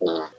Mm.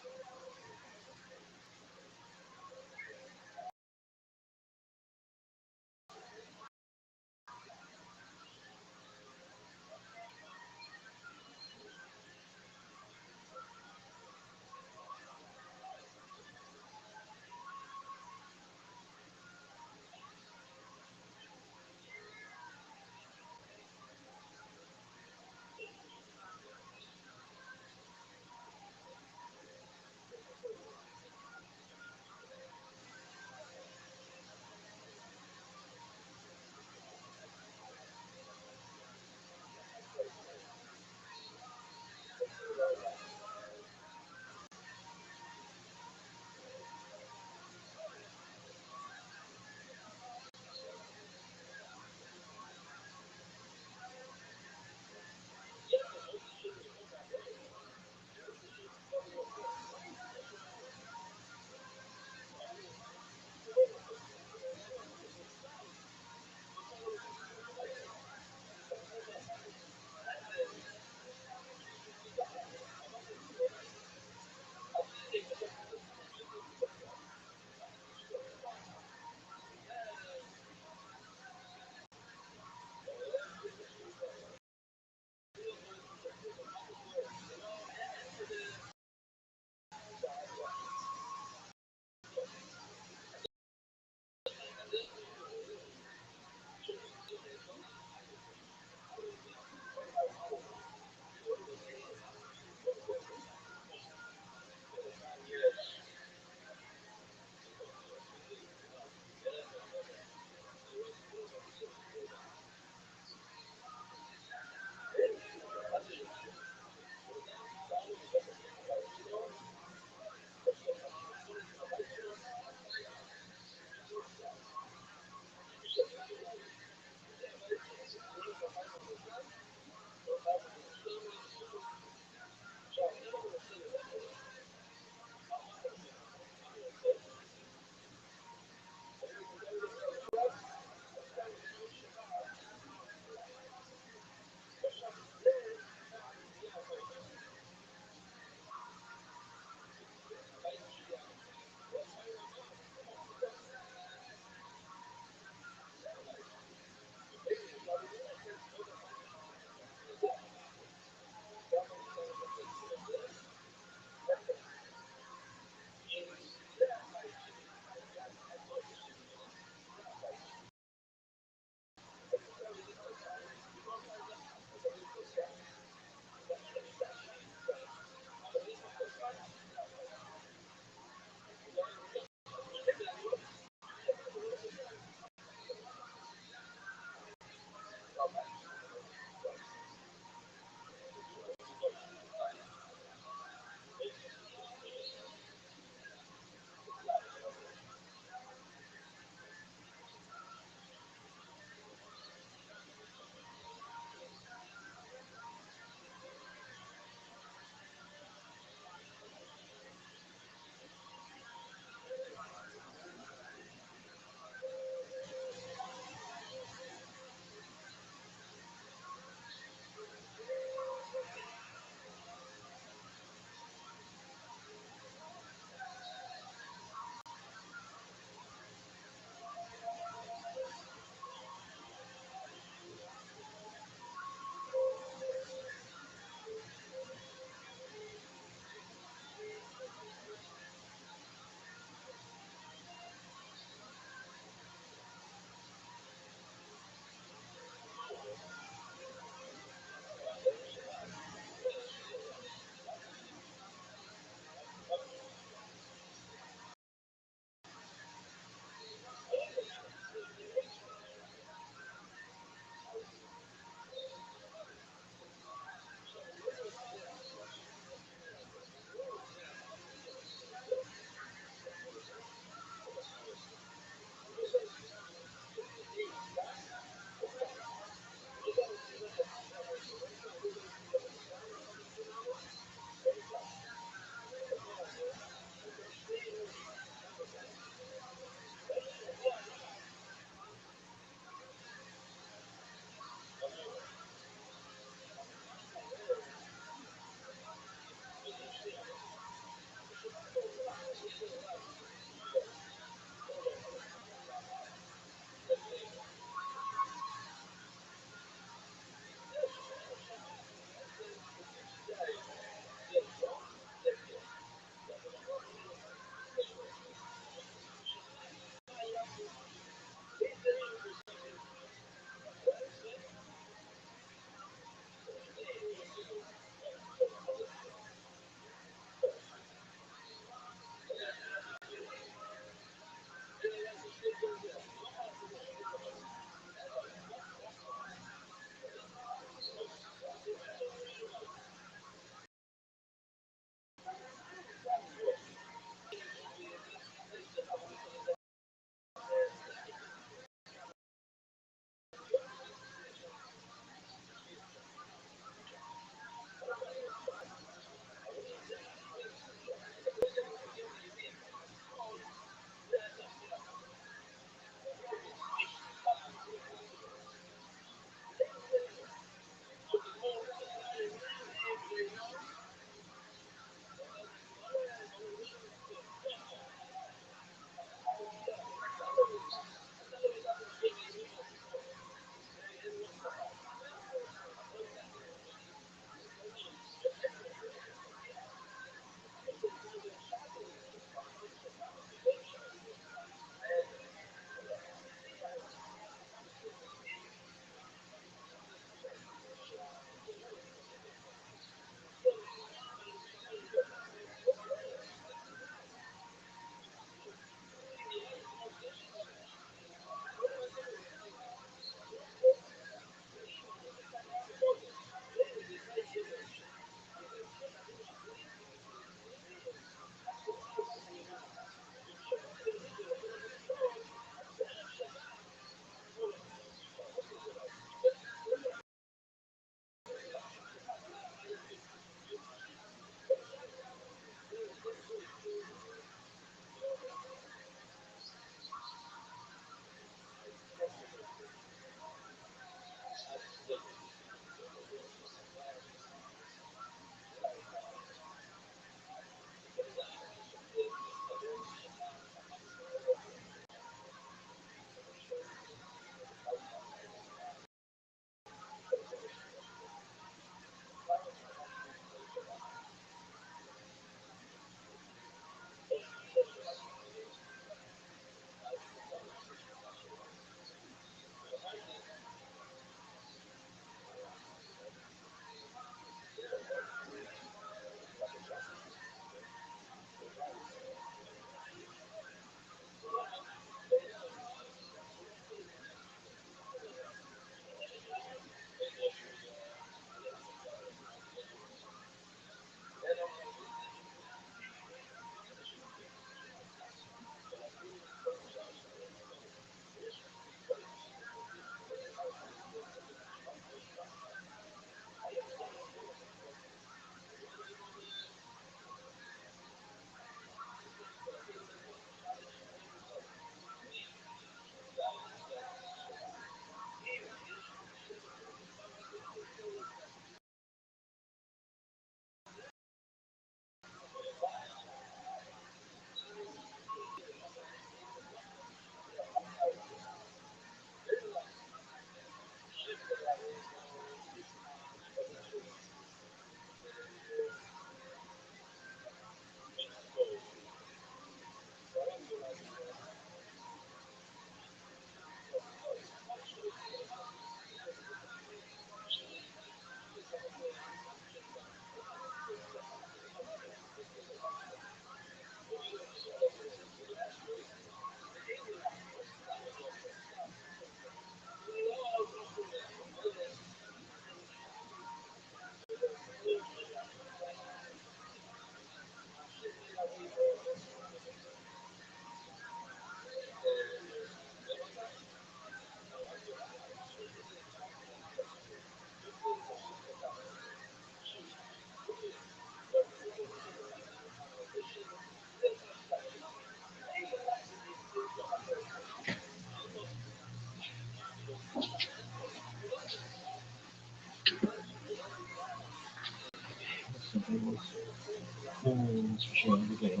That's for sure. We get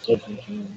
definitely.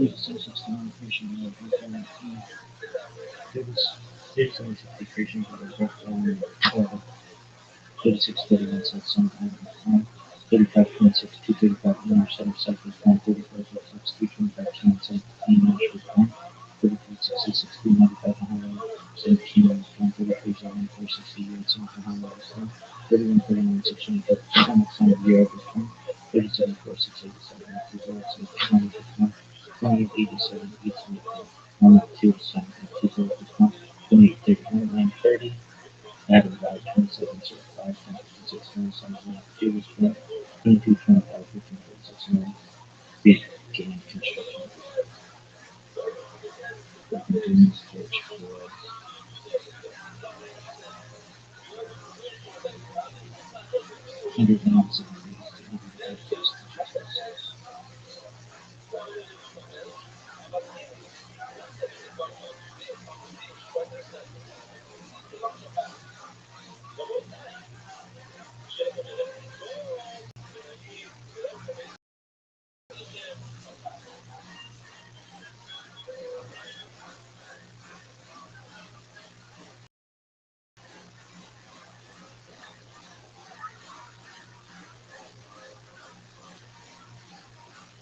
It's also still appreciating that there was there's always appreciation for the work on 36 31 sets on 35 26 235 7 cycles 1 35 6 225 10 match with 1 33 60 60 95 17 1 33 7 4 60 7 1 31 31 6 25 time of year with 1 37 4 6 87 2 0 6 20 with 1 28 87 18 1 2 7 2 0 with 1 28 31 9 30 added by 27 so 5 56 27 2 was 1 22 25 15 46 9 beginning construction continuing stage for 197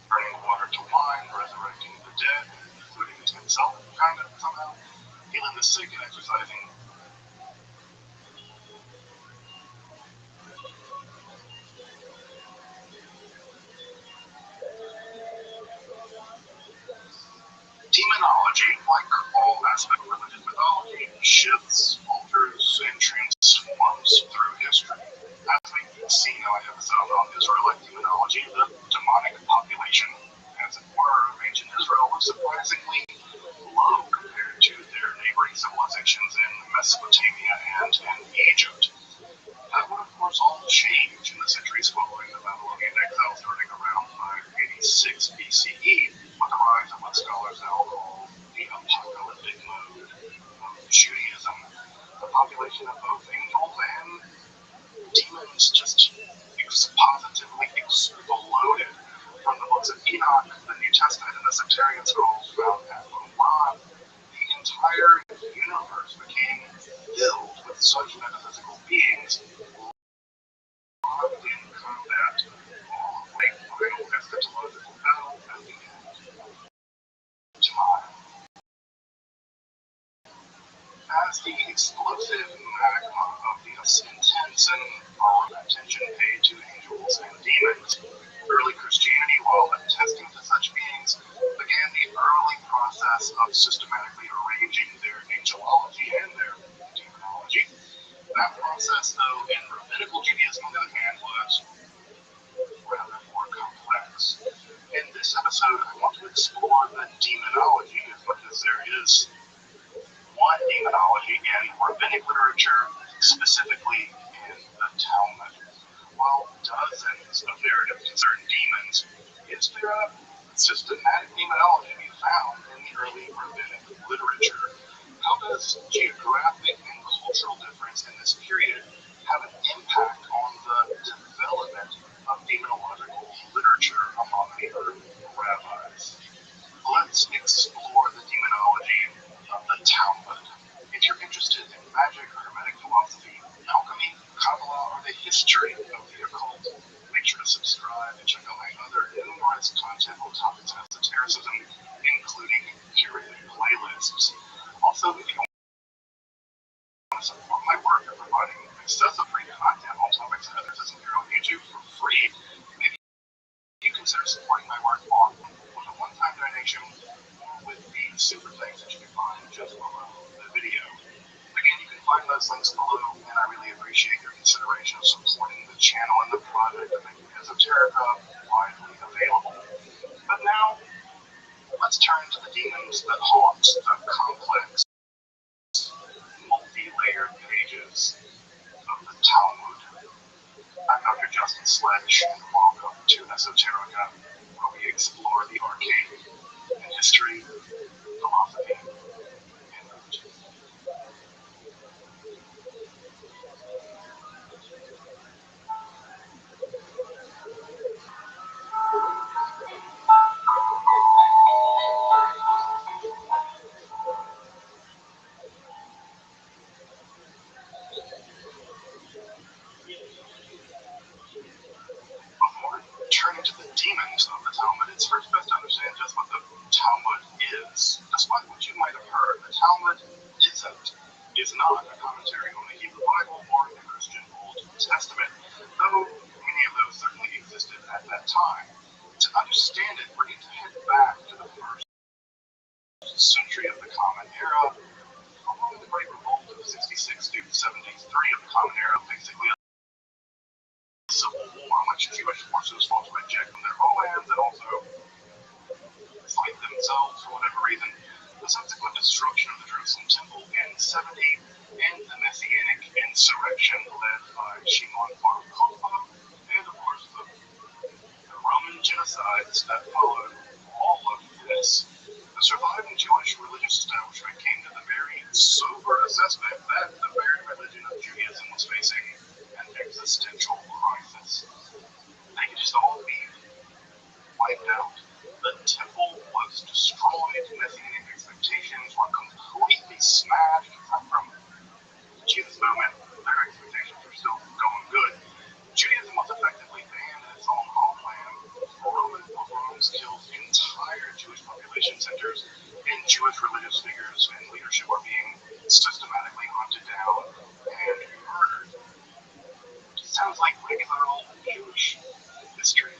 turning water to wine, resurrecting the dead, including himself, kind of somehow, healing the sick and exercising. Demonology, like all aspects of religious mythology, shifts, alters, evolves and transforms through history. As we've seen in our episode on Israelite demonology, the demonic population, as it were, of ancient Israel was surprisingly low compared to their neighboring civilizations in Mesopotamia and in Egypt. That would, of course, all change in the centuries following the Babylonian exile starting around 586 BCE with the rise of what scholars now call the apocalyptic mode of Judaism. The population of both angels and demons just positively exploded. From the books of Enoch, the New Testament, and the sectarian scrolls found at Qumran, the entire universe became filled with such metaphysical beings locked in combat, all like final eschatological battle at the end of time. As the explosive magma of the intense and growing attention paid to angels and demons, early Christianity, while attesting to such beings, began the early process of systematically arranging their angelology and their demonology. That process, though, in rabbinical Judaism, on the other hand, was rather more complex. In this episode, I want to explore the demonology as much as there is one demonology in rabbinic literature, specifically in the Talmud. While dozens of narratives concern demons, is there a systematic demonology to be found in the early rabbinic literature? How does geographic and cultural difference in this period have an impact on the development of demonological literature among the early rabbis? Let's explore the demonology of the Talmud. If you're interested in magic, hermetic philosophy, alchemy, Kabbalah, or the history of the occult, make sure to subscribe and check out my other numerous content on topics of esotericism, including curated playlists. Also, if you want to support my work of providing excessive free content on topics of esotericism here on YouTube for free, maybe you consider supporting my work with a one-time donation or with the super thanks that you can find just below the video. Again, you can find those links below, and I really appreciate your consideration of supporting the channel and the project of making Esoterica widely available. But now, let's turn to the demons that haunt the complex, multi-layered pages of the Talmud. I'm Dr. Justin Sledge, and welcome to Esoterica, where we explore the arcane in history, philosophy, and religion. Before turning to the demons of the Talmud, it's first best to understand just what the Talmud is. Despite what you might have heard, the Talmud is not a commentary on the Hebrew Bible or the Christian Old Testament, though many of those certainly existed at that time. To understand it, we need to head back to the first century of the Common Era, following the Great Revolt of 66 to 73 of the Common Era, basically a civil war in which Jewish forces fought to eject from their homelands and also enslaved themselves for whatever reason. The subsequent destruction of the Jerusalem Temple in 70, and the Messianic insurrection led by Shimon bar Kokhba, and of course the Roman genocides that followed all of this. The surviving Jewish religious establishment came to the very sober assessment that the very religion of Judaism was facing an existential crisis. They could just all be wiped out. The temple was destroyed, Messianic expectations were completely smashed. From Jesus' moment, their expectations were still going good. Judaism was effectively banned in its own homeland. Roman pogroms killed entire Jewish population centers, and Jewish religious figures and leadership were being systematically hunted down and murdered. It sounds like regular old Jewish history.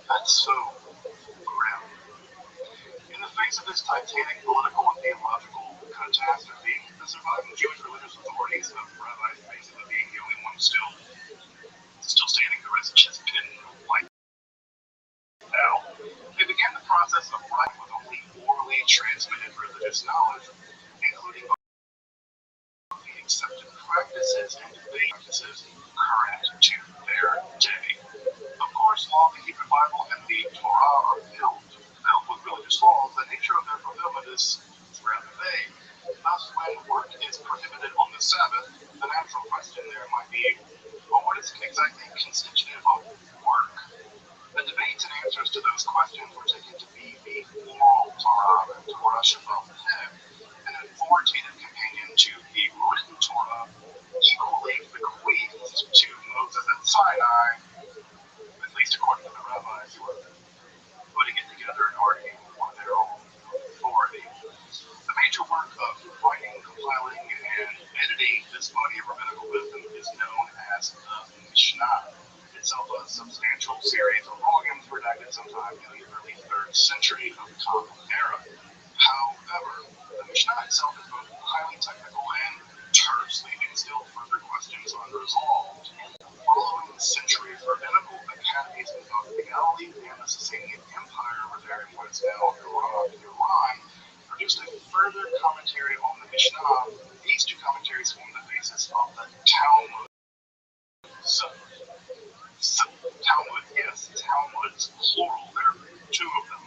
That's so grim. In the face of this titanic political and theological catastrophe, the the surviving Jewish religious authorities of rabbis basically being the only ones still standing, the rest just been wiped out, they began the process of writing with only orally transmitted religious knowledge, including the accepted practices and debate practices current to their day. Of course, while the Hebrew Bible and the Torah are filled with religious laws, the nature of their fulfillment is rather vague. Thus, when work is prohibited on the Sabbath, the natural question there might be, well, what is exactly constitutive of work? The debates and answers to those questions were taken to be the oral Torah and Torah Shabbat Hev, an authoritative companion to the written Torah, equally bequeathed to Moses at Sinai, at least according to the rabbis who were putting it together and arguing for their own authority. The major work of writing, compiling, and editing this body of rabbinical wisdom is known as the Mishnah, itself a substantial series of volumes redacted sometime in the early 3rd century of the Common Era. However, the Mishnah itself is both highly technical and terse, leaving still further questions unresolved. Following centuries, rabbinical academies in both the Galilee and the Sasanian Empire over there in what is now Iraq and Iran produced a further commentary on the Mishnah. These two commentaries form the basis of the Talmud. Talmud, yes, Talmuds, plural, there are two of them.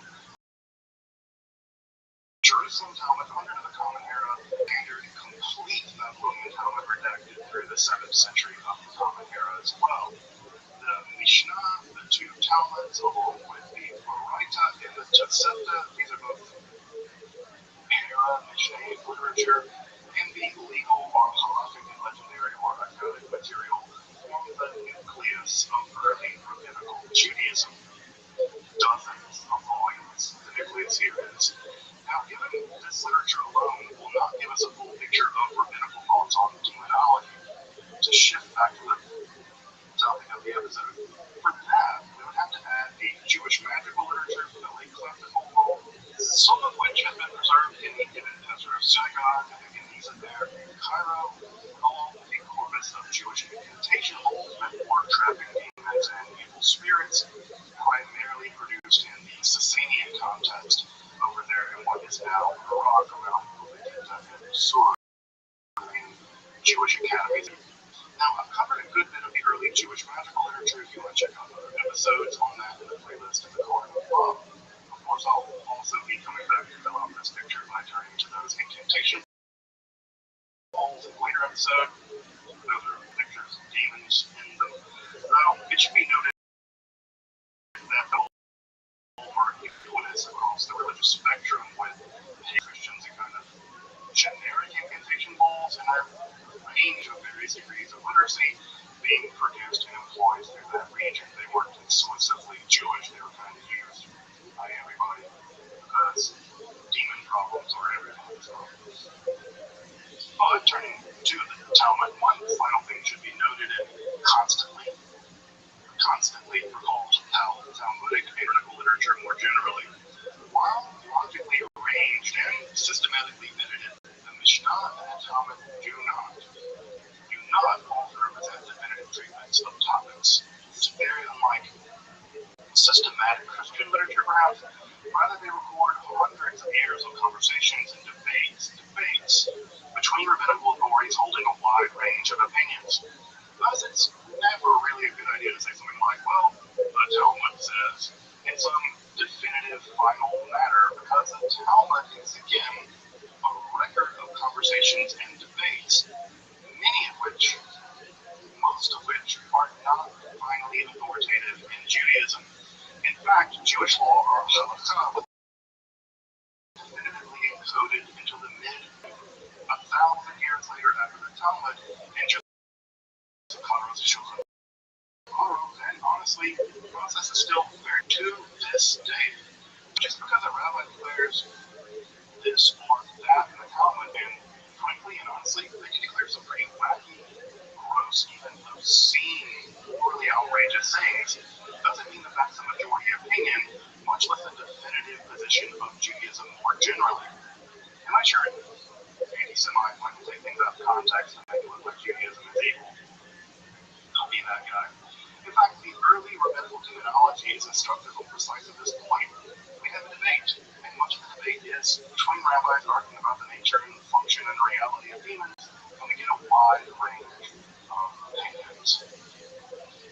Jerusalem Talmud under the Common Era, standard complete Babylonian Talmud redacted through the 7th century of the Common Era as well. The Mishnah, the two Talmuds, along with the Baraita and the Tosefta, these are both Mishnah literature, and the legal or halakhic and legendary or aggadic material form the nucleus of early rabbinical Judaism. Dozens of volumes, the nucleus here is. Now, given this literature alone will not give us a full picture of rabbinical thoughts on demonology. To shift back to the topic of the episode, for that, we would have to add the Jewish magical literature from the late classical world, some of which have been preserved in the Ibn Ezra synagogue and the Geniza there in Cairo, along with a corpus of Jewish incantation bowls meant for trapping demons and evil spirits, primarily produced in the Sasanian context over there in what is now Iraq around Qubita and Sur in Jewish academies. Now, I've covered a good bit of the early Jewish magical literature. If you want to check out other episodes on that in the playlist in the corner above. Of course, I'll also be coming back to fill out this picture by turning to those incantation bowls in a later episode. Those are pictures of demons in them. It should be noted that the bowls are ubiquitous across the religious spectrum, with Christians and kind of generic incantation bowls and a range of various degrees of literacy being produced and employed through that region. They weren't exclusively Jewish, they were kind of used by everybody because demon problems are everywhere. So. But turning to the Talmud, one final thing should be noted and constantly recalled how the Talmudic rabbinical literature more generally, while logically arranged and systematically edited, the Mishnah and the Talmud do not often represent definitive treatments of topics. It's very unlike systematic Christian literature, perhaps. Rather, they record hundreds of years of conversations and debates between rabbinical authorities holding a wide range of opinions. Thus, it's never really a good idea to say something like, well, the Talmud says, in some definitive final matter, because the Talmud is, again, a record of conversations and debates, most of which are not finally authoritative in Judaism. In fact, Jewish law, or halakha, was definitively encoded into the mid-1,000 years later after the Talmud, and just and honestly, the process is still very to this day. Just because a rabbi declares this or that in the Talmud, and frankly and honestly, they can declare some pretty wacky, gross, even obscene, morally outrageous sayings, doesn't mean that that's the majority opinion, much less a definitive position of Judaism more generally. Am I sharing semi-plan to take things out of context and make it look like Judaism is evil. Don't be that guy. In fact, the early rabbinical demonology is instructive on precisely this point. We have a debate, and much of the debate is between rabbis arguing about the nature and function and reality of demons, and we get a wide range of opinions.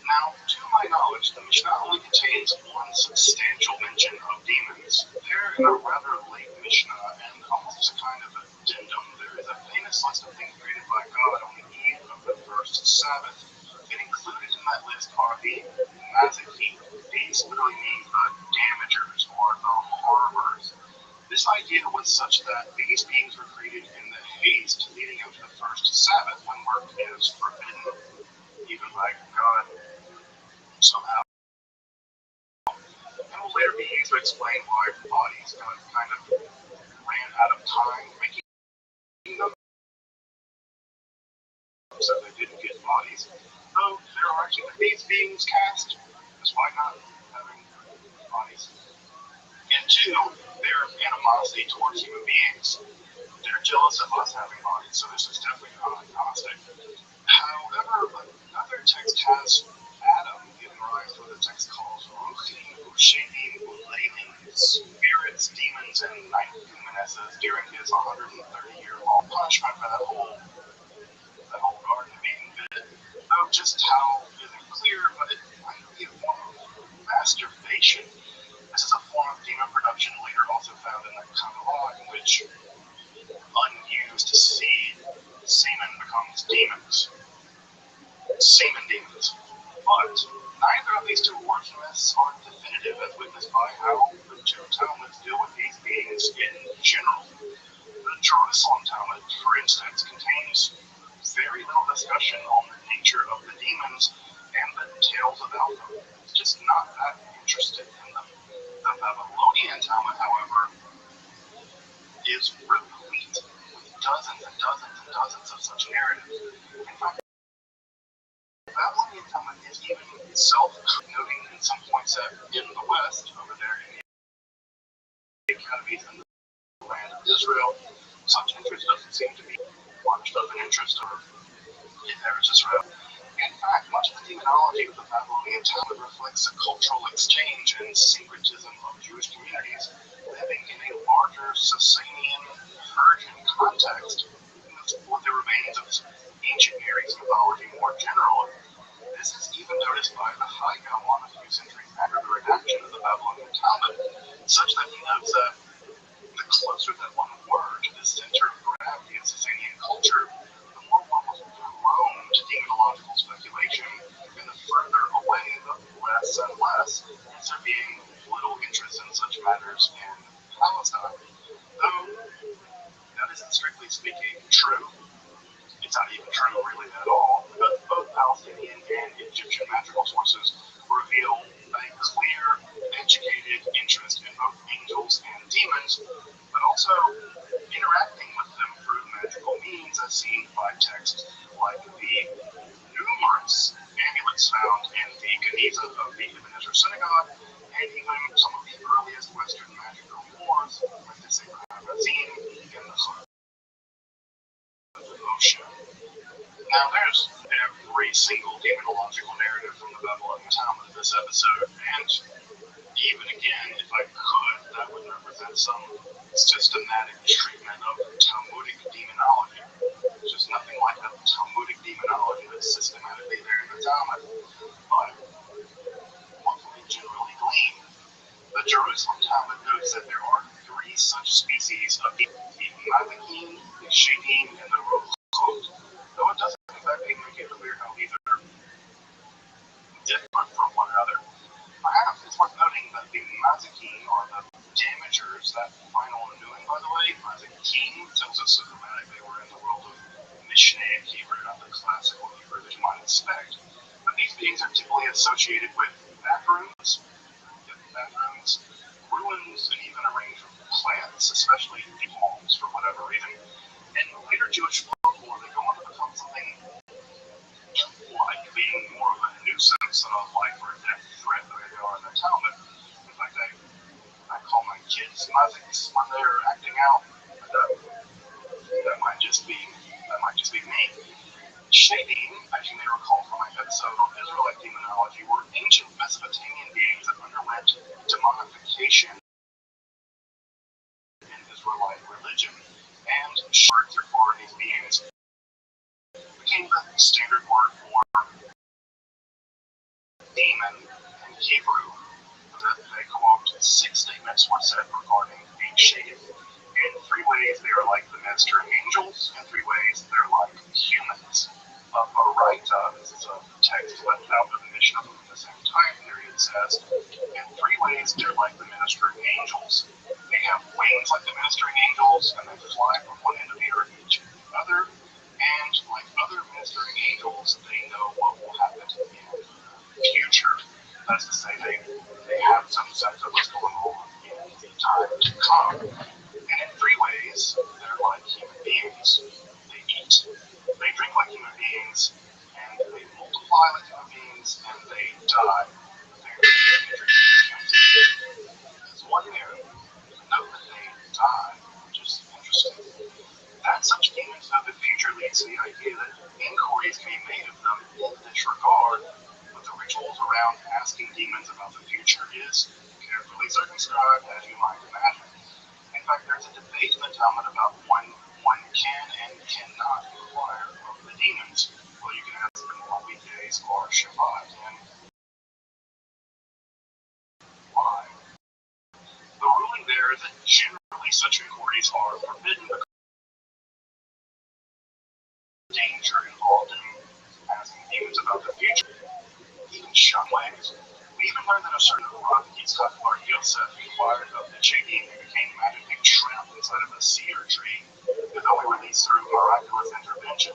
Now, to my knowledge, the Mishnah only contains one substantial mention of demons. There, in a rather late Mishnah, and almost as a kind of addendum, there is a famous list of things created by God on the eve of the first Sabbath. And included in that list are the Mazakim. These literally mean the damagers or the harborers. This idea was such that these beings were created in the haste leading up to the first Sabbath, when work is forbidden, even by God somehow. And will later be used to explain why bodies kind of ran out of time making them, so they didn't get bodies. Though there are actually these beings cast, because why not having bodies? And two, their animosity towards human beings. They're jealous of us having bodies, so this is definitely not agnostic. However, another text has Adam giving rise to what the text calls Ruchim, Ushedim, Uleilim, spirits, demons, and night humanesses during his 130-year-long punishment for that whole Garden of Eden bit. Though just how isn't clear, but it might be a form of masturbation. This is a form of demon production later also found in the Kabbalah, in which unused semen becomes demons. Semen demons. But neither of these two wordsmiths are definitive, as witnessed by how the two Talmuds deal with these beings in general. The Jerusalem Talmud, for instance, contains very little discussion on the nature of the demons and the tales about them. It's just not that interested in them. The Babylonian Talmud, however, is replete with dozens and dozens and dozens of such narratives. In fact, the Babylonian Talmud is even self-noting in some points that in the West, over there in the academies in the land of Israel, such interest doesn't seem to be much of an interest of Eretz Israel. In fact, much of the demonology of the Babylonian Talmud reflects the cultural exchange and syncretism of Jewish communities living in a larger Sasanian Persian context with the remains of ancient Near East mythology more generally. This is even noticed by the High Gaon a few centuries after the redaction of the Babylonian Talmud, such that he notes that the closer that one were to the center of gravity of Sasanian culture, the more one was prone to demonological speculation, and the further away, the less and less, as there being little interest in such matters in Palestine. Though that isn't strictly speaking true. It's not even true really at all, because both Palestinian and Egyptian magical sources reveal a clear, educated interest in both angels and demons, but also interacting with them through magical means, as seen by texts like the numerous amulets found in the Geniza of the Ibn Ezra synagogue, and even some of the earliest Western magical wars, like the Sacred Magazine and the Chut of Moshe. Now, there's every single demonological narrative from the Babylonian Talmud in this episode, and even again, if I could, that would represent some systematic treatment of Talmudic demonology. There's just nothing like the Talmudic demonology that's systematically there in the Talmud. But what can we generally glean? The Jerusalem Talmud notes that there are three such species of the Mazakim, the Shedim, and the Rochot, though it doesn't exactly make it clear how these are different from one another. Perhaps it's worth noting that the Mazakim are the damagers. That final undoing, by the way, Mazakim tells us systematically we're in the world of Mishnaic Hebrew, not the classical Hebrew that you might expect. But these beings are typically associated with bathrooms, ruins, and even a range of plants, especially deep homes for whatever reason. In later Jewish folklore, they go on to become something like being more of a nuisance than a life or death threat than they are in the Talmud. In fact, I call my kids Maziks when they're acting out. That might just be me. Shadim, as you may recall from my episode on Israelite demonology, were ancient Mesopotamian beings that underwent demonification in Israelite religion, and words for these beings became the standard word for demon in Hebrew. They quote 6 statements were said regarding being Shadim. In 3 ways, they are like the ministering angels. In 3 ways, they're like humans. A Baraita, this is a text left out of the Mishnah from the same time period, says, in 3 ways, they're like the ministering angels. They have wings like the ministering angels, and they fly from one end of the earth to the other. And like other ministering angels, they know what will happen in the future. That's to say, they have some sense of what's going on in the time to come. And in 3 ways, they're like human beings. They eat, they drink like human beings, and they multiply like human beings, and they die. There's one there. Note that they die, which is interesting. That such demons know the future leads to the idea that inquiries can be made of them in this regard, but the rituals around asking demons about the future is carefully circumscribed, as you might imagine. In fact, there's a debate in the Talmud about when one can and cannot inquire of the demons. Well, you can ask them on weekdays or Shabbat, and why? The ruling there is that generally such inquiries are forbidden because of the danger involved in asking demons about the future. Even some ways. We even learned that a certain Rabbi Yosef inquired of the Shadim and became magically trapped inside of a cedar tree, and only released through miraculous intervention.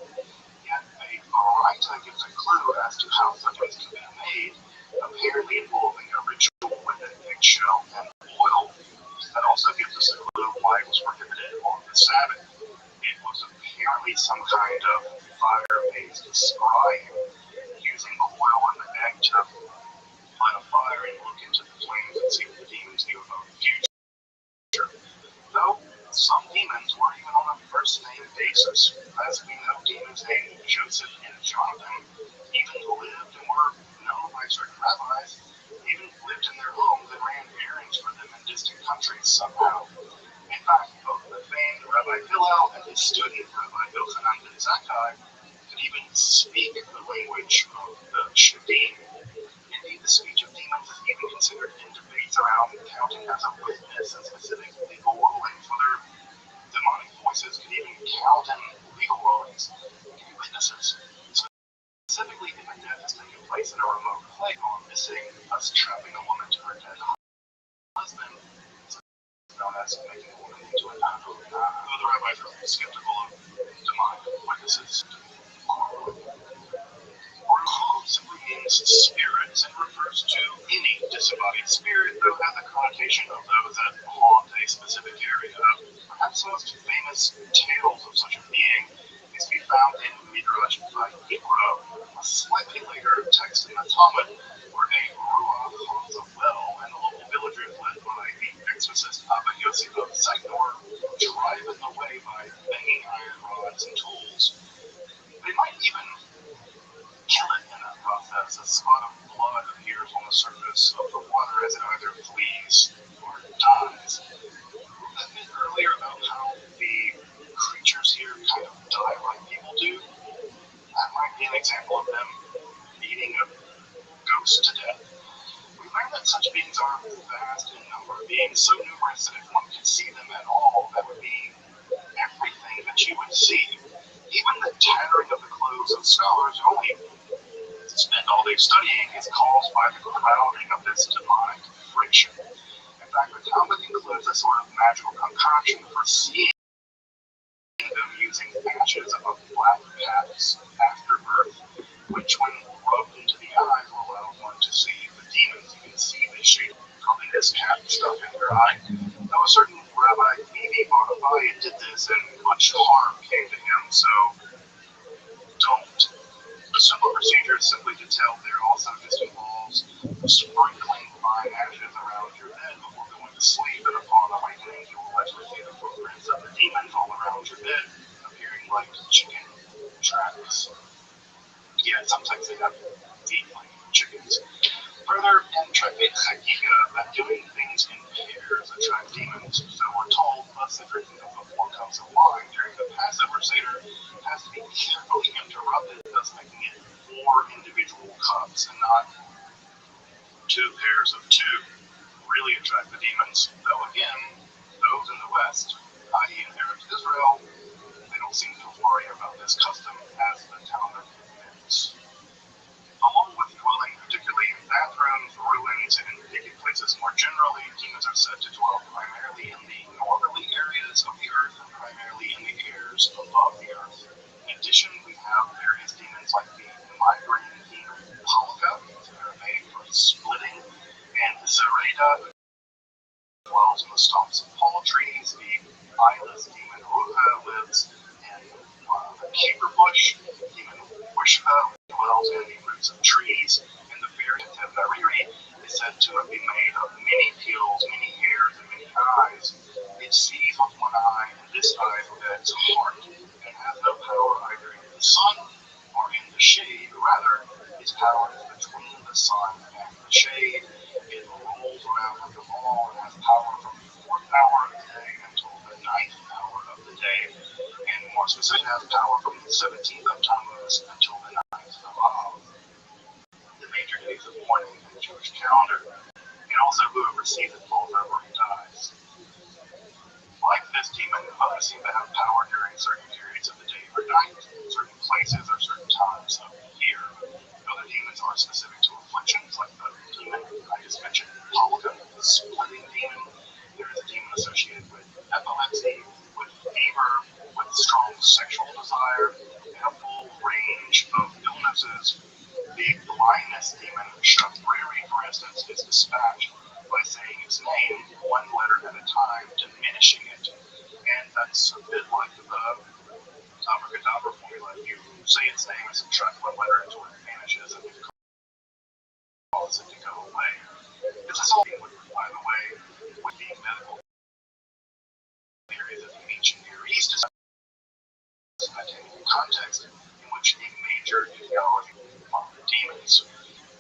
Yet a Baraita gives a clue as to how such things can be made, apparently involving a ritual with an eggshell and oil. That also gives us a clue why it was prohibited on the Sabbath. It was apparently some kind of fire-based scrying, using the oil and the egg to light a fire and look into the flames and see what the demons knew about the future. Though some demons were even on a first-name basis. As we know, demons named Joseph and Jonathan even lived and were known by certain rabbis, even lived in their homes and ran errands for them in distant countries somehow. In fact, both the famed Rabbi Hillel and his student Rabbi Yochanan ben Zakkai could even speak the language of the Shadim. Indeed, the speech of demons is even considered in debates around counting as a witness, and specific legal rulings, whether demonic voices could even count in legal rulings to be witnesses. Specifically, if a death is taking place in a remote place or missing, thus trapping a woman to her dead husband, it's known as making a woman into an animal. Though the rabbis are skeptical of demonic witnesses. Ruach simply means spirits and refers to any disembodied spirit, though has a connotation of those that haunt a specific area. Perhaps the most famous tales of such a being is to be found in Midrash by Ikra, a slightly later text in the Talmud, where a Ruach haunts a well, and the local villagers led by the exorcist Abba Yossi of Signor drive in the way by banging iron rods and tools. They might even kill it in that process. A spot of blood appears on the surface of the water as it either flees or dies. I mentioned earlier about how the creatures here kind of die like people do. That might be an example of them eating a ghost to death. We learned that such beings are vast in number, being so numerous that if one could see them at all, that would be everything that you would see. Even the tattering of the clothes of scholars who only spend all day studying is caused by the crowding of this demonic friction. In fact, the Talmud includes a sort of magical concoction for seeing them using ashes of black cats after birth, which when rubbed into the eyes will allow one to see the demons. You can see the shape of this cat stuff in your eye. Though a certain Rabbi Bibi Barabaya did this and much harm came to him, so don't. The simple procedure is simply to tell there also just involves sprinkling fine ashes around your bed before going to sleep, and upon awakening you will likely see the footprints of the demons all around your bed. like chicken tracks. Yeah, sometimes they have eat like chickens. Further, in Trifid Chagiga, that doing things in pairs attract demons, so we're told thus the drinking of the 4 cups of wine during the Passover Seder has to be carefully interrupted, thus making it 4 individual cups and not 2 pairs of 2. Really attract the demons, though again, those in the West, i.e. in Arab Israel, they don't seem to worry about this custom as the Talmud admits. Along with dwelling particularly in bathrooms, ruins, and in naked places more generally, demons are said to dwell primarily in the northerly areas of the earth and primarily in the airs above the earth. In addition, we have various demons like the migraine demon Palka, made for splitting, and Zereda, who dwells in the stalks of palm trees. The eyeless demon Ruha lives in the caper bush. Demon Wishka dwells in the roots of trees, and the variant of Nariri is said to have been made of many gills, many hairs, and many eyes. It sees with one eye, and this eye is within its heart, and has no power either in the sun or in the shade. Rather, its power is between the sun and the shade. It rolls around like a ball and has power from the 4th hour of the day until the 9th hour of the day, and more specifically has power from the 17th of Tammuz until the 9th of Av, the major days of mourning in the Jewish calendar, and also whoever sees it falls over and dies. Like this demon, others seem to have power during certain periods of the day or night, certain places or certain times of the year. Other demons are specific to afflictions, like the demon I just mentioned, Polka, the splitting demon. There is a demon associated with epilepsy, with fever, with strong sexual desire, and a full range of illnesses. The blindness demon, Shabriri, for instance, is dispatched by saying its name one letter at a time, diminishing it. And that's a bit like the abracadabra formula. You say its name and subtract one letter until it vanishes, and it causes it to go away. This is all, by the way, with the medical theories of the ancient Near East is a context in which the major ideology of the demons.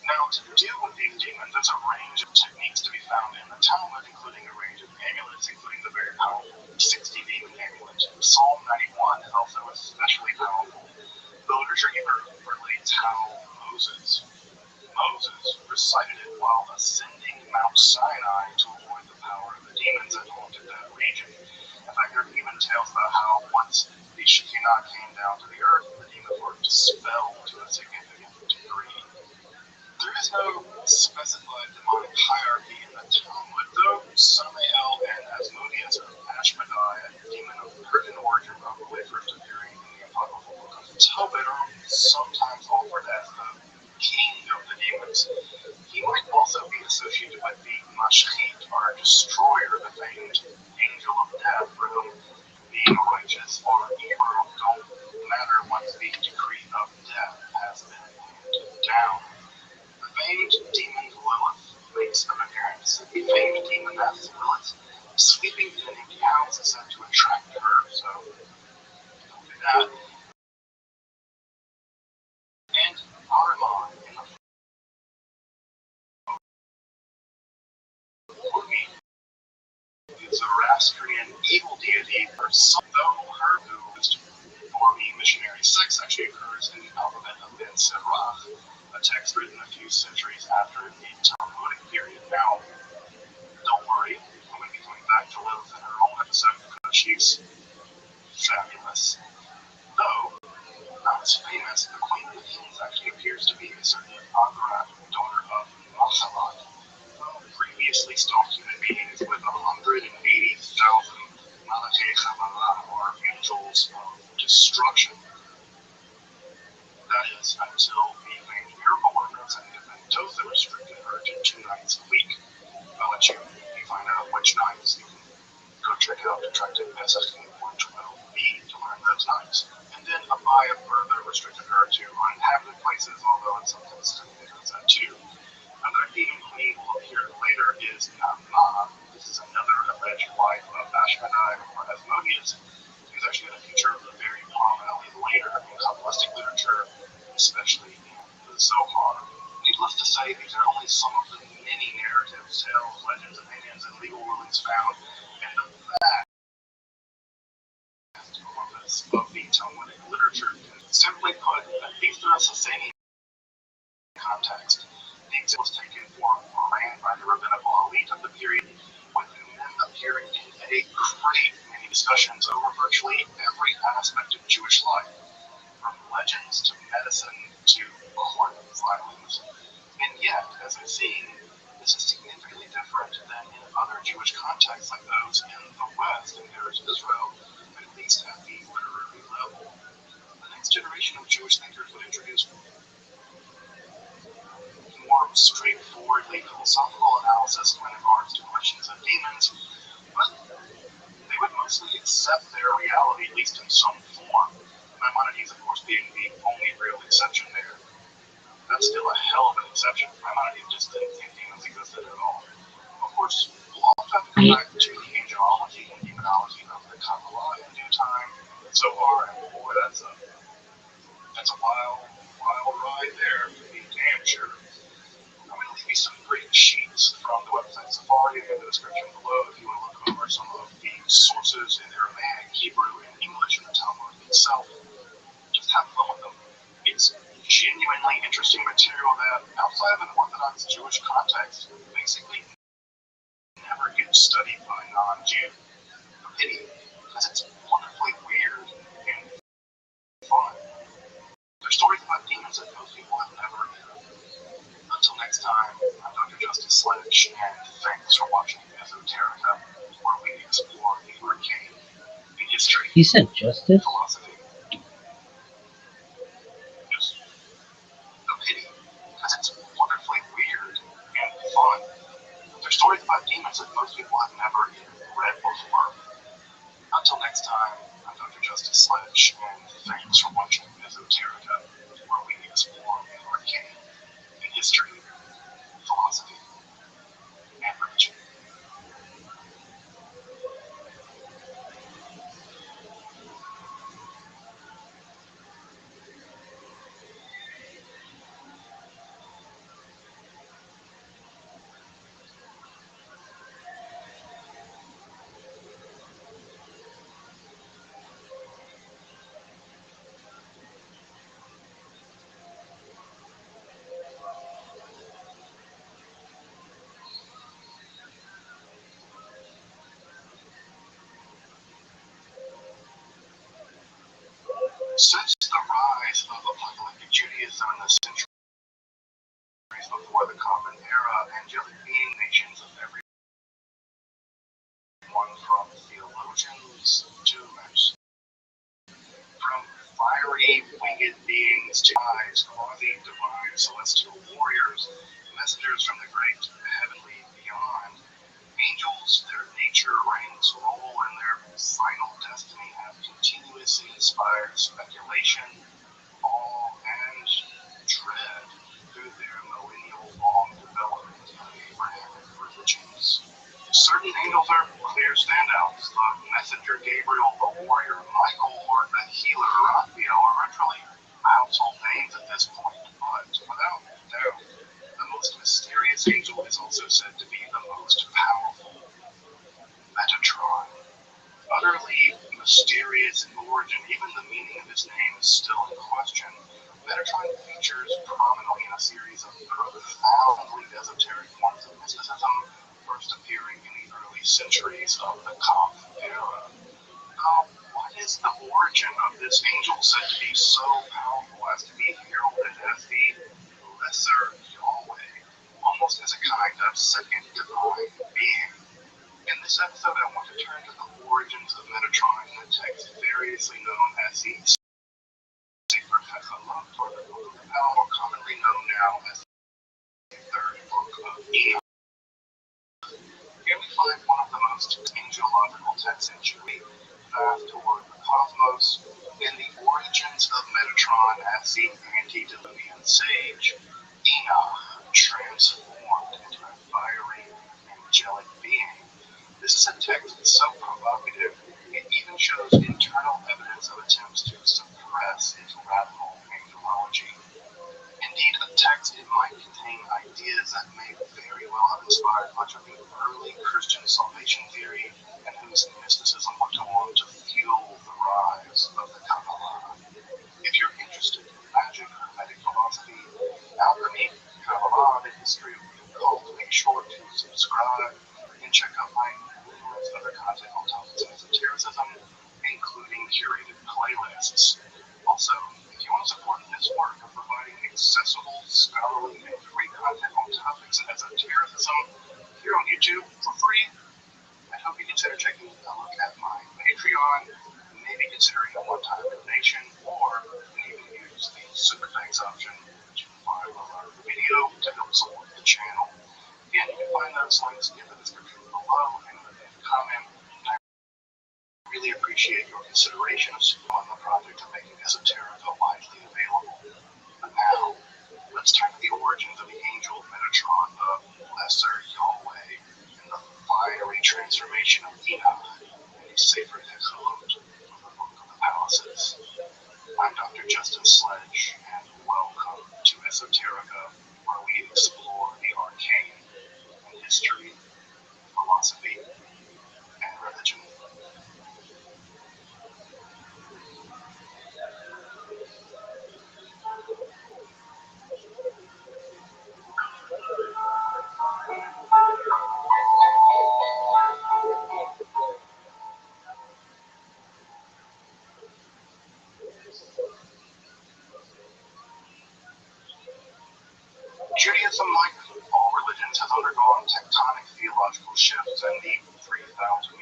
Now, to deal with these demons, there's a range of techniques to be found in the Talmud, including a range of amulets, including the very powerful 60 demon amulet. Psalm 91 is also especially powerful. The literature even relates how Moses recited it while ascending Mount Sinai to avoid the power of the demons that haunted that region. In fact, there are even tales about how once the Shekinah came down to the earth, the demons were dispelled to a significant degree. There is no specified demonic hierarchy in the Talmud, though Samael and Asmodeus or Ashmedai, a demon of Persian origin, probably first appearing in the apocryphal book of Tobit, are sometimes offered as the king of the demons. He might also be associated with the Mashchit, or destroyer, the famed angel of death, for whom being righteous or evil don't matter once the decree of death has been handed down. The famed demon Lilith makes an appearance. The famed demon Lilith, sleeping in an empty house, is said to attract her, so don't do that. And Ahriman in the Ormi, the Zoroastrian evil deity, or some, though her who is Ormi missionary sex actually occurs in the alphabet of Ben Sirach, a text written a few centuries after the Talmudic period. Now, don't worry, I'm going to be coming back to Lilith in her own episode because she's fabulous. Though not as famous, the Queen of the Kings actually appears to be a certain Agrat, daughter of Mahalat, who previously stalked human beings with 180,000 Malachei Chavala, or angels of destruction. That is, until the famed miracle workers and Toza restricted her to 2 nights a week. I'll let you find out which nights. You can go check out Attractive Pesachim 112b to learn those nights. And then Abaya further restricted her to uninhabited places, although in some cases it does that too. Another demon queen will appear later is Naamah. This is another alleged wife of Ashmedai or Asmodeus, who's It's actually going to feature very prominently later in Kabbalistic literature, especially in the Zohar. Needless to say, these are only some of the many narratives, tales, legends, opinions, and legal rulings found in the vast corpus of the Talmudic literature. Simply put, these are a sustaining context. The example was taken or ran by the rabbinical elite of the period, with them appearing in a great many discussions over virtually every aspect of Jewish life, from legends to medicine to court filings. And yet, as I've seen, this is significantly different than in other Jewish contexts like those in the West and there is Israel, at least at the literary level. The next generation of Jewish thinkers would introduce more straightforwardly philosophical analysis in regards to questions of demons, but they would mostly accept their reality, at least in some form. Maimonides, of course, being the only real exception there. That's still a hell of an exception. Maimonides just didn't think demons existed at all. Of course, we'll also have to come back to the angelology and demonology of the Kabbalah in due time. So far, and boy, that's a wild ride there, to be damn sure. I'm going to leave you some great sheets from the website Safari in the description below if you want to look over some of the sources in Aramaic, Hebrew, and English in the Talmud itself. Just have fun with them. It's genuinely interesting material that, outside of an Orthodox Jewish context, basically never gets studied by non-Jews. A pity, because it's wonderfully weird and fun. There's stories about demons that most people have never heard. Until next time, I'm Dr. Justice Sledge, and thanks for watching Esoterica, where we explore the arcane, the history, You said justice? philosophy. Just a pity, because it's wonderfully weird and fun. There's stories about demons that most people have never even read before. Until next time, I'm Dr. Justice Sledge, and thanks for watching Esoterica, where we explore the arcane, the history, philosophy, and religion. Since the rise of apocalyptic Judaism in the centuries before the Common Era, angelic being nations of everyone from theologians to members, from fiery winged beings to eyes, quasi-divine celestial warriors, messengers from the great heavenly beyond. Angels, their nature, ranks, role, and their final destiny have continuously inspired speculation, awe, and dread through their millennial-long development in Abrahamic religions. Certain angels are clear standouts. The messenger Gabriel, the warrior Michael, or the healer Raphael are virtually household names at this point, but without doubt, the most mysterious angel is also said to be the most powerful, Metatron. Utterly mysterious in origin, even the meaning of his name is still in question. Metatron features prominently in a series of profoundly esoteric forms of mysticism, first appearing in the early centuries of the Koph era. Now, what is the origin of this angel said to be so powerful as to be heralded as the lesser Yahweh, almost as a kind of second divine being? In this episode, I want to turn to the origins of Metatron in the text variously known as the Sefer Hechalot, or the Book of Hell, more commonly known now as the Third Book of Enoch. Here we find one of the most angelological texts in Judaism, path toward the cosmos, and the origins of Metatron as the antediluvian sage, Enoch, transformed into a fiery, angelic being. This is a text so provocative, it even shows internal because of attempts to suppress its radical angelology. Indeed, a text it might contain ideas that may very well have inspired much of the early Christian salvation theory, and whose mysticism would go on to fuel the rise of the Kabbalah. If you're interested in magic, Hermetic philosophy, alchemy, Kabbalah, the history of the occult, make sure to subscribe and check out my numerous other content on topics of esotericism, including curated playlists. Also, if you want to support this work of providing accessible, scholarly, and free content on topics of esotericism here on YouTube for free, I hope you consider taking a look at my Patreon, maybe considering a one-time donation, or you can even use the Super Thanks option, which you can find below the video to help support the channel. Again, you can find those links in the description below and in the comment. I really appreciate your consideration on the project of making Esoterica widely available. But now, let's turn to the origins of the angel Metatron of Lesser Yahweh and the fiery transformation of Enoch and his sacred Hechot from the Book of the Palaces. I'm Dr. Justin Sledge, and welcome to Esoterica, where we explore the arcane in history, philosophy, and religion. Judaism, like all religions, has undergone tectonic theological shifts in the 3,000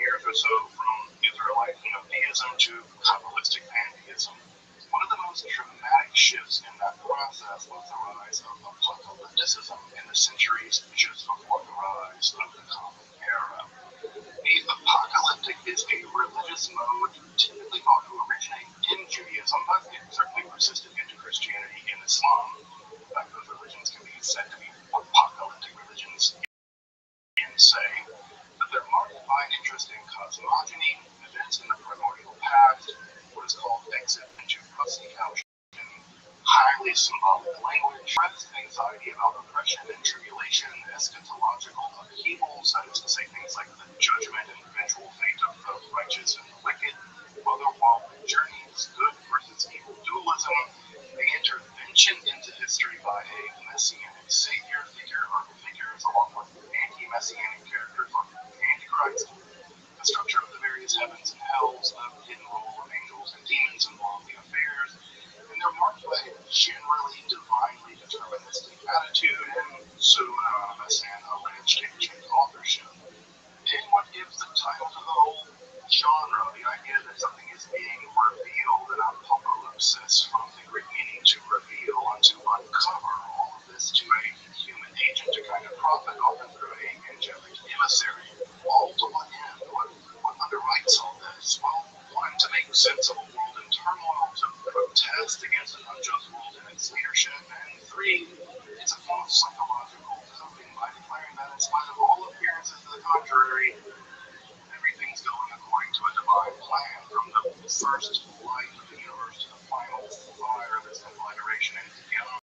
years or so from Israelite monotheism to Kabbalistic pantheism. One of the most dramatic shifts in that process was the rise of apocalypticism in the centuries just before the rise of the Common Era. The apocalyptic is a religious mode typically thought to originate in Judaism, but it certainly persisted into Christianity and Islam. Those religions can be said to be apocalyptic religions and say that they're marked by an interest in cosmogony, events in the primordial past, what is called exit into pussy couch, highly symbolic language, express anxiety about oppression and tribulation, eschatological upheavals, that is to say things like the judgment and eventual fate of the righteous and the wicked, otherworldly journeys, good versus evil dualism, the intervention into history by a messianic savior figure or figures along with anti-messianic characters like the Antichrist, the structure of the various heavens and hells, the hidden role of angels and demons in worldly affairs, and they're marked by a generally divinely deterministic attitude and pseudonymous and alleged ancient authorship. And what gives the title to the whole genre, the idea that something is being revealed in apocalypsis, from the Greek meaning to reveal and to uncover, all of this to a human agent to kind of profit, often through a angelic emissary. All to what end? What underwrites all this? Well, one, to make sense of a world in turmoil, to protest against an unjust world and its leadership, and three, it's a form of psychological coping by declaring that in spite of all appearances to the contrary, everything's going according to a divine plan, from the first light of the universe to the final fire of its conflagration and beyond.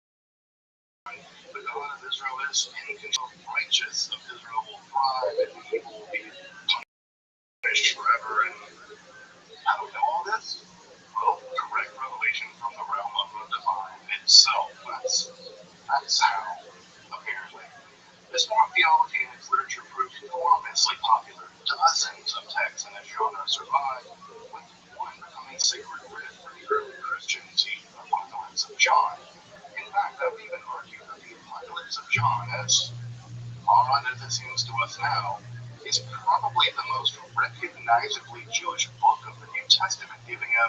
The God of Israel is in control. Righteous of Israel will thrive, and evil will be punished forever. And how do we know all this? Well, direct revelation from the realm of the divine itself. That's how, apparently. This form of theology and its literature proved enormously popular. Dozens of texts in this genre survived, with one becoming sacred writ for the early Christians, the Apocalypse of John. In fact, I would even argue that the Apocalypse of John, as odd as it seems to us now, is probably the most recognizably Jewish book of the New Testament, giving a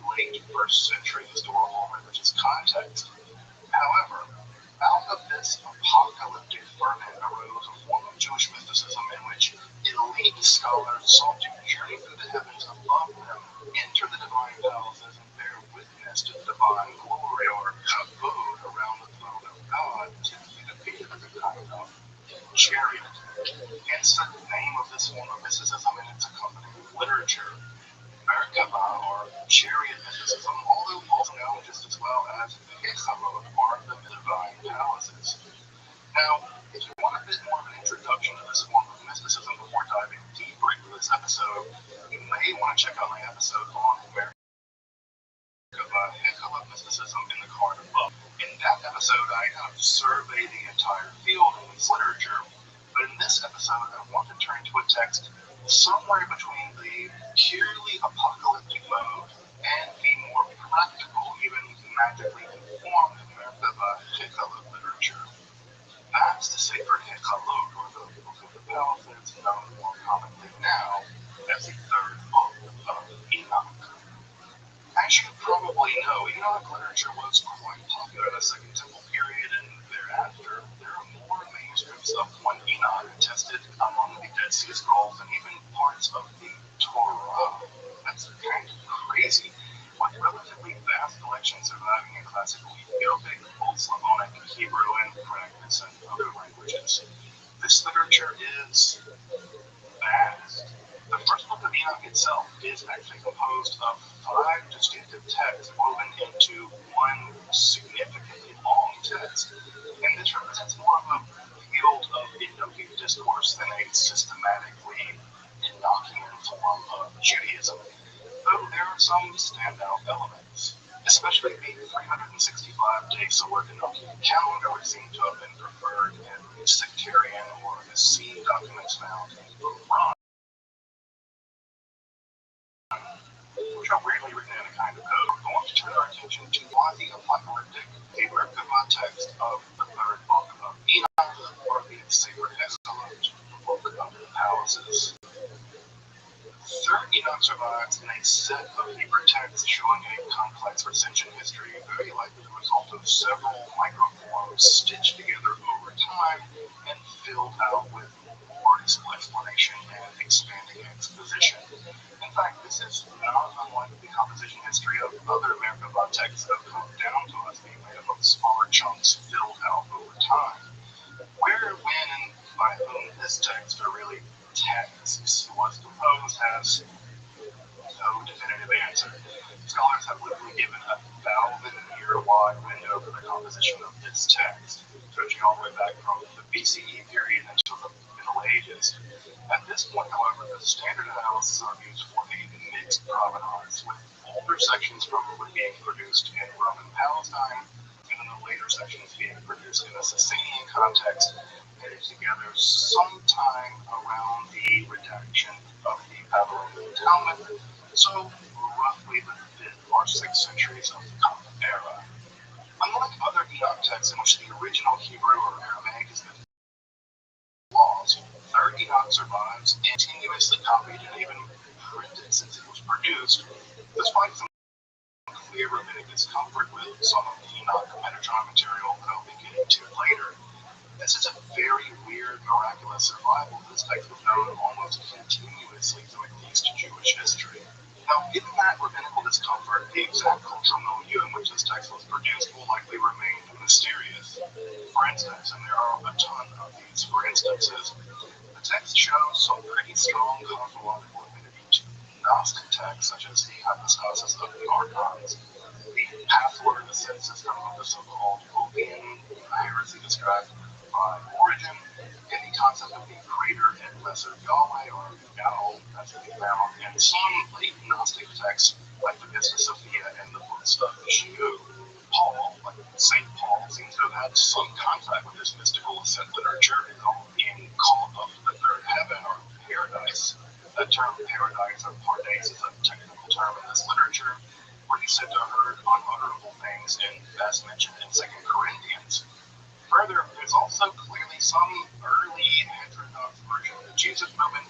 late first century historical religious context. However, out of this apocalyptic ferment arose a form of Jewish mysticism in which elite scholars sought to journey through the heavens above them, enter the divine palaces, and bear witness to the divine glory or kavod around the throne of God, typically depicted as a kind of chariot. Hence the name of this form of mysticism and its accompanying literature. Merkaba, or or chariot mysticism, although also known just as well as Hechalot, or the divine palaces. Now, if you want a bit more of an introduction to this form of mysticism before diving deeper into this episode, you may want to check out my episode on Hechalot mysticism in the card above. In that episode, I kind of survey the entire field of this literature, but in this episode, I want to turn to a text somewhere between the purely apocalyptic mode and the more practical, even magically informed Hechalot literature. That's the sacred Hechalot, or the Book of the Palaces, known more commonly now as the third book of Enoch. As you probably know, Enoch literature was quite popular in the Second Temple period and thereafter. There are more manuscripts of one Enoch attested among the Dead Sea Scrolls and even parts of the Torah. That's kind of crazy. With relatively vast collections surviving in classical Ethiopic, Old Slavonic, Hebrew, and fragments and other languages, this literature is vast. The first book of Enoch itself is actually composed of 5 distinctive texts woven into one significantly long text, and this represents more of a field of Enochic discourse than a systematically Enochian form of Judaism, though there are some standout elements, especially the 365-day solar Enochian calendar, which seems to have been preferred in sectarian or Essene documents found in the Quran, which are weirdly written in a kind of code. We're going to turn our attention to the apocalyptic, the Merkava text of the third book of Enoch, or the sacred Hechalot, the book of the palaces. Third Enoch survives in a set of Hebrew texts showing a complex recension history, very likely the result of several microforms stitched together over time and filled out with more explanation and expanding exposition. In fact, this is not unlike the composition history of other Merkava texts that have come down to us, being made up of smaller chunks filled out over time. Where, when, and by whom this text, or really texts, was composed has no definitive answer. Scholars have literally given a 1,000-year wide window for the composition of this text, stretching all the way back from the BCE period until the Middle Ages. At this point, however, the standard analysis argues for a mixed provenance, with older sections probably being produced in Roman Palestine, and then the later sections being produced in a Sasanian context, headed together sometime around the redaction of the Babylonian Talmud, so roughly the 5th or 6th centuries of the Common Era. Unlike other Enoch texts in which the original Hebrew or Aramaic is the laws, Third Enoch survives, continuously copied and even printed since it was produced, despite some clear rabbinic discomfort with some of the Enoch Metatron material that I'll be getting to later. This is a very weird, miraculous survival. This text was known almost continuously through at least Jewish history. Now, given that rabbinical discomfort, the exact cultural milieu in which this text was produced will likely remain mysterious. For instance, and there are a ton of these for instances, the text shows some pretty strong cosmological affinity to Gnostic texts, such as the Hypostasis of the Archons, the password ascent system of the so-called Opian heresy described by Origin, and the concept of the greater and lesser Yahweh, or Yao, as it is found in some late Gnostic texts like the Vista Sophia and the books of Shigu. Paul, like St. Paul, seems to have had some contact with this mystical ascent literature, being called up to the third heaven, or paradise. That term paradise, or pardes, is a technical term in this literature, where he's said to have heard unutterable things, and that's mentioned in 2 Corinthians. Further, there's also clearly some early heterodox version of the Jesus movement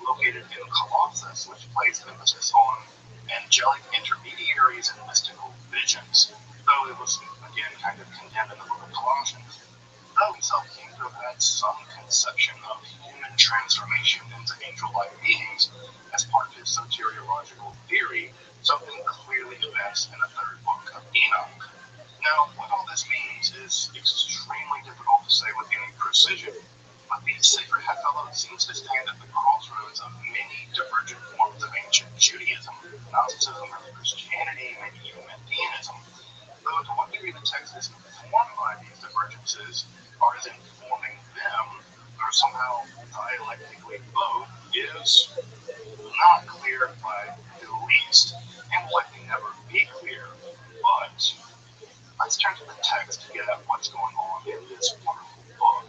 located in Colossus, which placed emphasis on angelic intermediaries and mystical visions, though it was, again, kind of condemned in the book of Colossians. Though himself seems to have had some conception of human transformation into angel-like beings as part of his soteriological theory, something clearly evinced in the third book of Enoch. Now, what all this means is extremely difficult to say with any precision, but the sacred Hechalot seems to stand at the crossroads of many divergent forms of ancient Judaism, Gnosticism, and text is informed by these divergences, or is informing them, or somehow dialectically both, is not clear by the least, and will likely never be clear. But let's turn to the text to get at what's going on in this wonderful book.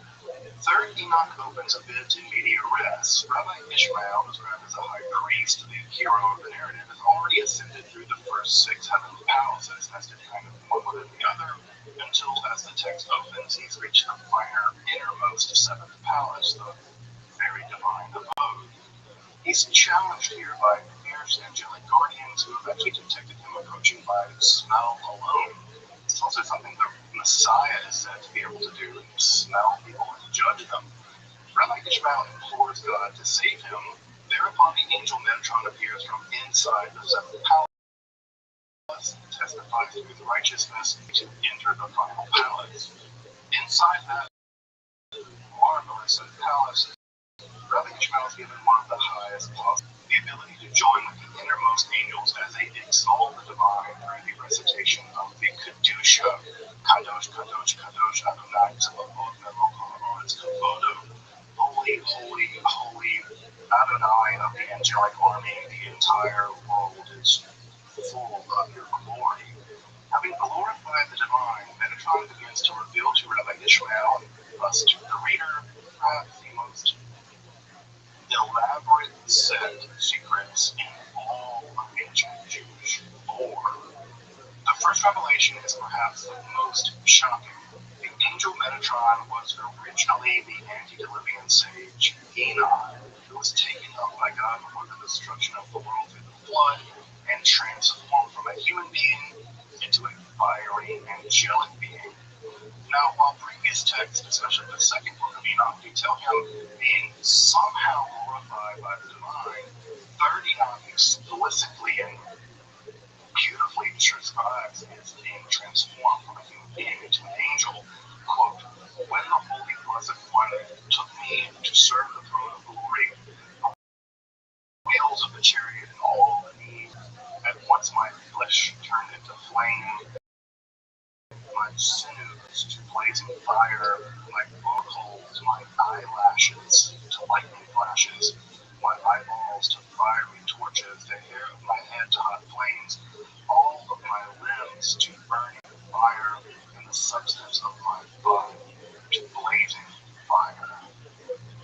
Third Enoch opens a bit in media res. Rabbi Ishmael, described as a high priest, the hero of the narrative, has already ascended through the first 6 heavenly palaces, nested kind of one within the other, until, as the text opens, he's reached the finer, innermost 7th palace, the very divine abode. He's challenged here by fierce angelic guardians who have actually detected him approaching by smell alone. It's also something the Messiah is said to be able to do, smell people and judge them. Rabbi Ishmael implores God to save him. Thereupon the angel Metatron appears from inside the 7th palace, testifies to his righteousness to enter the final palace. Inside that marvelous palace, Rabbi Ishmael is given one of the highest possible, the ability to join with the innermost angels as they exalt the divine through the recitation of the Kedusha, Kadosh, Kadosh, Kadosh, Adonai, Tzava'ot, Melech Ha'aretz Kavodo, Holy, Holy, Holy, Adonai of the angelic army, the entire world is full of your glory. Having glorified the divine, Metatron begins to reveal to Rabbi Ishmael, thus to the reader, perhaps the most elaborate set of secrets in all of ancient Jewish lore. The first revelation is perhaps the most shocking. The angel Metatron was originally the antediluvian sage Enoch, who was taken up by God before the destruction of the world through the flood and transformed from a human being into a fiery angelic being. Now, while previous texts, especially the second book of Enoch, detail him being somehow glorified by the divine, third Enoch explicitly and beautifully describes his being transformed from a human being into an angel. Quote, when the Holy Blessed One took me to serve the throne of glory, the wheels of the chariot and all the need, at once my flesh turned into flame, my sinews to blazing fire, my vocals, my eyelashes to lightning flashes, my eyeballs to fiery torches, the hair of my head to hot flames, all of my limbs to burning fire, and the substance of my body to blazing fire.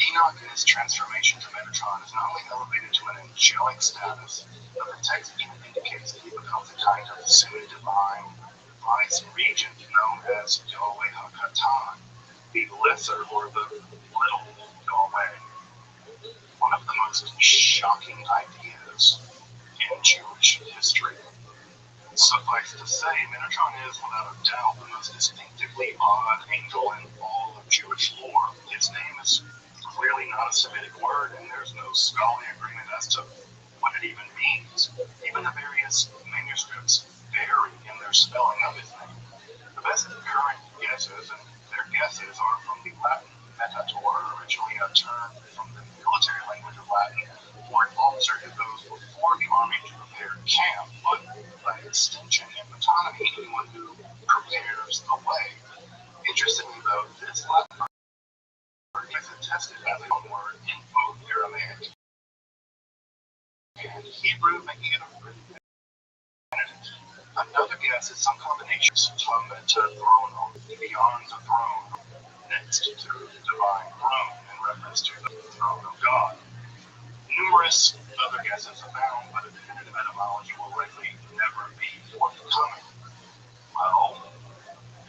Enoch in his transformation to Metatron is not only elevated to an angelic status, but the text even indicates that he becomes a kind of semi-divine vice regent known as Yahweh HaKatan, the lesser or the little Yahweh. One of the most shocking ideas in Jewish history. Suffice to say, Metatron is without a doubt the most distinctively odd angel in all of Jewish lore. His name is clearly not a Semitic word, and there's no scholarly agreement as to what it even means. Even the various manuscripts vary in their spelling of his name. The best current guesses, and their guesses are from the Latin metator, originally a term from the military language of Latin, for an officer who goes before the army to prepare camp, but by extension and metonymy, anyone who prepares the way. Interestingly, though, this Latin word is attested as a word in both Aramaic and Hebrew, making it a written definitive. Another guess is some combinations from the throne, beyond the throne, next to the divine throne, in reference to the throne of God. Numerous other guesses abound, but a definitive etymology will likely never be forthcoming. Well,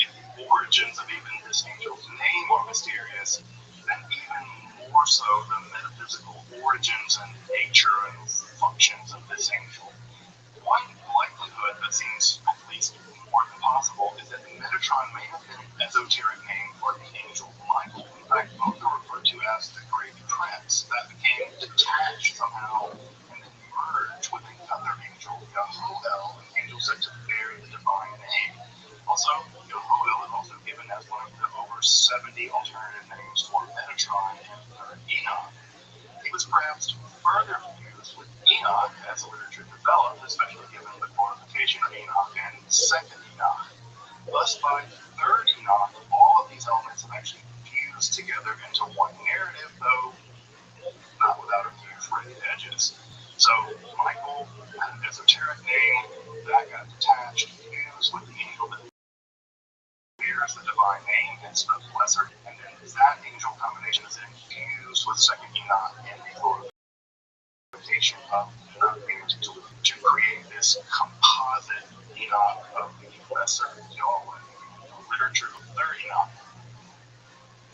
if the origins of even this angel's name are mysterious, then even more so the metaphysical origins and nature and functions of this angel. One likelihood that seems at least more than possible is that Metatron may have been an esoteric name for the angel Michael. In fact, both are referred to as the Great Prince, that became detached somehow and then merged with another angel, Yahoel, an angel said to bear the divine name. Also, Yahoel is also given as one of the over 70 alternative names for Metatron and Enoch. He was perhaps further confused with Enoch as literature developed, especially given the glorification of Enoch and Second Enoch. Thus, by third Enoch, all of these elements have actually fused together into one narrative, though not without a few frayed edges. So Michael had an esoteric name that got detached, fused with the angel that bears the divine name, hence the lesser, and then that angel combination is then fused with second Enoch in the glorification of Enoch being to create this composite Enoch of the lesser Yahweh, the literature of third Enoch.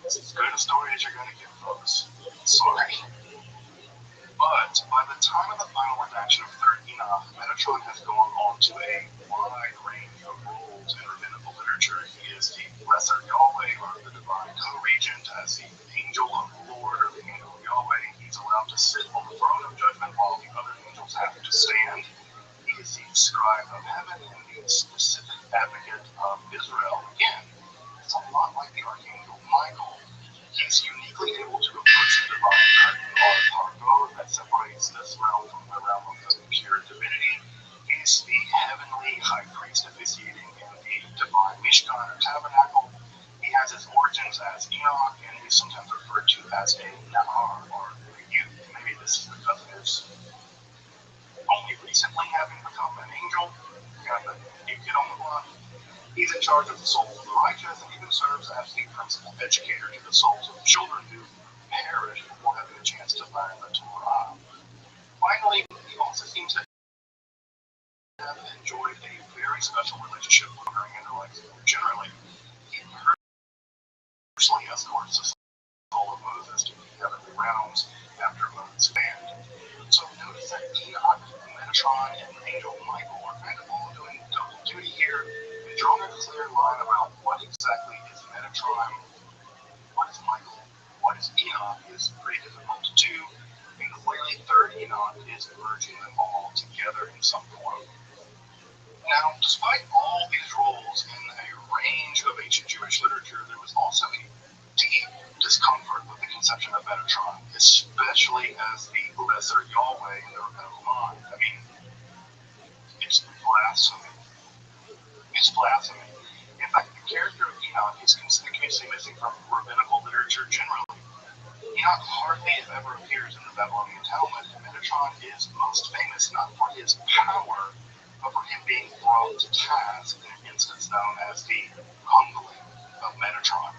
It's as good a story as you're going to get, folks. Sorry. But by the time of the final redaction of third Enoch, Metatron has gone on to a wide range of roles in rabbinical literature. He is the lesser Yahweh, or the divine co-regent, as the angel of the Lord, or the angel of Yahweh. He's allowed to sit on the throne of judgment while the other angels have to stand. He is the scribe of heaven and the specific advocate of Israel. Again, it's a lot like the archangel Michael. He's uniquely able to approach the divine curtain or tarot that separates this realm from the realm of the pure divinity. He's the heavenly high priest officiating in the divine Mishkan or tabernacle. He has his origins as Enoch, and he is sometimes referred to as a Nahar, or a youth. Maybe this is because of his only recently having become an angel, kind of a new kid on the block. He's in charge of the souls of the righteous, and even serves as the principal educator to the souls of children who perish before having a chance to learn the Torah. Finally, he also seems to have enjoyed a very special relationship with her Israelites. Generally, he personally escorts the soul of Moses to the heavenly realms after Moses' band. So notice that Enoch, Metatron, and Angel Michael are kind of all doing double duty here. They draw a clear line about what exactly is Metatron, what is Michael, what is Enoch is pretty difficult to do, and clearly third Enoch is merging them all together in some form. Now, despite all these roles in a range of ancient Jewish literature, there was also a deep discomfort with the conception of Metatron, especially as the lesser Yahweh in the rabbinical mind. I mean, it's blasphemy. It's blasphemy. In fact, the character of Enoch is conspicuously missing from rabbinical literature generally. Enoch hardly ever appears in the Babylonian Talmud, and Metatron is most famous not for his power, but for him being brought to task in an instance known as the humbling of Metatron.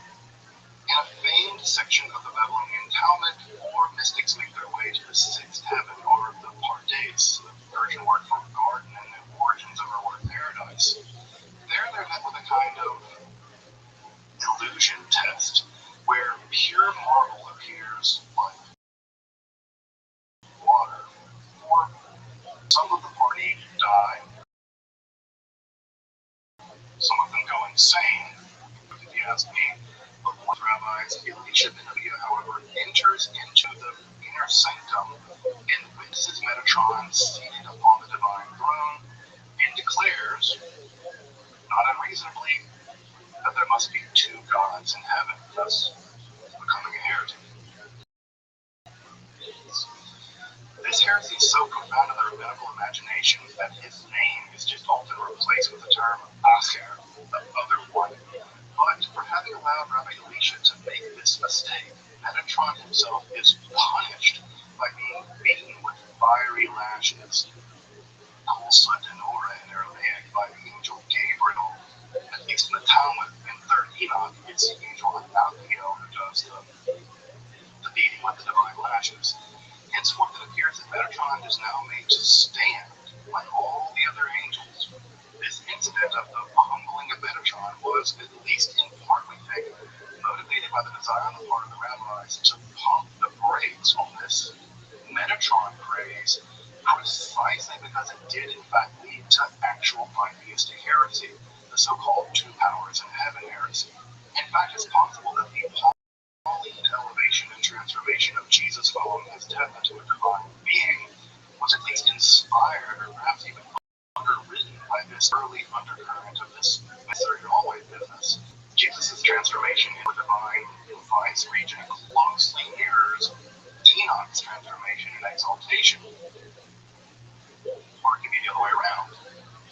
In a famed section of the Babylonian Talmud, four mystics make their way to the sixth heaven, or the Pardes, the Persian word for garden and the origins of our word paradise. There they're met with a kind of illusion test, where pure marble appears like water, or some of the party die, some of them go insane, if you ask me. But one rabbis, Elisha ben Abiah, however, enters into the inner sanctum and witnesses Metatron seated upon the divine throne and declares, not unreasonably, that there must be two gods in heaven, thus becoming a heretic. This heresy is so profound in the rabbinical imagination that his name is just often replaced with the term Acher, the other one. But for having allowed Rabbi Elisha to make this mistake, Metatron himself is punished by being beaten with fiery lashes, Kulsa Denora in Aramaic, by the angel Gabriel. At least in the Talmud, in third Enoch, it's the angel Anakiel who does the beating with the divine lashes. Henceforth, it appears that Metatron is now made to stand like all the other angels. This incident of the humbling of Metatron was, at least in part, we think, motivated by the desire on the part of the rabbis to pump the brakes on this Metatron craze, precisely because it did, in fact, lead to actual monotheistic heresy, the so-called two powers in heaven heresy. In fact, it's possible that the Pauline elevation and transformation of Jesus following his death into a divine being was at least inspired, or perhaps even underwritten, by this early undercurrent of this mystery Yahweh business. Jesus' transformation into a divine vice regent closely mirrors Enoch's transformation and exaltation. Or it could be the other way around,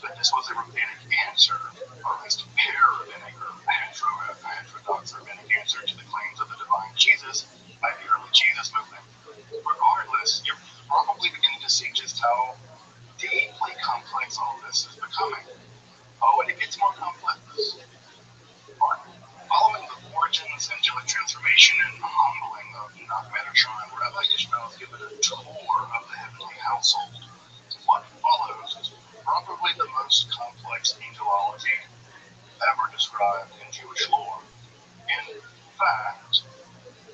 that this was a rabbinic answer or at least parabbinic or heterodox rabbinic answer to the claims of the divine Jesus by the early Jesus movement. Regardless, you're probably beginning to see just how deeply complex all this is becoming. Oh, and it gets more complex. But following the origins, angelic transformation, and humbling of Enoch Metatron, Rabbi Ishmael is given a tour of the heavenly household. What follows is probably the most complex angelology ever described in Jewish lore. In fact,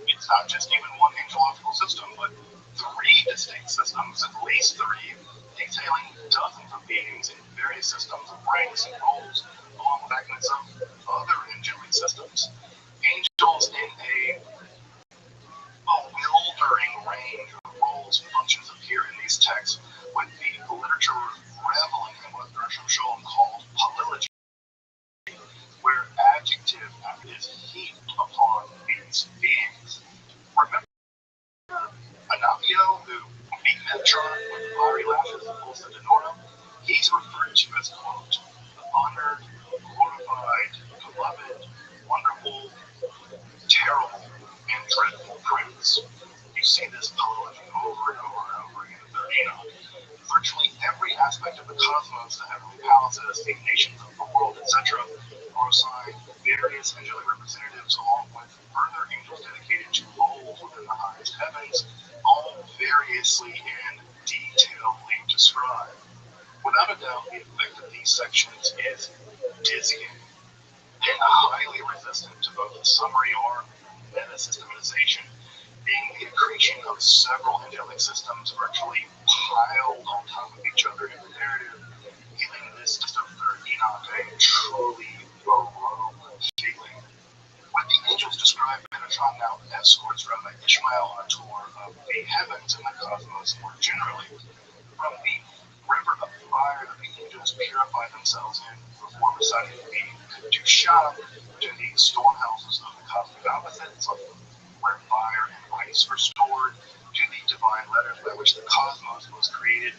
it's not just even one angelological system, but three distinct systems, at least three, detailing dozens of beings in various systems of ranks and roles, along with fragments of other angelic systems. Angels in a bewildering range of roles and functions appear in these texts, with the literature reveling in what Gershom Scholem called polylogy, where adjective is heaped upon these beings. Remember Anavio, who beat Metatron with the fiery lashes and pulls the Denora? He's referred to as, quote, the honored, glorified, beloved, wonderful, terrible, and dreadful prince. You see this polylogy over and over and over again in the Enoch. Virtually every aspect of the cosmos, the heavenly palaces, the nations of the world, etc., are assigned various angelic representatives, along with further angels dedicated to roles within the highest heavens, all variously and detailedly described. Without a doubt, the effect of these sections is dizzying and highly resistant to both the summary or meta-systematization, being the accretion of several angelic systems virtually piled on top of each other in the narrative, giving this system for Enoch a truly baroque feeling. When the angels describe Metatron now escorts Rabbi Ishmael on a tour of the heavens and the cosmos more generally, from the river of fire that the angels purify themselves in before reciting the Kedusha, to the storehouses of the cosmic opposites, where fire and ice are stored, to the divine letters by which the cosmos was created,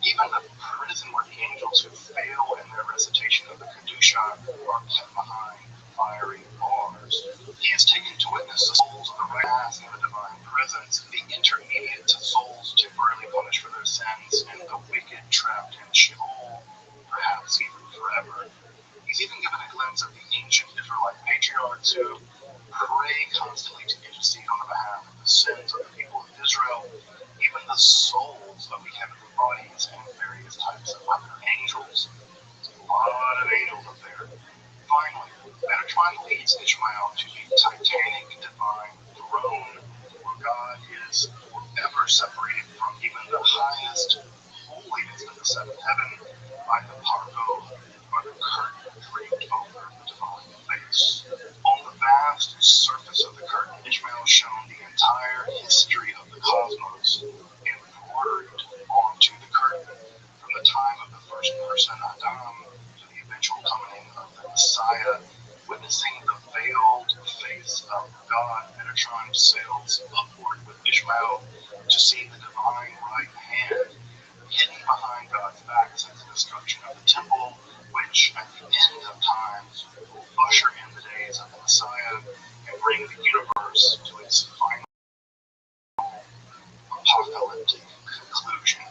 even the prison where the angels who fail in their recitation of the Kedusha are kept behind fiery bars. He is taken to witness the souls of the wrath and the divine presence, the intermediate to souls temporarily punished for their sins, and the wicked trapped in Sheol, perhaps even forever. He's even given a glimpse of the ancient Israelite patriarchs who pray constantly to intercede on the behalf of the sins of the people of Israel, even the souls of the heavenly bodies and various types of other angels. A lot of angels up there. Finally, Metatron leads Ishmael to the titanic divine throne, where God is forever separated from even the highest holiest of the seventh heaven by the pargo, or the curtain draped over the divine face. On the vast surface of the curtain, Ishmael is shown the entire history of the cosmos embroidered onto the curtain, from the time of the first person, Adam, to the eventual coming of the Messiah. Witnessing the veiled face of God, Metatron sails upward with Ishmael to see the divine right hand hidden behind God's back since the destruction of the temple, which at the end of times will usher in the days of the Messiah and bring the universe to its final apocalyptic conclusion.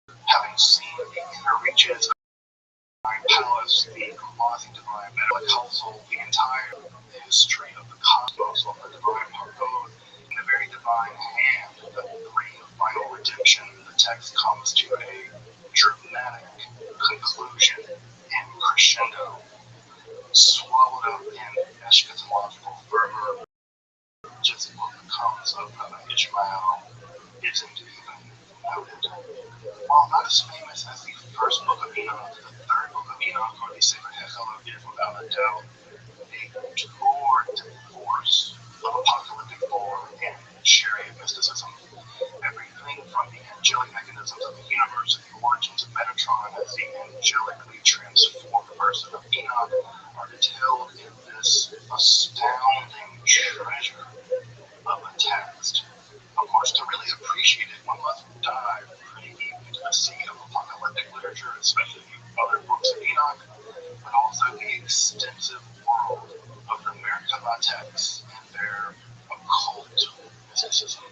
Having seen the inner reaches of the divine palace, the quasi-divine metabolic household, the entire history of the cosmos of the divine pargod, and the very divine hand that will bring final redemption, the text comes to a dramatic conclusion and crescendo, swallowed up in eschatological fervor. Just what becomes of Rabbi Ishmael isn't even noted. While not as famous as the first book of Enoch, the third book of Enoch, or the Sefer Hechelot, is without a doubt a tour de force of apocalyptic lore and chariot mysticism. Everything from the angelic mechanisms of the universe to the origins of Metatron as the angelically transformed person of Enoch are detailed in this astounding treasure of a text. Of course, to really appreciate it, one must dive pretty deep into the sea of apocalyptic literature, especially the other books of Enoch. Enoch, but also the extensive world of the Merkabah texts and their occult mysticism.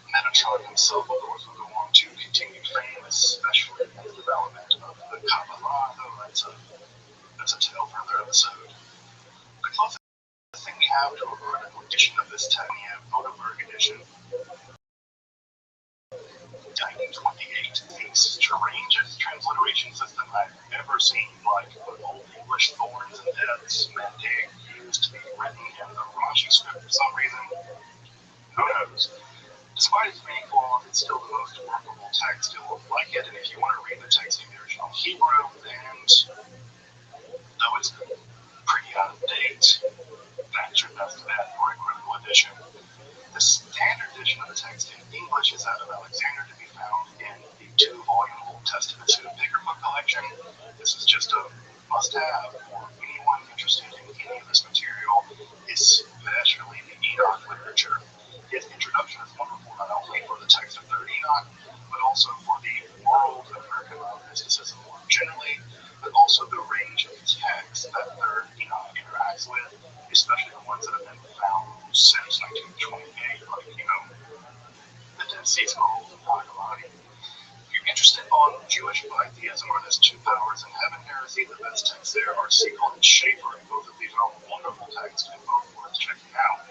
Metatron himself, of course, will go on to continue fame, especially in the development of the Kabbalah, though that's a tale for another episode. The closest thing we have to a critical edition of this text, we have Odeberg edition, 1928. The strangest transliteration system I've ever seen, like the Old English thorns and deaths meant they used to be written in the Rashi script for some reason. Who knows? Despite its many flaws, it's still the most workable text. You'll like it, and if you want to read the text in the original Hebrew, and though it's pretty out of date, that's your best bet for a critical edition. The standard edition of the text in English is that of Alexander, to be found in the 2-volume Old Testament bigger book collection. This is just a must-have for anyone interested in any of this material, especially the Enoch literature. His introduction is wonderful not only for the text of 3rd Enoch, but also for the world of American mysticism more generally, but also the range of texts that 3rd Enoch interacts with, especially the ones that have been found since 1928, like, the Dead Sea Scrolls and Nag. If you're interested on Jewish bitheism or this 2 powers in heaven heresy, the best texts there are Siegel and Schaeffer, and both of these are wonderful texts and both worth checking out.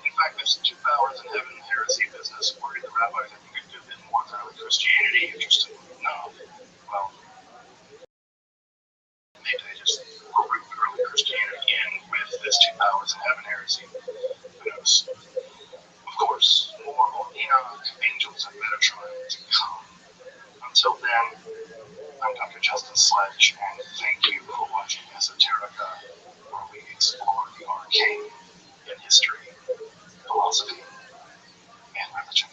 In fact, this 2 powers in heaven heresy business worried the rabbis that you could do a bit more with early Christianity, interestingly enough. Well, maybe they just grouped early Christianity in with this 2 powers in heaven heresy. Who knows? Of course, more on Enoch, angels, and Metatron to come. Until then, I'm Dr. Justin Sledge, and thank you for watching Esoterica, where we explore the arcane in history, philosophy, and religion.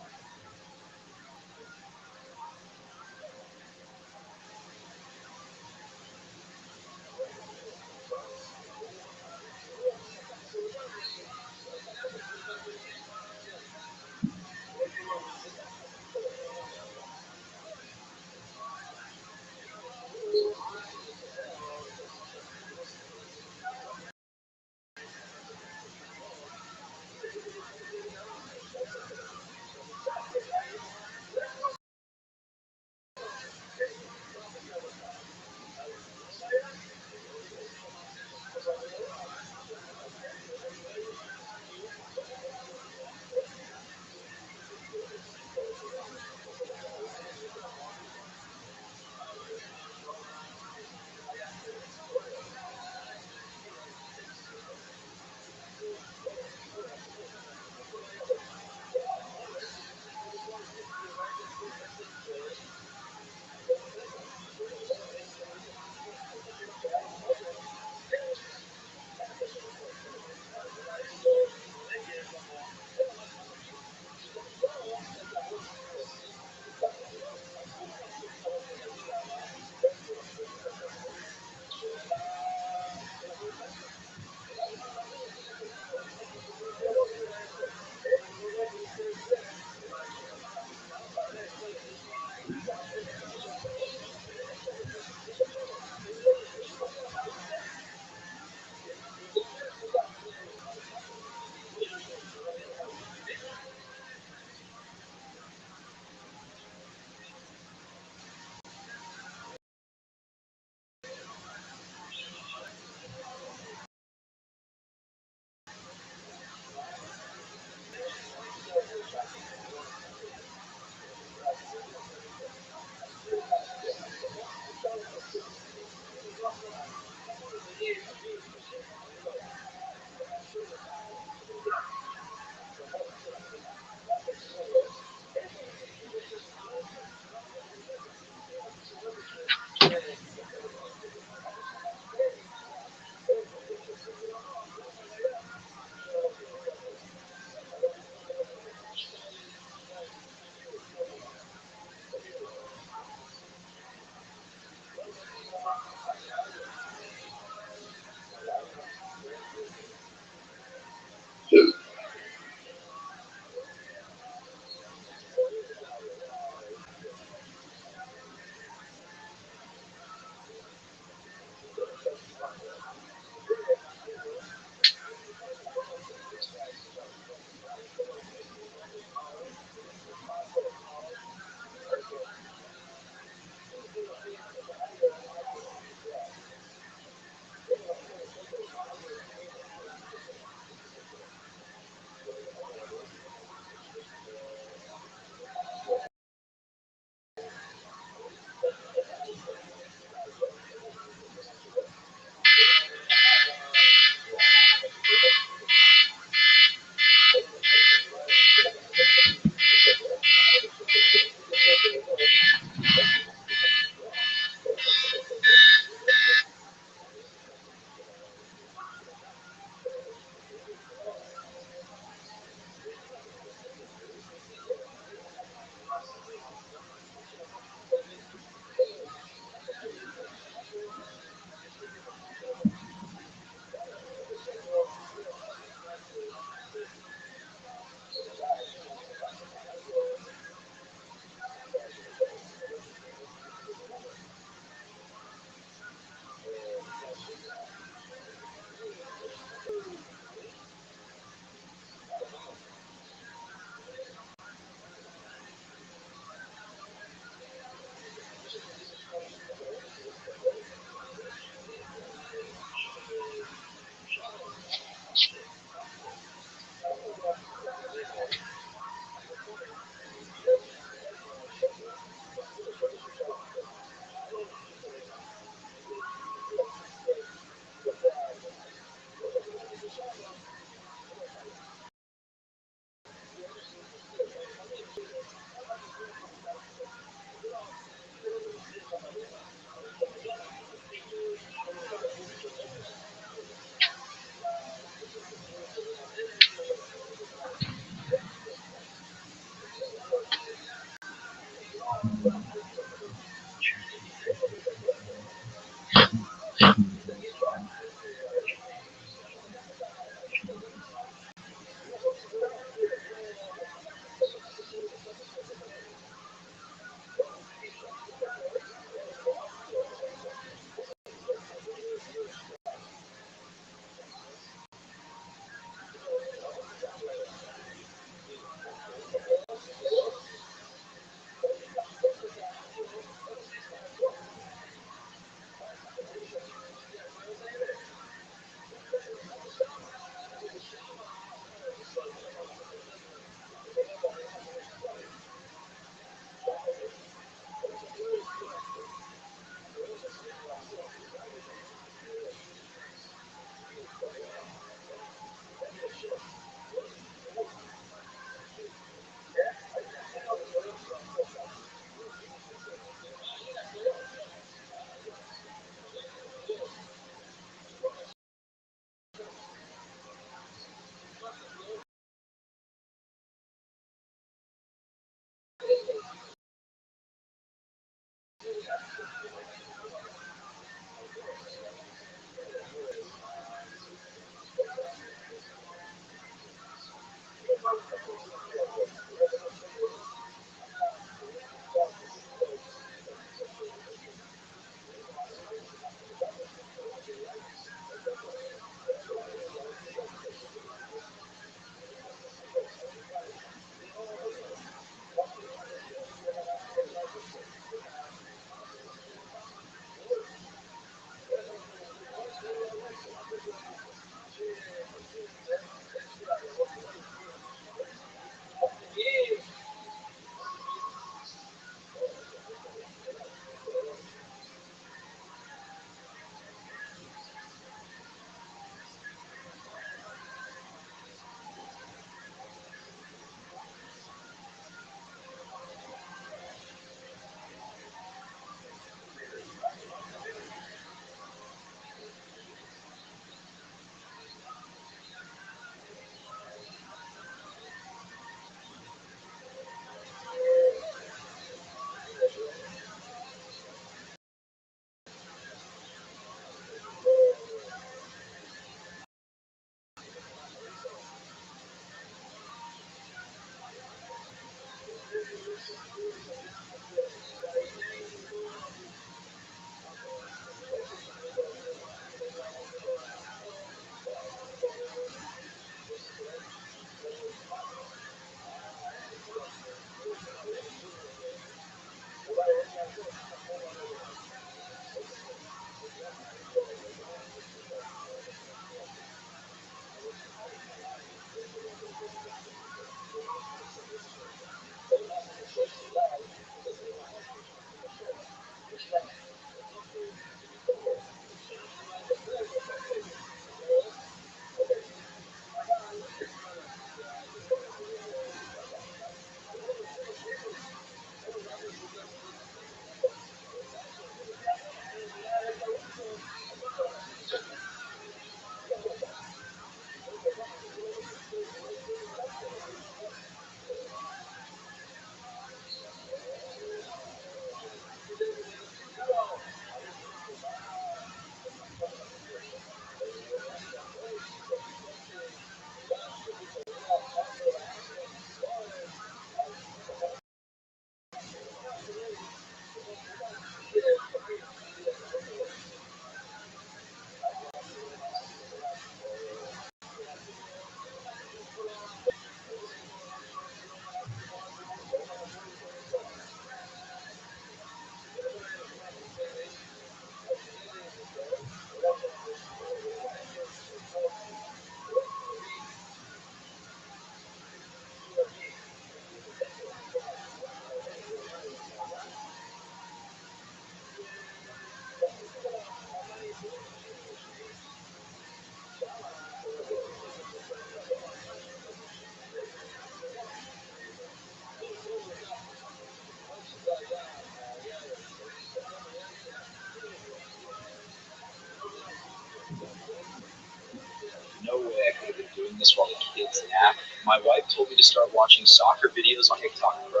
No way I could have been doing this while the kids nap. My wife told me to start watching soccer videos on TikTok Pro.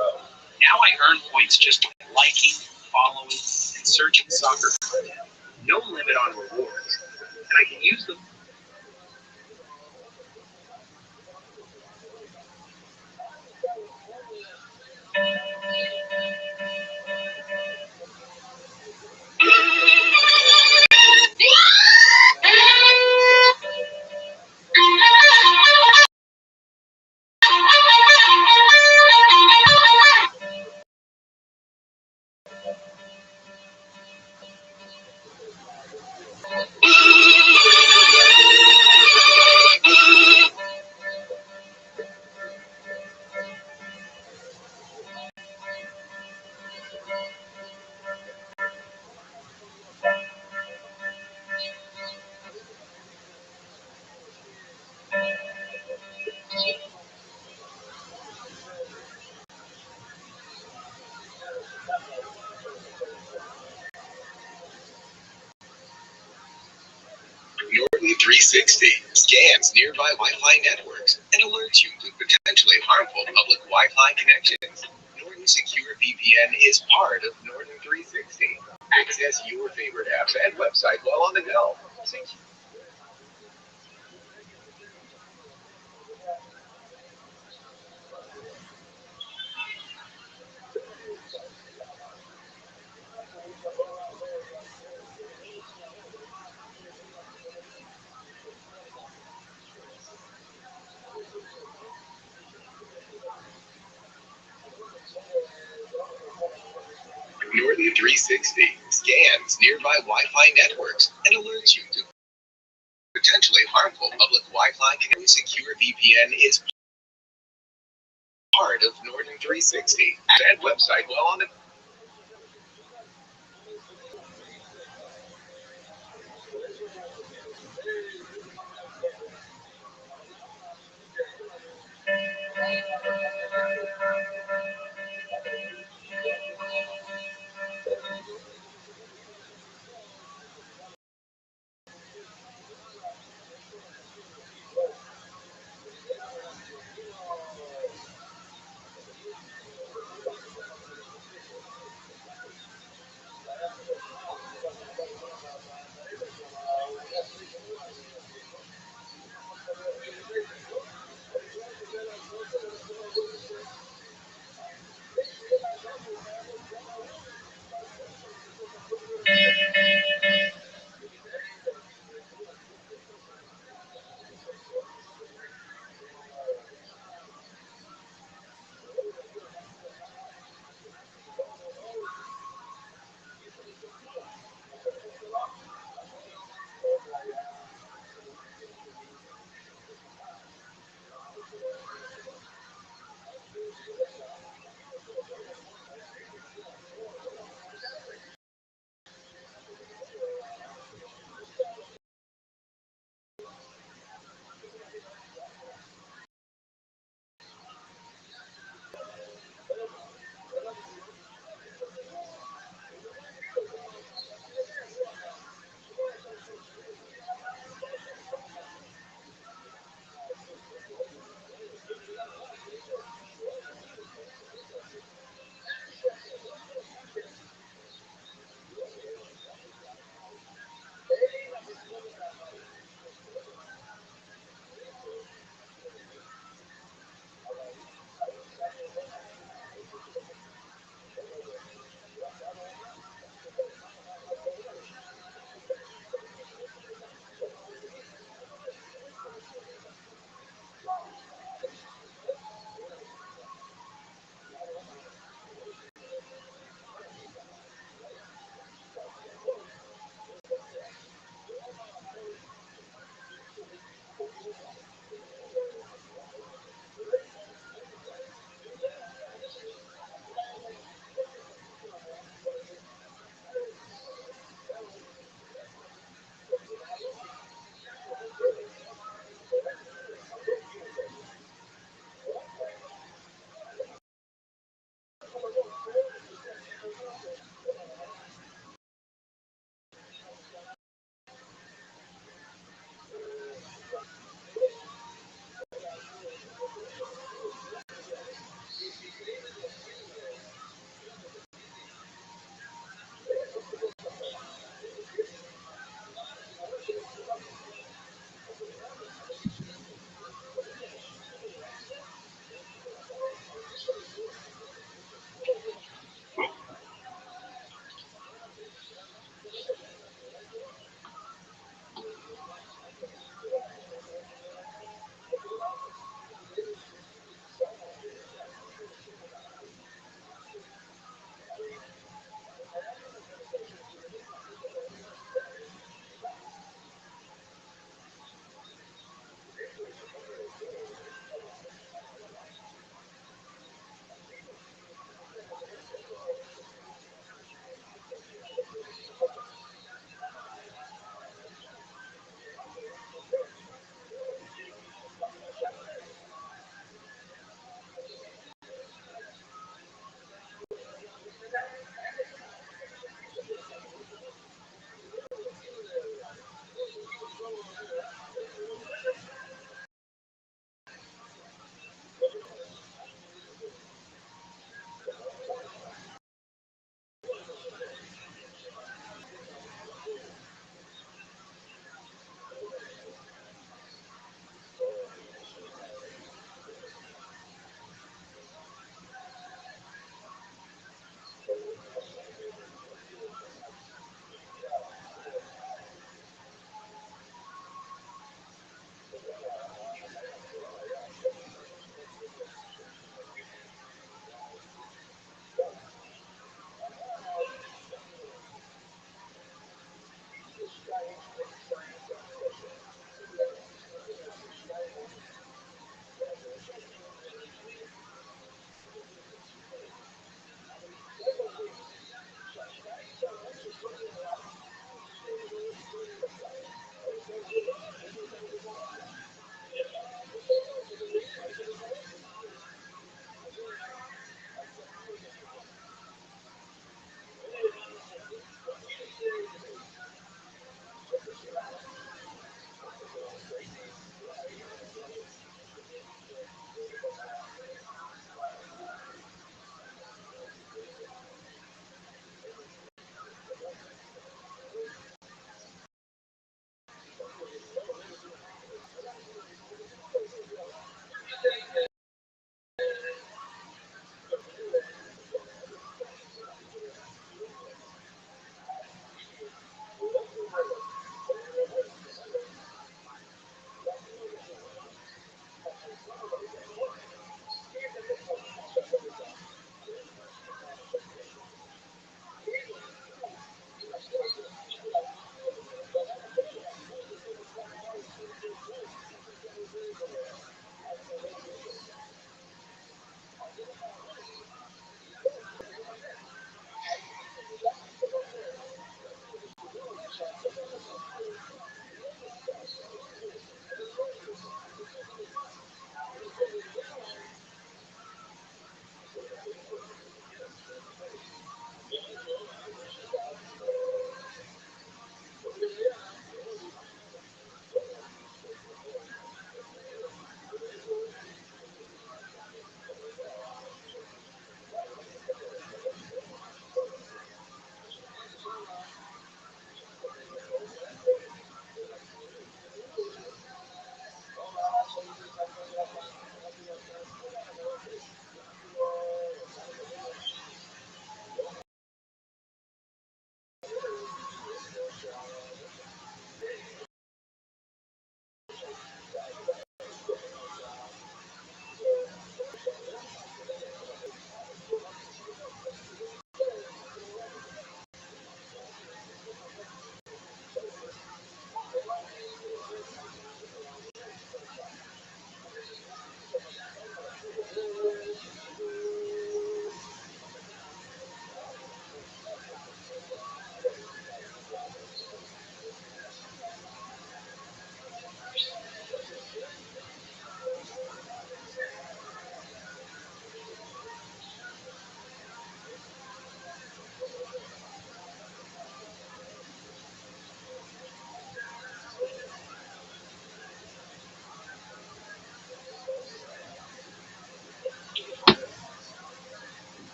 Now I earn points just by liking, following, and searching soccer content. No limit on rewards. And I can use them. Norton 360 scans nearby Wi-Fi networks and alerts you to potentially harmful public Wi-Fi connections. Norton Secure VPN is part of Norton 360. Access your favorite apps and website while on the go. Norton 360 scans nearby Wi-Fi networks and alerts you to potentially harmful public Wi-Fi connections. Secure VPN is part of Norton 360 and website while on the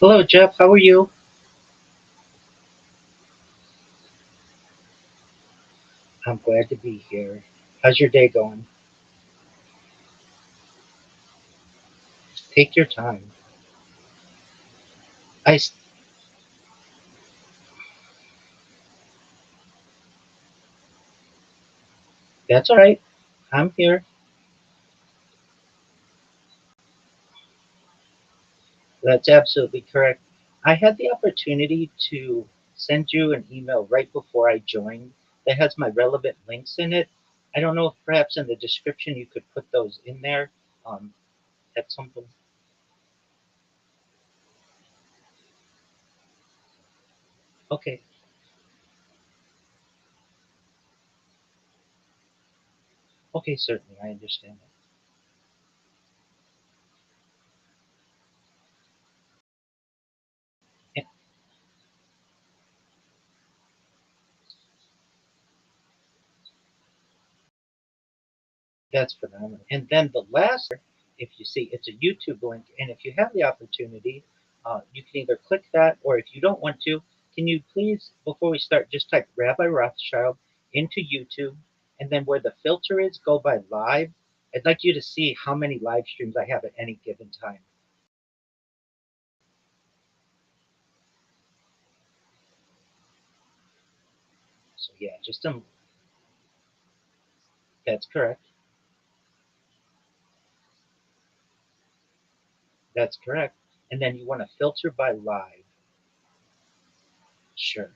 Hello, Jeff. How are you? I'm glad to be here. How's your day going? Take your time. I. That's all right. I'm here. That's absolutely correct. I had the opportunity to send you an email right before I joined that has my relevant links in it. I don't know if perhaps in the description you could put those in there um, at some point. Okay. Okay, certainly. I understand that. Yeah, that's phenomenal. And then the last, if you see, it's a YouTube link, and if you have the opportunity, you can either click that, or if you don't want to, can you please, before we start, just type Rabbi Rothschild into YouTube, and then where the filter is, go by live. I'd like you to see how many live streams I have at any given time. So yeah, that's correct. That's correct. And then you want to filter by live. Sure.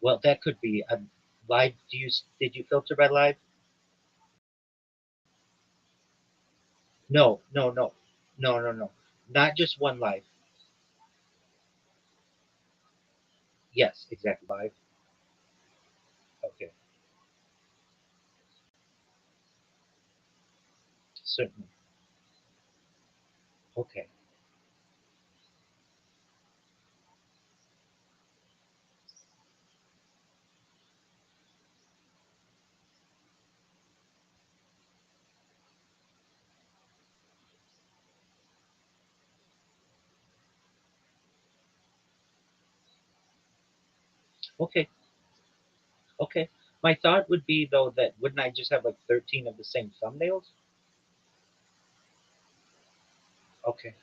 Well, that could be a live. Did you filter by live? No, no, no, no, no, no. Not just one live. Yes, exactly. Live. Okay, certainly. Okay, okay, okay. My thought would be though that wouldn't I just have like 13 of the same thumbnails? Okay,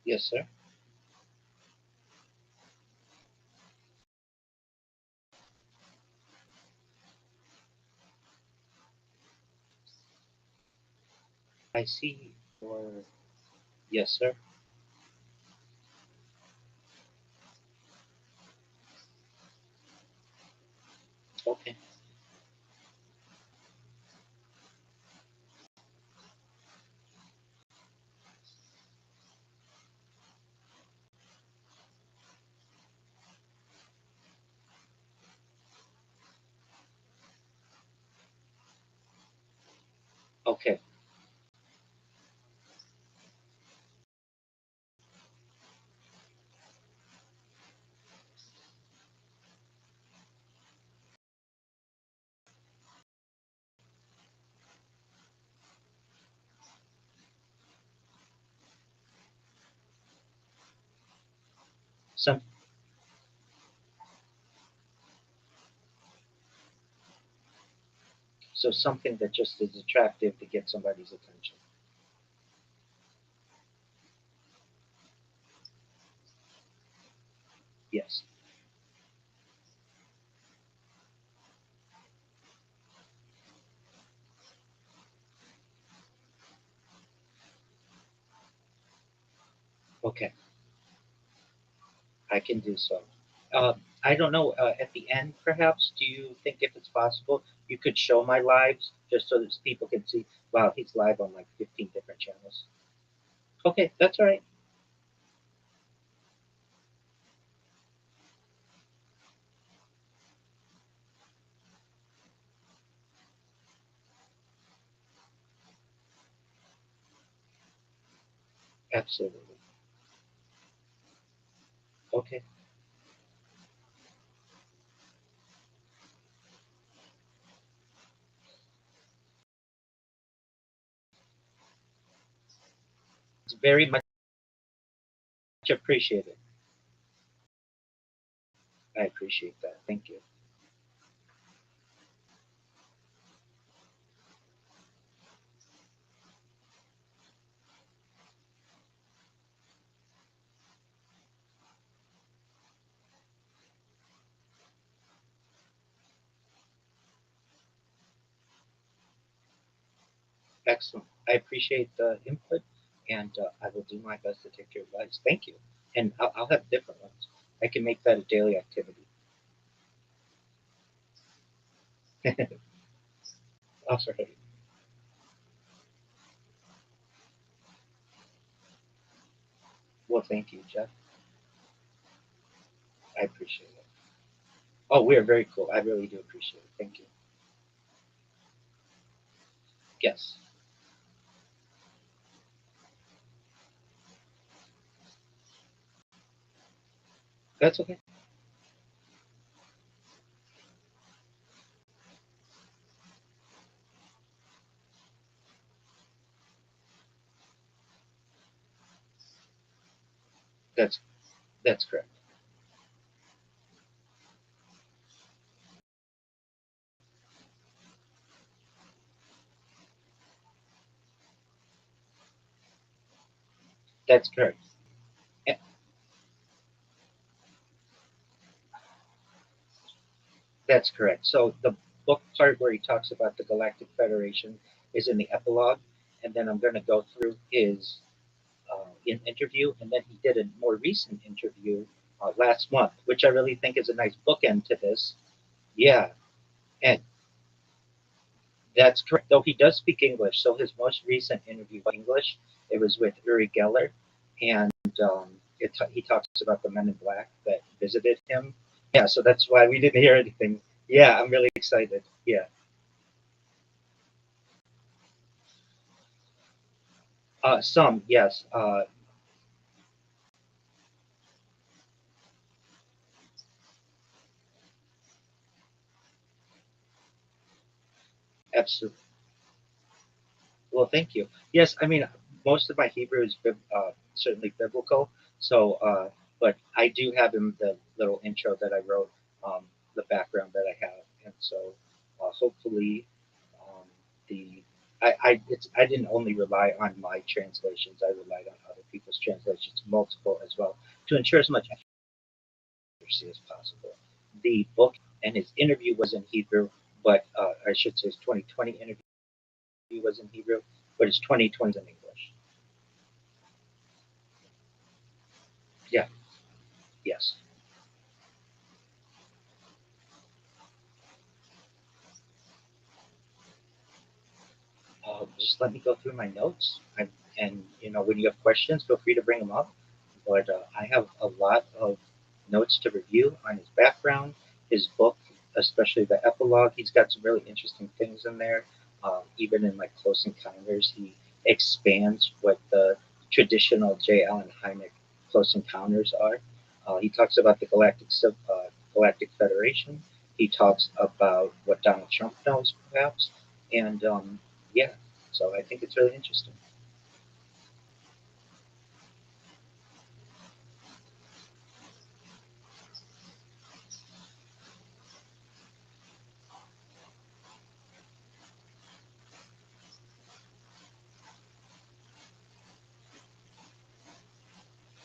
yes, sir. I see. Or yes, sir. Okay, Okay. Some so something that just is attractive to get somebody's attention. Yes. Okay. I can do so. I don't know. At the end, perhaps, do you think if it's possible, you could show my lives just so that people can see? Wow, he's live on like 15 different channels. Okay, that's all right. Absolutely. Okay. It's very much appreciated. I appreciate that. Thank you. Excellent. I appreciate the input, and I will do my best to take your advice. Thank you. And I'll have different ones. I can make that a daily activity. Oh, sorry. Well, thank you, Jeff. I appreciate it. Oh, we are very cool. I really do appreciate it. Thank you. Yes, that's okay. That's that's correct. That's correct. Eh, That's correct. So the book part where he talks about the Galactic Federation is in the epilogue, and then I'm going to go through his interview, and then he did a more recent interview last month, which I really think is a nice bookend to this. Yeah, and that's correct. Though he does speak English, so his most recent interview was English. It was with Uri Geller, and he talks about the Men in Black that visited him. Yeah, so that's why we didn't hear anything. Yeah, I'm really excited. Yeah, some yes, absolutely. Well, thank you. Yes, I mean, most of my Hebrew is certainly biblical. So, but I do have in the little intro that I wrote, the background that I have, and so hopefully, um, the I didn't only rely on my translations. I relied on other people's translations, multiple as well, to ensure as much accuracy as possible. The book and his interview was in Hebrew, but I should say his 2020 interview was in Hebrew, but it's 2020 in English. Yeah, yes. Just let me go through my notes. And when you have questions, feel free to bring them up. But I have a lot of notes to review on his background, his book, especially the epilogue. He's got some really interesting things in there. Even in like Close Encounters, he expands what the traditional J. Allen Hynek Close Encounters are. He talks about the Galactic Federation. He talks about what Donald Trump knows, perhaps, and yeah. So I think it's really interesting.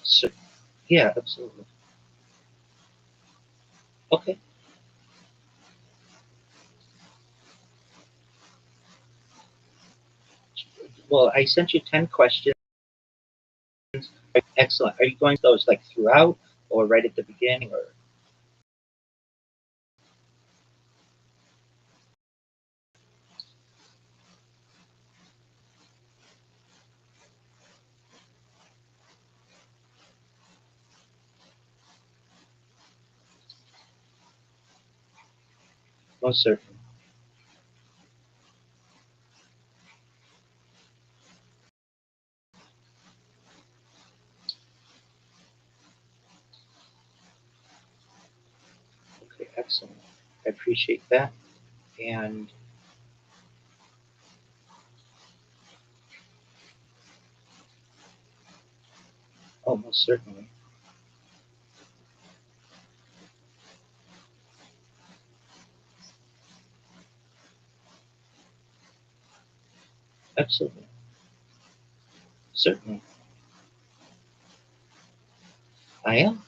So, yeah, absolutely. Okay. Well, I sent you 10 questions. Excellent. Are you going those like throughout or right at the beginning or most certainly? Okay, excellent. I appreciate that. And oh, most certainly. Absolutely. Certainly. I am.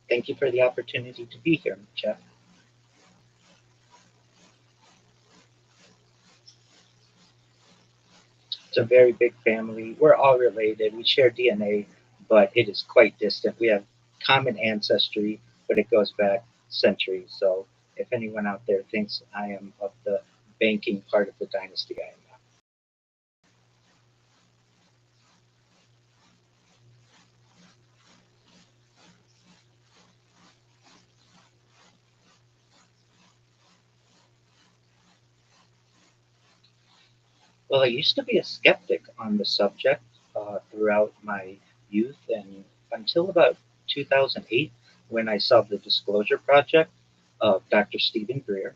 Thank you for the opportunity to be here, Jeff. It's a very big family. We're all related. We share DNA, but it is quite distant. We have common ancestry, but it goes back centuries. So if anyone out there thinks I am of the banking part of the dynasty, I am not. Well, I used to be a skeptic on the subject throughout my youth and until about 2008 when I saw the Disclosure Project of Dr. Stephen Greer.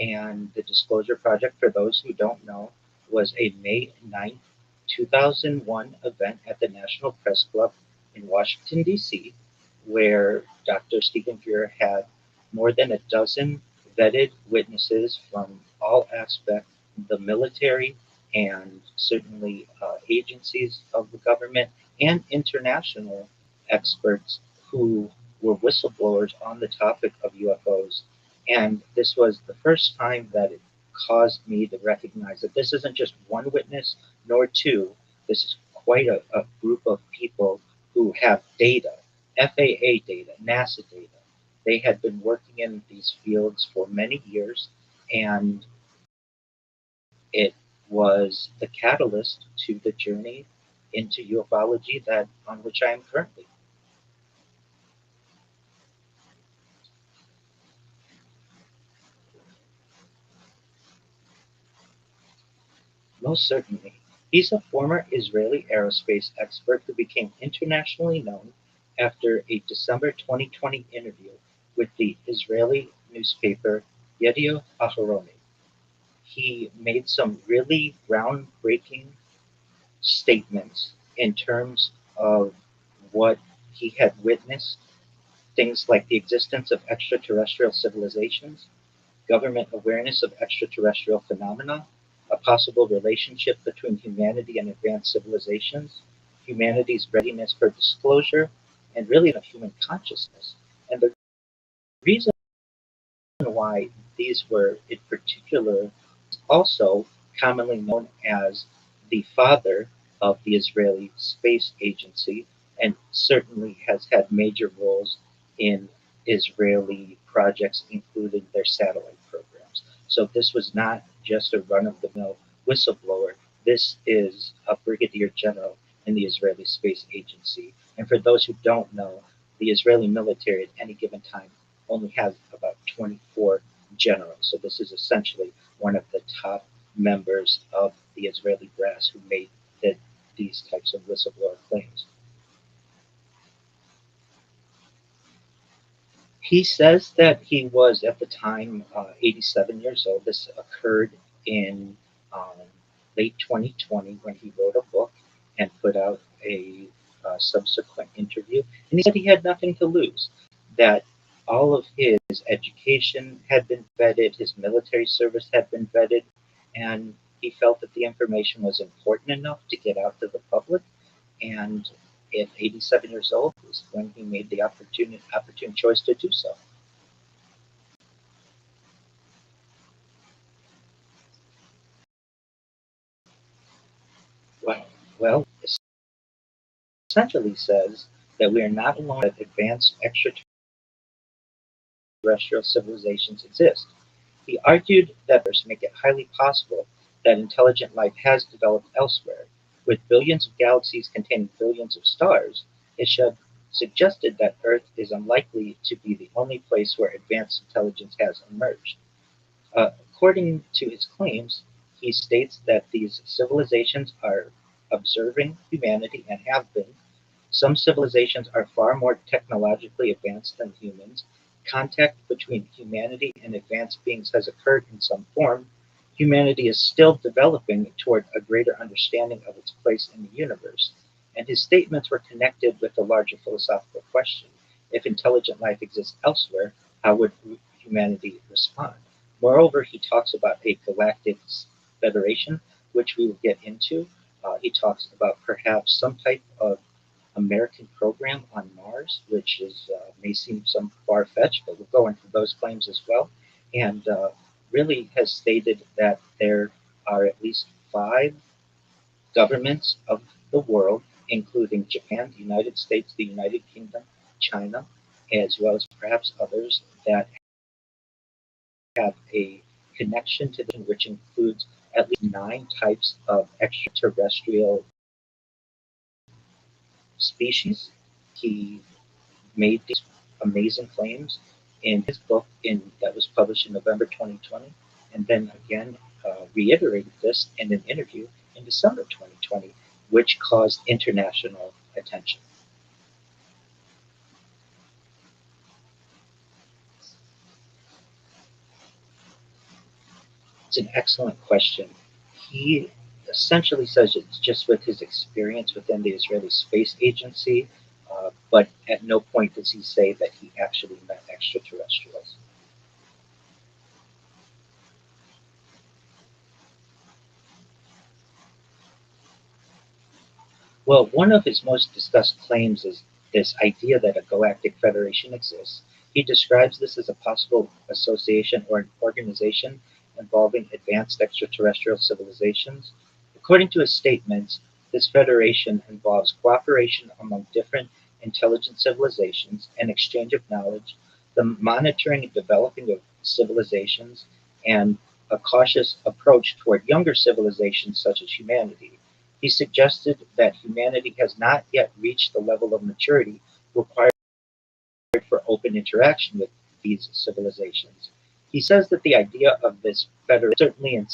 And the Disclosure Project, for those who don't know, was a May 9th, 2001 event at the National Press Club in Washington, D.C., where Dr. Stephen Greer had more than a dozen vetted witnesses from all aspects, the military and certainly agencies of the government and international experts who were whistleblowers on the topic of UFOs. And this was the first time that it caused me to recognize that this isn't just one witness nor two. This is quite a group of people who have data, FAA data, NASA data. They had been working in these fields for many years, and it was the catalyst to the journey into ufology that on which I am currently. Most certainly. He's a former Israeli aerospace expert who became internationally known after a December 2020 interview with the Israeli newspaper Yediot Ahronoth. He made some really groundbreaking statements in terms of what he had witnessed, things like the existence of extraterrestrial civilizations, government awareness of extraterrestrial phenomena, a possible relationship between humanity and advanced civilizations, humanity's readiness for disclosure, and really of human consciousness. And the reason why these were in particular also commonly known as the father of the Israeli Space Agency, and certainly has had major roles in Israeli projects, including their satellite programs. So this was not just a run of the mill whistleblower. This is a brigadier general in the Israeli Space Agency. And for those who don't know, the Israeli military at any given time only has about 24 generals. So this is essentially one of the top members of the Israeli brass who made these types of whistleblower claims. He says that he was at the time 87 years old. This occurred in um, late 2020 when he wrote a book and put out a subsequent interview. And he said he had nothing to lose, that all of his education had been vetted, his military service had been vetted, and he felt that the information was important enough to get out to the public. And at 87 years old was when he made the opportune choice to do so. Well, well, essentially says that we are not alone, that advanced extraterrestrial civilizations exist. He argued that there's make it highly possible that intelligent life has developed elsewhere. With billions of galaxies containing billions of stars, it should suggested that Earth is unlikely to be the only place where advanced intelligence has emerged. According to his claims, he states that these civilizations are observing humanity and have been. Some civilizations are far more technologically advanced than humans. Contact between humanity and advanced beings has occurred in some form. Humanity is still developing toward a greater understanding of its place in the universe. And his statements were connected with the larger philosophical question: if intelligent life exists elsewhere, how would humanity respond? Moreover, he talks about a galactic federation, which we will get into. He talks about perhaps some type of American program on Mars, which may seem some far fetched, but we'll go into those claims as well. And really has stated that there are at least five governments of the world, including Japan, the United States, the United Kingdom, China, as well as perhaps others, that have a connection to them, which includes at least nine types of extraterrestrial species. He made these amazing claims in his book that was published in November 2020, and then again reiterated this in an interview in December 2020, which caused international attention. It's an excellent question. He essentially says it's just with his experience within the Israeli Space Agency, but at no point does he say that he actually met extraterrestrials. Well, one of his most discussed claims is this idea that a galactic federation exists. He describes this as a possible association or an organization involving advanced extraterrestrial civilizations. According to his statements, this federation involves cooperation among different intelligent civilizations and exchange of knowledge, the monitoring and developing of civilizations, and a cautious approach toward younger civilizations such as humanity. He suggested that humanity has not yet reached the level of maturity required for open interaction with these civilizations. He says that the idea of this federation, certainly in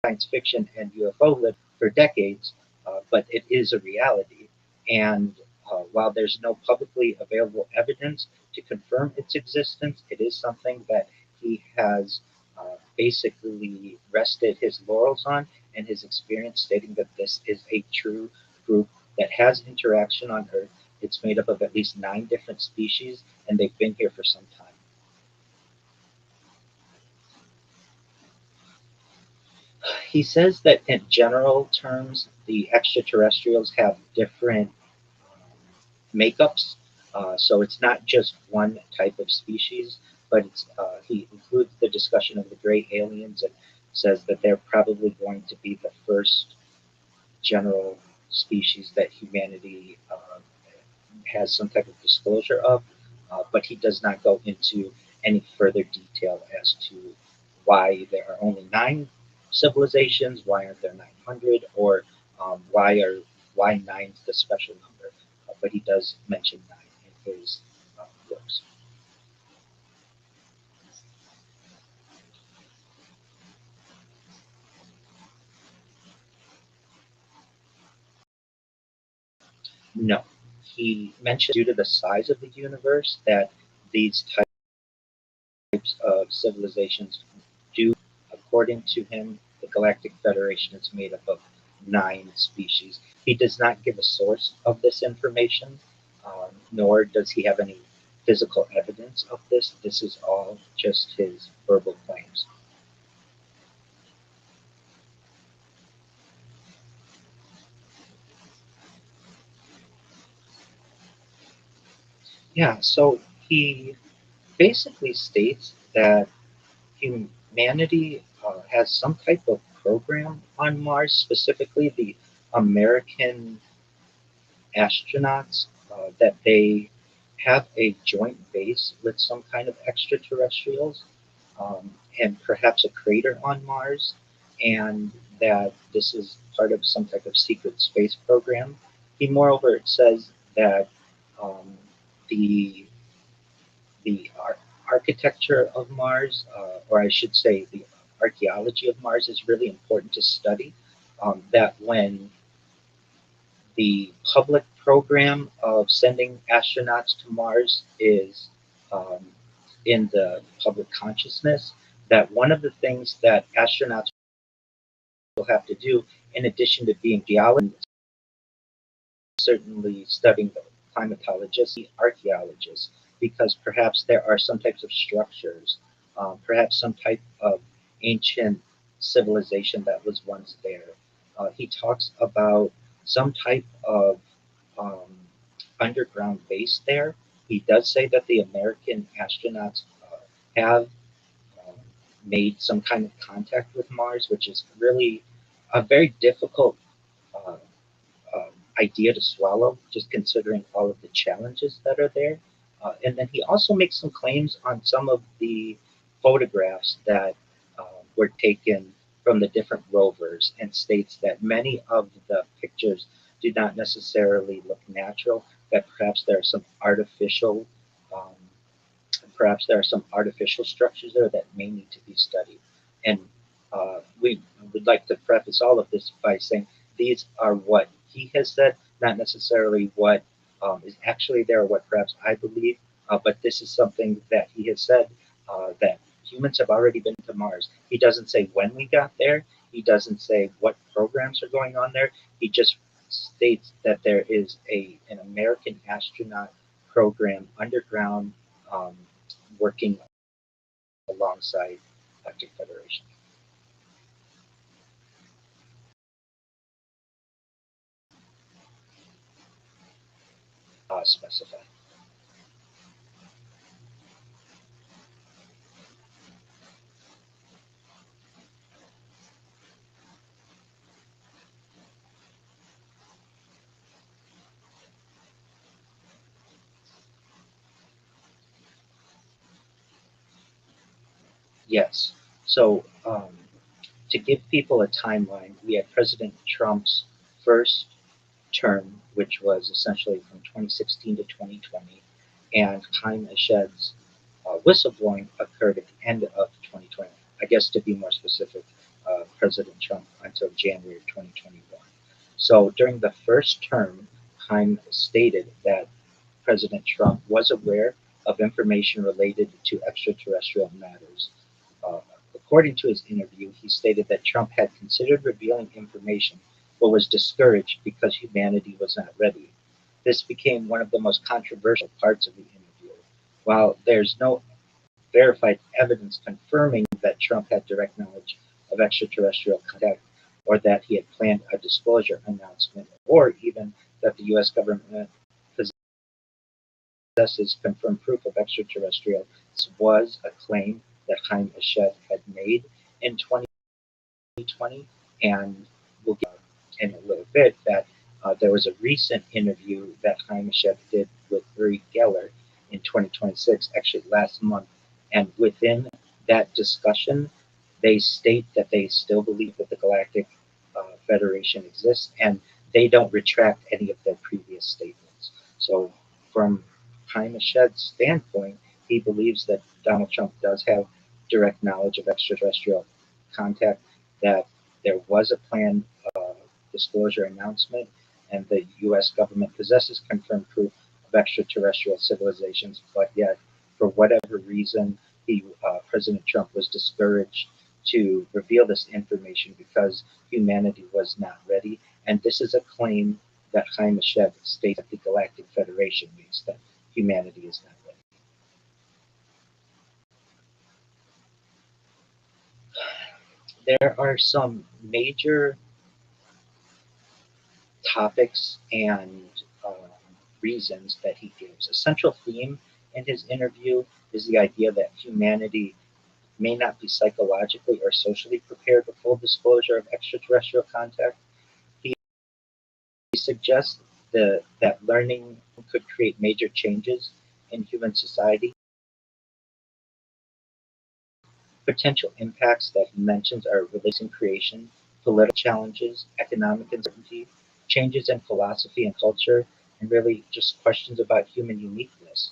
science fiction and UFO lived for decades, but it is a reality. And while there's no publicly available evidence to confirm its existence, it is something that he has basically rested his laurels on, and his experience stating that this is a true group that has interaction on Earth. It's made up of at least nine different species, and they've been here for some time. He says that in general terms, the extraterrestrials have different makeups. So it's not just one type of species, but he includes the discussion of the gray aliens and says that they're probably going to be the first general species that humanity has some type of disclosure of, but he does not go into any further detail as to why there are only nine civilizations, why aren't there 900, or why nine's the special number. But he does mention nine in his works. No, he mentioned due to the size of the universe that these types of civilizations do, according to him, the Galactic Federation is made up of nine species. He does not give a source of this information, nor does he have any physical evidence of this. This is all just his verbal claims. Yeah, so he basically states that humanity has some type of program on Mars, specifically the American astronauts, that they have a joint base with some kind of extraterrestrials, and perhaps a crater on Mars, and that this is part of some type of secret space program. He moreover says that um, the the architecture of Mars, or I should say the archaeology of Mars, is really important to study. That when the public program of sending astronauts to Mars is um, in the public consciousness, that one of the things that astronauts will have to do, in addition to being geologists, certainly studying the climatologists, archaeologists, because perhaps there are some types of structures, perhaps some type of ancient civilization that was once there. He talks about some type of um, underground base there. He does say that the American astronauts have um, made some kind of contact with Mars, which is really a very difficult uh, idea to swallow, just considering all of the challenges that are there. And then he also makes some claims on some of the photographs that were taken from the different rovers and states that many of the pictures do not necessarily look natural, that um, perhaps there are some artificial structures there that may need to be studied. And we would like to preface all of this by saying these are what he has said, not necessarily what is actually there or what perhaps I believe, but this is something that he has said, that humans have already been to Mars. He doesn't say when we got there, he doesn't say what programs are going on there, he just states that there is an American astronaut program underground, um, working alongside Galactic Federation. Specify. Yes. So to give people a timeline, we had President Trump's first term, which was essentially from 2016 to 2020, and Chaim Eshed's whistleblowing occurred at the end of 2020. I guess to be more specific, President Trump until January of 2021. So during the first term, Chaim stated that President Trump was aware of information related to extraterrestrial matters. Uh, According to his interview, he stated that Trump had considered revealing information but was discouraged because humanity was not ready. This became one of the most controversial parts of the interview. While there's no verified evidence confirming that Trump had direct knowledge of extraterrestrial contact, or that he had planned a disclosure announcement, or even that the U.S. government possesses confirmed proof of extraterrestrial. This was a claim that Chaim Eshed had made in 2020, and we'll get in a little bit that there was a recent interview that Chaim Eshed did with Uri Geller in 2026, actually last month, and within that discussion, they state that they still believe that the Galactic Federation exists, and they don't retract any of their previous statements. So, from Chaim Eshed's standpoint, he believes that Donald Trump does have direct knowledge of extraterrestrial contact, that there was a planned disclosure announcement, and the U.S. government possesses confirmed proof of extraterrestrial civilizations, but yet, for whatever reason, President Trump was discouraged to reveal this information because humanity was not ready. And this is a claim that Chaim Eshed states that the Galactic Federation makes, that humanity is not ready. There are some major topics and reasons that he gives. A central theme in his interview is the idea that humanity may not be psychologically or socially prepared for full disclosure of extraterrestrial contact. He suggests that learning could create major changes in human society. Potential impacts that he mentions are releasing creation, political challenges, economic uncertainty, changes in philosophy and culture, and really just questions about human uniqueness.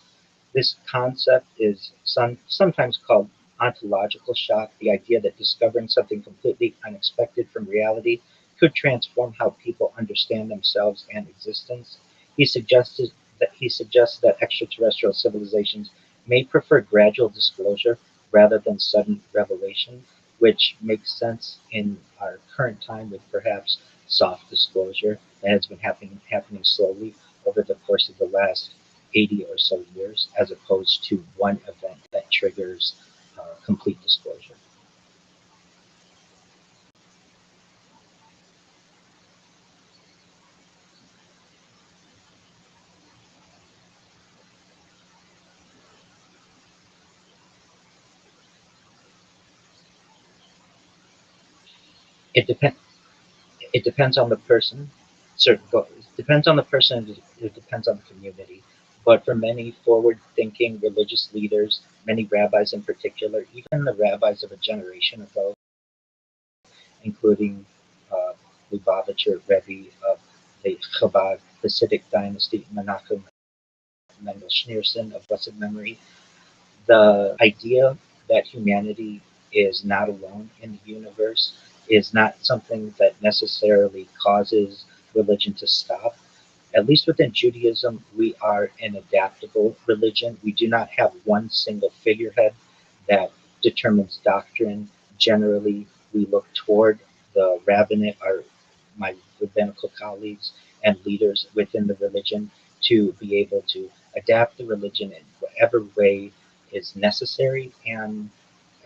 This concept is sometimes called ontological shock, the idea that discovering something completely unexpected from reality could transform how people understand themselves and existence. He suggests that extraterrestrial civilizations may prefer gradual disclosure rather than sudden revelation, which makes sense in our current time with perhaps soft disclosure that has been happening slowly over the course of the last 80 or so years, as opposed to one event that triggers complete disclosure. It depends. It depends on the person. Certain it depends on the person. It depends on the community. But for many forward-thinking religious leaders, many rabbis in particular, even the rabbis of a generation ago, including uh, Lubavitcher Rebbe of the Chabad Hasidic dynasty, Menachem Mendel Schneerson of blessed memory, the idea that humanity is not alone in the universe is not something that necessarily causes religion to stop. At least within Judaism, we are an adaptable religion. We do not have one single figurehead that determines doctrine. Generally, we look toward the rabbinate, or my rabbinical colleagues and leaders within the religion, to be able to adapt the religion in whatever way is necessary. And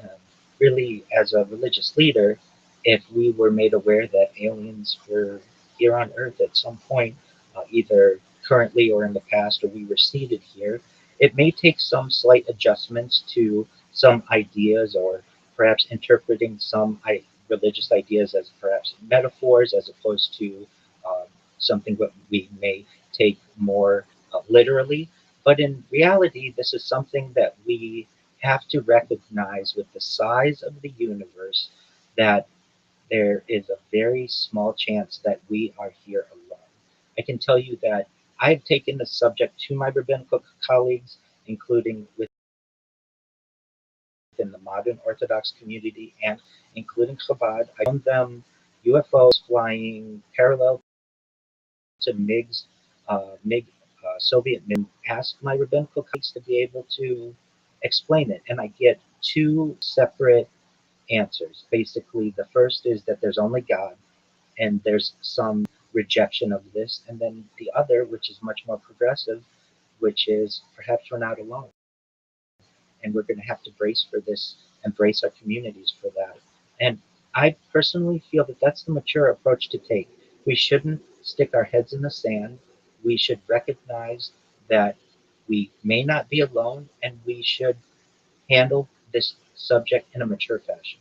uh, really, as a religious leader, if we were made aware that aliens were here on Earth at some point, either currently or in the past, or we were seated here, it may take some slight adjustments to some ideas, or perhaps interpreting some religious ideas as perhaps metaphors as opposed to um, something that we may take more literally. But in reality, this is something that we have to recognize with the size of the universe, that there is a very small chance that we are here alone. I can tell you that I've taken the subject to my rabbinical colleagues, including within the modern Orthodox community and including Chabad. I shown them UFOs flying parallel to Soviet MiG. Asked my rabbinical colleagues to be able to explain it, and I get two separate answers. Basically, the first is that there's only God, and there's some rejection of this, and then the other, which is much more progressive, which is perhaps we're not alone, and we're going to have to brace for this and brace our communities for that. And I personally feel that that's the mature approach to take. We shouldn't stick our heads in the sand. We should recognize that we may not be alone, and we should handle this subject in a mature fashion.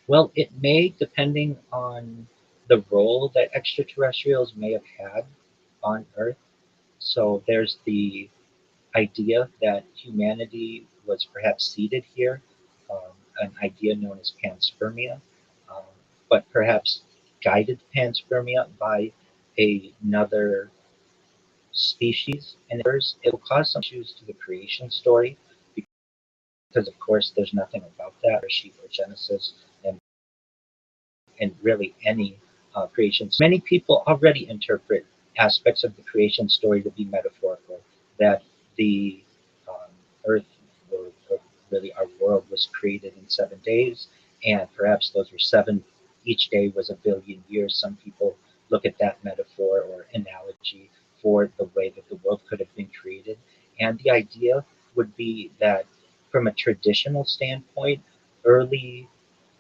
Well, it may, depending on the role that extraterrestrials may have had on Earth. So there's the idea that humanity was perhaps seeded here, an idea known as panspermia, um, but perhaps guided panspermia by another species. And it will cause some issues to the creation story because, of course, there's nothing about that or sheep or Genesis and really any creation. Many people already interpret aspects of the creation story to be metaphorical, that the um, earth, or really our world, was created in 7 days, and perhaps those were seven, each day was a billion years. Some people look at that metaphor or analogy for the way that the world could have been created. And the idea would be that from a traditional standpoint, early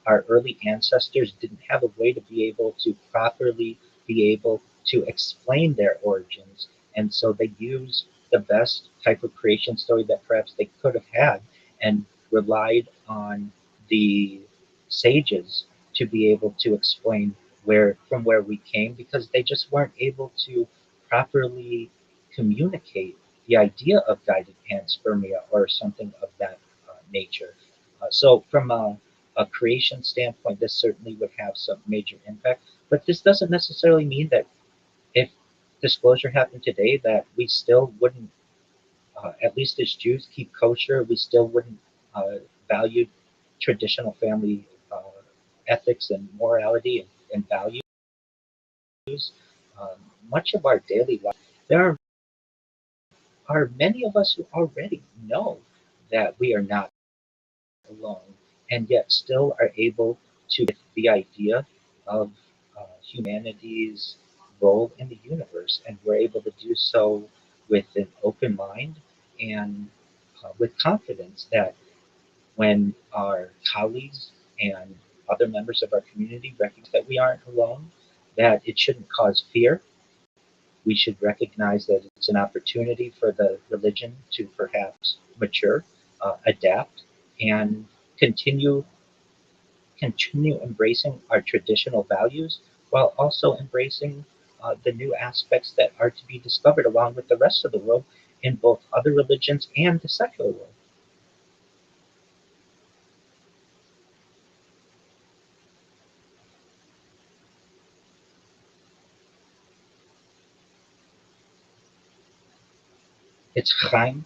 our early ancestors didn't have a way to be able to properly be able to explain their origins. And so they used the best type of creation story that perhaps they could have had and relied on the sages to be able to explain where we came, because they just weren't able to properly communicate the idea of guided panspermia or something of that nature. So from a creation standpoint, this certainly would have some major impact. But this doesn't necessarily mean that if disclosure happened today, that we still wouldn't, at least as Jews, keep kosher. We still wouldn't value traditional family ethics and morality and values. Um, Much of our daily life, there are many of us who already know that we are not alone, and yet still are able to get the idea of humanity's role in the universe, and we're able to do so with an open mind and with confidence that when our colleagues and other members of our community recognize that we aren't alone, that it shouldn't cause fear. We should recognize that it's an opportunity for the religion to perhaps mature, adapt, and continue continue embracing our traditional values while also embracing the new aspects that are to be discovered along with the rest of the world in both other religions and the secular world. It's Chaim.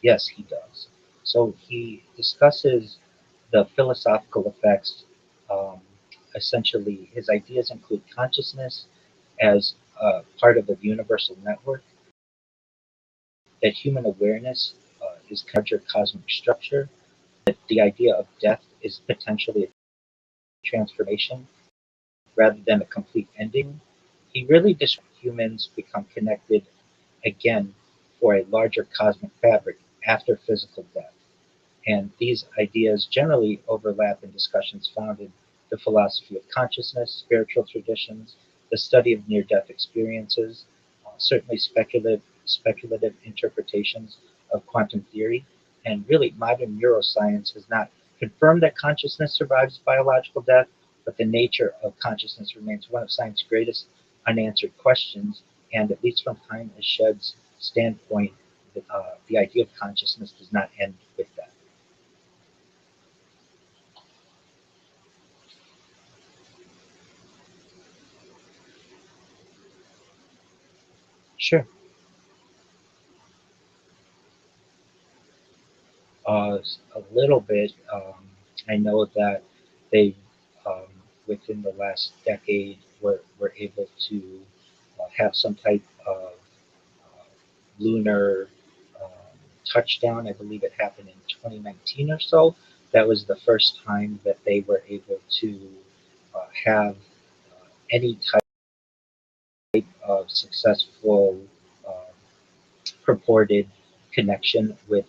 Yes, he does. So he discusses the philosophical effects. Um, Essentially, his ideas include consciousness as part of a universal network, that human awareness is larger cosmic structure, that the idea of death is potentially a transformation rather than a complete ending. He really describes humans become connected again for a larger cosmic fabric after physical death. And these ideas generally overlap in discussions found in the philosophy of consciousness, spiritual traditions, the study of near-death experiences, certainly speculative interpretations of quantum theory, and really modern neuroscience has not confirmed that consciousness survives biological death, but the nature of consciousness remains one of science's greatest unanswered questions, and at least from Chaim Eshed's standpoint, the idea of consciousness does not end with that. Sure. A little bit. I know that they, um, within the last decade, were able to have some type of lunar touchdown. I believe it happened in 2019 or so. That was the first time that they were able to have any type of successful um, purported connection with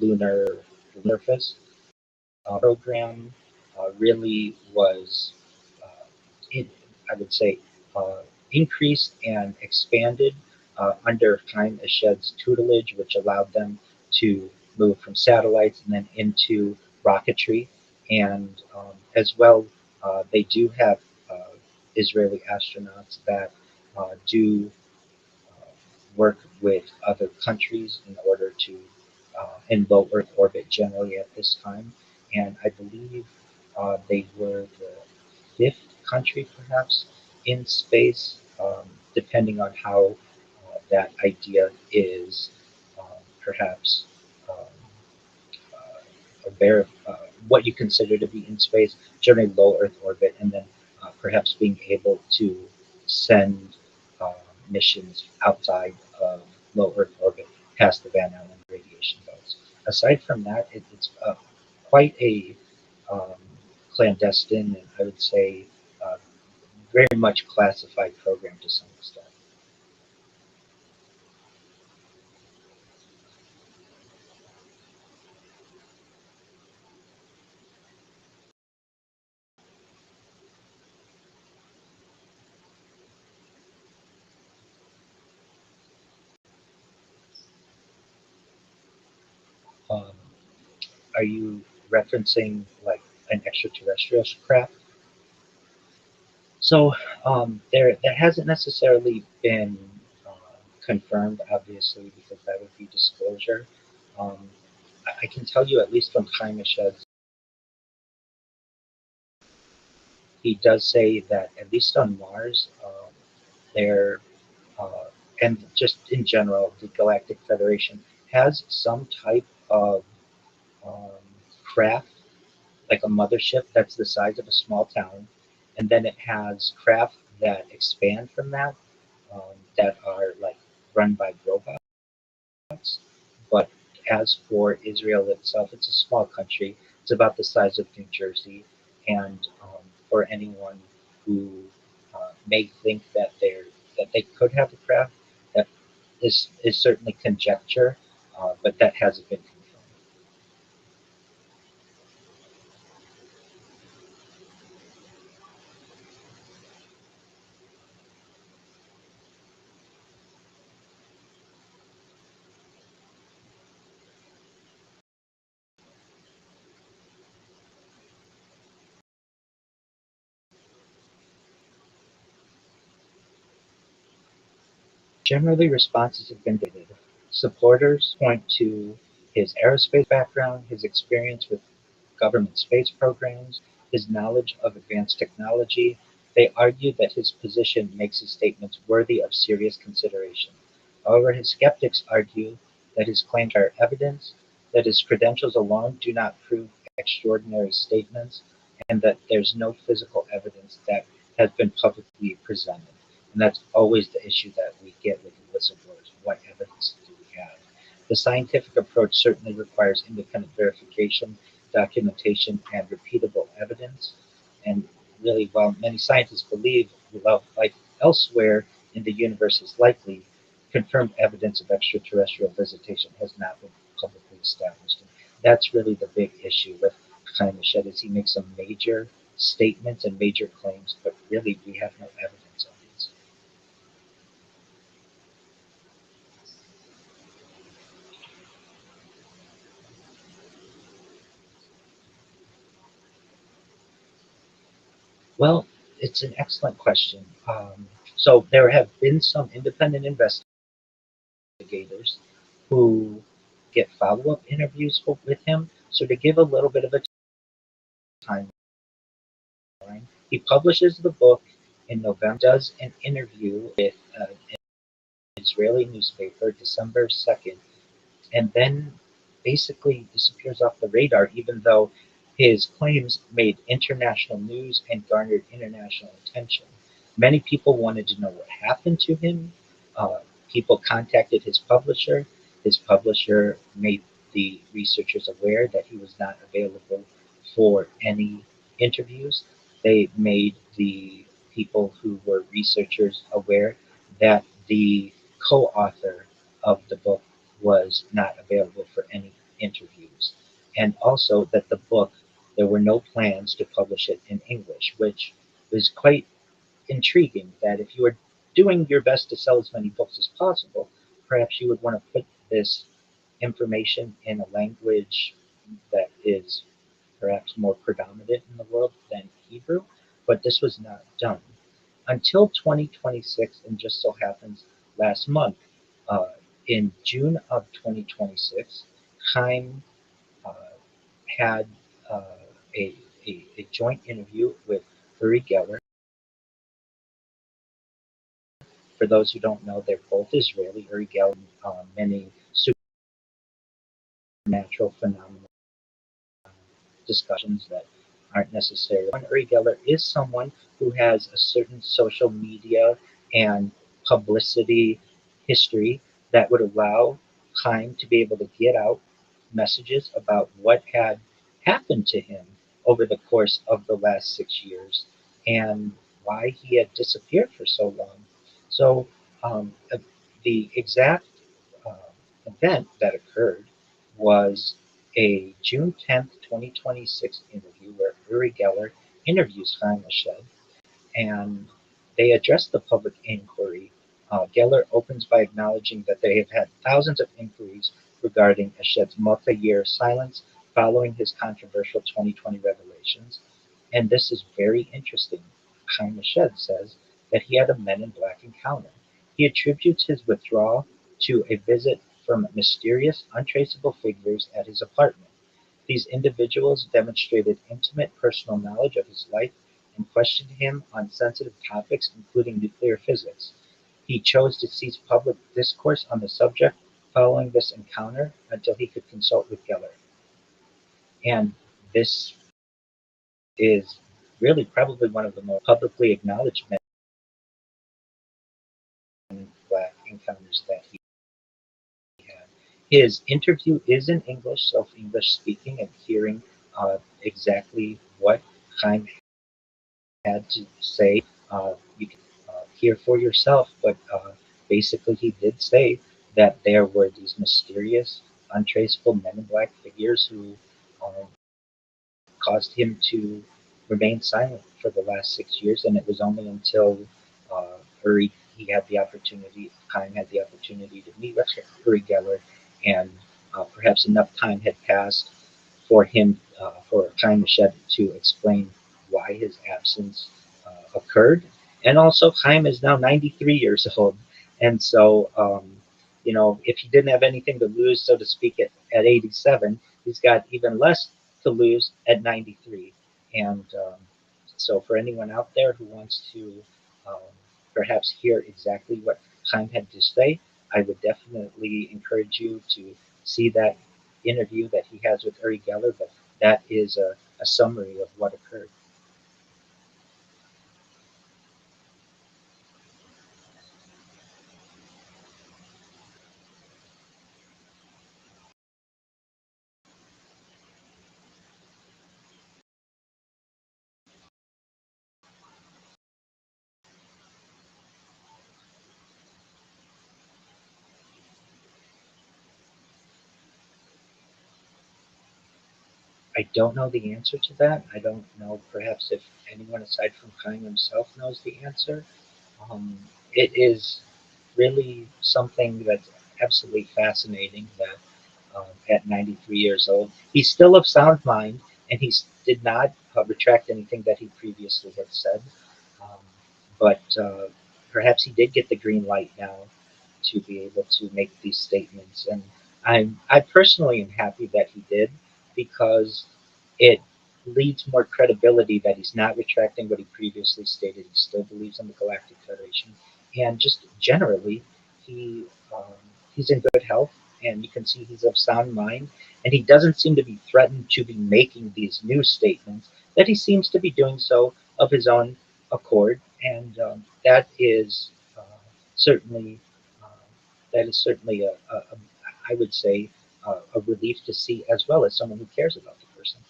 lunar surface. Program really was, uh, in, I would say, uh, increased and expanded under Chaim Eshed's tutelage, which allowed them to move from satellites and then into rocketry. And as well, they do have Israeli astronauts that do work with other countries in order to in low Earth orbit generally at this time. And I believe they were the fifth country perhaps in space, depending on how that idea is perhaps um, what you consider to be in space, generally low Earth orbit, and then perhaps being able to send uh, missions outside of low Earth orbit past the Van Allen radiation belts. Aside from that, it's quite a um, clandestine and I would say uh, very much classified program to some extent. Um, are you referencing like an extraterrestrial craft? So that hasn't necessarily been confirmed, obviously, because that would be disclosure. Um, I can tell you, at least from Chaim Eshed's, he does say that at least on Mars, there uh, and just in general, the Galactic Federation has some type of um, craft, like a mothership that's the size of a small town, and then it has craft that expand from that, that are like run by robots. But as for Israel itself, it's a small country. It's about the size of New Jersey, and for anyone who may think that they could have a craft, that is certainly conjecture, but that hasn't been confirmed. Generally, responses have been divided. Supporters point to his aerospace background, his experience with government space programs, his knowledge of advanced technology. They argue that his position makes his statements worthy of serious consideration. However, his skeptics argue that his claims are evidence, that his credentials alone do not prove extraordinary statements, and that there's no physical evidence that has been publicly presented. And that's always the issue that we get with the whistleblowers. What evidence do we have? The scientific approach certainly requires independent verification, documentation, and repeatable evidence. And really, while many scientists believe life elsewhere in the universe is likely, confirmed evidence of extraterrestrial visitation has not been publicly established. And that's really the big issue with Chaim Eshed is he makes some major statements and major claims, but really we have no evidence of these. Well, it's an excellent question. So there have been some independent investigators who get follow-up interviews with him. So to give a little bit of a timeline, he publishes the book in November, does an interview with an Israeli newspaper December 2nd, and then basically disappears off the radar, even though his claims made international news and garnered international attention. Many people wanted to know what happened to him. Uh, People contacted his publisher, His publisher made the researchers aware that he was not available for any interviews. They made the people who were researchers aware that the co-author of the book was not available for any interviews. And also that the book, there were no plans to publish it in English, which was quite intriguing, that if you were doing your best to sell as many books as possible, perhaps you would want to put this information in a language that is perhaps more predominant in the world than Hebrew, but this was not done until 2026, and just so happens last month, uh, in June of 2026, Chaim uh, had uh, a, a joint interview with Uri Geller. For those who don't know, they're both Israeli. Uri Geller, many supernatural phenomena discussions that aren't necessary. Uri Geller is someone who has a certain social media and publicity history that would allow Chaim to be able to get out messages about what had happened to him over the course of the last 6 years and why he had disappeared for so long. So the exact uh, event that occurred was a June 10th, 2026 interview where Uri Geller interviews Chaim Ashed, and they address the public inquiry. Geller opens by acknowledging that they have had thousands of inquiries regarding Ashed's multi-year silence following his controversial 2020 revelations, and this is very interesting. Chaim Ashed says that he had a Men in Black encounter. He attributes his withdrawal to a visit from mysterious, untraceable figures at his apartment. These individuals demonstrated intimate personal knowledge of his life and questioned him on sensitive topics including nuclear physics. He chose to cease public discourse on the subject following this encounter until he could consult with Geller. And this is really probably one of the most publicly acknowledged Men in Black encounters that he had. His interview is in English, so for English speaking and hearing exactly what Chaim had to say. You can hear for yourself, but basically, he did say that there were these mysterious, untraceable Men in Black figures who um, caused him to remain silent for the last 6 years, and it was only until Uri he had the opportunity, Chaim had the opportunity to meet with Uri Geller, and perhaps enough time had passed for him, for Chaim Ashed to explain why his absence occurred. And also, Chaim is now 93 years old. And so, if he didn't have anything to lose, so to speak, at 87, he's got even less to lose at 93. And so, for anyone out there who wants to um, perhaps hear exactly what Chaim had to say, I would definitely encourage you to see that interview that he has with Uri Geller, but that is a summary of what occurred. I don't know the answer to that. I don't know perhaps if anyone aside from Chaim himself knows the answer. Um, it is really something that's absolutely fascinating that at 93 years old, he's still of sound mind and he did not retract anything that he previously had said. Um, but perhaps he did get the green light now to be able to make these statements. And I personally am happy that he did because it leads more credibility that he's not retracting what he previously stated. He still believes in the Galactic Federation, and just generally, he um, he's in good health, and you can see he's of sound mind, and he doesn't seem to be threatened to be making these new statements. That he seems to be doing so of his own accord, and that is certainly uh, that is certainly I would say, a relief to see as well as someone who cares about the person.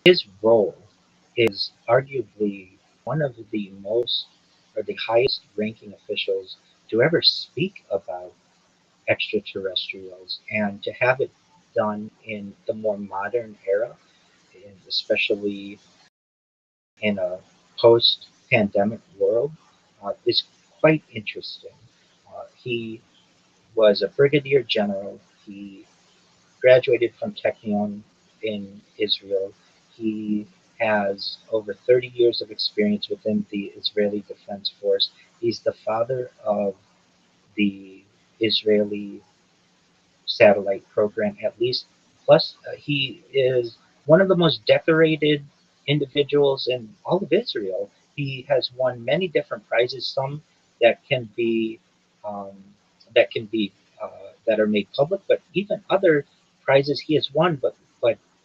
His role is arguably one of the most or the highest ranking officials to ever speak about extraterrestrials, and to have it done in the more modern era, and especially in a post-pandemic world, is quite interesting. He was a brigadier general. He graduated from Technion in Israel. He has over 30 years of experience within the Israeli Defense Force. He's the father of the Israeli satellite program, at least. Plus, he is one of the most decorated individuals in all of Israel. He has won many different prizes, some that can be um, that can be that are made public, but even other prizes he has won. But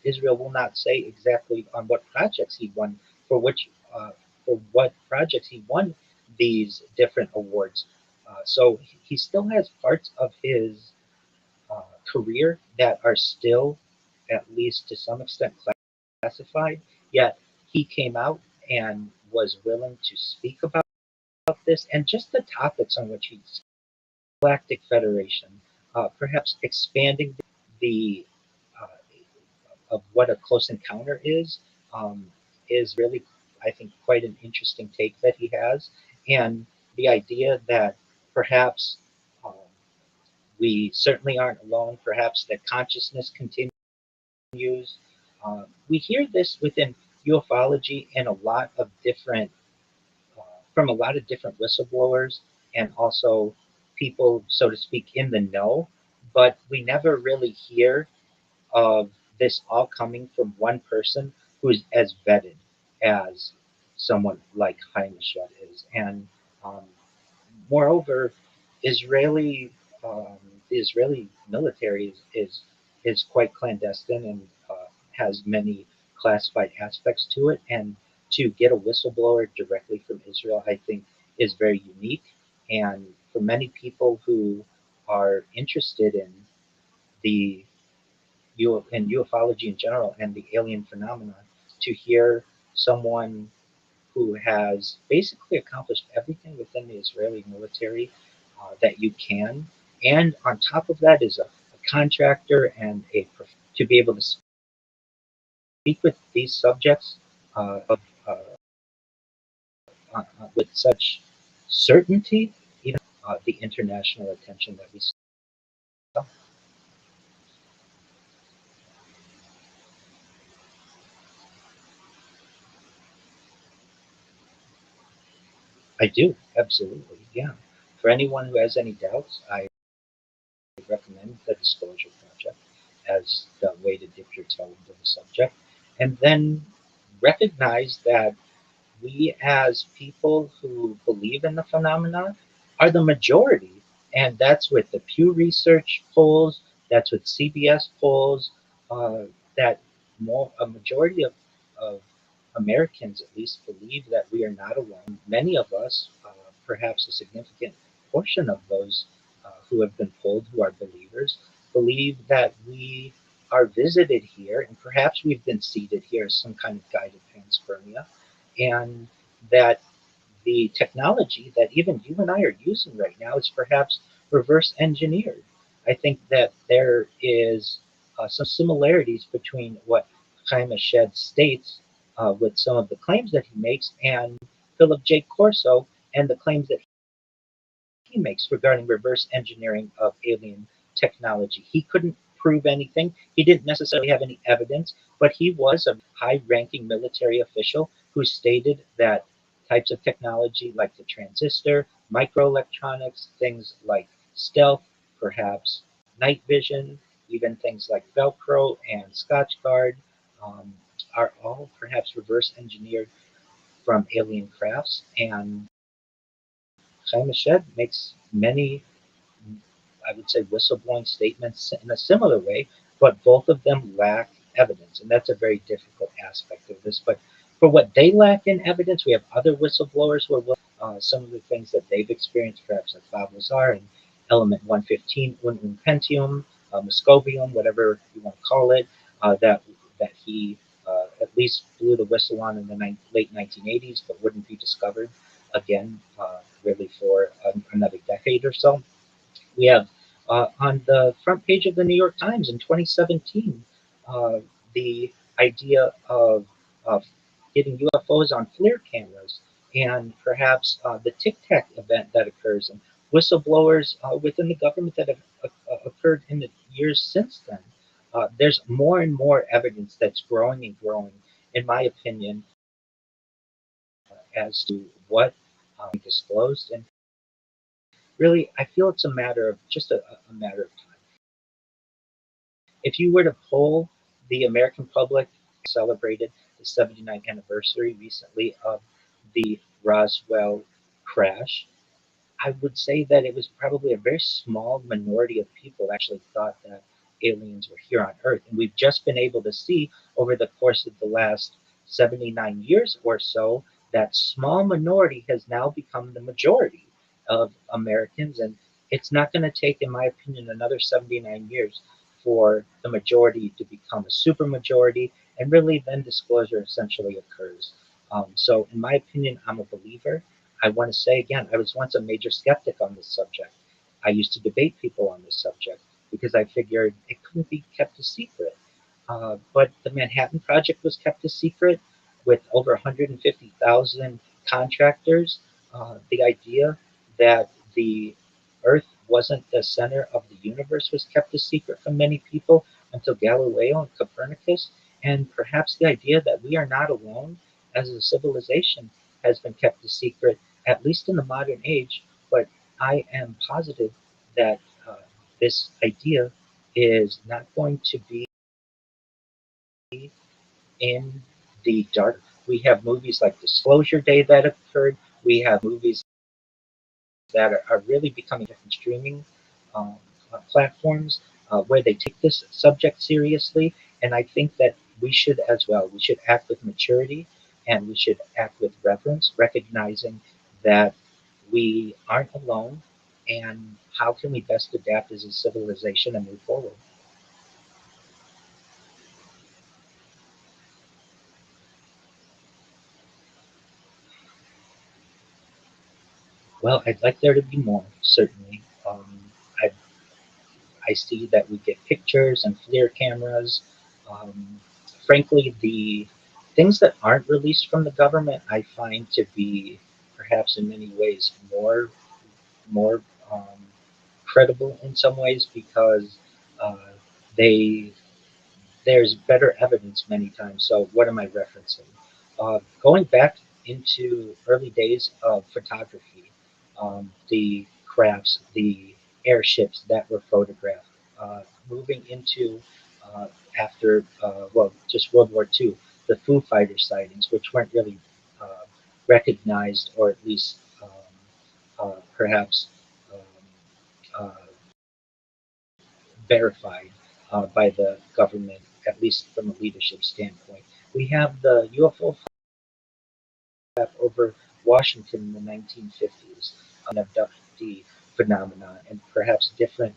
Israel will not say exactly on what projects he won, for which for what projects he won these different awards. So he still has parts of his career that are still, at least to some extent, classified. Yet he came out and was willing to speak about this and just the topics on which he Galactic Federation, perhaps expanding the uh, of what a close encounter um, is really, I think, quite an interesting take that he has, and the idea that perhaps we certainly aren't alone. Perhaps that consciousness continues. We hear this within ufology and a lot of different, from a lot of different whistleblowers and also people, so to speak, in the know. But we never really hear of this all coming from one person who's as vetted as someone like Haim Eshed is. And um, moreover, Israeli um, the Israeli military is quite clandestine and has many classified aspects to it. And to get a whistleblower directly from Israel, I think, is very unique. And for many people who are interested in the in ufology in general and the alien phenomenon, to hear someone who has basically accomplished everything within the Israeli military that you can, and on top of that is a contractor and to be able to speak with these subjects of, with such certainty, even the international attention that we saw. I do, absolutely, yeah. For anyone who has any doubts, I recommend the Disclosure Project as the way to dip your toe into the subject. And then recognize that we, as people who believe in the phenomenon, are the majority. And that's with the Pew Research polls, that's with CBS polls, uh, that a majority of Americans at least believe that we are not alone. Many of us, perhaps a significant portion of those who have been polled who are believers, believe that we are visited here, and perhaps we've been seated here as some kind of guided panspermia, and that the technology that even you and I are using right now is perhaps reverse engineered. I think that there is some similarities between what Chaim Eshed states with some of the claims that he makes and Philip J. Corso and the claims that he makes regarding reverse engineering of alien technology. He couldn't prove anything. He didn't necessarily have any evidence, but he was a high ranking military official who stated that types of technology like the transistor, microelectronics, things like stealth, perhaps night vision, even things like Velcro and Scotchgard, um, are all perhaps reverse engineered from alien crafts. And Chaim Shed makes many, I would say, whistleblowing statements in a similar way, but both of them lack evidence, and that's a very difficult aspect of this. But for what they lack in evidence, we have other whistleblowers who are some of the things that they've experienced, perhaps like Bob Lazar and Element 115, Unum Pentium, Moscovium, whatever you want to call it, that he at least blew the whistle on in the late 1980s, but wouldn't be discovered again really for another decade or so. We have on the front page of the New York Times in 2017 uh, the idea of getting UFOs on FLIR cameras and perhaps the Tic Tac event that occurs and whistleblowers within the government that have occurred in the years since then. There's more and more evidence that's growing and growing, in my opinion, as to what disclosed. And really, I feel it's a matter of just a matter of time. If you were to poll the American public, celebrated the 79th anniversary recently of the Roswell crash, I would say that it was probably a very small minority of people actually thought that aliens were here on Earth. And we've just been able to see over the course of the last 79 years or so that small minority has now become the majority of Americans. And it's not going to take, in my opinion, another 79 years for the majority to become a supermajority, and really then disclosure essentially occurs. So, in my opinion, I'm a believer. I want to say again, I was once a major skeptic on this subject. I used to debate people on this subject because I figured it couldn't be kept a secret. But the Manhattan Project was kept a secret with over 150,000 contractors. The idea that the Earth wasn't the center of the universe was kept a secret from many people until Galileo and Copernicus. And perhaps the idea that we are not alone as a civilization has been kept a secret, at least in the modern age. But I am positive that this idea is not going to be in the dark. We have movies like Disclosure Day that occurred. We have movies that are really becoming different streaming um, platforms where they take this subject seriously. And I think that we should as well. We should act with maturity and we should act with reverence, recognizing that we aren't alone and how can we best adapt as a civilization and move forward. Well, I'd like there to be more, certainly. I I see that we get pictures and FLIR cameras. Um, Frankly, the things that aren't released from the government, I find to be perhaps in many ways more credible in some ways because uh, they there's better evidence many times. So what am I referencing? Going back into early days of photography, the crafts, the airships that were photographed, moving into uh, after, well, just World War II, the Foo Fighter sightings, which weren't really recognized or at least perhaps um, uh, verified by the government, at least from a leadership standpoint. We have the UFO over Washington in the 1950s, an abductee phenomenon, and perhaps different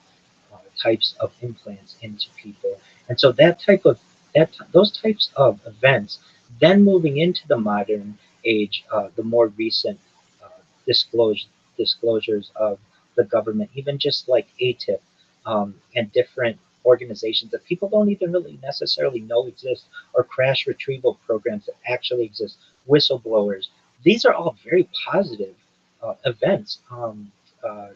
types of implants into people. And so those types of events, then moving into the modern age, the more recent uh, disclosure, disclosures of the government, even just like ATIP and different organizations that people don't even really necessarily know exist, or crash retrieval programs that actually exist, whistleblowers. These are all very positive events. Uh,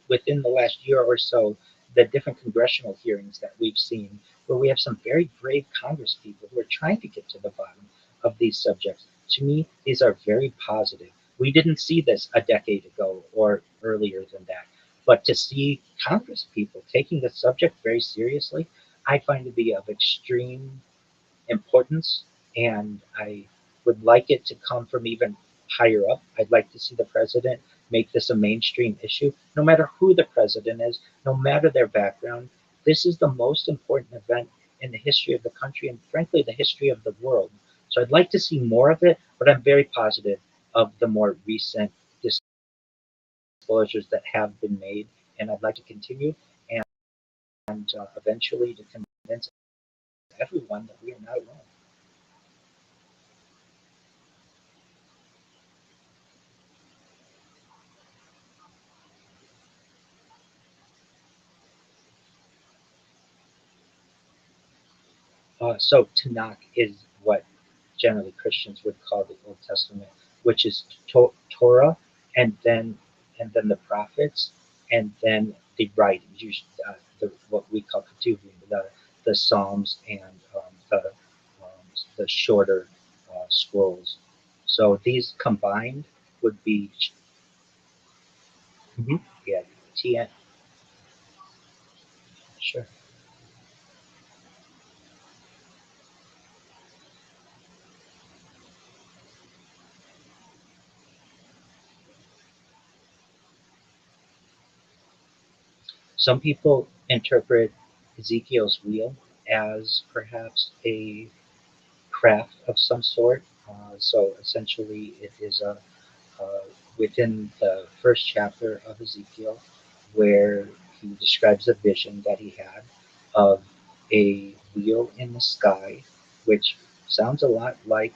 Within the last year or so, the different congressional hearings that we've seen, where we have some very brave Congress people who are trying to get to the bottom of these subjects. To me, these are very positive. We didn't see this a decade ago or earlier than that. But to see Congress people taking the subject very seriously, I find to be of extreme importance, and I would like it to come from even higher up. I'd like to see the president make this a mainstream issue, no matter who the president is, no matter their background. This is the most important event in the history of the country and, frankly, the history of the world. So I'd like to see more of it, but I'm very positive of the more recent disclosures that have been made, and I'd like to continue and eventually to convince everyone that we are not alone. So Tanakh is what generally Christians would call the Old Testament, which is Torah, and then the prophets, and then the writings, what we call Ketuvim, the Psalms and the shorter scrolls. So these combined would be mhm, yeah, TN. Sure. Some people interpret Ezekiel's wheel as perhaps a craft of some sort. So essentially, it is uh, within the first chapter of Ezekiel where he describes a vision that he had of a wheel in the sky, which sounds a lot like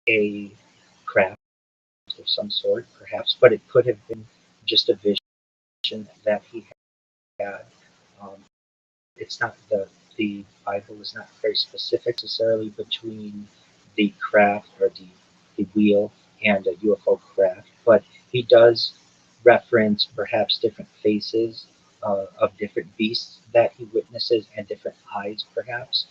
a craft of some sort, perhaps, but it could have been just a vision that he had. Um, it's not the Bible is not very specific necessarily between the craft or the wheel and a UFO craft, but he does reference perhaps different faces of different beasts that he witnesses and different eyes perhaps,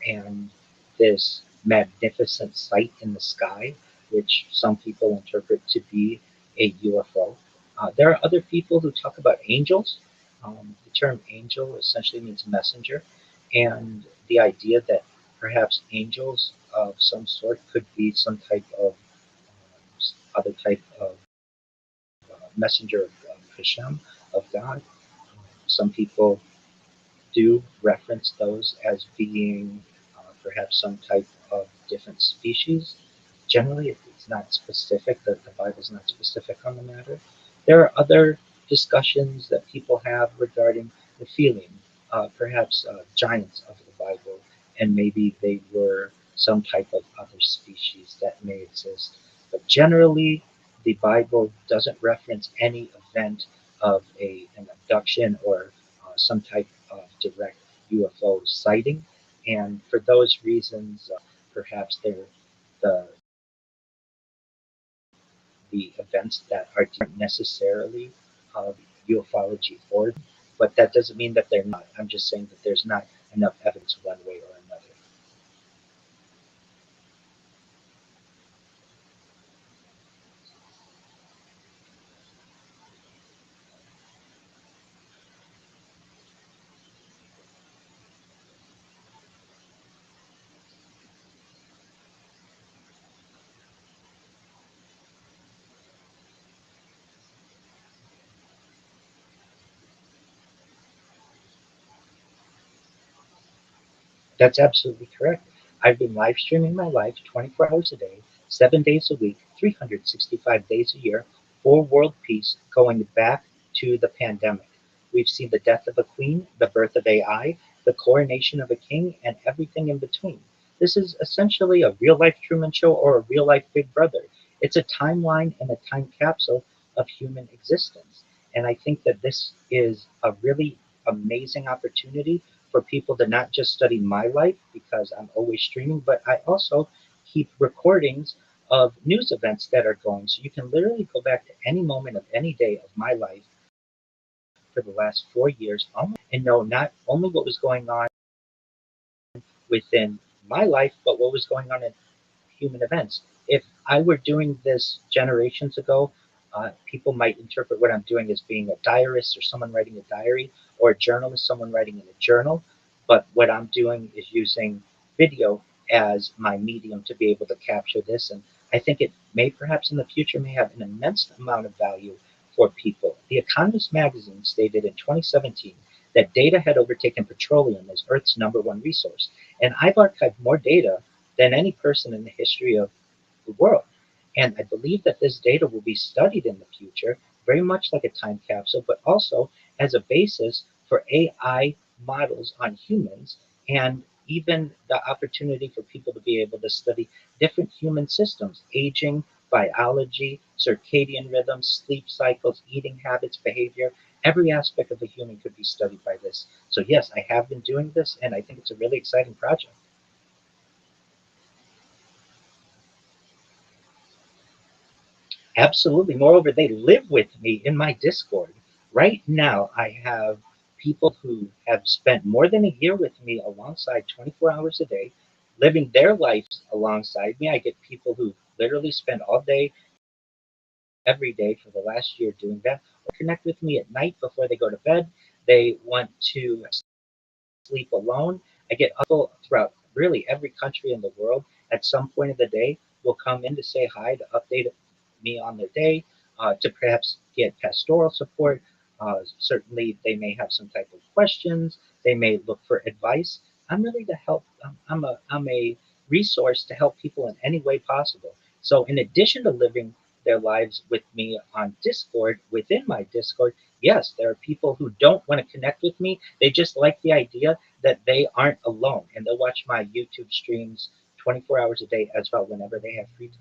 and this magnificent sight in the sky, which some people interpret to be a UFO. There are other people who talk about angels. The term angel essentially means messenger, and the idea that perhaps angels of some sort could be some type of other type of messenger of Hashem, of God. Some people do reference those as being perhaps some type of different species. Generally, it's not specific, the Bible is not specific on the matter. There are other discussions that people have regarding the feeling, perhaps giants of the Bible, and maybe they were some type of other species that may exist. But generally, the Bible doesn't reference any event of an abduction or some type of direct UFO sighting. And for those reasons, perhaps they're the the events that are different necessarily of ufology origin, but that doesn't mean that they're not. I'm just saying that there's not enough evidence one way or another. That's absolutely correct. I've been live streaming my life 24 hours a day, 7 days a week, 365 days a year for world peace going back to the pandemic. We've seen the death of a queen, the birth of AI, the coronation of a king, and everything in between. This is essentially a real life Truman Show or a real life Big Brother. It's a timeline and a time capsule of human existence. And I think that this is a really amazing opportunity for people to not just study my life because I'm always streaming, but I also keep recordings of news events that are going. So you can literally go back to any moment of any day of my life for the last 4 years and know not only what was going on within my life, but what was going on in human events. If I were doing this generations ago, people might interpret what I'm doing as being a diarist or someone writing a diary, or a journalist, someone writing in a journal. But what I'm doing is using video as my medium to be able to capture this. And I think it may perhaps in the future may have an immense amount of value for people. The Economist magazine stated in 2017 that data had overtaken petroleum as Earth's #1 resource. And I've archived more data than any person in the history of the world. And I believe that this data will be studied in the future, very much like a time capsule, but also as a basis for AI models on humans, and even the opportunity for people to be able to study different human systems, aging, biology, circadian rhythms, sleep cycles, eating habits, behavior. Every aspect of a human could be studied by this. So yes, I have been doing this, and I think it's a really exciting project. Absolutely. Moreover, they live with me in my Discord. Right now, I have people who have spent more than a year with me alongside 24 hours a day, living their lives alongside me. I get people who literally spend all day, every day for the last year doing that, or connect with me at night before they go to bed. They want to sleep alone. I get people throughout really every country in the world at some point of the day will come in to say hi, to update me on their day, to perhaps get pastoral support. Certainly, they may have some type of questions. They may look for advice. I'm really to help. I'm a resource to help people in any way possible. So, in addition to living their lives with me on Discord, within my Discord, yes, there are people who don't want to connect with me. They just like the idea that they aren't alone, and they'll watch my YouTube streams 24 hours a day as well whenever they have free time.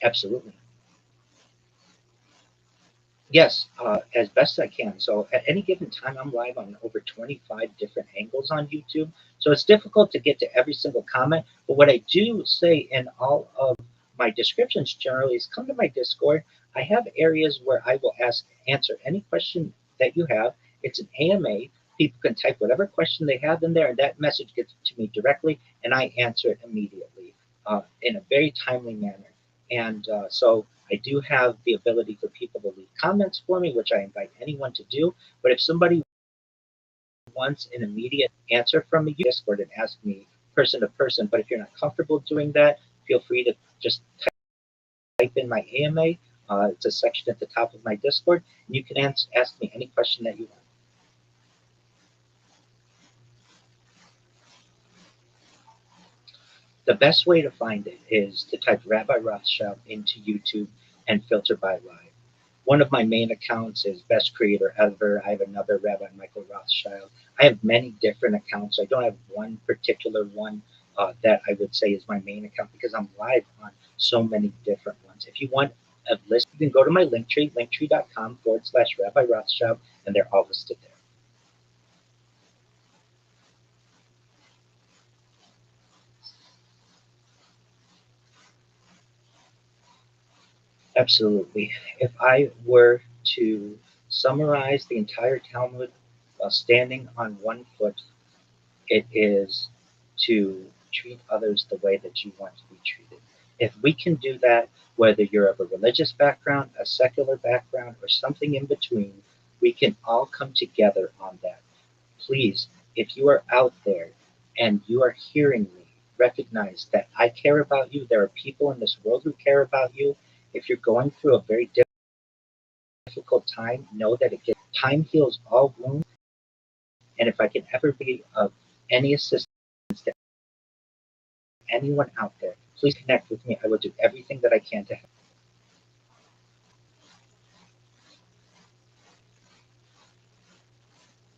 Absolutely. Yes, as best I can. So at any given time, I'm live on over 25 different angles on YouTube. So it's difficult to get to every single comment. But what I do say in all of my descriptions generally is come to my Discord. I have areas where I will answer any question that you have. It's an AMA. People can type whatever question they have in there, and that message gets to me directly, and I answer it immediately in a very timely manner. And so I do have the ability for people to leave comments for me, which I invite anyone to do. But if somebody wants an immediate answer from me, you Discord and ask me person to person. But if you're not comfortable doing that, feel free to just type in my AMA. It's a section at the top of my Discord, and you can ask me any question that you want. The best way to find it is to type Rabbi Rothschild into YouTube and filter by live. One of my main accounts is Best Creator Ever. I have another, Rabbi Michael Rothschild. I have many different accounts. I don't have one particular one that I would say is my main account because I'm live on so many different ones. If you want a list, you can go to my Linktree, linktree.com/Rabbi Rothschild, and they're all listed there. Absolutely. If I were to summarize the entire Talmud while standing on one foot, it is to treat others the way that you want to be treated. If we can do that, whether you're of a religious background, a secular background, or something in between, we can all come together on that. Please, if you are out there and you are hearing me, recognize that I care about you. There are people in this world who care about you. If you're going through a very difficult time, know that time heals all wounds. And if I can ever be of any assistance to anyone out there, please connect with me. I will do everything that I can to help.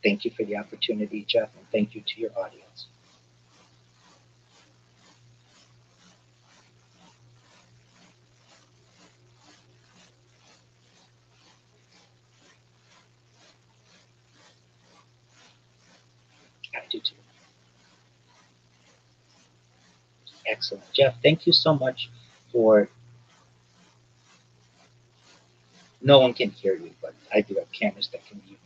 Thank you for the opportunity, Jeff, and thank you to your audience. I do too. Excellent. Jeff, thank you so much for no one can hear you, but I do have cameras that can view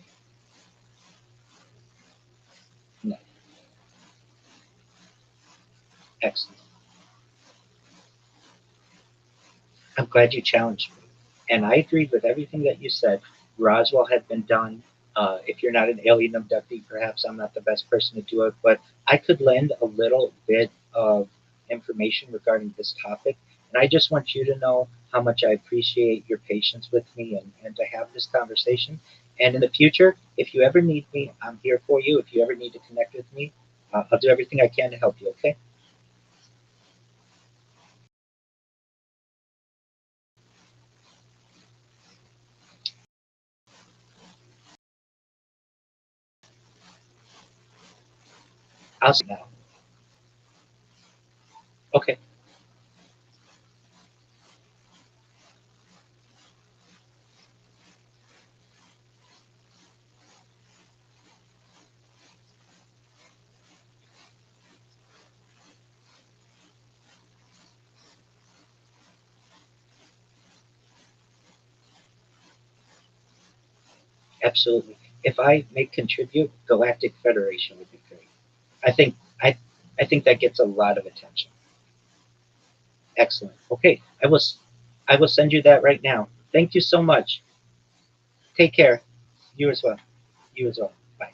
me. No. Excellent. I'm glad you challenged me. And I agreed with everything that you said. Roswell had been done. If you're not an alien abductee, perhaps I'm not the best person to do it, but I could lend a little bit of information regarding this topic. And I just want you to know how much I appreciate your patience with me and to have this conversation. And in the future, if you ever need me, I'm here for you. If you ever need to connect with me, I'll do everything I can to help you, okay? I'll see you now. Okay, absolutely. If I may contribute, Galactic Federation would be great. I think I I think that gets a lot of attention. Excellent. Okay, I will send you that right now. Thank you so much. Take care. You as well. You as well. Bye.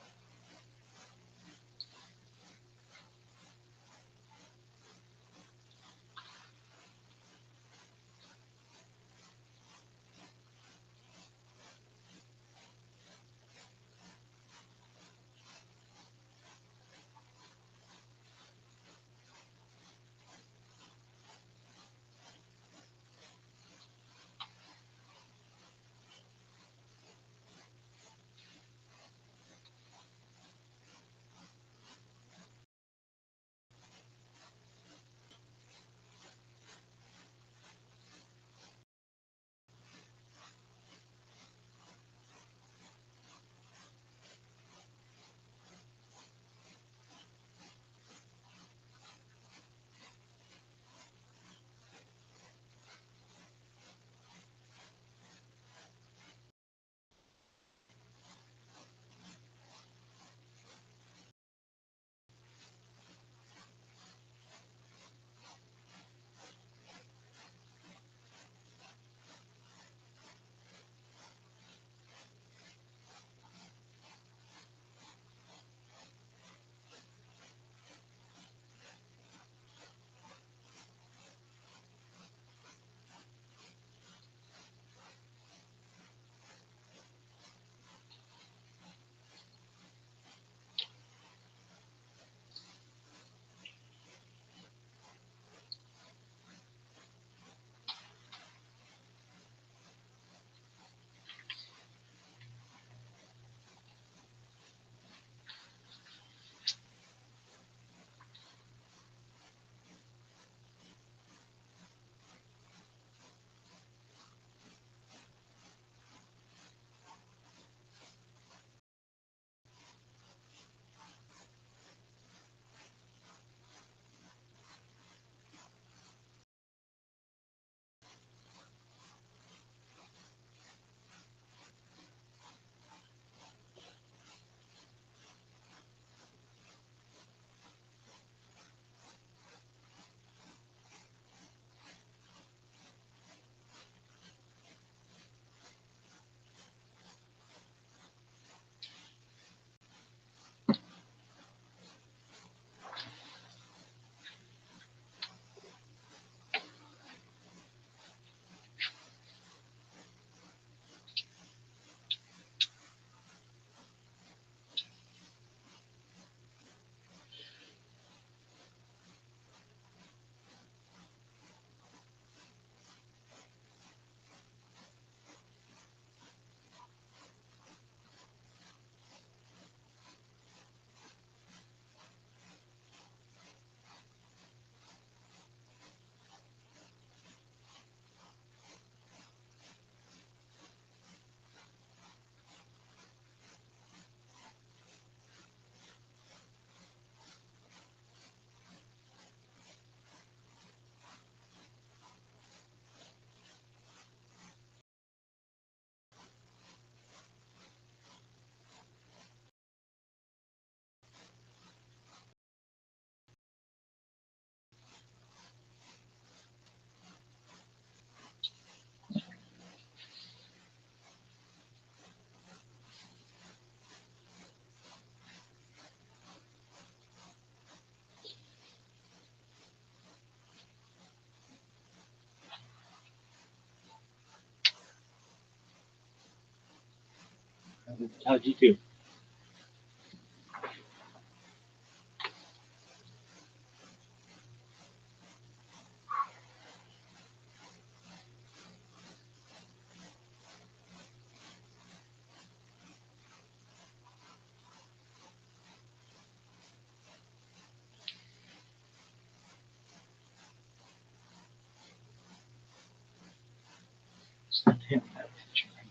How'd you do? Send him that picture right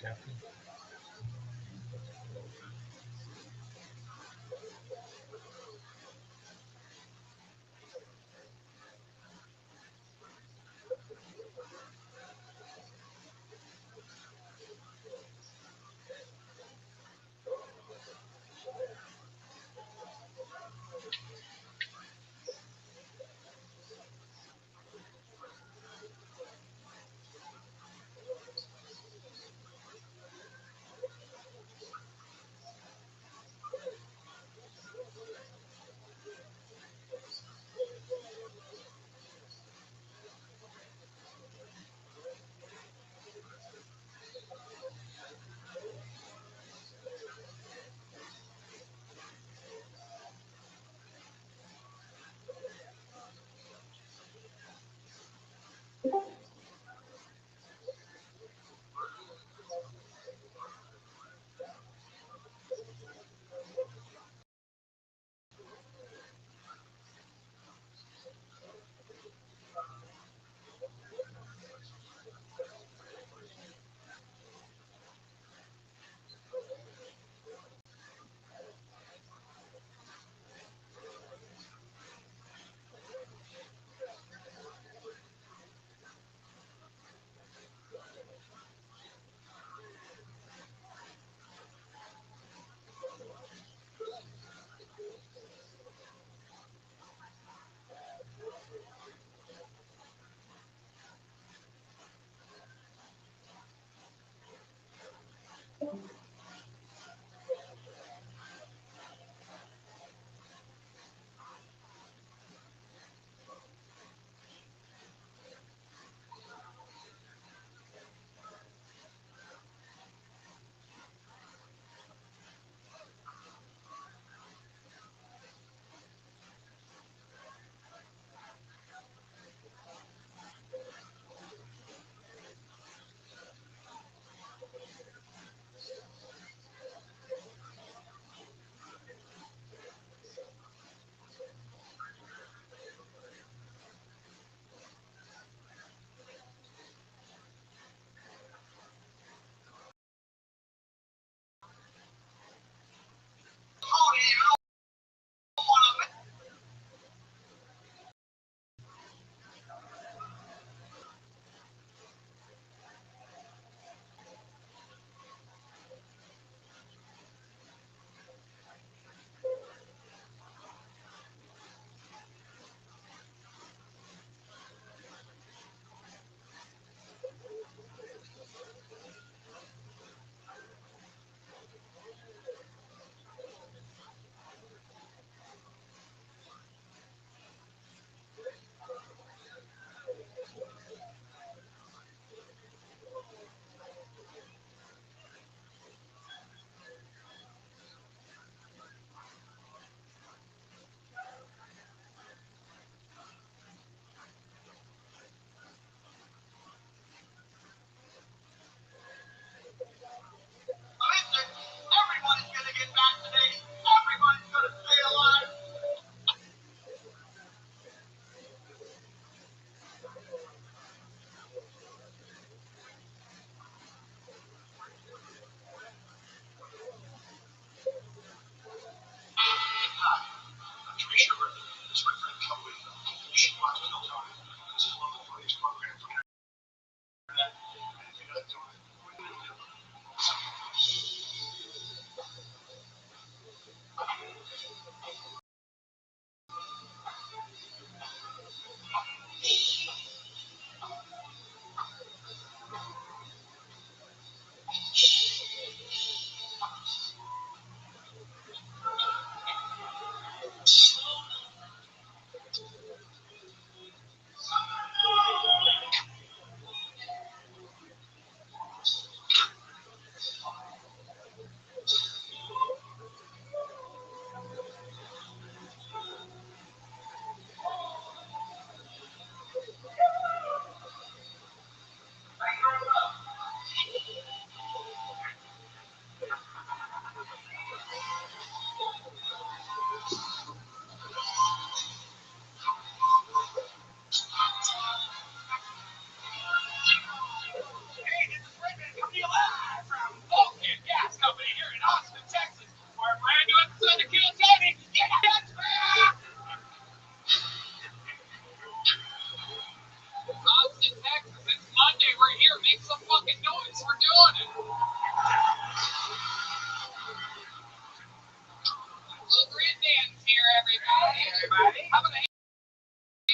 Exactly.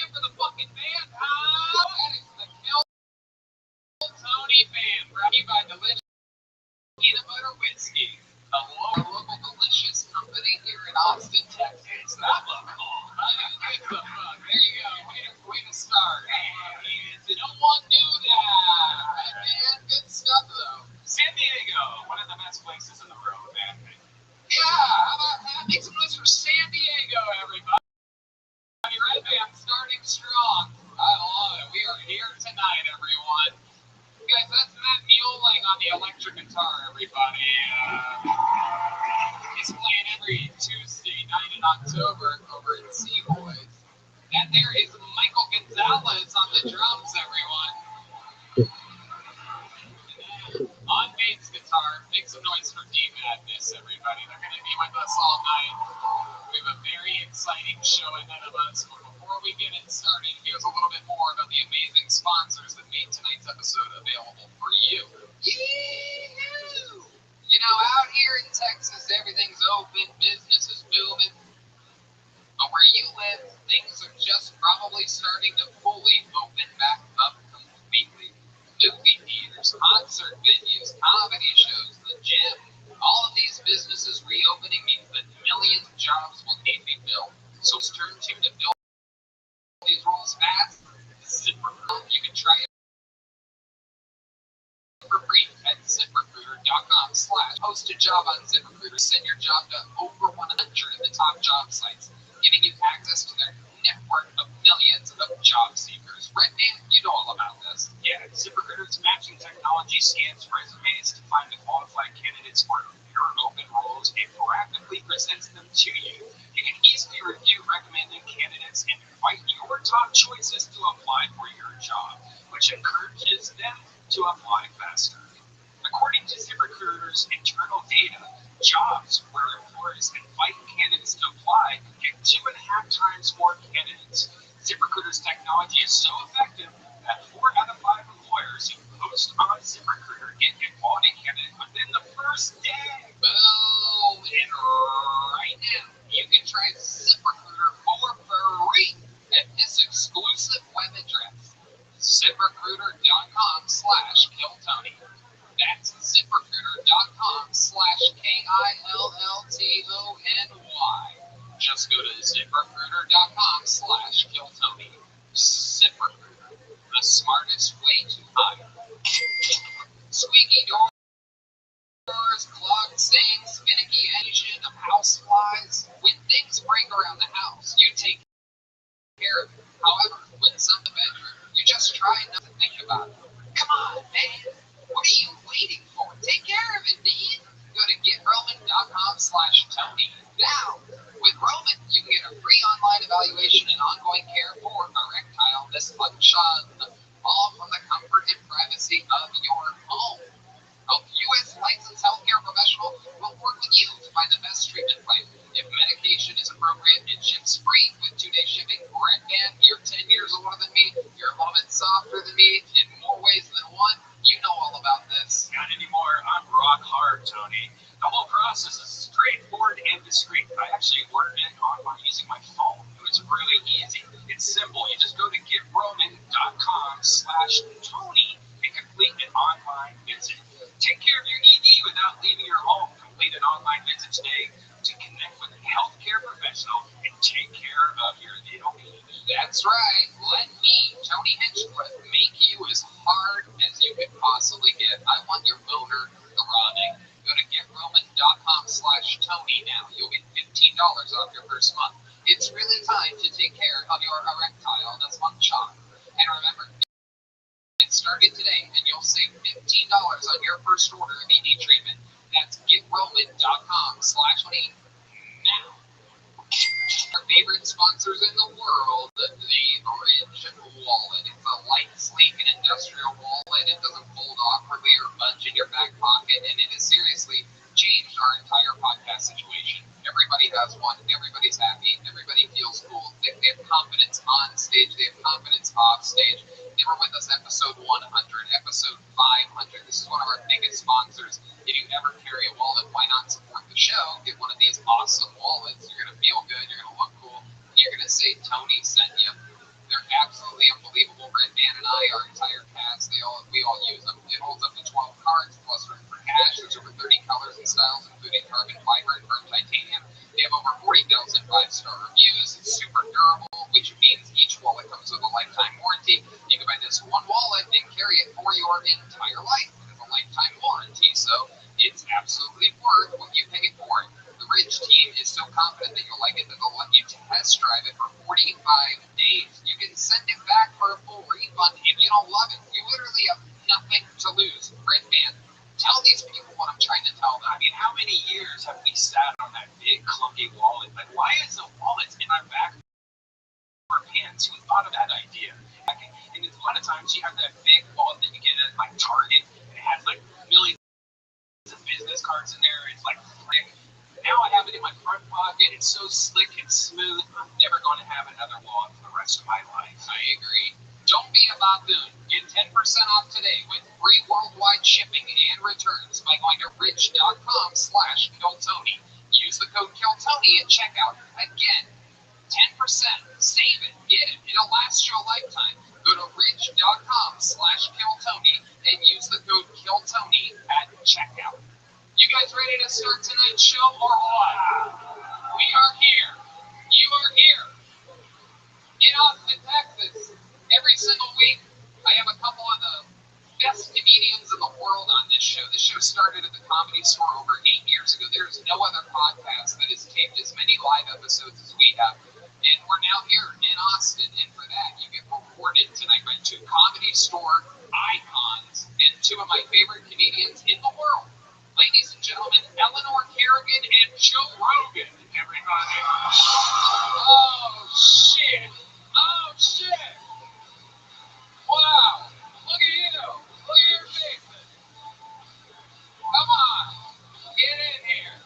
jam for the fucking band, huh? That is the Kill Tony Band, brought to you by Delicious Peanut Butter Whiskey, a local delicious company here in Austin, Texas. That look cool. There you go. Way to start. No one knew that. Right, man? Good stuff, though. San Diego, one of the best places in the world, man. Yeah, how about that? Make some noise for San Diego, everybody. Red Band starting strong. I love it. We are here tonight, everyone. Guys, that's Matt Mueling on the electric guitar, everybody. He's playing every Tuesday night in October over at Seaboys. And there is Michael Gonzalez on the drums, everyone. On bass guitar, make some noise for D Madness, everybody. They're going to be with us all night. We have a very exciting show ahead of us. But before we get it started, here's a little bit more about the amazing sponsors that made tonight's episode available for you. Yee-hoo! You know, out here in Texas, everything's open, business is booming. But where you live, things are just probably starting to fully open back up completely. Movie theaters, concert venues, comedy shows, the gym, all of these businesses reopening means that millions of jobs will need to be filled. So it's turn to fill these roles fast. ZipRecruiter. You can try it for free at ZipRecruiter.com/post a job on ZipRecruiter. Send your job to over 100 of the top job sites, giving you access to their network of millions of job seekers. Redman, you know all about this. Yeah, ZipRecruiter's matching technology scans resumes to find the qualified candidates for your open roles and proactively presents them to you. You can easily review recommended candidates and invite your top choices to apply for your job, which encourages them to apply faster. According to ZipRecruiter's internal data, jobs where employers invite candidates to apply get 2.5 times more candidates. ZipRecruiter's technology is so effective that 4 out of 5 employers who post on ZipRecruiter get a quality candidate within the first day. Boom! And right now, you can try ZipRecruiter for free at this exclusive web address, ZipRecruiter.com/KillTony. That's ZipRecruiter.com/KILLTONY. Just go to ZipRecruiter.com/KillTony. ZipRecruiter, the smartest way to hire. Squeaky doors, clogged sinks, finicky engine of houseflies. When things break around the house, you take care of it. However, when some in the bedroom, you just try not to think about it. Come on, man. What are you waiting for? Take care of it, dude. Go to GetRoman.com/Tony. Now, with Roman, you can get a free online evaluation and ongoing care for erectile dysfunction, all from the comfort and privacy of your home. A U.S. licensed healthcare professional will work with you to find the best treatment plan. If medication is appropriate, it ships free with 2-day shipping. Redman, you're 10 years older than me. You're a little bit softer than me in more ways than one. You know all about this. Not anymore. I'm rock hard, Tony. The whole process is straightforward and discreet. I actually ordered it online using my phone. It was really easy. It's simple. You just go to GetRoman.com/Tony and complete an online visit. Take care of your ED without leaving your home. Complete an online visit today to connect with a healthcare professional and take care of your little baby. That's right. Let me, Tony Hinchcliffe, make you as hard as you could possibly get. I want your motor throbbing. Go to GetRoman.com/Tony now. You'll get $15 off your first month. It's really time to take care of your erectile dysfunction. And remember, get started today and you'll save $15 on your first order of ED treatment. That's GetRoman.com/Tony now. Our favorite sponsors in the world, the Bridge Wallet. It's a light, sleek, and industrial wallet. It doesn't fold awkwardly or bunch in your back pocket, and it has seriously changed our entire podcast situation. Everybody has one. Everybody's happy. Everybody feels cool. They have confidence on stage. They have confidence off stage. They were with us episode 100, episode 500. This is one of our biggest sponsors. If you ever carry a wallet, why not support the show? Get one of these awesome wallets. You're going to feel good. You're going to look cool. You're going to say Tony sent you. They're your entire life. It has a lifetime warranty, so it's absolutely worth what you pay for it. The Ridge team is so confident that you'll like it that they'll let you test drive it for 45 days. You can send it back for a full refund if you don't love it. You literally have nothing to lose. Red man, tell these people what I'm trying to tell them. I mean, how many years have we sat on that big clunky wallet? Like, why is the wallet in our back of our pants? Who thought of that idea? And a lot of times you have that big wallet that you get at like Target, and it has like millions of business cards in there. It's like thick. Now I have it in my front pocket. It's so slick and smooth. I'm never going to have another wallet for the rest of my life. I agree. Don't be a baboon. Get 10% off today with free worldwide shipping and returns by going to rich.com/KillTony. Use the code KillTony at checkout. Again, 10%. Save it. Get it. It'll last you a lifetime. Go to rich.com/KillTony and use the code KillTony at checkout. You guys ready to start tonight's show or what? We are here. You are here. In Austin, Texas. Every single week, I have a couple of the best comedians in the world on this show. This show started at the Comedy Store over 8 years ago. There's no other podcast that has taped as many live episodes as we have. And we're now here in Austin. And for that, you get rewarded tonight by 2 Comedy Store icons and 2 of my favorite comedians in the world. Ladies and gentlemen, Eleanor Kerrigan and Joe Rogan. Everybody. Oh, shit. Oh, shit. Wow. Look at you. Look at your faces. Come on. Get in here.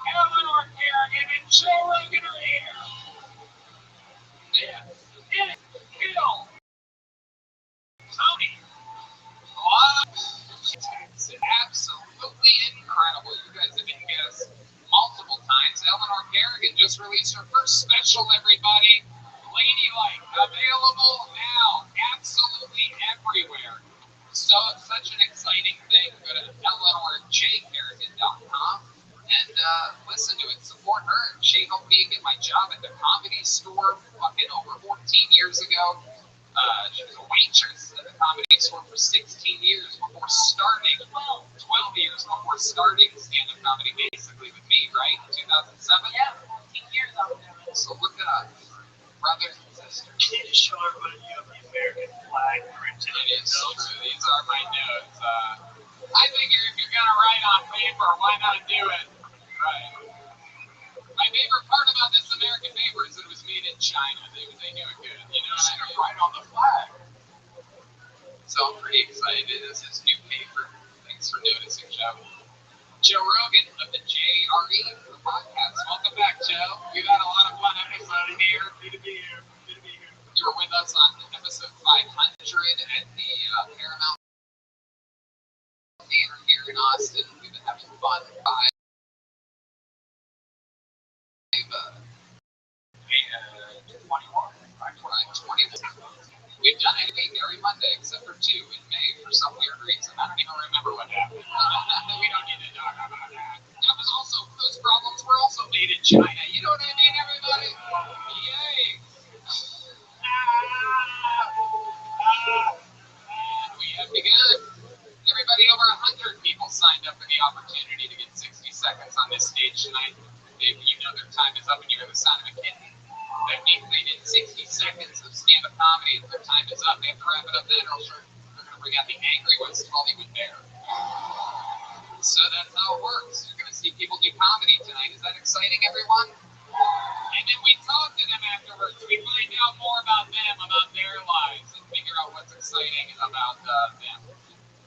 Eleanor Kerrigan and Joe Rogan are here. Yeah. It's Kill Tony. What? It's absolutely incredible. You guys have been guests multiple times. Eleanor Kerrigan just released her first special, everybody. Ladylike, available now, absolutely everywhere. So it's such an exciting thing. Go to EleanorJKerrigan.com and listen to it. Support her. She helped me get my job at the Comedy Store fucking over 14 years ago. She was a waitress at the Comedy Store for 16 years before starting, 12 years before starting stand-up comedy basically with me, right? In 2007? Yeah, 14 years out there. So look at us, brothers and sisters. You need to show everybody you have the American flag printed in It your is notes. true. These are my notes. I figure if you're going to write on paper, why not do it? Right. My favorite part about this American paper is that it was made in China. They knew it good. You know what I mean? Right on the flag. So I'm pretty excited. This is new paper. Thanks for noticing, Joe. Joe Rogan of the JRE podcast. Welcome back, Joe. We've had a lot of fun episodes here. Good to be here. Good to be here. You were with us on episode 500 at the Paramount Theater here in Austin. We've been having fun. 21. Right, 21. We've done it every Monday except for 2 in May for some weird reason. I don't even remember what happened. We don't need to talk about that. That was also, those problems were also made in China. You know what I mean, everybody? Yay! And we have begun. Everybody, over 100 people signed up for the opportunity to get 60 seconds on this stage tonight. If you know their time is up and you hear the sound of a kitten, that means they did 60 seconds of stand-up comedy. If their time is up, they have to wrap it up then, or they're going to bring out the angry West Hollywood Bear. So that's how it works. You're going to see people do comedy tonight. Is that exciting, everyone? And then we talk to them afterwards. We find out more about them, about their lives, and figure out what's exciting about them.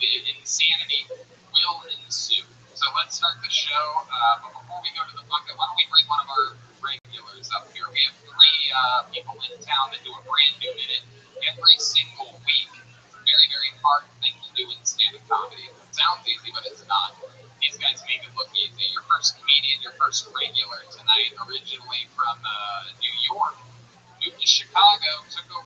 The insanity will ensue. So let's start the show. But before we go to the bucket, why don't we bring one of our regulars up here? We have 3 people in town that do a brand new minute every single week. Very, very hard thing to do in stand-up comedy. It sounds easy, but it's not. These guys make it look easy. Your first comedian, your first regular tonight, originally from New York, moved to Chicago, took over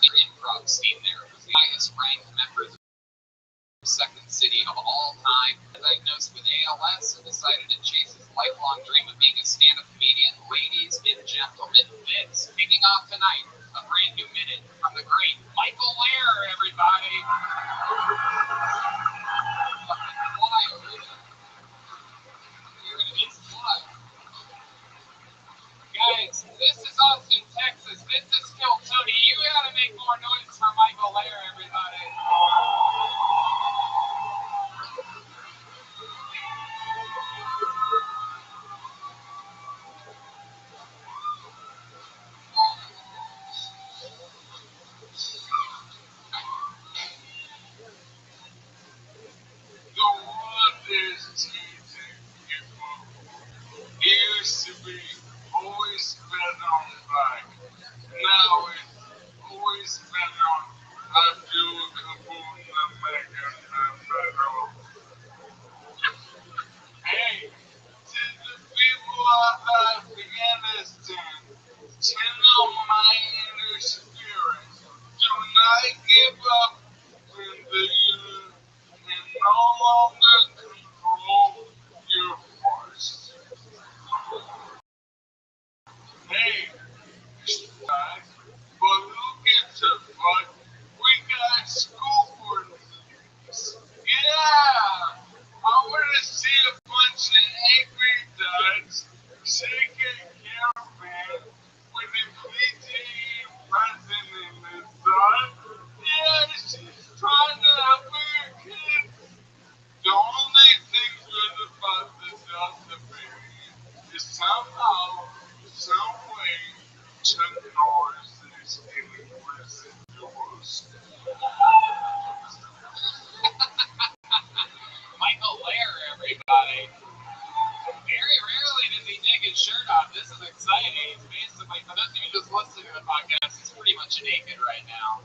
the improv scene there. It was the highest ranked members of the second city of all time. Diagnosed with ALS and decided to chase his lifelong dream of being a stand-up comedian. Ladies and gentlemen, this kicking off tonight, a brand new minute from the great Michael Lair, everybody. Guys, this is Austin, Texas. This is Kill Tony. You gotta make more noise for Michael Lair, everybody. The world is changing, people. It used to be always been on black. Now it's always been on Abdul Kabul Namagan. Hey, to the people of Afghanistan, channel my inner spirit. Do not give up when the unit can no longer control your force. Hey, guys, but who gives a fuck? We got school for this. Yeah! I want to see a bunch of angry ducks shaking caravan with the PTA president in his son. Yeah, she's trying to help her kids. The only thing good about the Delta variant is somehow, some way, Chuck Norris is getting residuals. Michael Lair, everybody. Very rarely does he take his shirt off. This is exciting. He's basically, for those of you just listening to the podcast, he's pretty much naked right now.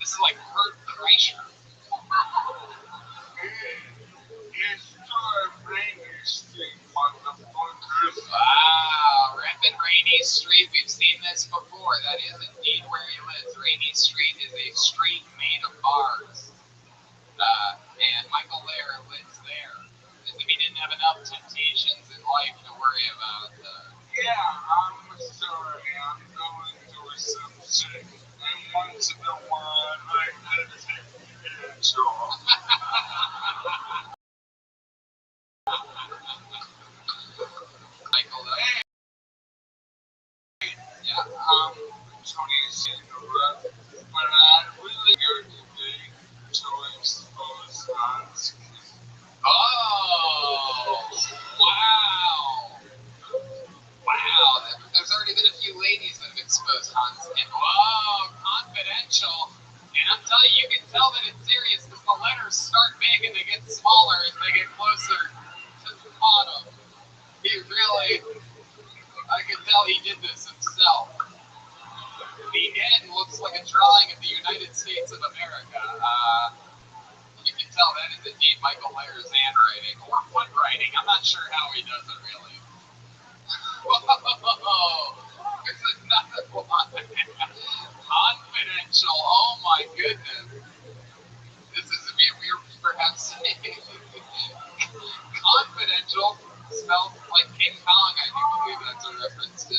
This is like Kurt Kreischer. Wow, reppin' Rainy Street. We've seen this before. That is indeed where he lives. Rainy Street is a street made of bars. And Michael Lair lives there. As if he didn't have enough temptations in life to worry about. Yeah, I'm sorry. I'm going through some shit. And once in a while, I like to take it off. Michael Lair. Yeah, Tony's in the rough, but I'm really here today to expose Hans. Oh, wow. Wow, there's already been a few ladies that have exposed Hans. And whoa, confidential. And I'm telling you, you can tell that it's serious because the letters start big and they get smaller as they get closer to the bottom. He really, I can tell he did this himself. The end looks like a drawing of the United States of America. You can tell that is indeed Michael Lair's handwriting, or footwriting. I'm not sure how he does it really. Whoa! There's another one. Confidential. Oh my goodness. This is a bit weird, perhaps. Confidential smells like King Kong. I do believe that's a reference to.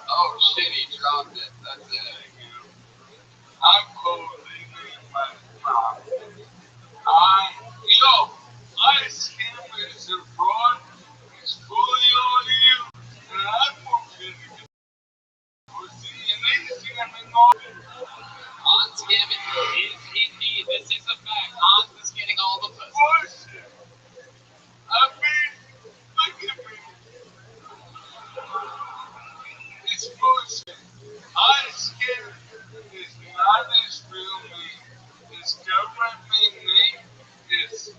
Oh shit, he dropped it. That's it. I'm closing my mouth. My scam is abroad. It's fully on you. And I'm working to get pussy and they scamming on it. On scamming is indeed. This is a fact. Hans is getting all the pussy. Bullshit. I mean, look at me. It's bullshit. I scared. It's not his real name. His government name is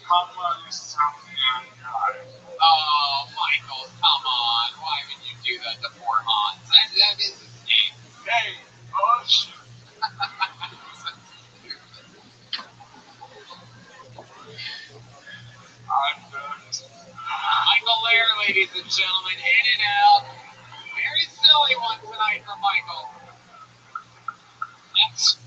Communist Samyan Guy. Oh, Michael, come on. Why would you do that to poor Hans? That is his name. Hey, oh shit. I'm done. Michael Lair, ladies and gentlemen, in and out. Very silly one tonight for Michael. Next.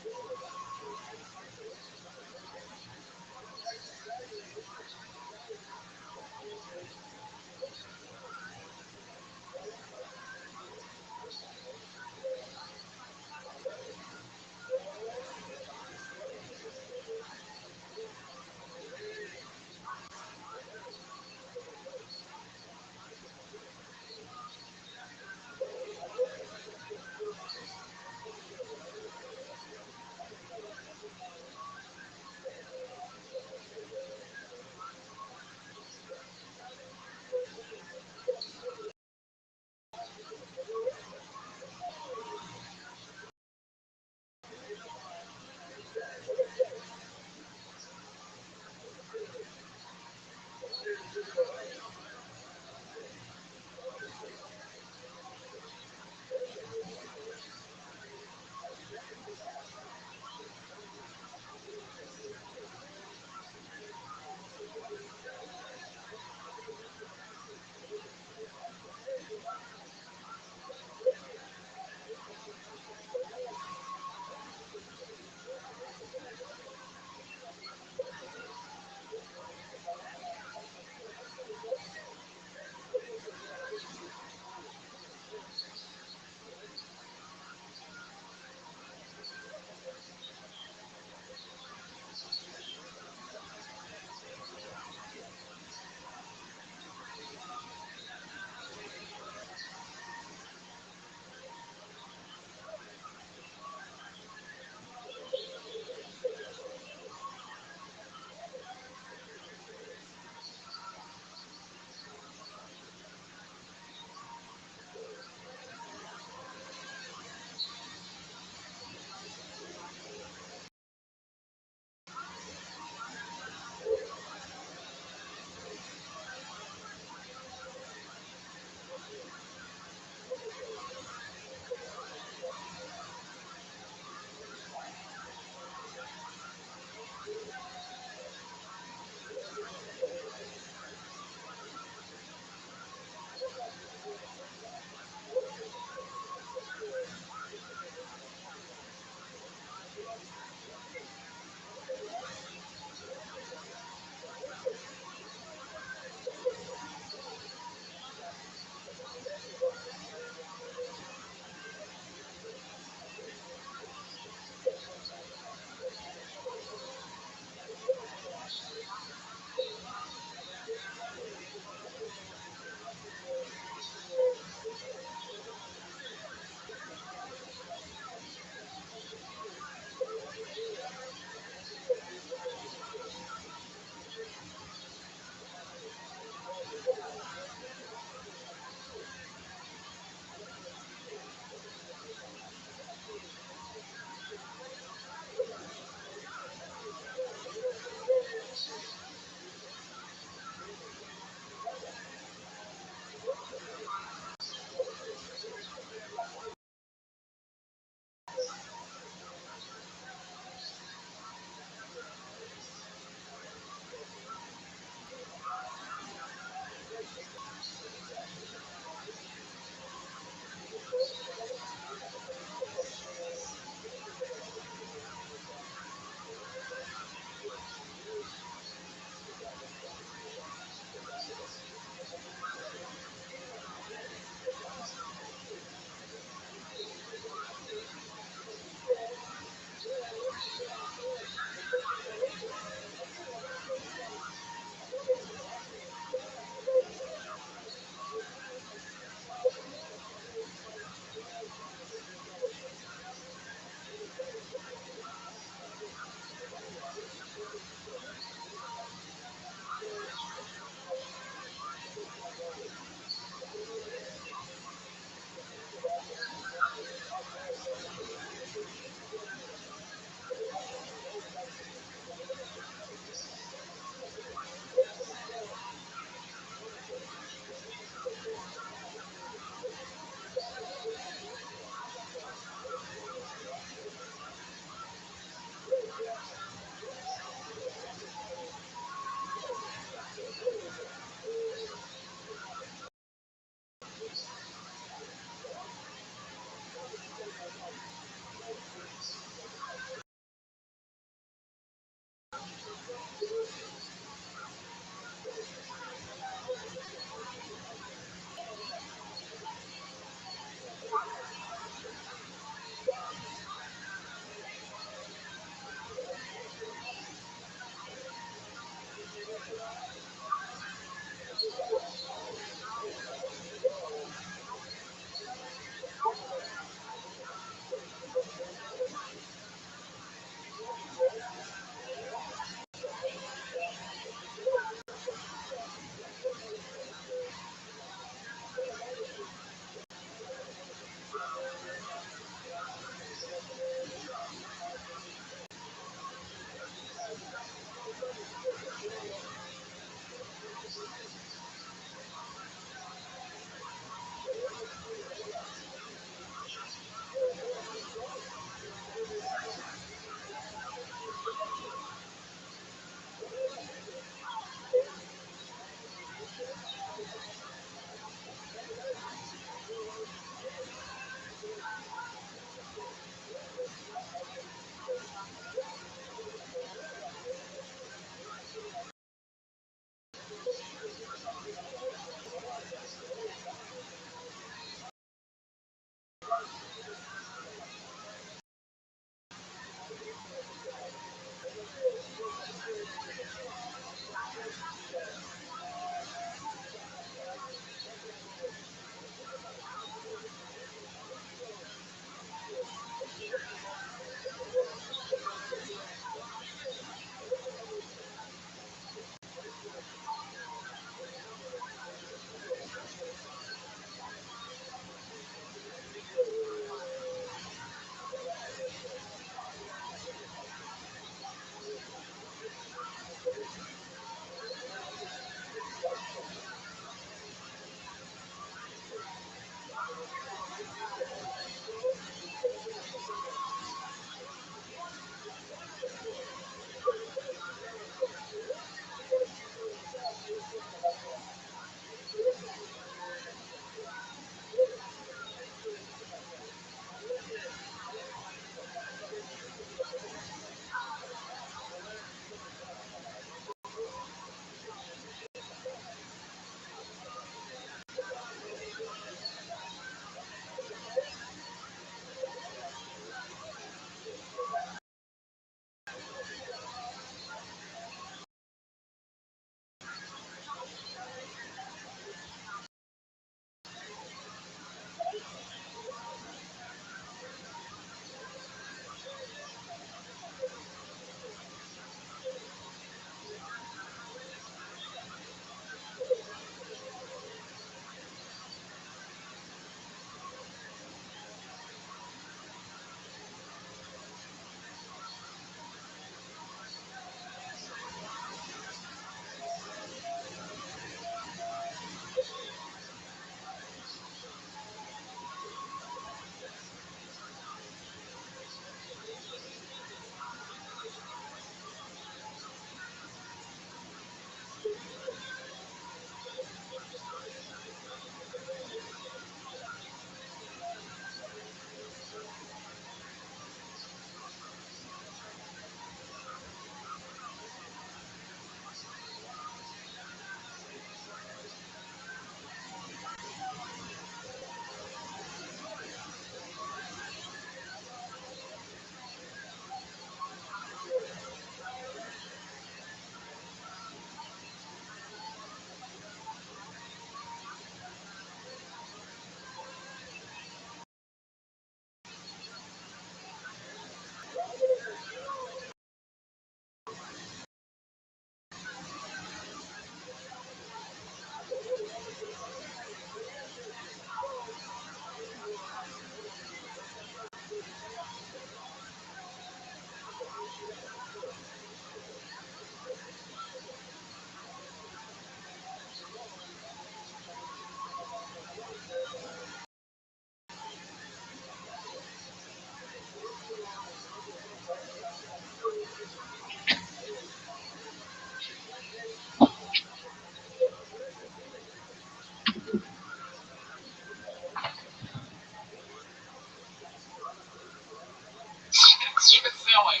Extra silly.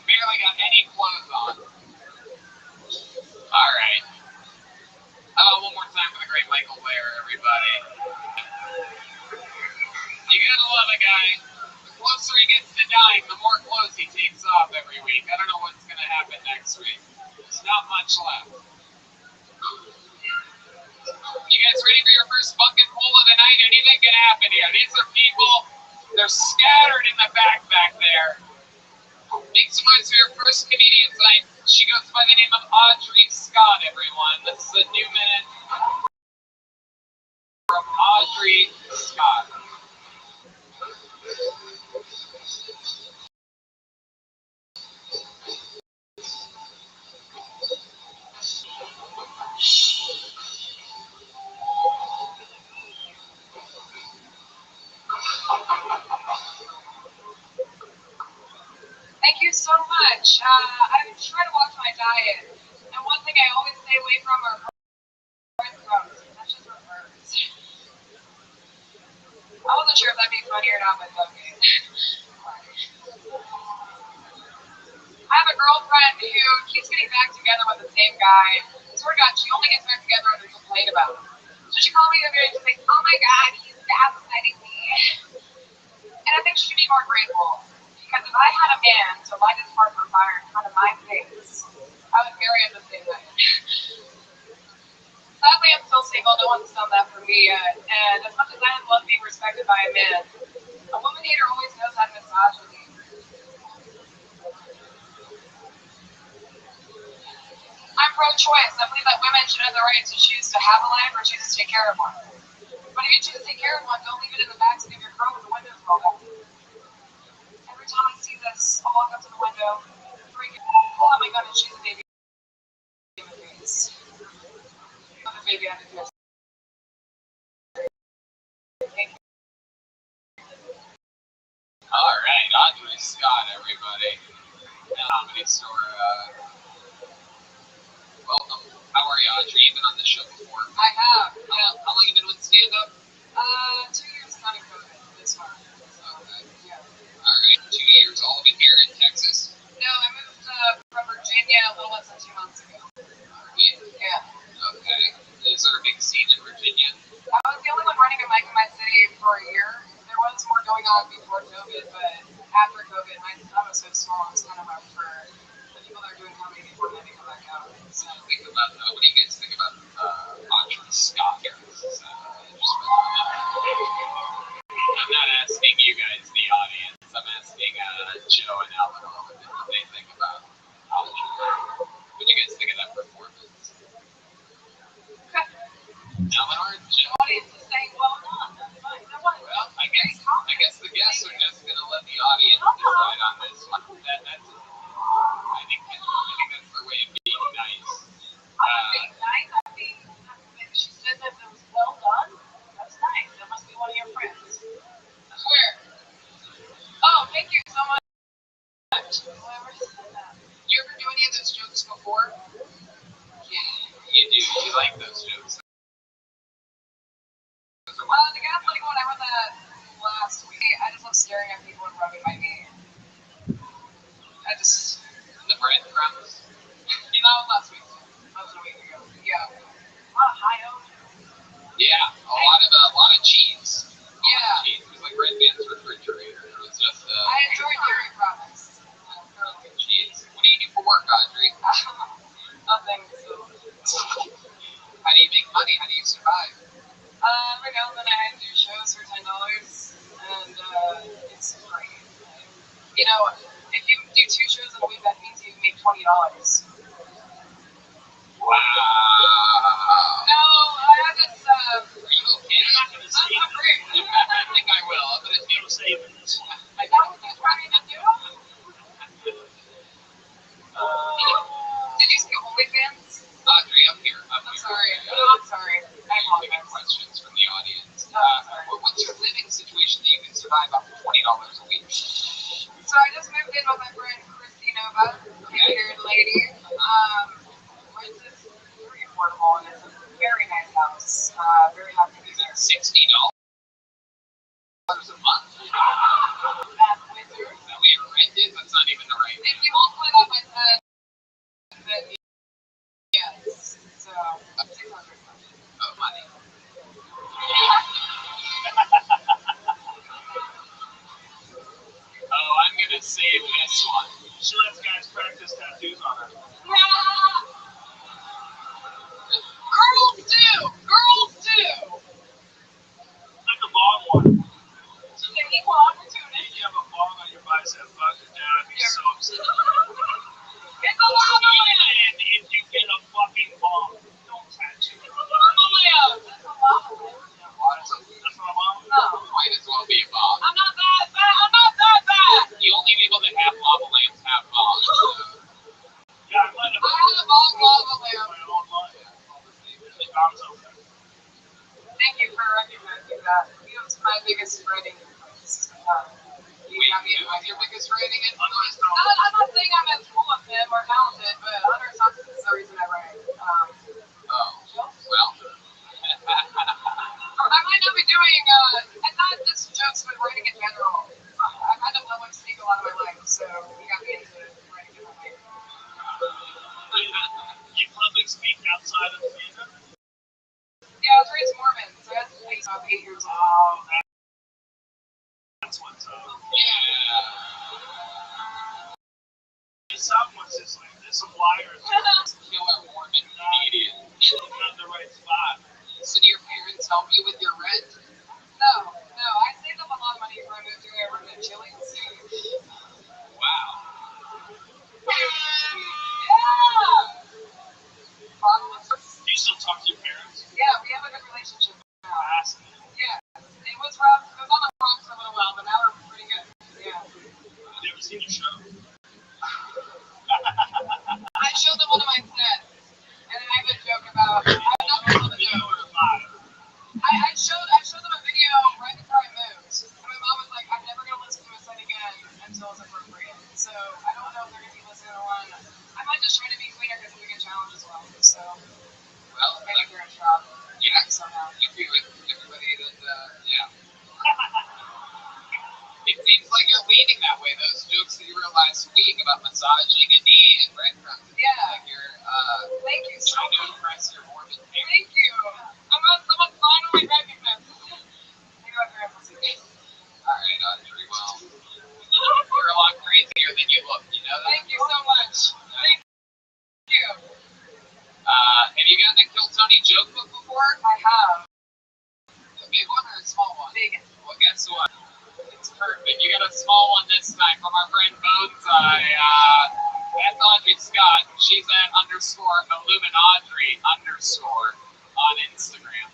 Barely got any clothes on. Alright. How about one more time for the great Michael Ware, everybody? You gotta love a guy. The closer he gets to dying, the more clothes he takes off every week. I don't know what's gonna happen next week. There's not much left. You guys ready for your first bucket pull of the night? Anything can happen here. These are people, they're scattered in the back there. Make some noise for your first comedian tonight. She goes by the name of Audrey Scott, everyone. This is a new minute from Audrey Scott. Thank you so much. I've been trying to watch my diet, and one thing I always stay away from are breadcrumbs. That's just reverse. I wasn't sure if that'd be funny or not, but okay. I have a girlfriend who keeps getting back together with the same guy. I swear to God, she only gets back together when we complain about him. So she called me the other day to say, "Oh my God, he's gaslighting me." be yet. And as much as I love being respected by a man, a woman hater always knows how to massage me. I'm pro-choice. I believe that women should have the right to choose to have a life or choose to take care of one. But if you choose to take care of one, don't leave it in the backseat of your car with the windows rolled up. Every time I see this, I'll walk up to the window, pull out my gun and shoot the baby in the face. Put the baby out of the All right, Audrey Scott, everybody. Comedy Store. Welcome. How are you, Audrey? You've been on this show before. I have. How long you been with stand-up? 2 years kind of COVID this far. Okay. Yeah. All right, 2 years. All of it here in Texas. No, I moved from Virginia a little less than 2 months ago. Yeah. Okay. Is there a big scene in Virginia? I was the only one running a mic in my city for a year. There was more going on before COVID, but after COVID, my town was so small, it was kind of rough for the people that are doing comedy before they come back out. So, Think about what do you guys think about Audrey Scott here? I'm not asking you guys, the audience. I'm asking Joe and Eleanor what they think about Audrey. What do you guys think of that performance? Eleanor and Joe? the audience is saying, well done. That's fine. Well, I guess the guests are just going to let the audience decide on this one. I think that's their way of being nice. I'm being nice. She said that it was well done. That's nice. That must be one of your friends. Where? Oh, thank you so much. Whoever said that. You ever do any of those jokes before? Yeah, you do. You like those jokes. The gaslighting one, I read that last week. I just love staring at people and rubbing my knee. The breadcrumbs. That was last week. That was a week ago. Yeah. A lot of high oak. Yeah, a lot of cheese. Yeah. Cheese. It was like Red Band's refrigerator. It was just I enjoy dairy products. cheese. What do you do for work, Audrey? Nothing. So. How do you make money? How do you survive? Every now and then I do shows for $10, and it's great. You know, if you do 2 shows in a week, that means you make $20. Wow. No, I have this. Are you okay? I'm not gonna say I'm great. I think I will. I'm gonna do savings. I got what you're trying to do. Did you see OnlyFans? Audrey, I'm here. I'm sorry. No, I'm sorry. I We get apologize. questions from the audience. No, I'm sorry. What's your living situation that you can survive off of $20 a week? So I just moved in with my friend Christina, here lady. Which is very affordable and it's a very nice house. Very happy to be Is there. it $60 a month? That's winter. That we rented? That's not even the right. If you multiply that by 10, then yes. So 600. Oh, money. Oh, I'm gonna save this one. She lets guys practice tattoos on her. Girls do! Girls do! Like a long one. She's an equal opportunity. You have a bong on your bicep, fuck your dad, I'd be so upset. It's a lava lamp! And if you get a fucking bong, don't tattoo it. It's a lava lamp! It's a lava lamp. That's not a bong? No. Might as well be a bomb. I'm not that bad! I'm not that bad! The only people that have lava lamps have bombs. Yeah, I'm letting I had a bong lava lamp. my own life. The bomb's okay. Thank you for recognizing that. He was my biggest writing influence. Wait, who was your biggest rating influence? I'm not saying I'm as cool as him or talented, but Hunter Sucks is the reason I write. Oh, well. I might not be doing, and not just jokes, but writing in general. I kind of public speak a lot of my life, so he got me into writing in my life. You public speak outside of the theater? Yeah, I was raised Mormon, so I was 8 years old. Oh, that's what's up. Yeah. Someone's just like, there's some liars. Killer Mormon comedian. Looking at the right spot. So do your parents help you with your rent? No. I saved up a lot of money for a move to a room at Chili's. Wow. Yeah. Do you still talk to your parents? Yeah, we have a good relationship now. Fascinating. Yeah. It was rough. It was on the rocks for a little while, but now we're pretty good. Yeah. Have they ever seen your show? I showed them one of my sets, and I have a joke about. I'm not going to tell the Video joke. or live? I showed them a video right before I moved, and my mom was like, "I'm never gonna listen to a set again until it's appropriate." So I don't know if they're gonna be listening to one. I might just try to be cleaner because it's a good challenge as well. So maybe you're in shock. Yeah, Somehow. you agree with everybody that, yeah. It seems like you're leaning that way. Those jokes that you wrote last week about massaging a knee and breadcrumbs. Yeah. Like you're Thank you so trying to much. impress your Mormon parents. Thank you. Someone finally recognized me. Maybe my parents will see me. All right, Audrey. Well, you're a lot crazier than you look. You know that? Thank you so much. Thank you. Have you gotten a Kill Tony joke book before? I have. A big one or a small one? Big. Well, guess what? It's perfect. You got a small one this time from our friend Boneseye. That's Audrey Scott. She's at _Illuminaudrey_ on Instagram.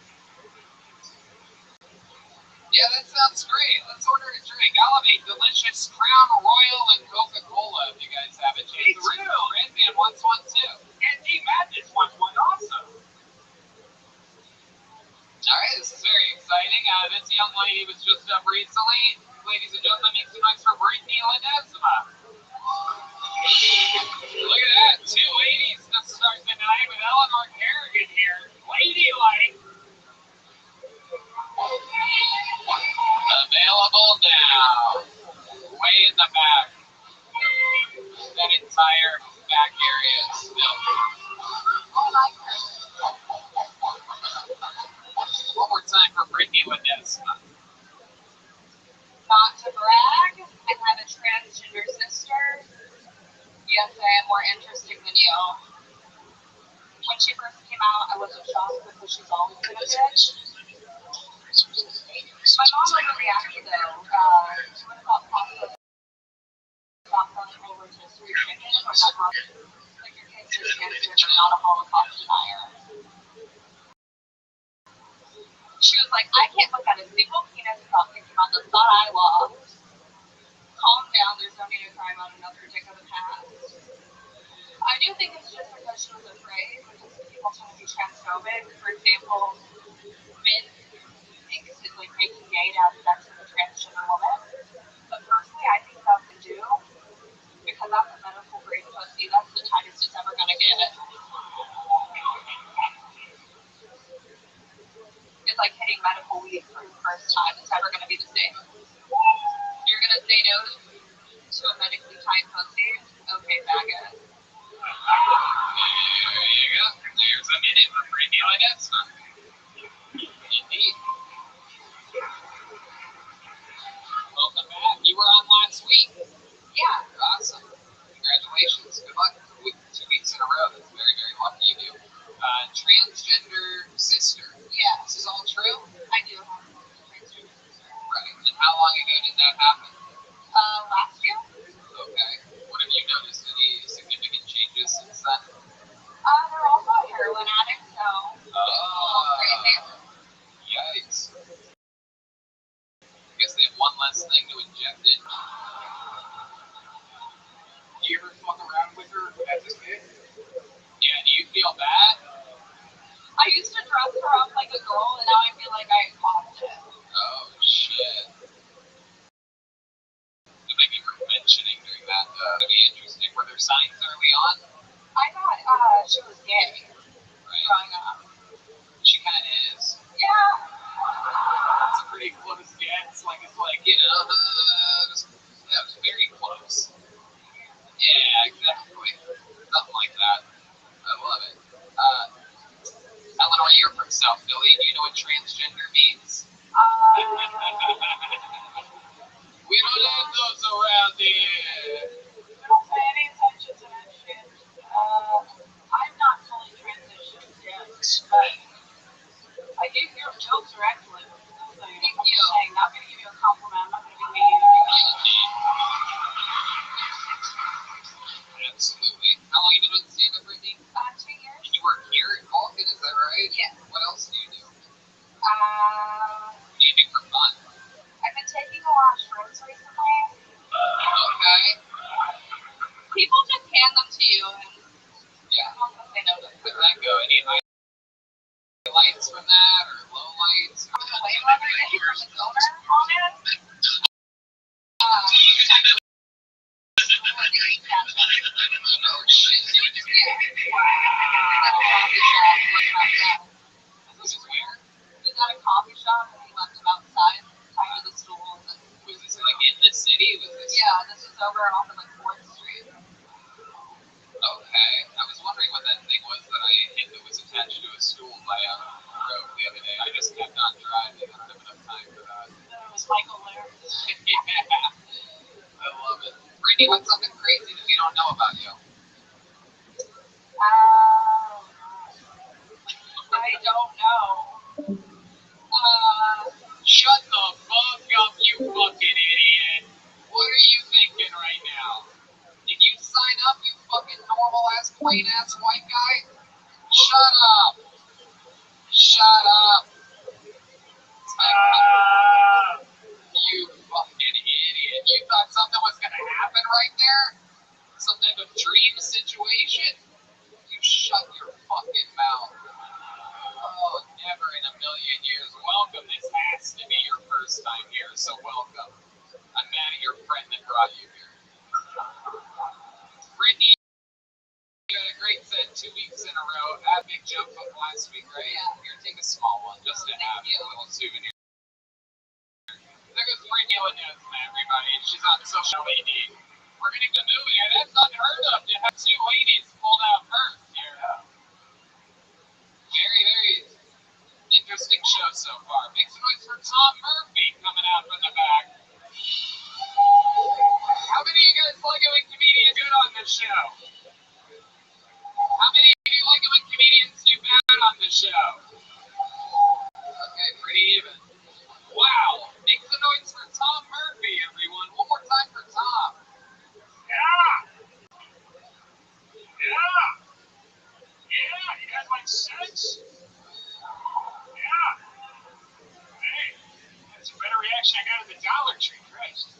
Yeah, that sounds great. Let's order a drink. I'll have a delicious Crown Royal and Coca-Cola if you guys have a chance. Me too. Red Man wants one too. And D Madness wants one also. All right, this is very exciting. This young lady was just up recently. Ladies and gentlemen, make some noise for Brittany Ledesma. Look at that, 2 ladies to start the night with Eleanor Kerrigan here. Ladylike. Available now. Way in the back. That entire back area is still. One more time for Brittany Ledesma. Not to brag, I have a transgender sister. Yes, I am more interesting than you. When she first came out, I wasn't shocked because she's always been a bitch. My mom wasn't reacting though. She would have thought pasta stopped running over to sweet chicken or not like your kid's just transgender, not a Holocaust denier. She was like, I can't look at a single penis without thinking about the thought I lost. Calm down, there's no need to cry about another dick of the past. I do think it's just because she was afraid, because people tend to be transphobic. For example, men think it's like making gay to have sex with a transgender woman. But personally, I think that's to do, because that's a medical grade pussy. That's the tightest it's ever gonna get. It's like hitting medical weed for the first time. It's never gonna be the same. You're gonna say no to a medically tight pussy? Okay, faggot. There you go. There's a minute for Brittany Ledesma. Indeed. Welcome back. You were on last week. Yeah. Awesome. Congratulations. Good luck with 2 weeks in a row. That's very, very lucky of you. Transgender sister. Yeah. This is all true? I do have a transgender sister. Right. And how long ago did that happen? Last year? Okay. What have you noticed? Any significant changes since then? They're also a heroin addict, so it's a little crazy. Yikes. I guess they have one less thing to inject in. Do you ever fuck around with her as a kid? Yeah, do you feel bad? I used to dress her up like a girl, and now I feel like I caused it. Oh, shit. So maybe you were mentioning during that. That'd be interesting. Were there signs early on? I thought she was gay Right. growing up. She kind of is. Yeah. It's a pretty close guess. Like, it's like, you know, that was very close. Yeah, exactly. Something like that. I love it. Eleanor, you're from South Philly. Do you know what transgender means? We don't have those around here. We don't pay any attention to that shit. I'm not fully transitioned yet, but I send them to you. And Yeah. they know that. How did that go? Any highlights from that or low lights? The way mother did from the donor on it. Oh shit. Yeah. This is where? He was at a coffee shop and he left him outside, tied to the stools. And Was this like in the city? Was this? yeah, this was over off of like 4th Street. Okay. I was wondering what that thing was that I hit that was attached to a stool by a road the other day. I just kept on driving. I don't have enough time for that. It was Michael Lair. Yeah. I love it. Brittany, what's something crazy that we don't know about you? I don't know. Shut the fuck up, you fucking idiot. What are you thinking right now? Did you sign up, you fucking normal ass, plain ass white guy? Shut up. Shut up. You fucking idiot. You thought something was gonna happen right there? Some type of dream situation? You shut your fucking mouth. Oh, never in a million years. Welcome. This has to be your first time here, so welcome. I'm mad at your friend that brought you here. Brittany, you had a great set 2 weeks in a row. Had a big jump up last week, right? Yeah. Here, take a small one just to have a little souvenir. There goes Brittany Lanesma, everybody. She's on social media. We're going to get a movie, and that's unheard of to have two ladies pulled out first here. Very, very interesting show so far. Make some noise for Tom Murphy coming out from the back. How many of you guys like it when comedians do it on this show? How many of you like it when comedians do bad on this show? Okay, pretty even. Wow, make some noise for Tom Murphy, everyone. One more time for Tom. Yeah. You guys like sex? Yeah. Hey, that's a better reaction I got at the Dollar Tree, Christ.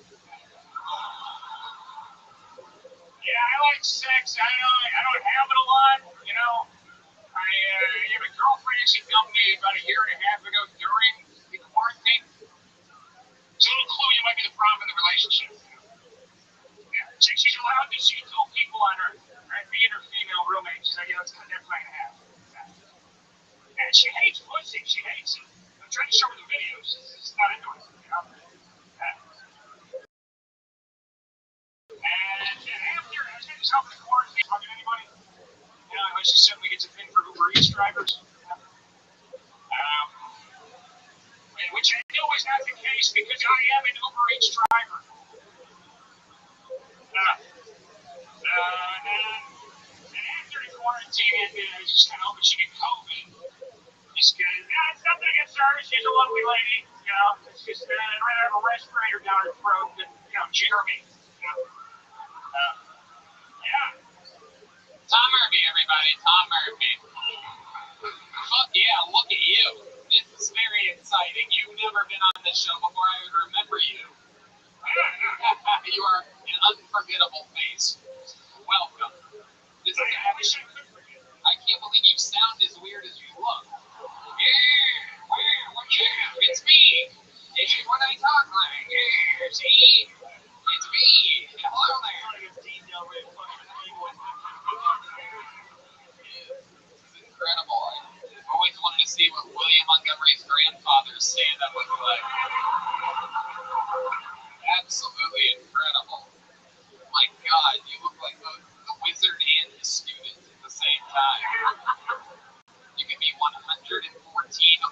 Yeah, I like sex. I don't have it a lot, you know. I have a girlfriend actually dumped me about a year and a half ago during the quarantine. It's a little clue you might be the problem in the relationship. Yeah, she's allowed to see two people on her, right? Me and her female roommate. She's like, it's kind of fine to have. And she hates pussy. She hates it. I'm trying to show her the videos. She's not into it, you know. And after, I was going to help in the quarantine, talking to anybody. You know, unless she suddenly gets a thing for Uber Eats drivers. Which I know is not the case because I am an Uber Eats driver. And after the quarantine ended, I was just kind of hoping she get COVID. Just kidding. It's nothing against her. She's a lovely lady. You know, it's just I'd rather have a respirator down her throat than, Jeremy. You know? Yeah. Tom Murphy, everybody. Tom Murphy. Fuck yeah, look at you. This is very exciting. You've never been on this show before I would remember you. You are an unforgettable face. Welcome. This is I wish I could forget. I can't believe you sound as weird as you look. Yeah, it's me. It's what I talk like. Yeah, see? It's me. Hello there. This is incredible. I've always wanted to see what William Montgomery's grandfather's stand-up would look like. Absolutely incredible. My God, you look like the wizard and the student at the same time. You can be 114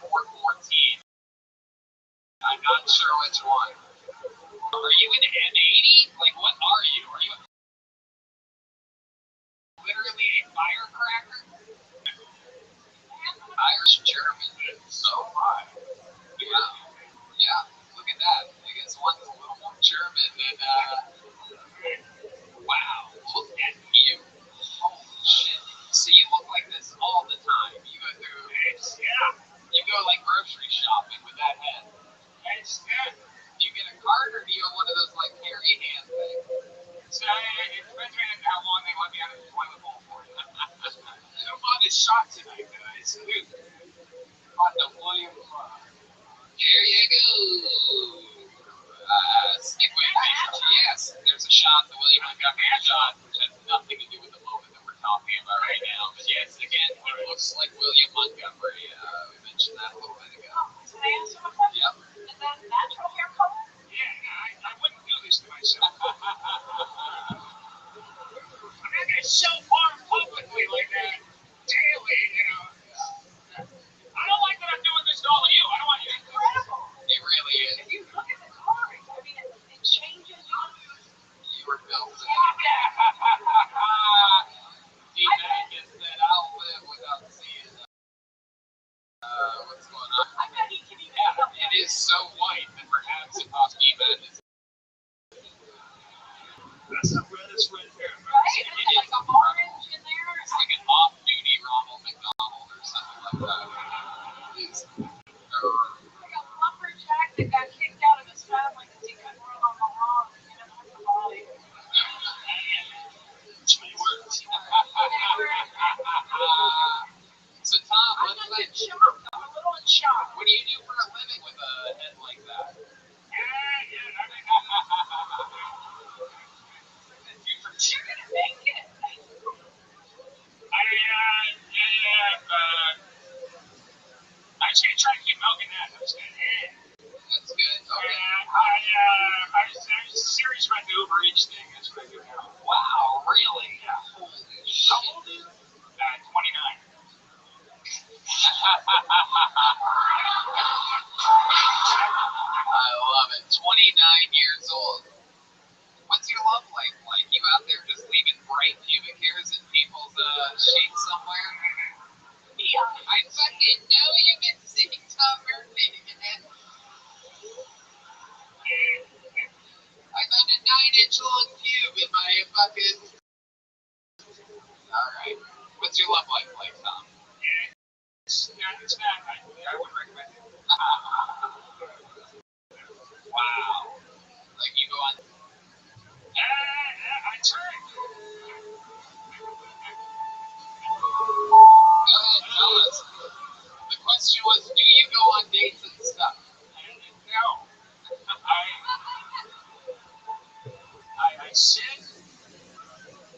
or 14. I'm not sure which one. Are you an N80? Like, what are you? Are you literally a firecracker? Irish German. So high. Yeah. Look at that. I guess one's a little more German than, wow. Look at you. Holy shit. So you look like this all the time. You go through, you go like grocery shopping with that head. Do you get a card or do you have one of those like hairy hand things? So it depends on how long they let me out of this shot tonight, guys. Dude, on the William Club. Here you go. Skip way page. Yes, there's a shot, the William Montgomery shot, which has nothing to do with the moment that we're talking about right now. But yes, again, it looks like William Montgomery. We mentioned that a little bit ago. Can I ask you a question? Yep. Is that natural hair color? Yeah, I wouldn't do this to myself. I'm not gonna self-harm publicly like that daily, you know. I don't like that I'm doing this to all of you. I don't want you to. Incredible. It really is. If you look at the coloring, I mean, it changes. You were built to Yeah. D-Mac gets that I'll live without seeing what's going on. I bet he can even Yeah, it is so white that perhaps it cost D-Mac his. That's the reddest red hair. right? And it's like an orange in there. It's like an off-duty Ronald McDonald or something like that. It's, Like a lumberjack that got kicked out of his family because he couldn't run on the lawn and he didn't have the body. Too many words. So Tom, I'm what's just in that? shock. I'm a little in shock. What do you do for a living with a head like that? Yeah, You're gonna make it. I just gonna try to keep milking that. I'm just gonna, That's good. Okay. I serious about the Uber Eats thing. That's what I do now. Wow, really? Holy shit. How old are you? 29. I love it. 29 years old. What's your love life like? You out there just leaving bright pubic hairs in people's sheets somewhere? Yeah. I fucking know you've been singing Tom Murphy again. I found a 9-inch long pube in my fucking. Alright. What's your love life like, Tom? It's not. I wouldn't recommend it. Wow. Like you go on. I turned. Go ahead, tell us. The question was, do you go on dates and stuff? No. I said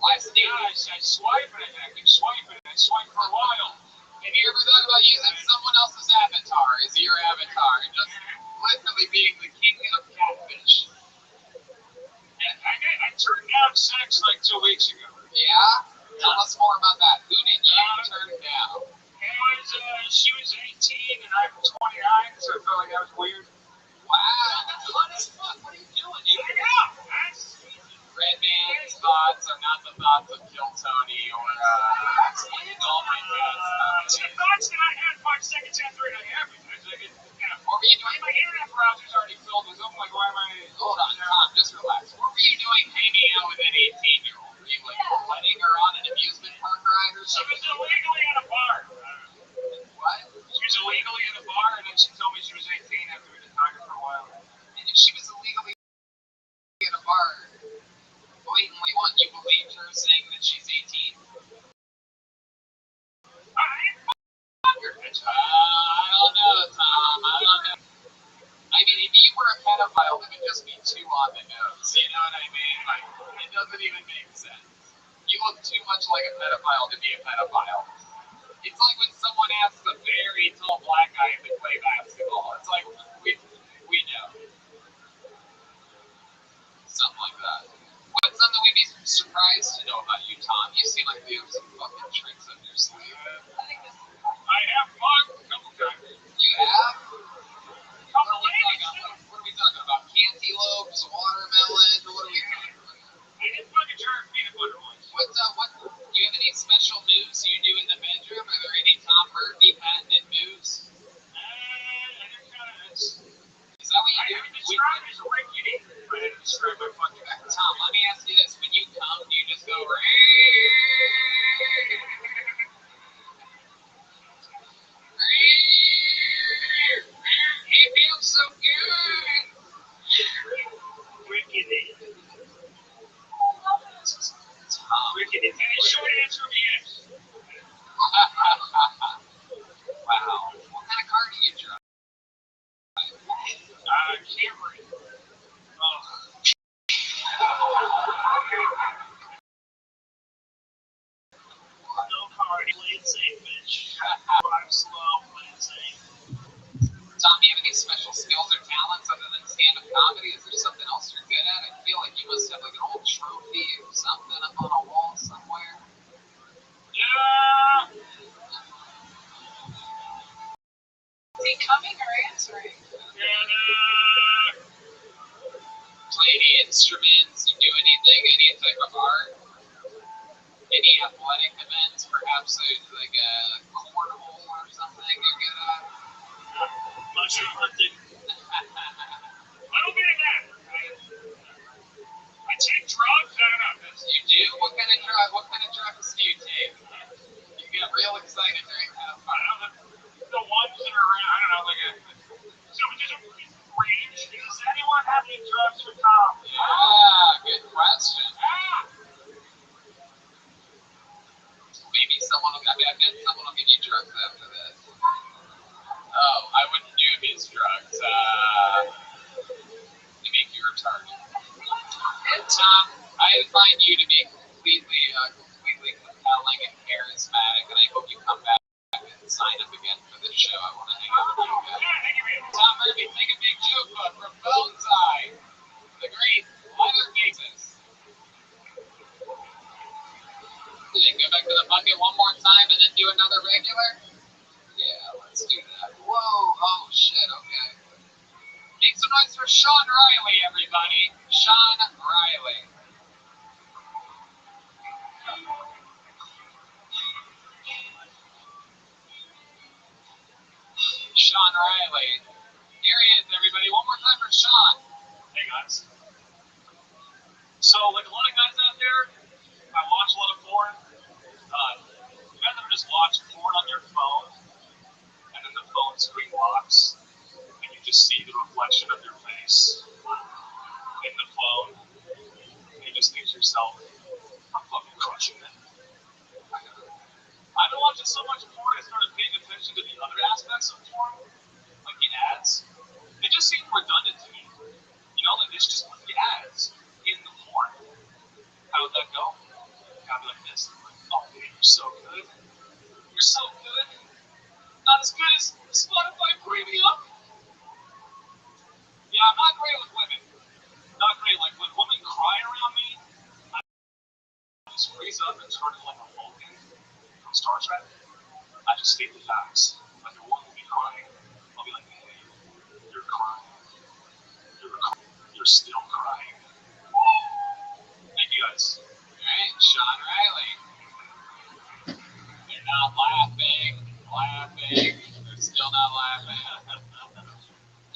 Last yeah, date. I swipe and I keep swiping. I swipe for a while. Have you ever thought about using someone else's avatar as your avatar and just literally being the king of catfish? I turned down sex like 2 weeks ago. Yeah? Tell us more about that. Who did you turn down? She was 18 and I'm 29, so I felt like that was weird. Wow. What as fuck? What are you doing, dude? I know. Red Man's thoughts are not the thoughts of Kill Tony or Dolphin It's the thoughts that I had 5 seconds after it happened. I was like, What were you doing? my internet browser's already filled with them. Like, why am I? Hold on, Tom, just relax. What were you doing hanging out with an 18-year-old? Were you like letting her on an amusement park ride or She something? was illegally in a bar. What? She was illegally in a bar, and then she told me she was 18 after we'd been talking for a while. And if she was illegally in a bar, blatantly what, you believed her saying that she's 18? I don't know, Tom. I don't know. I mean, if you were a pedophile, it would just be too on the nose. You know what I mean? Like, it doesn't even make sense. You look too much like a pedophile to be a pedophile. It's like when someone asks a very tall black guy if they play basketball. It's like, we know. Something like that. What's something we'd be surprised to know about you, Tom? You seem like you have some fucking tricks up your sleeve. I have mugged a couple times. You have? What Couple ladies, too. are we talking about? Cantaloupes, watermelon? What are we talking about? I did fuck a jar of peanut butter once. Do you have any special moves you do in the bedroom? Are there any Tom Murphy patented moves? Is that what you do? I would describe it as a rickety. I had to describe my fucking Tom, let me ask you this. When you come, do you just go, it feels so good. rickety. Tom, Rickety. And the short answer would be yes. hammering. Oh. No party, play it safe, bitch. I'm slow, play it safe. Tom, do you have any special skills or talents other than stand-up comedy? Is there something else you're good at? I feel like you must have like an old trophy or something up on a wall somewhere. Yeah. Is he coming or answering? Play any instruments? You do anything? Any type of art? Any athletic events? Perhaps like a cornhole or something you're good at? Mushroom hunting. I don't get that. I take drugs. I don't know. You do? What kind of drugs do you take? You get real excited during that. I don't know. The ones that are around. I don't know. Like a. So there's a range. Does anyone have any drugs for Tom? Yeah, good question. Maybe someone will give you drugs after this. Oh, I wouldn't do these drugs. They make you retarded. Tom, I find you to be completely compelling and charismatic, and I hope you come back and sign up again for this show. I want to hang out with you guys. Tom Murphy, take a big joke from Bone's Eye, the great Leatherfaces. Then go back to the bucket one more time and then do another regular? Yeah, let's do that. Whoa, oh shit, okay. Make some noise for Sean Riley, everybody. Sean Riley. Sean Riley. Here he is, everybody. One more time for Sean. Hey guys. So, like a lot of guys out there, I watch a lot of porn. You guys ever just watch porn on your phone, and then the phone screen locks, and you just see the reflection of your face in the phone, and you just think to yourself, I'm fucking crushing it. I've been watching so much porn, I started paying attention to the other aspects of porn, like the ads. They just seem redundant to me. You know, like they should just put the ads in the porn. How would that go? I'd be like this. Oh, baby, you're so good. You're so good. Not as good as Spotify Premium. Yeah, I'm not great with women. Not great. Like when women cry around me, I just freeze up and turn it like a Vulcan from Star Trek. I just state the facts. Like a woman will be crying. I'll be like, hey, you're crying. You're still crying. Thank you guys. Alright, Sean Riley. They're not laughing. They're still not laughing.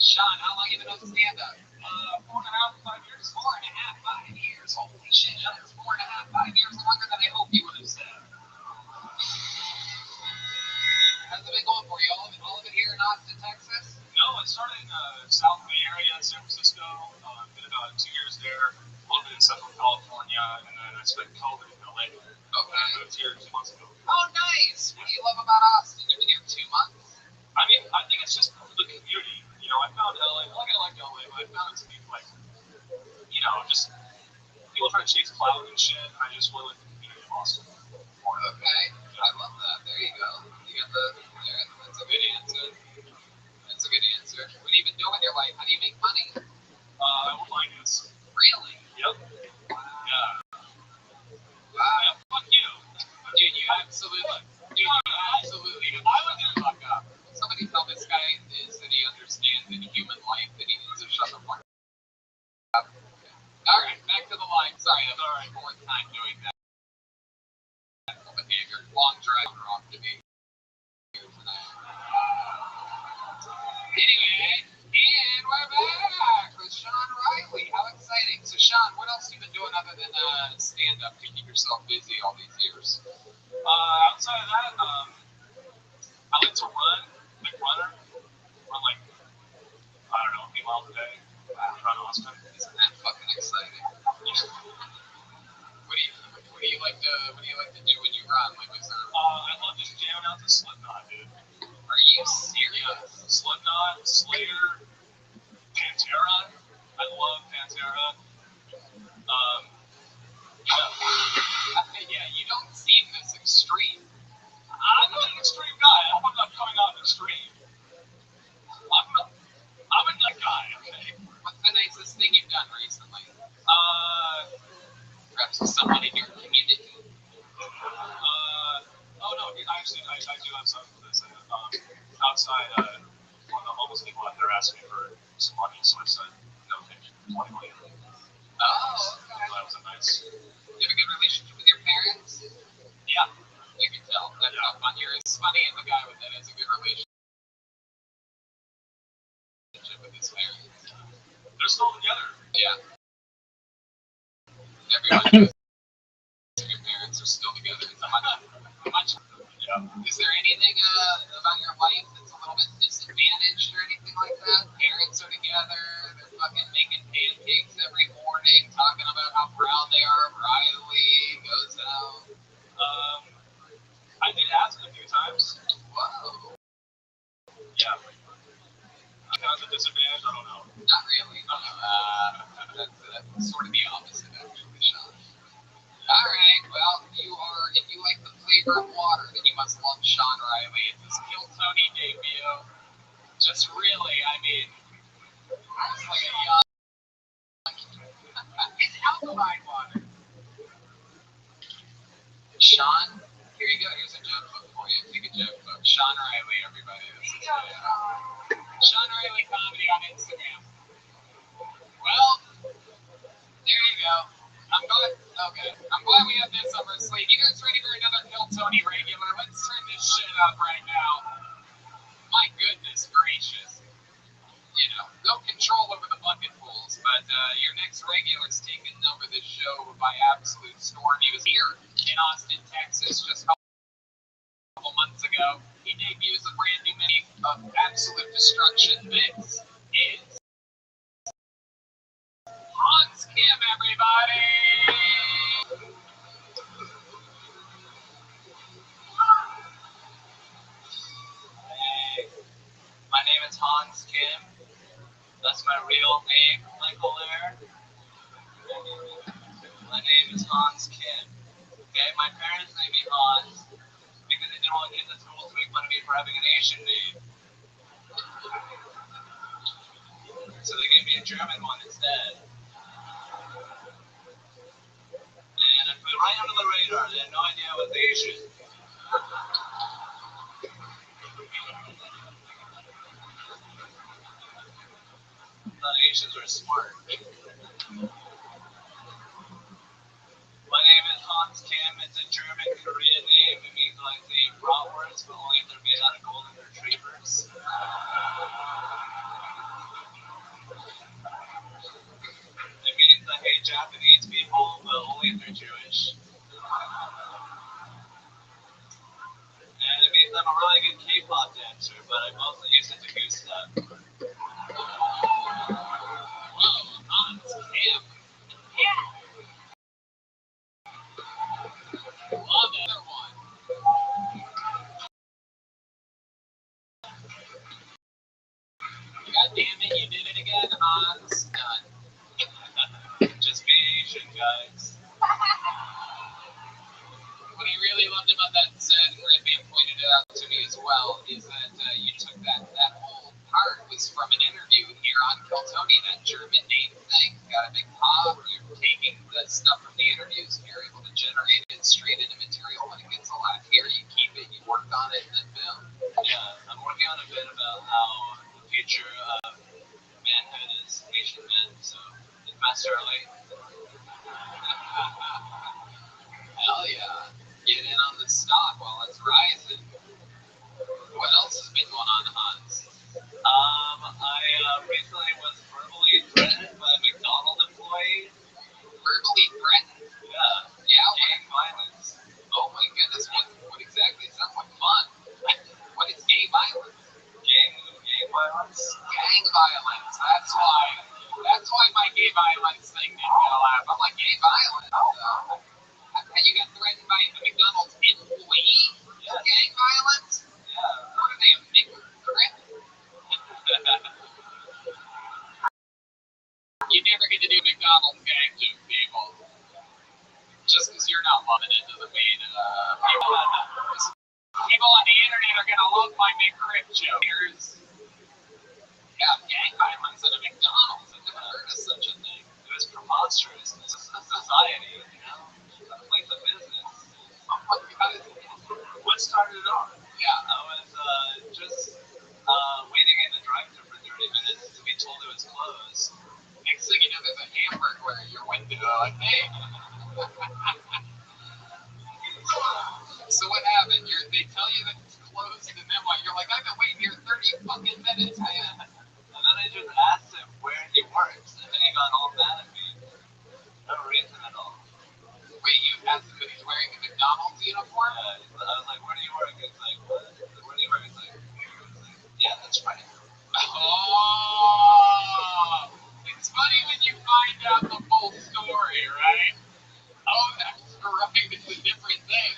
Sean, how long have you been on stand-up? 4.5, 5 years. 4.5, 5 years. Holy shit, that's 4.5, 5 years longer than I hope you would have said. How's it been going for you? All of it here in Austin, Texas? No, I started in South Bay Area, San Francisco. Did about 2 years there. A little bit in Central California, and then I spent COVID in LA. Okay. I moved here 2 months ago. Oh, nice. What do you love about Austin? You've been here 2 months? I mean, I think it's just the community. You know, I found LA, like I like LA, but I found it to be like, you know, just people try to chase clout and shit, and I just really like the community of Austin. Okay. I love that. There you go. You got that's a good answer. That's a good answer. What have you been doing in your life? How do you make money? I will finance. Really? Yep. Wow. Yeah. Wow. Fuck you. Dude, you absolutely I would do fuck up. Somebody tell this guy that he understands in human life that he needs to shut the fuck up. Alright, back to the line. Sorry, that's our fourth time doing that. Behavior. Long drive off to me. Anyway, and we're back with Sean Riley. How exciting. So, Sean, what else have you been doing other than stand-up to keep yourself busy all these years? Outside of that, I like to run, big runner. Run like, I don't know, 8 miles a day. Around Austin. Isn't that fucking exciting? What do you like to do when you run? Like, is there? I love just jamming out to Slipknot, dude. Are you serious? Yeah, Slipknot, Slayer, Pantera. someone in your community? Oh no, I do have some of this. Outside, one of the homeless people out there asked me for some money, so I said, no, thank you. 20 million. Oh, So that was a nice. you have a good relationship with your parents? Yeah. You can tell. That's how fun you're. It's funny, and the guy with that has a good relationship with his parents. They're still together. Yeah. Everyone knows your parents are still together. It's much. Yeah. Is there anything about your life that's a little bit disadvantaged or anything like that? Parents are together, they're fucking making pancakes every morning, talking about how proud they are. Riley goes out. I did ask a few times. Whoa. Yeah. Kind of a disadvantage, I don't know. Not really. That's sort of the opposite, actually, Sean. Alright, well, if you like the flavor of water, then you must love Sean Riley. It's his Kill Tony debut. Just really, I mean, it's like a young. It's alkaline water. Sean, here you go. Here's a joke book for you. Take a joke book. Sean Riley, everybody. This is Sean Riley comedy on Instagram. Well, there you go. I'm glad we have this up our sleeve. You guys ready for another Kill Tony regular? Let's turn this shit up right now. My goodness gracious. You know, no control over the bucket pools, but your next regular's taken over this show by absolute storm. He was here in Austin, Texas, just a couple months ago. He debuts a brand new mini of absolute destruction. This is Hans Kim, everybody! Hey, my name is Hans Kim. That's my real name, Michael Lair. My name is Hans Kim. Okay, my parents named me Hans because they didn't want kids at school to make fun of me for having an Asian name. So they gave me a German one instead. And I flew right under the radar. They had no idea I was Asian. I thought Asians were smart. My name is Hans Kim. It's a German Korean name. It means like the bratwurst, but only if they're made out of golden retrievers. It means I hate Japanese people, but only if they're Jewish. And it means I'm a really good K-pop dancer, but I mostly use it to goose step. Whoa, Hans Kim. Yeah. Love another one. God damn it, you did it again, Hans. Done. Just be Asian, guys. What I really loved about that set, and Redman pointed it out to me as well, is that you took that whole part was from an interview here on Kill Tony, that German name thing. Got a big pop. You're taking the stuff from the interviews, and you're able to generate it straight into material. When it gets a lot here, you keep it, you work on it, and then boom. Yeah, I'm working on a bit about how the future of manhood is Asian men, so invest early. Hell yeah. Get in on the stock while it's rising. What else has been going on, Hans? I recently was verbally threatened by a McDonald's employee. Verbally threatened? Yeah. Yeah, gang violence. Oh my goodness, what exactly? It sounds like fun. What is gay violence? Gang violence? Gang violence. That's why my gay violence thing didn't get a laugh. I'm like, gay violence? You got threatened by a McDonald's employee for gang violence? Yeah. What are they, a big threat? You never get to do McDonald's gang joke, people. Just because you're not loving it doesn't mean people on the internet are gonna love my McRib joke. Yeah, gang violence at a McDonald's. I've never heard of such a thing. It was preposterous. This is a society, you know? what started it off? Yeah, I was just waiting in the drive-thru for 30 minutes to be told it was closed. Next thing you know, there's a hamburger at your window. Like, hey. So what happened? They tell you that it's closed, and then what? You're like, I've been waiting here 30 fucking minutes, man. And then I just asked him where he works, and then he got all mad at me. No reason at all. Wait, you asked him if he's wearing a McDonald's uniform? Yeah, I was like, where do you work? He's like, what? Where do you work? He's like, yeah, that's right. Oh, it's funny when you find out the full story, right? Oh, that's right. It's a different thing.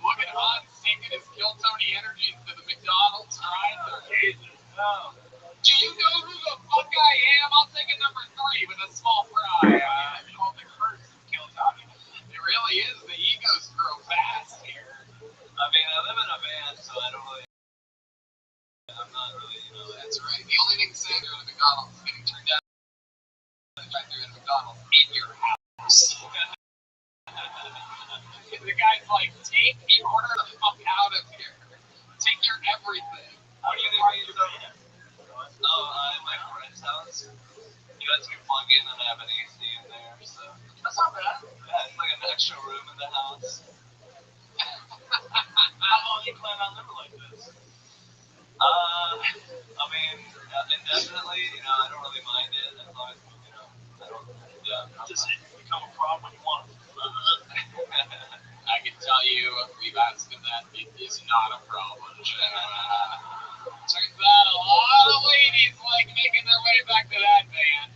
Look at Hans taking his Kill Tony energies to the McDonald's drive-thru. Jesus, no. Do you know who the fuck I am? I'll take a number 3 with a small fry. I mean, all the curse of Kill Tony. It really is. The egos grow fast here. I mean, I live in a van, so I don't really. I'm not really, That's right. The only thing sad here at a McDonald's is getting turned down the drive-thru at McDonald's in your house. The guy's like, take the order the fuck out of here. Take your everything. How do you think you do? In my friend's house. You guys can plug in and have an AC in there, so. That's not bad. Yeah, it's like an extra room in the house. How long do you plan on living like this? I mean, indefinitely, I don't really mind it as long as, I don't, Does it become a problem when you want to? I can tell you, we've asked him that, it is not a problem. Turns out a lot of ladies like making their way back to that van.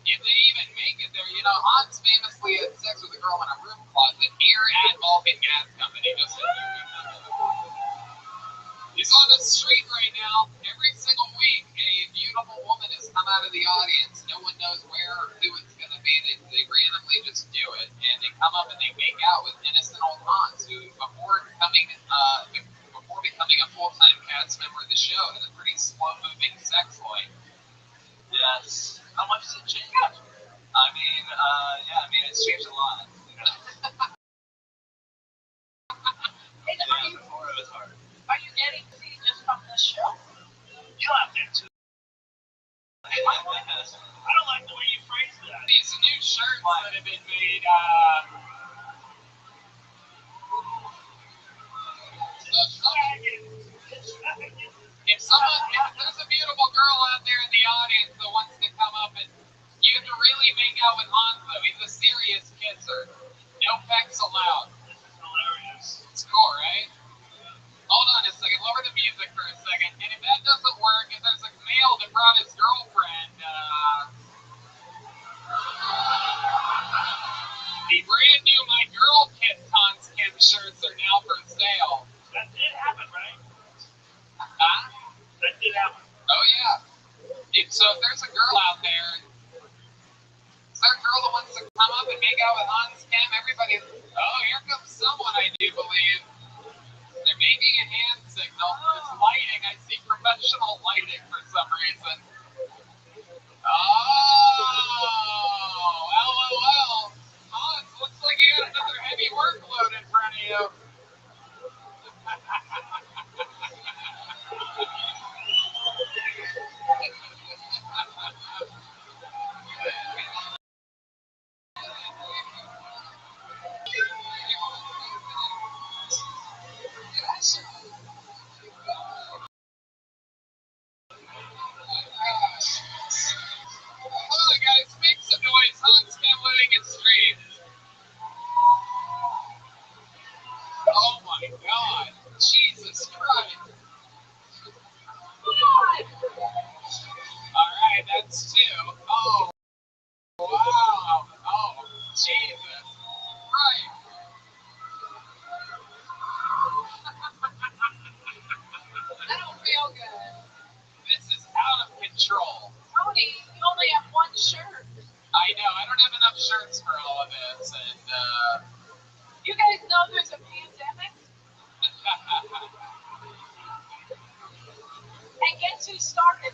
If they even make it there, Hans famously had sex with a girl in a room closet here at Vulcan Gas Company. Just so you know. He's on the street right now. Every single week, a beautiful woman has come out of the audience. No one knows where or who it's going to be. They randomly just do it, and they come up and they make out with innocent old Hans, who before becoming a full-time cast member of the show, had a pretty slow-moving sex life. yes. How much does it change? I mean, it's changed a lot, Hey, Yeah, before it was hard. are you getting tea just from the show? You'll have that too. I don't like the way you phrased that. These new shirts that have been made, if there's a beautiful girl out there in the audience that wants to come up, and you have to really make out with Hans, though. He's a serious kisser. No pecs allowed. This is hilarious. It's cool, right? Hold on a second. Lower the music for a second. And if that doesn't work, if there's a male that brought his girlfriend, the brand new My Girl Kiss Hans Kim shirts are now for sale. That did happen, right? Huh? That did happen. Oh, yeah. So if there's a girl out there, is there a girl that wants to come up and make out with Hans Kim? Everybody, oh, here comes someone, I do believe. There may be a hand signal. It's lighting. I see professional lighting for some reason. Oh, LOL. Hans, looks like you got another heavy workload in front of you. Hold on, guys. Make some noise. Hans Kim living its dreams. Oh my God. Jesus Christ. Alright, that's 2. Oh, wow. Oh, Jesus Christ. I don't feel good. This is out of control. Tony, you only have one shirt. I know, I don't have enough shirts for all of this, and, You guys know there's a pandemic? And guess who started it?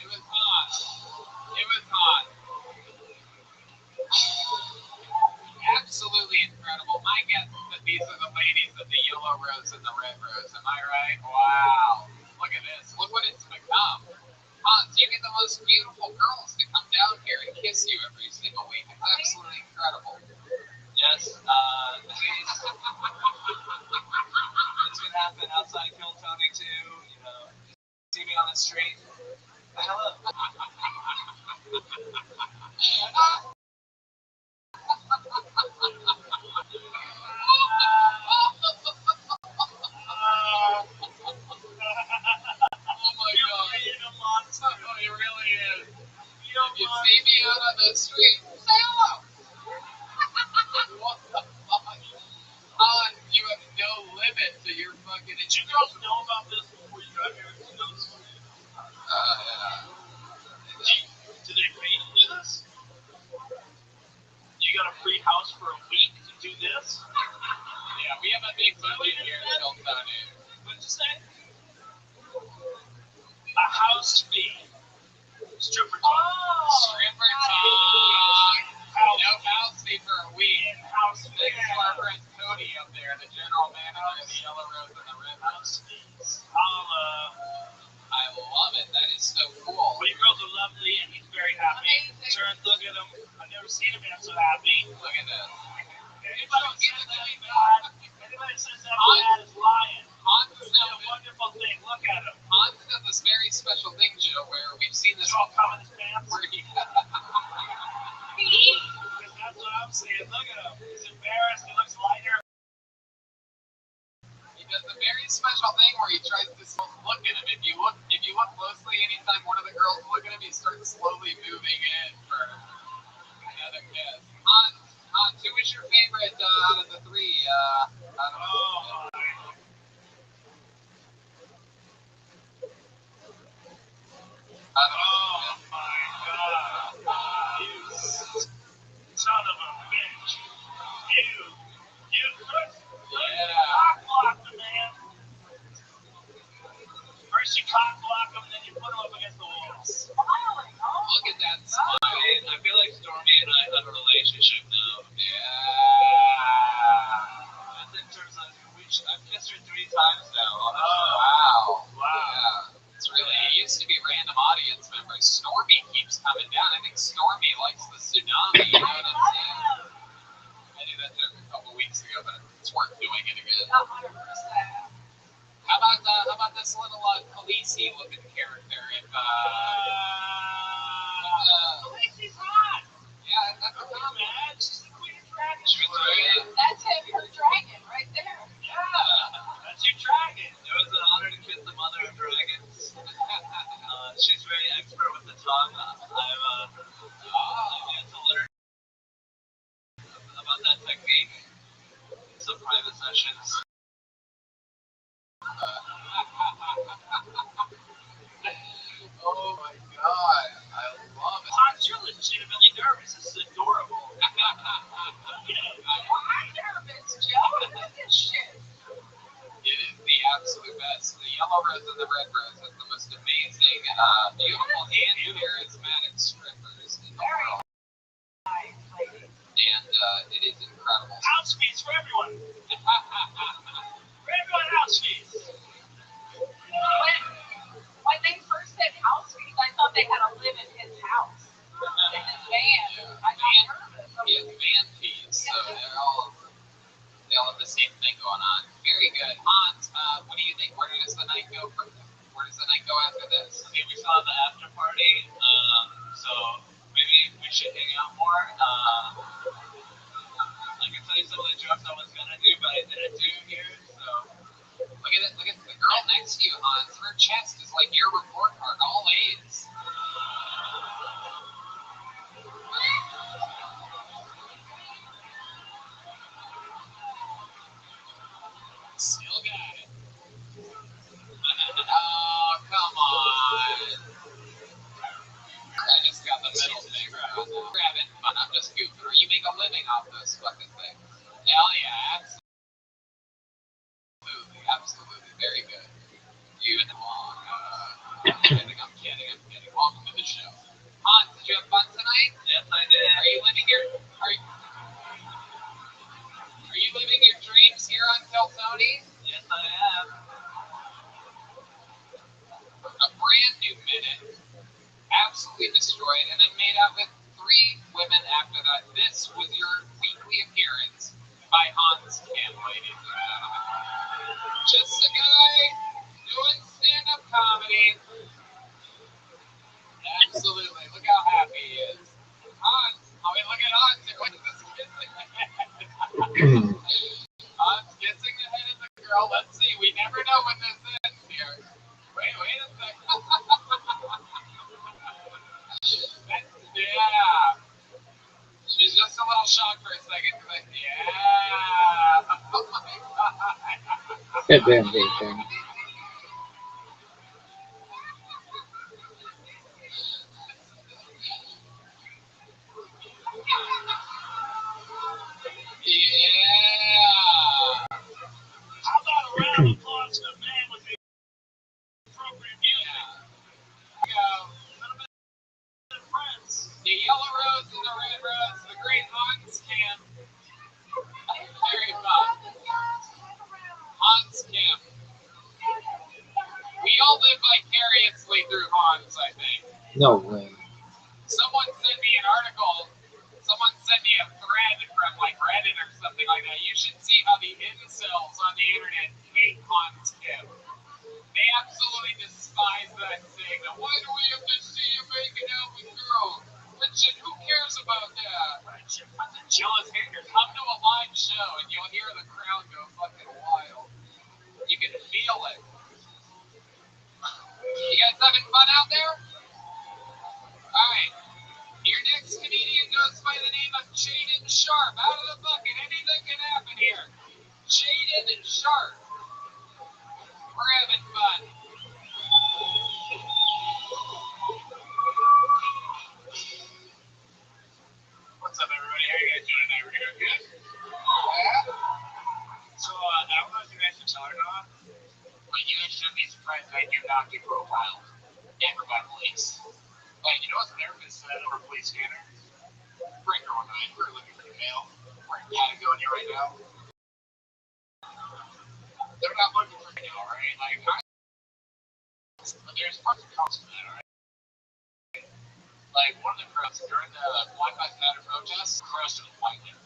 it was hot. It was hot. Absolutely I right? Wow. Look at this. Look what it's become. Hans, you get the most beautiful girls to come down here and kiss you every single week. It's absolutely incredible. Yes, please. This could happen outside Kill Tony too. You know, see me on the street. Hello. Oh my God. Oh, he really is. You see me out on the street, say hello. What the fuck? You have no limit to your fucking. Did you girls know about this before you got here? Yeah. Did they pay to do this? You got a free house for a week to do this? Yeah, we have a big budget here in Tony. What'd you say? A house fee. Stripper talk. Stripper talk. No house fee for a week. House fee. Thanks to our friend Cody up there, the general manager of the Yellow Rose and the Red House. I love it. That is so cool. Well, you girls are lovely, and he's very happy. Turn, look at him. I've never seen a man so happy. Look at this. Anybody says that man is lying. Hans It's a wonderful thing. Look at him. Hans does this very special thing, Joe, where we've seen this He's all coming in his pants. where he Because that's what I'm saying. Look at him. He's embarrassed. He looks lighter. does a very special thing where he tries to look at him. If you look closely, anytime one of the girls look at him, he starts slowly moving in for another kiss. Hans, who was your favorite out of the three? Oh, my. Oh, my God. You son of a bitch. You cock blocked him, man. First you cock block him, then you put him up against the walls. Look at that smile. I feel like Stormy and I have a relationship now. Yeah. In terms of, I've kissed her 3 times now. Oh, wow. Wow. Yeah. It's really, it used to be random audience members. Stormy keeps coming down. I think Stormy likes the tsunami. You know what I'm saying? I knew that took a couple weeks ago, but it's worth doing it again. 100%. How about this little Khaleesi looking character? Khaleesi's hot. Yeah, that's a comment. Man, she's the queen of dragons. She was right. That's him, her dragon, right there. Yeah, that's your dragon. It was an honor to kiss the mother of dragons. She's very expert with the tongue. I've yet to learn about that technique. Some private sessions. Oh my God, I love it. Hans, you're legitimately nervous. This is adorable. I'm nervous, Joe. Look at this shit. It is the absolute best. The Yellow Rose and the Red Rose is the most amazing, beautiful, and charismatic strippers in the world. Nice, lady. And it is incredible. House fees for everyone. For everyone, house fees. When they first said house fees, I thought they had to live in his house, in his van. I got nervous. He has van fees, so they all have the same thing going on. Very good. Hans, what do you think? Where does the night go after this? Okay, we saw the after party, so maybe we should hang out more. I can tell you some of the jokes I was gonna do, but I didn't do here, so. Look at the girl next to you, Hans. Her chest is like your report card, all completely destroyed, and then made out with 3 women after that. This was your weekly appearance by Hans Kim, ladies and gentlemen. Just a guy doing stand-up comedy. Absolutely. Look how happy he is. Hans, I mean, look at Hans. Look at this kissing the head. Hans kissing the head of the girl. Let's see. We never know when this ends here. Wait a second. Yeah. She's just a little shocked for a second. Like, yeah. Oh my God. Good damn big thing. Yeah. How about a round of applause for the man with the appropriate music? Yeah. The Prince. The yellow rose and the red rose, the great Hans Kim. Very fun. Hans Kim. We all live vicariously through Hans, I think. No way. Someone sent me an article. Someone sent me a thread from like Reddit or something like that. You should see how the incels on the internet hate Hans Kim. They absolutely despise that thing. Why do we have to see you making out with girls? Richard, who cares about that? What's a jealous hater? Come to a live show and you'll hear the crowd go fucking wild. You can feel it. You guys having fun out there? Alright. Your next comedian goes by the name of Jaden Sharp. Out of the bucket. Anything can happen here. Jaden Sharp. We're having fun. What's up, everybody? How you guys doing tonight? We're doing good? Yeah? So, I don't know if you guys can tell or not, but you guys shouldn't be surprised that I do not get profiled ever by police. Like, you know what's never been said over police scanner? Breaker 19, we're looking for the mail. We're in Patagonia right now. They're not looking for mail, right? Like, but there's parts that comes from that, alright? Like, one of the crowds during the Black Lives Matter protests crushed with lightning.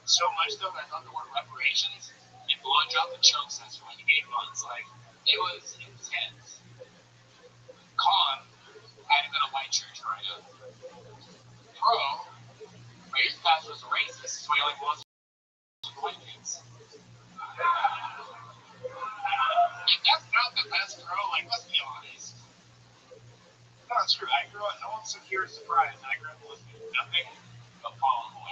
So much so that I thought the word reparations, it blood dropped the choke sense for like 8 months. Like, it was intense. Con, I had been a white church growing up. Pro, my youth pastor was a racist, so he like was white kids. If that's not the best pro, like, let's be honest. No, it's true. I grew up, no one's so here surprised. I grew up listening to nothing but Paul Boy.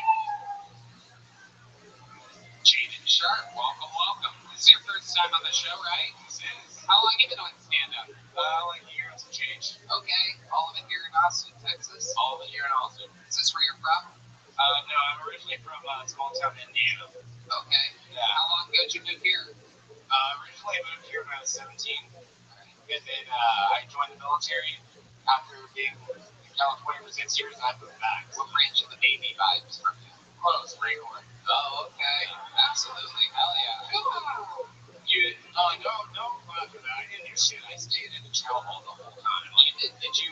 Jaden Sharp, welcome, welcome. This is your first time on the show, right? This is, How long have you been doing stand-up? like a year and some change. Okay, all of it here in Austin, Texas? All of it here in Austin. Is this where you're from? No, I'm originally from small town Indiana. Okay. Yeah. How long ago did you move here? Originally I moved here when I was 17, and then I joined the military after being in California for 6 years, and I moved back. What branch of the Navy vibes from you? Close, Marine Corps. Oh, okay. Absolutely. Hell yeah. You, no, after that, I didn't do shit. I stayed in the chow hall the whole time. Did you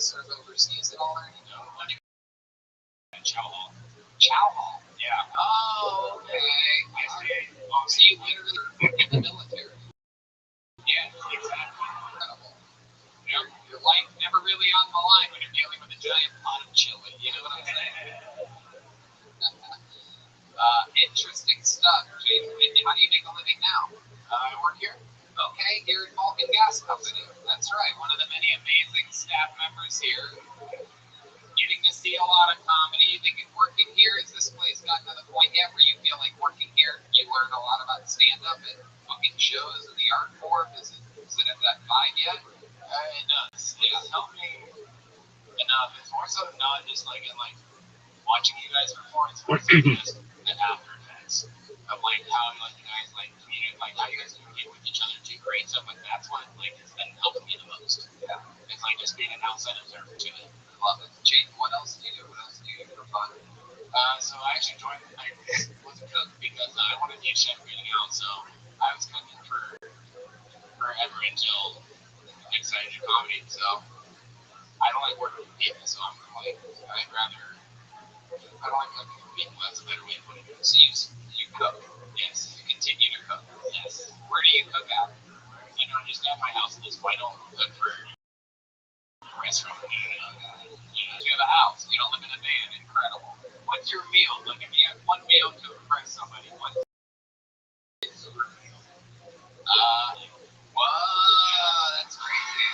serve overseas at all or anything? No, I didn't chow hall. Chow hall. Yeah. Oh, okay. I stayed. So you literally worked in the military. Yeah, exactly. Incredible. Yep. Your life never really on the line when you're dealing with a giant pot of chili. You know what I'm saying? Interesting stuff, Jaden. How do you make a living now? I work here. Okay, here at Vulcan Gas Company. That's right, one of the many amazing staff members here. Getting to see a lot of comedy. You think working here, is this place gotten to the point yet where you feel like working here, you learn a lot about stand-up and booking shows and the art form? Is it at that vibe yet? It does. It's helped me enough. It's more so not just like in like watching you guys perform. It's more so just the after effects of like how like you guys like communicate, like how you guys communicate with each other, do great stuff. Like that's what like has been helping me the most. Yeah. It's like just being an outside observer to it. Love it. Jaden, what else do you do? What else do you do for fun? So I actually joined. I was a cook because I wanted to be a chef eating out. So I was cooking for forever until I decided to do comedy. So I don't like working with people, so I'm like, I'd rather, I don't like cooking for people. That's a better way of putting it. So you cook. Yes. You continue to cook. Yes. Where do you cook at? You know, just at my house. That's why I don't cook for a restaurant. You have a house. You don't live in a van. Incredible. What's your meal? Like, if you have one meal to impress somebody, what is your meal? Whoa, that's crazy.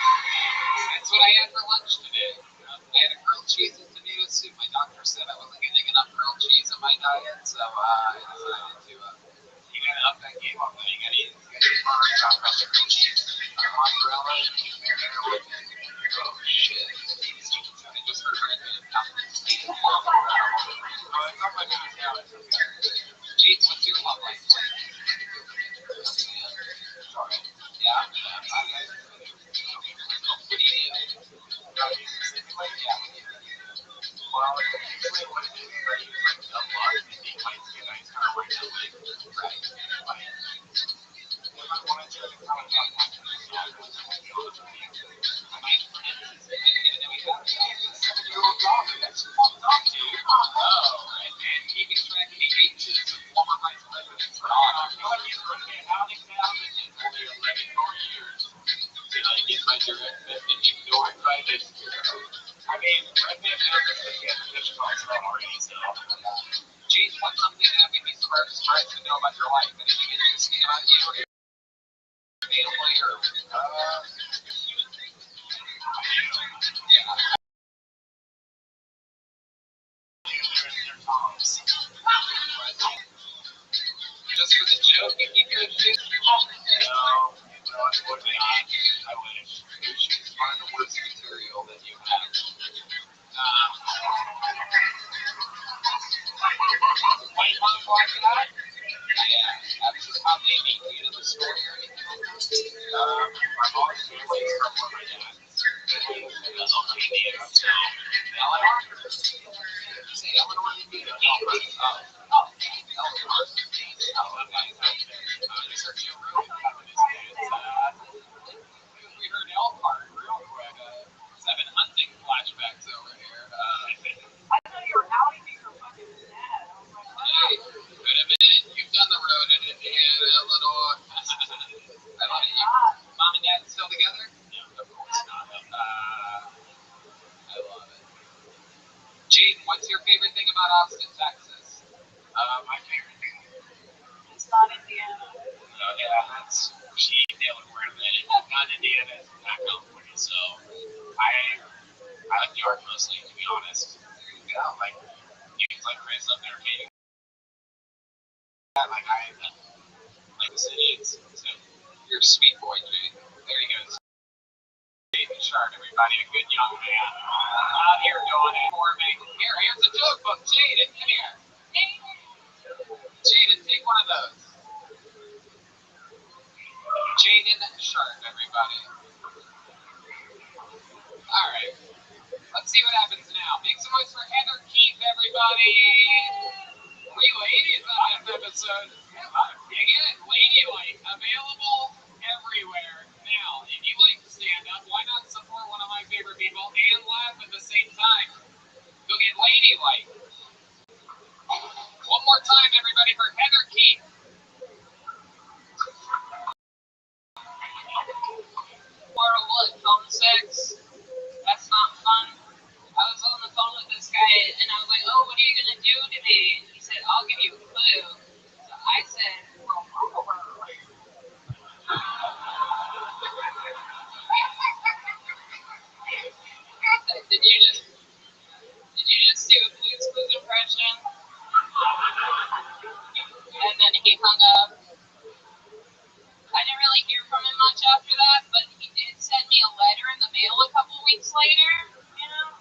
That's what I had for lunch today. I had a grilled cheese and tomato soup. My doctor said I wasn't getting enough grilled cheese in my diet, so I decided to. You gotta up that game up, though. You gotta eat. You gotta talk about the grilled cheese, mozzarella, marinara with it. Oh shit! I just heard Red Man. Oh, it's on my mouth now. Jake, what's your love life? Sorry. Yeah. What do you do? Well, usually what it is I use like a lot to make my skin nice kind of like that way. Right. If I wanted to kind of talk about your dog, that's fucked up, dude. Oh, and keeping track of the ages of one of my presidents. Oh, I'm going to be running out of town and only 11 more years. Did I get my direct message ignored by this? I mean, Red Dead Redemption gets this concept already, so. Geez, what's something that made me surprised to know about your life? Anything interesting about you or your family or, yeah. Their toms. Just for the joke, you keep your shit? No, unfortunately not. I wish. She's part of the worst material that you have. Wait, one block of that? Yeah, that's just how they make you to the story or anything like that. My mom's family is from where my dad is. Indiana, so Eleanor? Say Eleanor didn't mean it. Oh, Eleanor. Oh, okay. Just her two room cabin is we heard Elkhart real quick. Having hunting flashbacks over here. I thought you were outing me for fucking dad. I was like, Hey, could have been. You've done the road in Indiana, Illinois. I love it. Mom and dad still together? No, of course not. I love it. Jade, what's your favorite thing about Austin, Texas? My favorite thing. it's not Indiana. Yeah, that's she nailed it where I'm at. Not Indiana, not California. So I like New York mostly, to be honest. Yeah, like things like Chris up there, maybe. Like I like the city. So you're a sweet boy, Jade. There you go. Shark, everybody, a good young man. Out here doing it for me. Here's a joke book. Jaden, come here. Jaden, take one of those. Jaden Shark, everybody. Alright. Let's see what happens now. Make some noise for Heather Keith, everybody. 3 ladies on this episode. Dig it. Ladylike. Available everywhere. Now, if you like to stand up, why not support one of my favorite people and laugh at the same time? Go get Ladylike. One more time, everybody, for Heather Keith. Or what? Phone sex? That's not fun. I was on the phone with this guy, and I was like, "Oh, what are you gonna do today?" And he said, "I'll give you a clue." So I said, "Did you just do a Blue's Clues impression?" And then he hung up. I didn't really hear from him much after that, but he did send me a letter in the mail a couple weeks later, you know?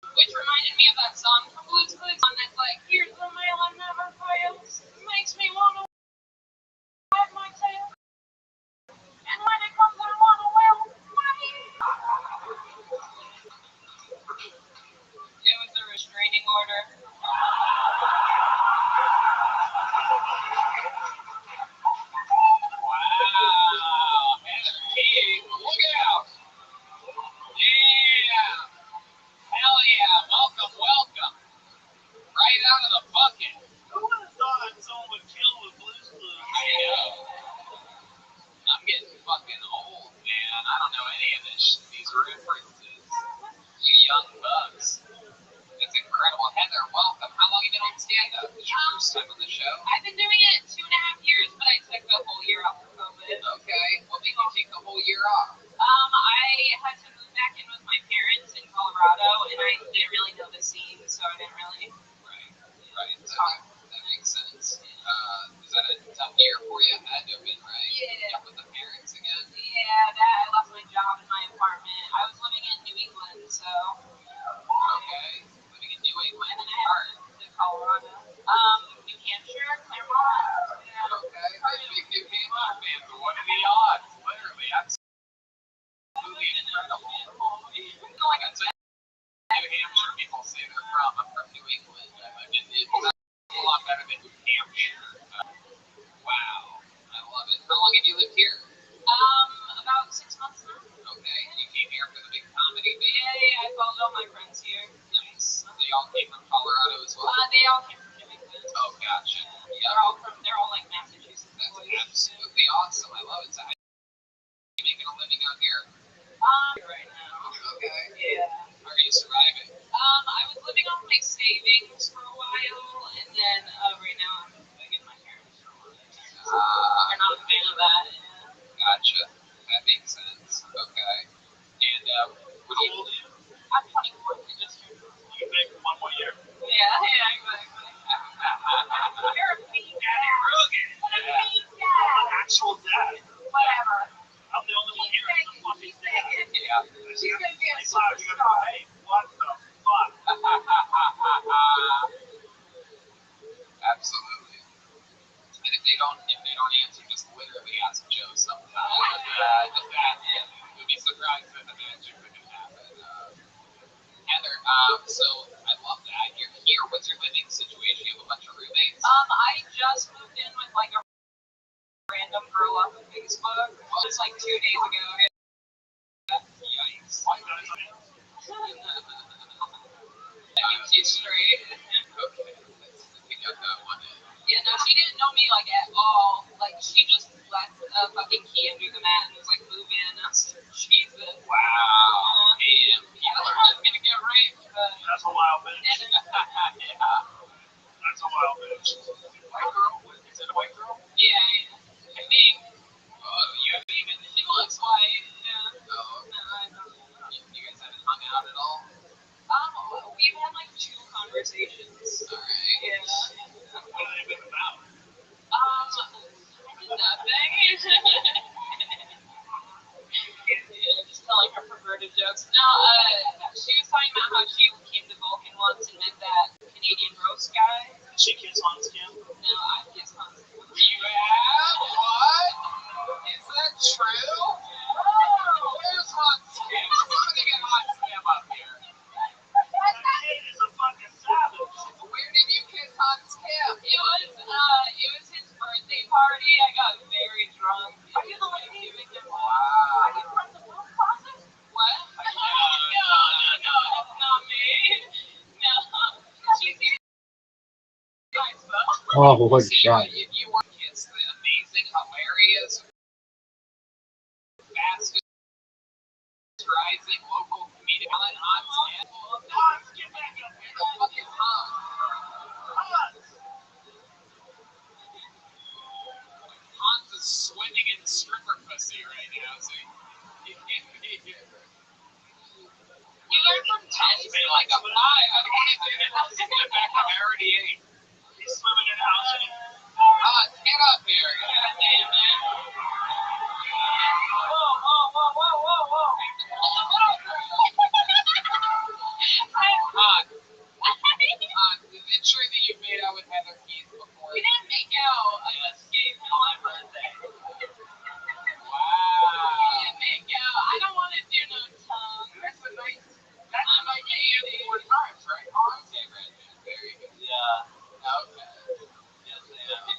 Which reminded me of that song from Blue's Clues, and it's like, "Here's the mail that never fails, makes me want to wag my tail, and when it comes I want to wail my It was a restraining order. Wow, Heather Keith, look out. out of the bucket. Who would have thought someone would kill with Blue's Clues? I know. I'm getting fucking old, man. I don't know any of these references. You young bucks. It's incredible. Heather, welcome. How long have you been on stand-up? Is your first time on the show? I've been doing it 2.5 years, but I took the whole year off for COVID. Okay. What made you take the whole year off? I had to move back in with my parents in Colorado, and I didn't really know the scene, so I didn't really. Right. That makes sense. Was that a tough year for you? Had to have been, right? Yeah. With the parents again? Yeah, I lost my job in my apartment. I was living in New England, so. Okay. Living in New England. And then I had to move to Colorado. New Hampshire, Claremont. Yeah. Okay. Big New Hampshire fan. But what are the odds? Literally, absolutely incredible. Like I said, New Hampshire people say they're from. I'm from New England. It's a lot better than New Hampshire. Wow. I love it. How long have you lived here? About 6 months now. Okay. You came here for the big comedy thing? Yeah, I followed all my friends here. Nice. They all came from Colorado as well? They all came from New England. Oh, gotcha. Yeah. They're all like Massachusetts. That's absolutely awesome. I love it. So how are you making a living out here? Right now. Okay. Yeah. How are you surviving? I was living off my savings for a while, and then right now I'm living in my parents for a while. They're not a fan of that. Gotcha. That makes sense. Okay. And what How old are you? I'm 24. I just turned 24. You can make it one more year. Yeah, exactly. You're a mean dad. I'm an actual dad. Whatever. I'm the only one here who's a fucking dad. Yeah. She's gonna be a Hey, Bob, you superstar. gotta hey, what the fuck? Absolutely. And if they don't answer, just literally ask Joe sometime. Just ask him. You'll be surprised that the magic couldn't happen. Heather, so I love that. You're here. What's your living situation? You have a bunch of roommates? I just moved in with like a random girl off of Facebook. Just like 2 days ago. Yikes. Why guys? She's straight. Okay. We got that one in. Yeah, no, she didn't know me like at all. Like she just left a fucking key under the mat and was like, move in. I was like, Jesus. Wow. Damn. People are just gonna get raped. That's a wild bitch. Yeah. That's a wild bitch. White girl? Is it a white girl? Yeah, I think. Oh, you haven't even. She looks white. Yeah. Oh. No, I don't know. You guys haven't hung out at all? We've had like 2 conversations. Alright. Yeah. What have they been about? Nothing. Yeah, just telling her perverted jokes. No, she was talking about how she came to Vulcan once and met that Canadian roast guy. Did she kiss Hans Kim? No, I kissed Hans. You have? What? Is that true? Where's Hans Kim? Somebody get Hans Kim up here. That kid is a fucking savage. Where did you kiss Hans Kim? It was his birthday party. I got very drunk. Are you the lady? Wow. Are you from the book closet? What? No, that's not me. No. She's here. Nice though. Oh, what a See, shot. if you were kids, the amazing, hilarious, fast rising local comedian Hans Kim. Hans, get back up here. Where the fuck is Hans? Hans! Hans is swimming in stripper pussy right now, so he can't be here. You learn from 10 to like a 5. I don't want to do that. He's in the back of already 8. He's swimming in house. Hans, get up here. God damn, man. Whoa. Hans, is it true that you made out with Heather Keith before? We didn't make out. I just gave him my birthday. Wow. We didn't make out. I don't want to do no tongue. That's a nice. That's a nice hand 4 times, right? Hans? Yeah, right. Very good. Yeah. Okay. Yes, I am.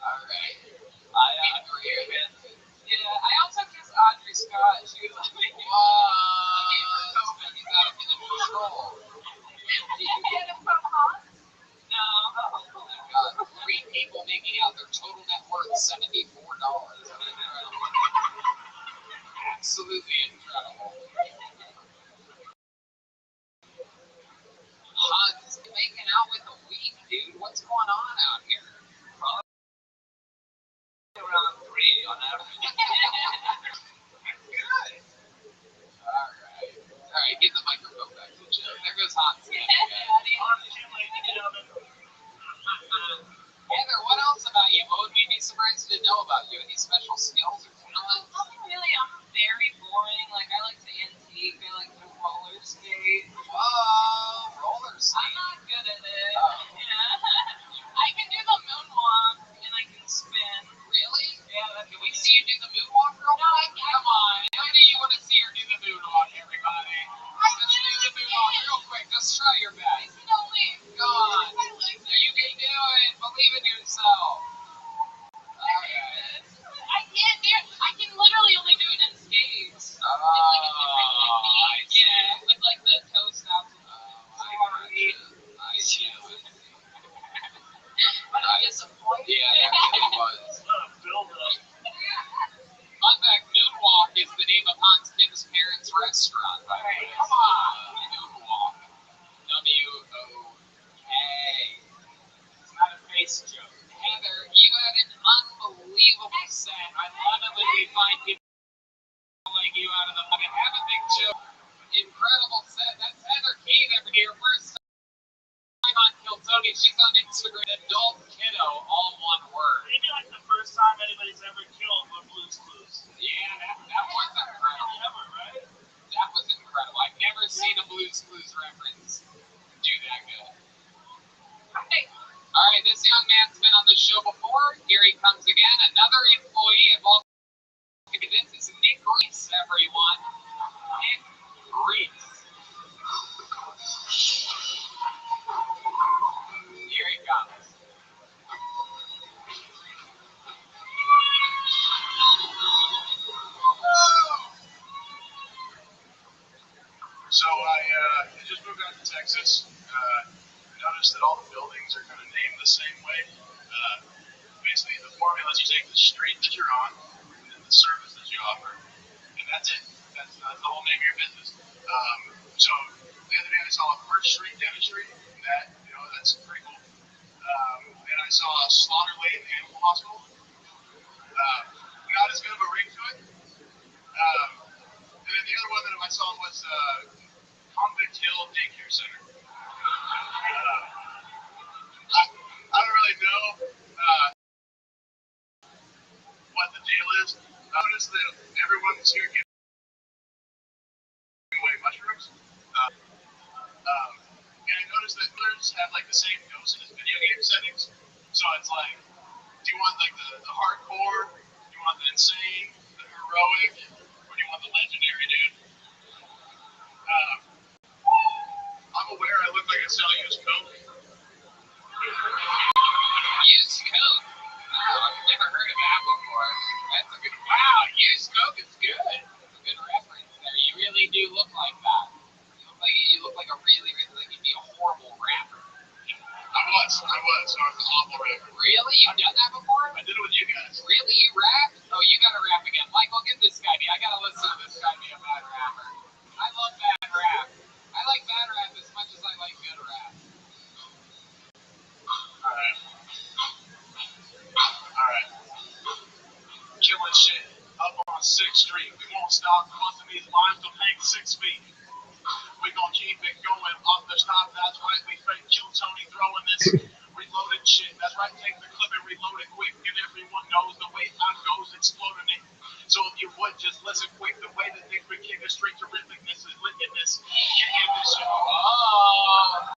All right. I agree with it. Yeah, I also kissed Audrey Scott. She was like, Whoa. He's out of control. did you get him from Hans? No, people making out their total net worth $74. Absolutely incredible. Hugs making out with a week, dude. What's going on out here? Probably around 3 on average. Good. Alright, give the microphone back to Joe. There goes Hans. Heather, what else about you? What would we be surprised to know about you? Any special skills or talents? Nothing really. I'm very boring. Like, I like to antique. I like to roller skate. Whoa, roller skate. I'm not good at it. Yeah. I can do the moonwalk and I can spin. Really? Yeah, that's Can we see you do the moonwalk real quick? Come on. How do you want to see her do the moonwalk, everybody? Just do the moonwalk real quick. Just try your best. Go on. You can do it. Believe in yourself. Alright. I can't do it. I can literally only do it in skates. Oh, I see. Yeah, with like the toe stops. I see. But I'm disappointed. Yeah, that really was. Fun fact, Moonwalk is the name of Hans Kim's parents' restaurant, by the way. Come on. Moonwalk. W-O-K. It's not a face joke. Heather, you had an unbelievable set. I love it when we find people like you out of the bucket. Have a big joke. Incredible set. That's Heather Keith over here. First time on Kiltony. She's on Instagram. Adult kiddo, all one word. Maybe like the first time anybody's ever killed with Blue's Clues. Yeah, that was incredible. Ever, right? That was incredible. I've never seen a Blue's Clues reference do that good. Okay. All right, this young man's been on the show before. Here he comes again. Another employee of all. This is Nick Reese, everyone. Nick Reese. Here he comes. So I just moved out to Texas. Noticed that all the buildings are kind of named the same way. Basically, the formula is you take the street that you're on and then the service that you offer, and that's it. That's the whole name of your business. So the other day I saw a First Street Dentistry. That's pretty cool. And I saw a Slaughter Lane Animal Hospital. Not as good of a ring to it. And then the other one that I saw was Convict Hill Daycare Center. I don't really know what the deal is. I noticed that everyone's here giving away mushrooms. And I noticed that others have like the same dose as video game settings. So it's like, do you want like the hardcore? Do you want the insane, the heroic, or do you want the legendary, dude? I'm aware I look like I sell used coke. Used Coke. Oh, I've never heard of that before. That's a good. Wow, used Coke is good. That's a good reference there. You really do look like that. You look like a really like you'd be a horrible rapper. I was. I was an awful rapper. Really? You've done that before? I did it with you guys. Really? You rap? Oh, you gotta rap again. Michael, get this guy. I gotta listen to this guy be a bad rapper. I love bad rap. I like bad rap as much as I like good rap. Alright. Killing shit. Up on 6th Street. We won't stop busting these lines to make 6 feet. We gonna keep it going off the top. That's right. We fake kill Tony throwing this reloaded shit. That's right. Take the clip and reload it quick. And everyone knows the way time goes, exploding it. So if you would just listen quick, the way that Nick would kick a straight terrificness is licking this. Can't end this shit. Oh.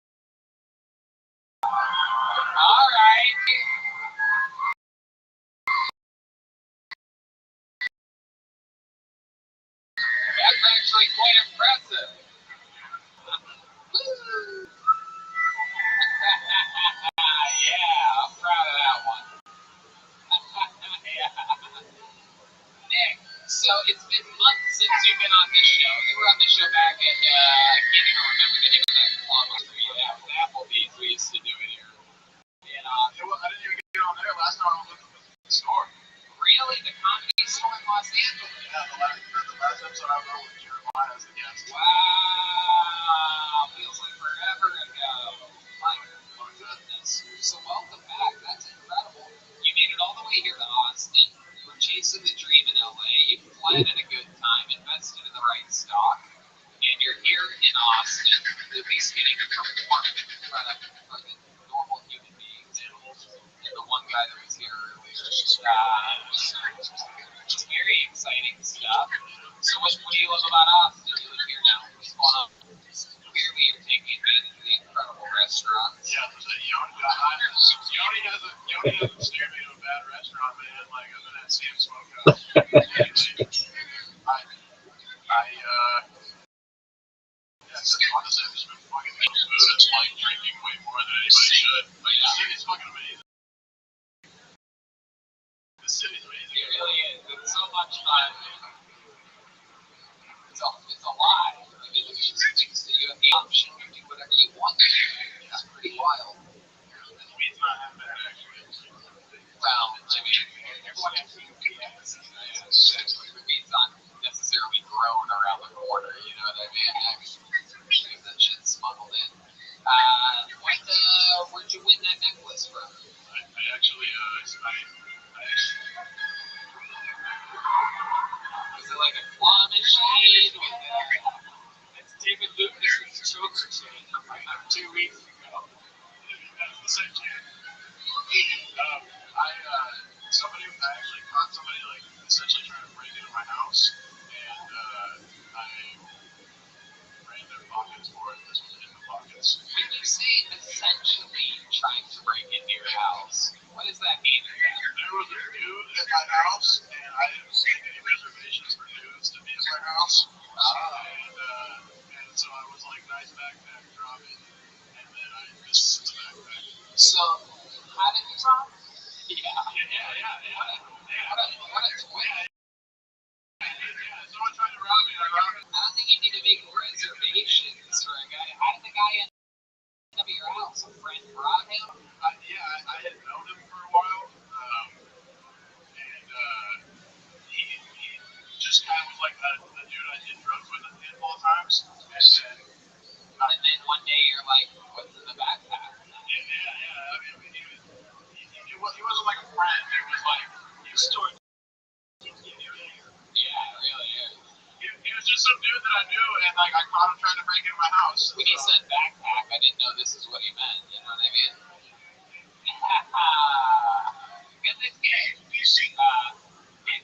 All right. That's actually quite impressive. Woo. Yeah, I'm proud of that one. Yeah. Nick, so it's been months since you've been on this show. You were on the show back at, I can't even remember the name of that club we used to have with Applebee's. We used to do it here. I didn't even get on as the guest. Wow, feels like forever ago. My goodness. So welcome back. That's incredible. You made it all the way here to Austin. You were chasing the dream in LA. You planted a good time, invested in the right stock, and you're here in Austin, at least getting to perform in front of fucking normal human beings, animals, and the one guy that was here earlier. It's very exciting stuff. So what do you love about Austin? You live here now. What's going on? Clearly you're taking advantage of the incredible restaurants. Yeah, Yoni hasn't steered me to a bad restaurant, man. Like, I've been at Sam Smokehouse. Honestly, I've just been fucking making food. It's like drinking way more than anybody should. Like, the city's fucking amazing. The city's amazing. It really is. It's so much fun. It's a lot. I mean, it's just things that you have the option to do whatever you want. It's pretty wild. The weed's not that bad, actually. Well, I mean, everyone has to do the weed's not necessarily grown around the corner, you know what I mean? That shit's smuggled in. Where'd you win that necklace from? I actually, Was it like a claw machine? It's David Lucas's choker chain from like 2 weeks ago. that's the same chain. I actually caught somebody, like, essentially trying to break into my house, and, I ran their pockets for it. This was in the pockets. When you say essentially trying to break into your house, what does that mean? There was a dude at my house, and I didn't make any reservations for dudes to be at my house. And so I was like, nice backpack, drop it. And then this is the backpack. So, how did you drop? Yeah. What a twin. Someone tried to rob me, I robbed him. I don't think you need to make reservations for a guy. How did the guy end up at your house? A friend brought him? I had known him for a while, and he just kind of was like the dude I did drugs with a handful of times, And then one day you're like, what's in the backpack? Yeah. I mean, he wasn't like a friend. It was like, you stored. Yeah, it really is. He was just some dude that I knew, and like I caught him trying to break into my house. When he said backpack, I didn't know this is what he meant. You know what I mean? Good this game.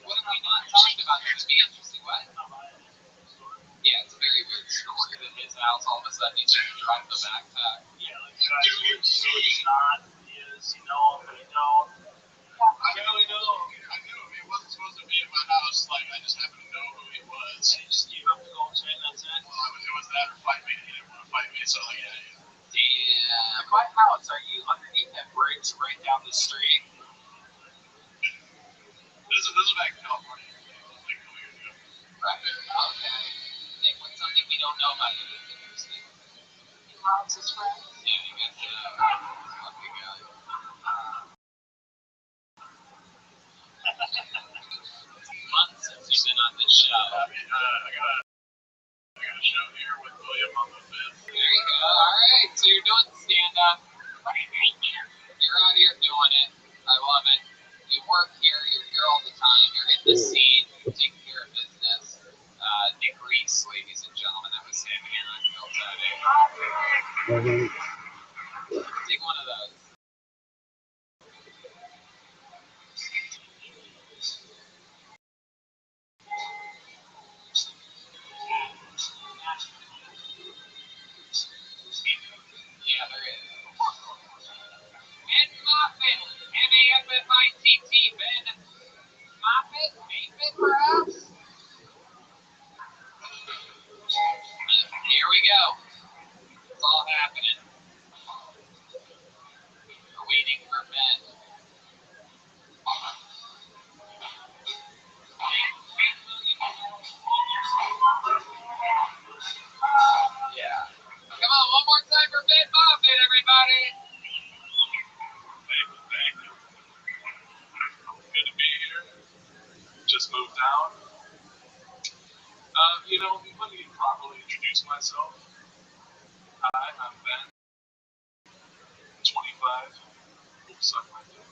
What have we not talked about? This would be interesting. What? Yeah, it's a very weird story. In his house, all of a sudden, he's just driving the backpack. Yeah, like you guys are so not is, you know, but you don't. I barely know. I knew him. He wasn't supposed to be in my house. Like, I just happened to know who he was. And you just gave up the gold chain, that's it? Well, it was that or fight me. He didn't want to fight me, so like, yeah. Damn. My house, are you underneath that bridge right down the street? This is back in California. Like 2 years ago. Right. Okay. Nick, what's something we don't know about you that's interesting? He robs his friends? Yeah, you got lucky guy. Months since you've been on this show. I mean, I got a show here with William on the 5th. There you go. Alright, so you're doing stand-up. You're out here doing it. I love it. You work here, you're here all the time, you're in the scene, you're taking care of business. Nick Reese, ladies and gentlemen, that was Sam here on Phil Friday. Take one of those. Yeah, there is. Ben Moffitt, M-A-F-F-I-T-T, Ben Moffitt, Maffitt, perhaps? Here we go. It's all happening. Let me properly introduce myself. Hi, I'm Ben. 25. Suck my dick.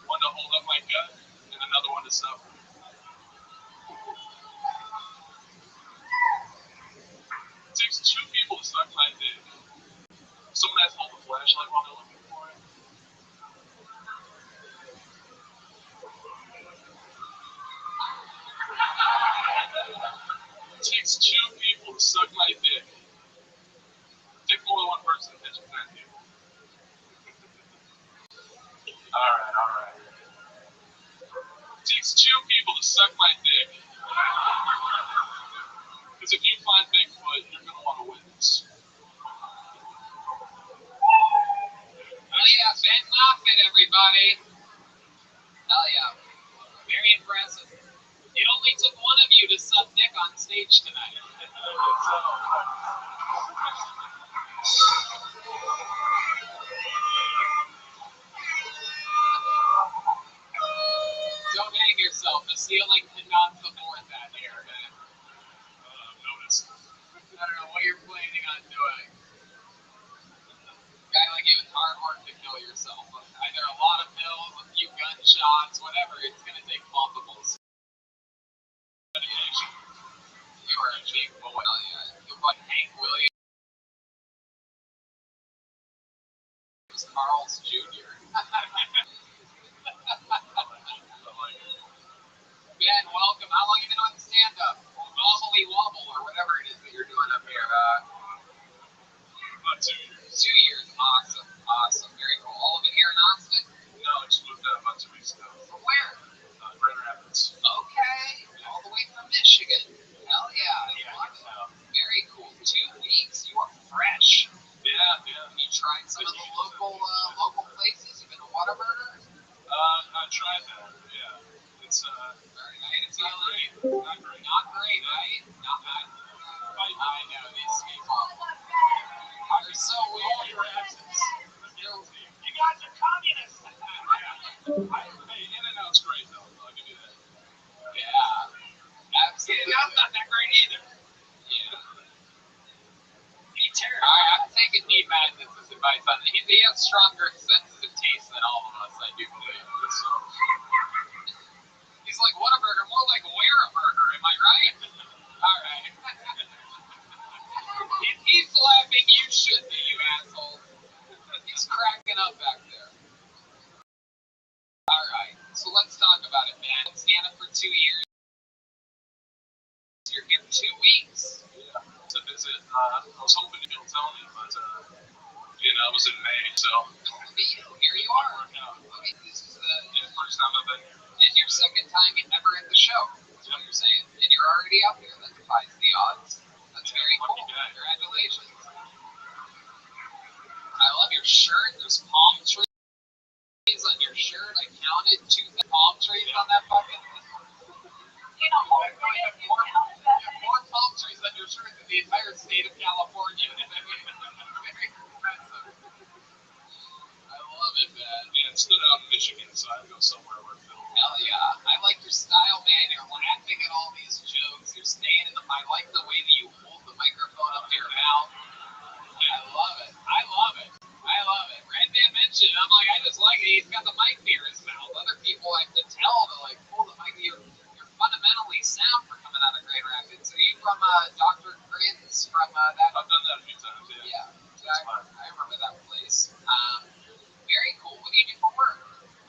One to hold up my gut, and another one to suffer. It takes two people to suck my dick. Someone has to hold the flashlight while they're looking for it. It takes two people to suck my dick. It takes more than one person to pitch a pen, people. Alright. It takes two people to suck my dick. Because if you find Bigfoot, you're going to want to witness. Hell yeah, Ben Moffitt, everybody. Hell yeah. Very impressive. It only took one of you to suck dick on stage tonight. Don't hang yourself. The ceiling cannot support that here, man. Notice. I don't know what you're planning on doing. A guy like you, it's hard work to kill yourself. Either a lot of pills, a few gunshots, whatever. It's going to take multiples. Dedication. You are a big boy. Hell yeah. You're like Hank Williams. Carl's Jr. Ben, welcome. How long have you been on stand-up? Wobbly wobble or whatever it is that you're doing up here. About 2 years. 2 years. Awesome. Very cool. All of it here in Austin? No, I just moved out about 2 weeks ago. From where? Grand Rapids. Okay. All the way from Michigan. Hell yeah. Very cool. 2 weeks. You are fresh. Yeah. You tried some of the local places? You've been to Whataburger? I tried that. Yeah. It's very nice. It's not great. Not great. Not great, right? Not bad. I know these people are so weird. You guys are communists. Hey, In-N-Out's great though. I'll give you that. Yeah. Absolutely. In-N-Out's not that great either. Yeah. He's terrible. I'm taking Dean Madness's advice on it. He has stronger senses of taste than all of us, I do believe. So, He's like Whataburger, more like Wear-A-Burger, am I right? All right. If he's laughing, you should be, you asshole. He's cracking up back there. All right, so let's talk about it, man. Stand up for 2 years. You're here 2 weeks. yeah. To visit, I was hoping you'll tell me, but it was in May, so. Here you are. Okay, this is First time I've been here. and your second time ever at the show. That's what you're saying. And you're already up here. That defies the odds. That's very cool. Congratulations. I love your shirt. There's palm trees on your shirt. I counted 2 palm trees on that fucking. More palm trees on your shirt than the entire state of California. Very impressive. I love it, man. Yeah, it stood out in Michigan, so I had to go somewhere where it felt. Hell yeah. I like your style, man. You're laughing at all these jokes. You're staying in the. I like the way that you hold the microphone up to your mouth. I love it. Red Man mentioned, I'm like, I just like it. He's got the mic near his mouth. Other people have to tell to like pull the mic. You're fundamentally sound for coming out of Grand Rapids. Are you from Dr. Grin's from that? I've done that a few times, yeah. I remember that place. Very cool. What do you do for work?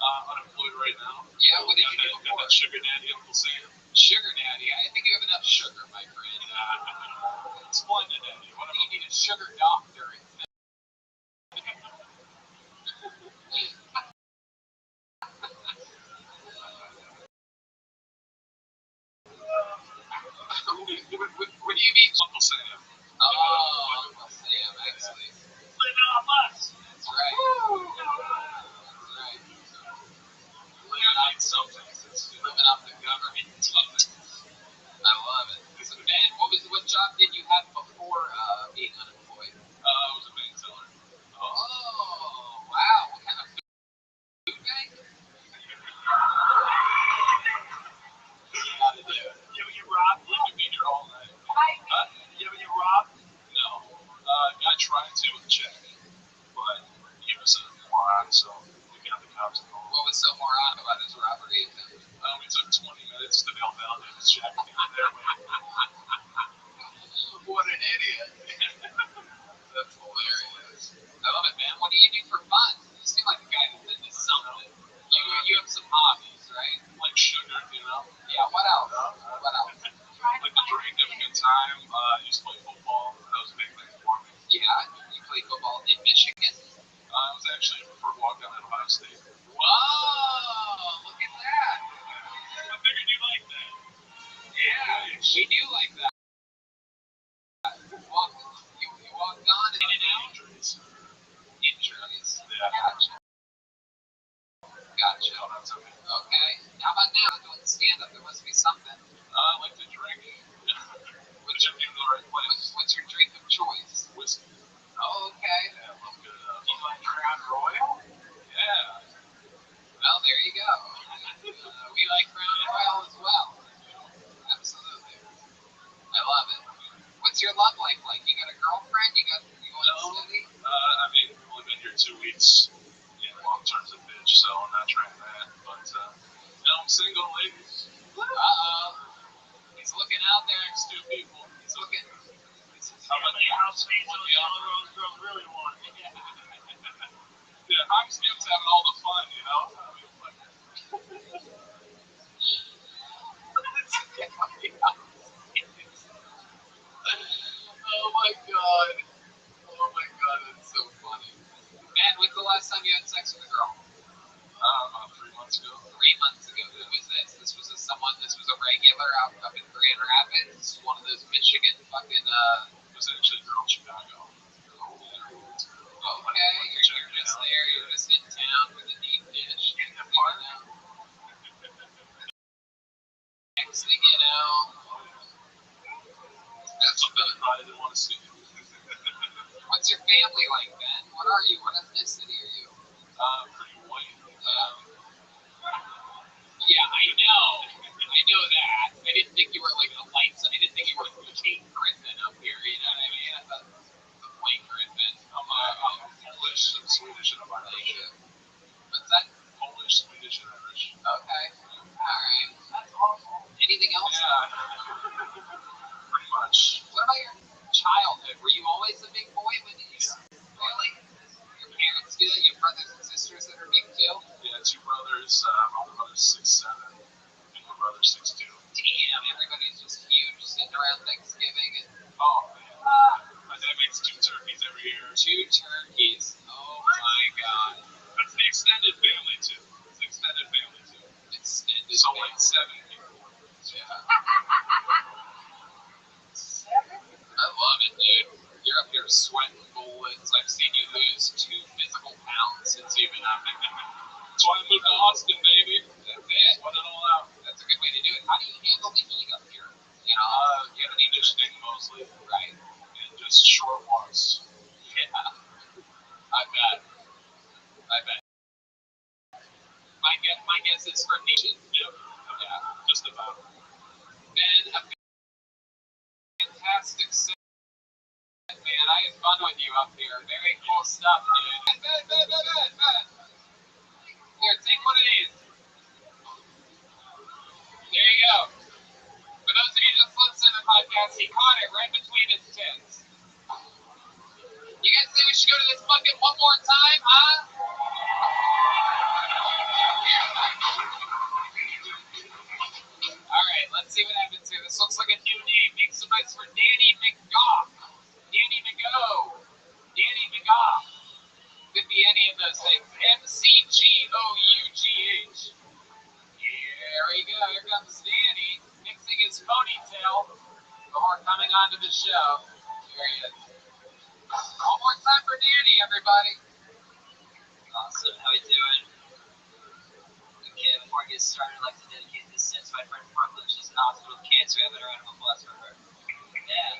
Unemployed right now. Yeah, what do you do Got for that sugar daddy Uncle Sam. Sugar daddy. I think you have enough sugar, my friend. Splendid daddy. What do you need a sugar doctor instead? What do you mean? Uncle Sam. Oh, Uncle Sam, actually. Living off us. That's right. Living something. Living off the government teeth. I love it. So, man, what job did you have before being unemployed? I was a bank teller. Oh, wow. What kind of food bank? thought it was Jackie there. What an idiot. That's hilarious. I love it, man. What do you do for fun? You seem like a guy that does something. You have some hobbies, right? Like sugar, you know? Yeah, what else? What else? Like to drink, have a good time. Used to play football. That was a big thing for me. Yeah, you play football in Michigan? I was actually preferred walk-on at Ohio State. Whoa, look at that. I figured you liked that. Yeah, we do like that. You walked on in and out? Injuries. Injuries. Yeah. Gotcha. No, that's okay. Okay. How about now? Doing stand-up. There must be something. I like to drink. Which I'm doing the right place. What's your drink of choice? Whiskey. Oh, okay. Yeah, I love good. You like Crown Royal? Yeah. Well, there you go. We like Crown Royal as well. Absolutely. I love it. What's your love life like? You got a girlfriend? You going steady? I mean, we've only been here 2 weeks. Long term's a bitch, so I'm not trying that. But, I'm single, ladies. Uh-oh. He's looking out there. Thanks to people. He's looking. How about the housemates What the other those girls really want. Yeah, housemates having all the fun, you know? I mean, like, Oh my god. Oh my god, that's so funny. Man, when's the last time you had sex with a girl? about 3 months ago. 3 months ago. Who was this? This was a regular out up in Grand Rapids? One of those Michigan fucking, It was actually a girl in Chicago. Okay, you're just there, you're just in town with a deep dish. In the park. Next thing you know, that's Something I probably didn't want to see. what's your family like, Ben? What are you? What ethnicity are you? Pretty white. Yeah, I know. I know that. I didn't think you were like a light. I didn't think you were like Kate Griffin up here. You know what I mean? I thought the white Griffin. I'm Polish and Swedish and Irish. What's that? Polish, Swedish, and Irish. Okay. All right. That's awesome. Anything else? Yeah. Pretty much. What about your childhood? Were you always a big boy when you? Really? Your parents do that? You have brothers and sisters that are big too? Yeah, 2 brothers. My older brother's 6'7", and my brother's 6'2". Damn, everybody's just huge sitting around Thanksgiving and Oh, man. My dad makes 2 turkeys every year. 2 turkeys. Oh my god. That's the extended family, too. It's extended family, too. Extended So, family. like, 7 people. Yeah. I love it, dude. You're up here sweating bullets. I've seen you lose 2 physical pounds since you've been up here. That's why I moved to Austin, baby. That's it. Sweat it all out. That's a good way to do it. How do you handle the heat up here? You know, You have conditioning mostly, right? and just short walks. Yeah. I bet. My guess is from Nation. Yep. Yeah. Just about. Ben, a fantastic set, man. I had fun with you up here. Very cool stuff, dude. Ben. Here, take one of these. There you go. For those of you just listening to the podcast, he caught it right between his tits. You guys think we should go to this bucket one more time, huh? Alright, let's see what happens here. This looks like a new name. Make some noise for Danny McGough. Danny McGough. Danny McGough. Could be any of those things. McGough. Here we go. Here comes Danny, mixing his ponytail before coming onto the show. Here he is. One more time for Danny, everybody. Awesome. How we doing? Okay, before I get started, I'd like to dedicate this set to my friend Brooklyn. She's in the hospital with cancer. I have a round of applause for her. Yeah.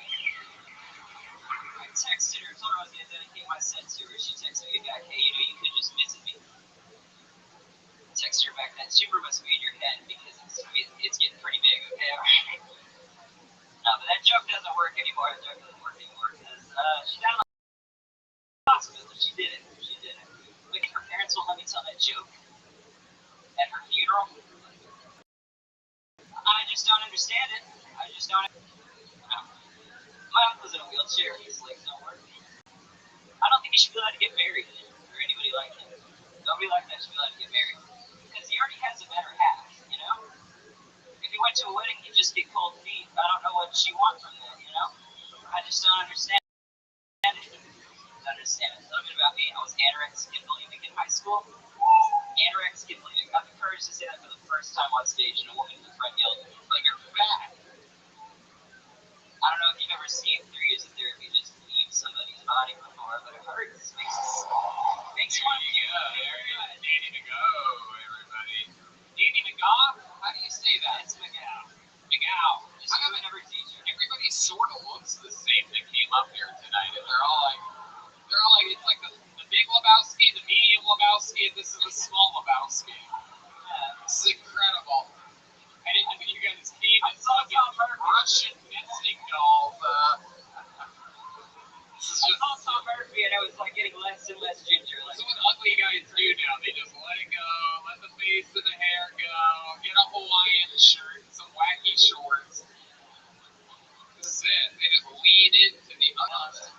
I texted her, told her I was going to dedicate my set to her. She texted me back, hey, you could just visit me. Texted her back, that tumor must be in your head because it's getting pretty big, okay? Alright. No, but that joke doesn't work anymore. That joke doesn't work anymore because she's down in the hospital. She did it. But her parents won't let me tell that joke at her funeral. I just don't understand. understand it. I just don't. My uncle's in a wheelchair. His legs don't work. I don't think he should be allowed to get married, or anybody like him. Nobody like that should be allowed to get married. Because he already has a better half, you know? If he went to a wedding, he'd just get cold feet. I don't know what she wants from that, you know? I just don't understand it. I don't understand it. A little bit about me. I was anorexic and bulimic in high school. Anorexic and bulimic. I got the courage to say that for the first time on stage, and a woman in the front yelled, "But you're fat." I don't know if you've ever seen 3 years of therapy just leave somebody's body before, but it hurts. Makes you want to Danny to go, everybody. Danny McGough? How do you say that? It's McGow. McGough. Just do it every teacher. Everybody sort of looks the same that came up here tonight, and they're all like, it's like the big Lebowski, the medium Lebowski, and this is the small Lebowski. This is incredible. I didn't know you guys came and saw Russian nesting dolls. This is I just saw Tom Murphy, and I was like getting less and less ginger. Like, what ugly guys do now. They just let it go, let the face and the hair go, get a Hawaiian shirt and some wacky shorts. This is it. They just lean into the ugly.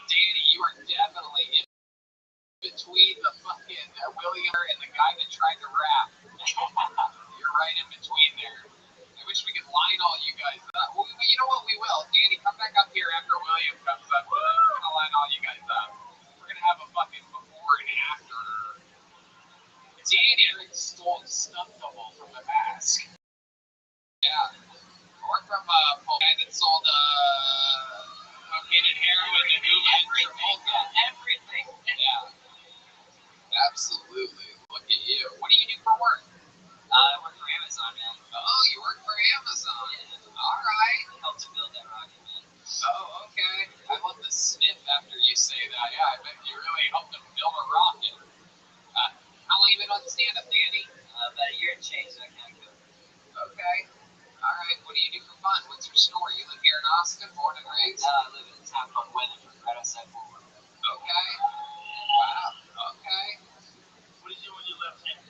Danny, you are definitely in between the fucking William and the guy that tried to rap. You're right in between there. I wish we could line all you guys up. Well, you know what? We will. Danny, come back up here after William comes up tonight. We're going to line all you guys up. We're going to have a fucking before and after. Danny stole stunt double from the mask. Yeah. Or from a guy that sold cocaine and heroin and everything. Yeah. Absolutely. Look at you. What do you do for work? I work for Amazon, man. Oh, you work for Amazon. Yeah. All right. Helped to build that rocket, man. Oh, okay. I love the sniff after you say that. Yeah, I bet you really helped them build a rocket. How long you been on stand-up, Danny? About a year and change, that kind of go. Okay. All right. What do you do for fun? What's your story? You live here in Austin, born and raised? I live in a town called Weatherford, right outside Fort Worth. Okay. Wow. Okay. What did you do when you left here?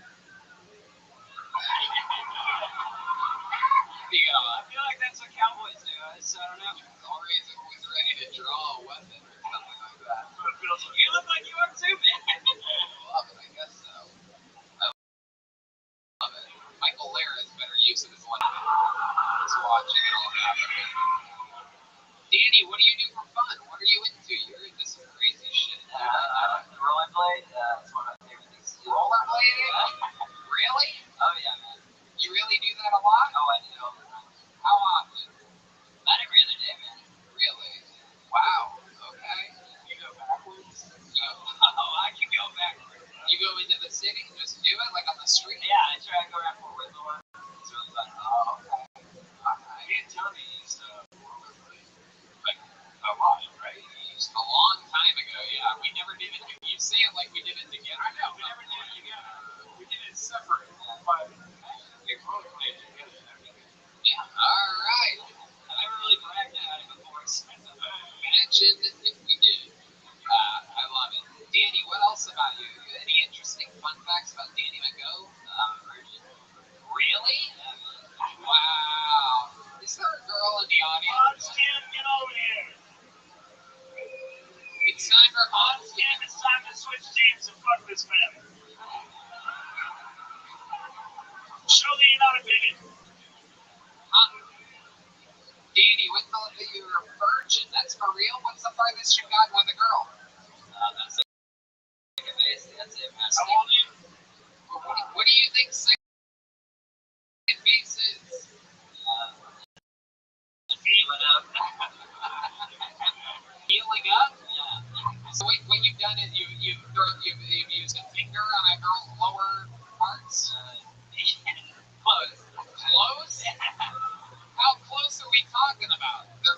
I feel like that's what cowboys do. I don't know. Always ready to draw a weapon or something like that. You look like you are too, man. Love it. I guess so. I love it. Michael Lara's better use of his life. Just watching it all happen. Danny, what do you do for fun? What are you into? You're into some crazy shit. I like to rollerblade. It's one of my favorite things to do. Rollerblading? Really? Oh, yeah, man. You really do that a lot? Oh, I do all the time. How often? Not every other day, man. Really? Wow. Okay. You go backwards? Oh, I can go backwards. You go into the city and just do it, like on the street? Yeah, I try to go around Fort Worth a lot. It's really fun. Oh, okay. I didn't tell me you used to rollerblade. Like, a lot, right? A long time ago, yeah. We never did it. You say it like we did it together. I know, we never did it together. We did it separate, but we rollerblade together. Yeah. All right. I never really bragged about it before. Imagine if we did. I love it. Danny, what else about you? Any interesting fun facts about Danny McGo? Virgin. Really? Wow. Is there a girl in the audience? Stan, get over here. It's time for Stan, it's time to switch teams and fuck this family. Show that you're not a bigot. Danny, you're a virgin. That's for real? What's the farthest you've gotten with a girl? That's like a base. That's it, man. How old are you? What do you think second base is? Feeling up. Healing up? Yeah. So what you've done is you've used a finger on a girl's lower parts? Close. Close? How close are we talking about? The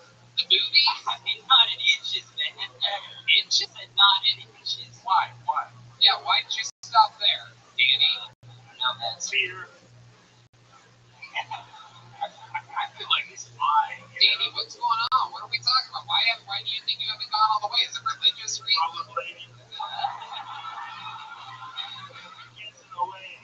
movie? I mean, not in inches, man. Inches? Not in inches. Why? Yeah, why'd you stop there, Danny? No, man. Fear. I feel like it's mine. Danny, what's going on? What are we talking about? Why do you think you haven't gone all the way? Is it religious reason? Rollerblading. Gets in the way.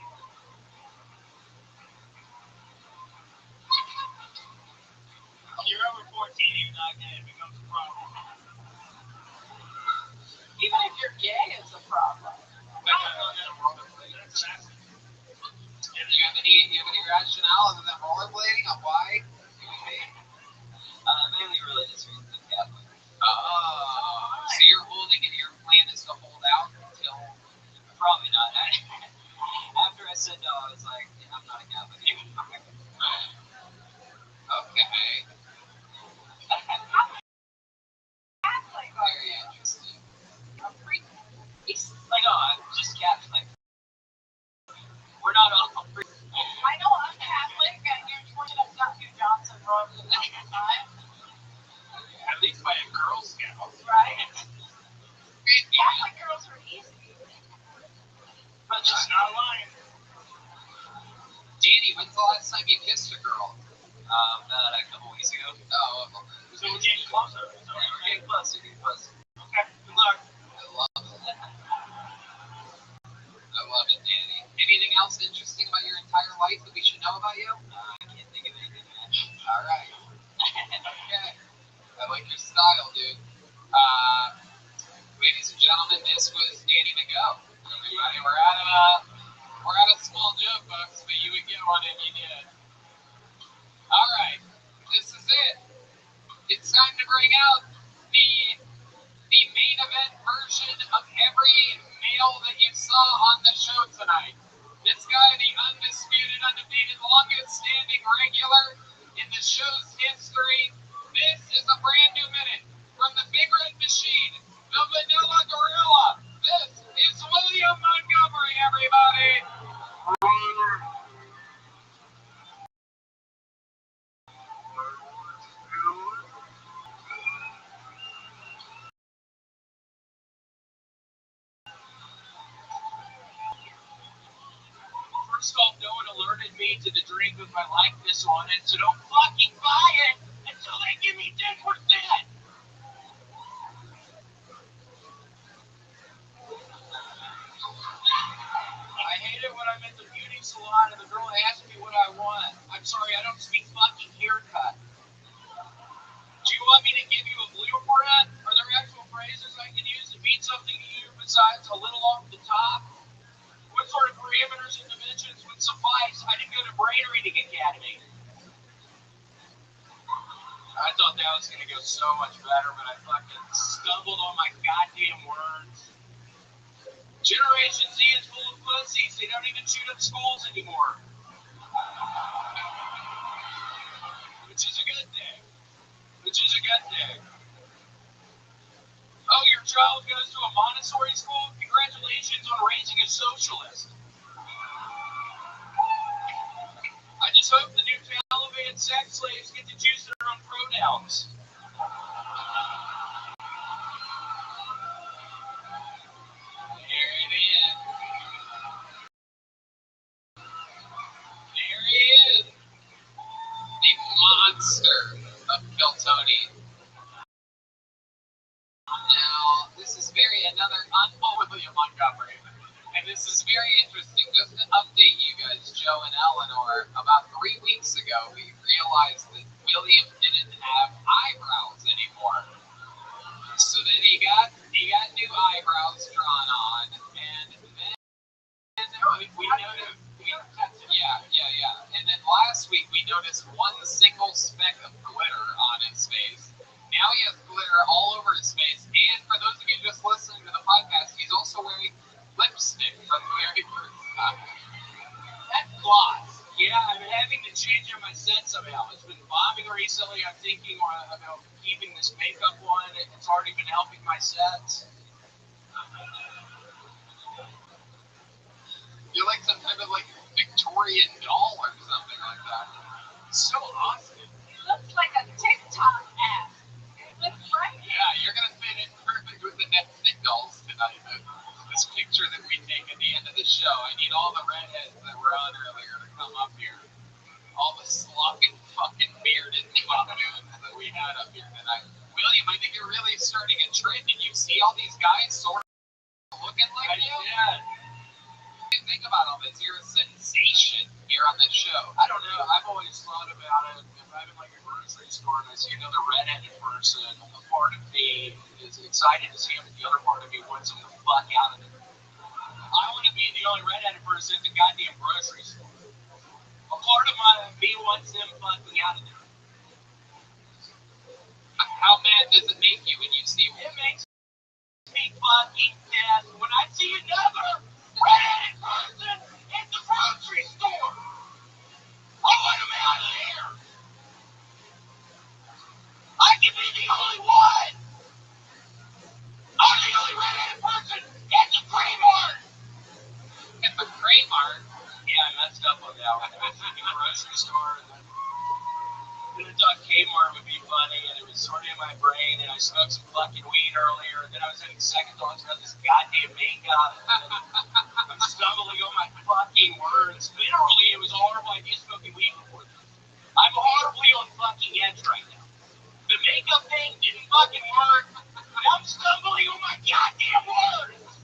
time you kissed a girl? About a couple weeks ago. Oh, well, So we're getting closer. So yeah, we're getting closer, okay, good luck. I love it. I love it, Danny. Anything else interesting about your entire life that we should know about you? I can't think of anything, man. All right. Okay. I like your style, dude. Ladies and gentlemen, this was Danny to go. Everybody, we're at a small joke box, but you would get one if you did. All right, this is it. It's time to bring out the main event version of every male that you saw on the show tonight. This guy, the undisputed, undefeated, longest standing regular in the show's history. This is a brand new minute from the Big Red Machine, the Vanilla Gorilla. This is William Montgomery, everybody. First off, no one alerted me to the drink with my likeness on it, so don't fucking buy it until they give me 10%. I hate it when I'm at the beauty salon and the girl asks me what I want. I'm sorry, I don't speak fucking haircut. Do you want me to give you a blueprint? Are there actual phrases I can use to mean something to you besides a little off the top? What sort of parameters and dimensions would suffice? I didn't go to Brain Reading Academy. I thought that was going to go so much better, but I fucking stumbled on my goddamn words. Generation Z is full of pussies. They don't even shoot up schools anymore. Which is a good thing. Oh, your child goes to a Montessori school? Congratulations on raising a socialist. I just hope the new Taliban sex slaves get to choose their own pronouns. There it is. There he is. The monster of Kiltony. Now, this is another William Montgomery. And this is very interesting. Just to update you guys, Joe and Eleanor, about 3 weeks ago, we realized that William didn't have eyebrows anymore. So then he got new eyebrows drawn on, and then we noticed, And then last week we noticed one single speck of glitter on his face. Now he has glitter all over his face, and for those of you just listening to the podcast, he's also wearing lipstick from the very first time. That's gloss. Yeah, I'm having to change up my set somehow. It's been bombing recently. I'm thinking about keeping this makeup on. It's already been helping my sets. You're like some kind of Victorian doll or something like that. So awesome. He looks like a TikTok app. Looks right. Yeah, you're gonna fit in perfect with the Netflix dolls tonight. This picture that we take at the end of the show. I need all the redheads that were on earlier to come up here. All the sloppy fucking bearded buffoons that we had up here tonight. William, I think you're really starting a trend. Did you see all these guys sort of looking like you? Yeah. Think about all this. You're a sensation here on this show. I don't know. I've always thought about it. If I'm in a grocery store and I see another redheaded person, a part of me is excited to see him, and the other part of me wants him to fuck out of it. I want to be the only redheaded person at the goddamn grocery store. A part of me wants him fucking out of there. How mad does it make you when you see one? It makes me fucking mad when I see another redheaded person at the grocery store. I want him out of here. I can be the only one. I'm the only redheaded person at the Kmart. At the Kmart? Yeah, I messed up on that one. I was in the grocery store. Then I thought Kmart would be funny, and it was sort of in my brain, and I smoked some fucking weed earlier, and then I was having second thoughts about this goddamn makeup. I'm stumbling on my fucking words. Literally, it was a horrible idea smoking weed before this. I'm horribly on fucking edge right now. The makeup thing didn't fucking work. I'm stumbling on my goddamn words.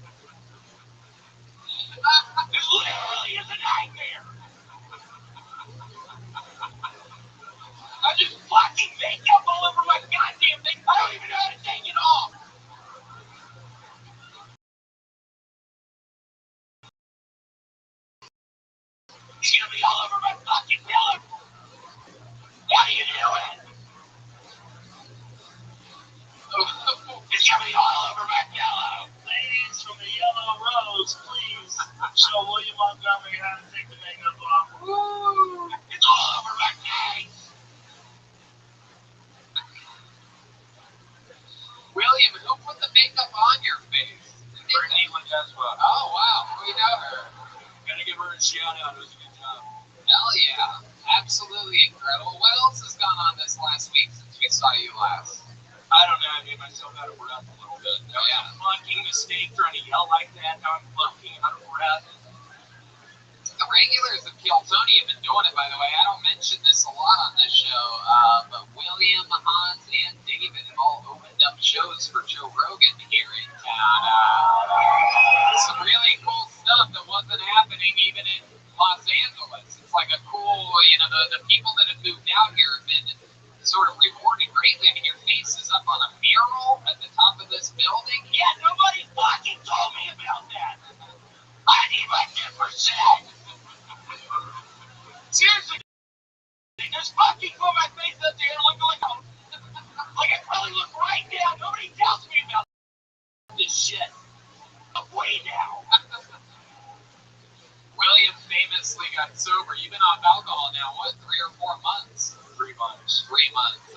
This literally is a nightmare. I just fucking makeup all over my goddamn thing. I don't even know how to take it off. It's gonna be all over my fucking pillow. How do you do it? It's gonna be all over my pillow. Ladies from the Yellow Rose, please show William Montgomery how to take the makeup off. Woo! It's all over my face. William, who put the makeup on your face? Brittany Ledesma. Oh, wow. We know her. Gotta give her a shout out. It was a good job. Hell yeah. Absolutely incredible. What else has gone on this last week since we saw you last? I don't know. I made myself out of breath a little bit. That was a fucking mistake trying to yell like that. Now I'm fucking out of breath. The regulars of Kill Tony have been doing it, by the way. I don't mention this a lot on this show, but William, Hans, and David have all opened up shows for Joe Rogan here in town. Some really cool stuff that wasn't happening even in Los Angeles. It's like a cool, the people that have moved out here have been sort of rewarded greatly. I mean, your face is up on a mural at the top of this building. Yeah, nobody fucking told me about that. I need my 10%. Seriously, there's fucking put my face up there like I probably look right now. Nobody tells me about this shit. I'm way now. William famously got sober. You've been off alcohol now, what, 3 or 4 months? 3 months. 3 months.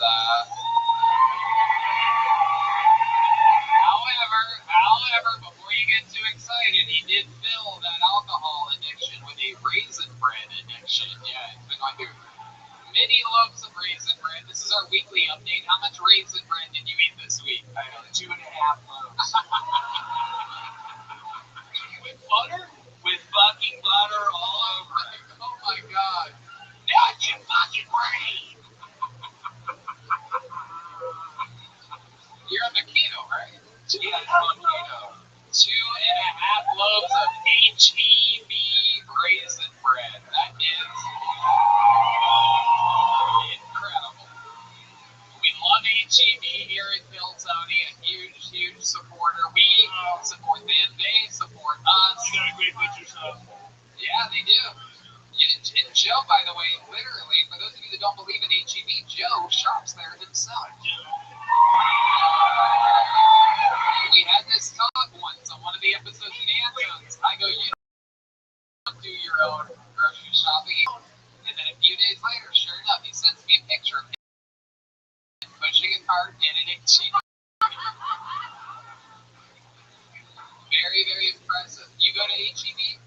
However, before you get too excited, he did fill that alcohol addiction with a raisin bread addiction. Yeah, it's been like many loaves of raisin bread. This is our weekly update. How much raisin bread did you eat this week? I know, 2.5 loaves. With butter? With fucking butter all over it. Oh my god. Now I can fucking breathe. You're on the keto, right? Yeah, I'm on keto. 2.5 loaves of HEB raisin bread. That is incredible. We love HEB here at Bill Tony, a huge supporter. We support them, they support us. You got a great butcher shop. Yeah, they do. And Joe, by the way, literally, for those of you that don't believe in HEB, Joe shops there himself. We had this talk once on one of the episodes of Antones. I go, you don't do your own grocery shopping. And then a few days later, sure enough, he sends me a picture of him pushing a cart in an HEB. Very impressive. You go to HEB?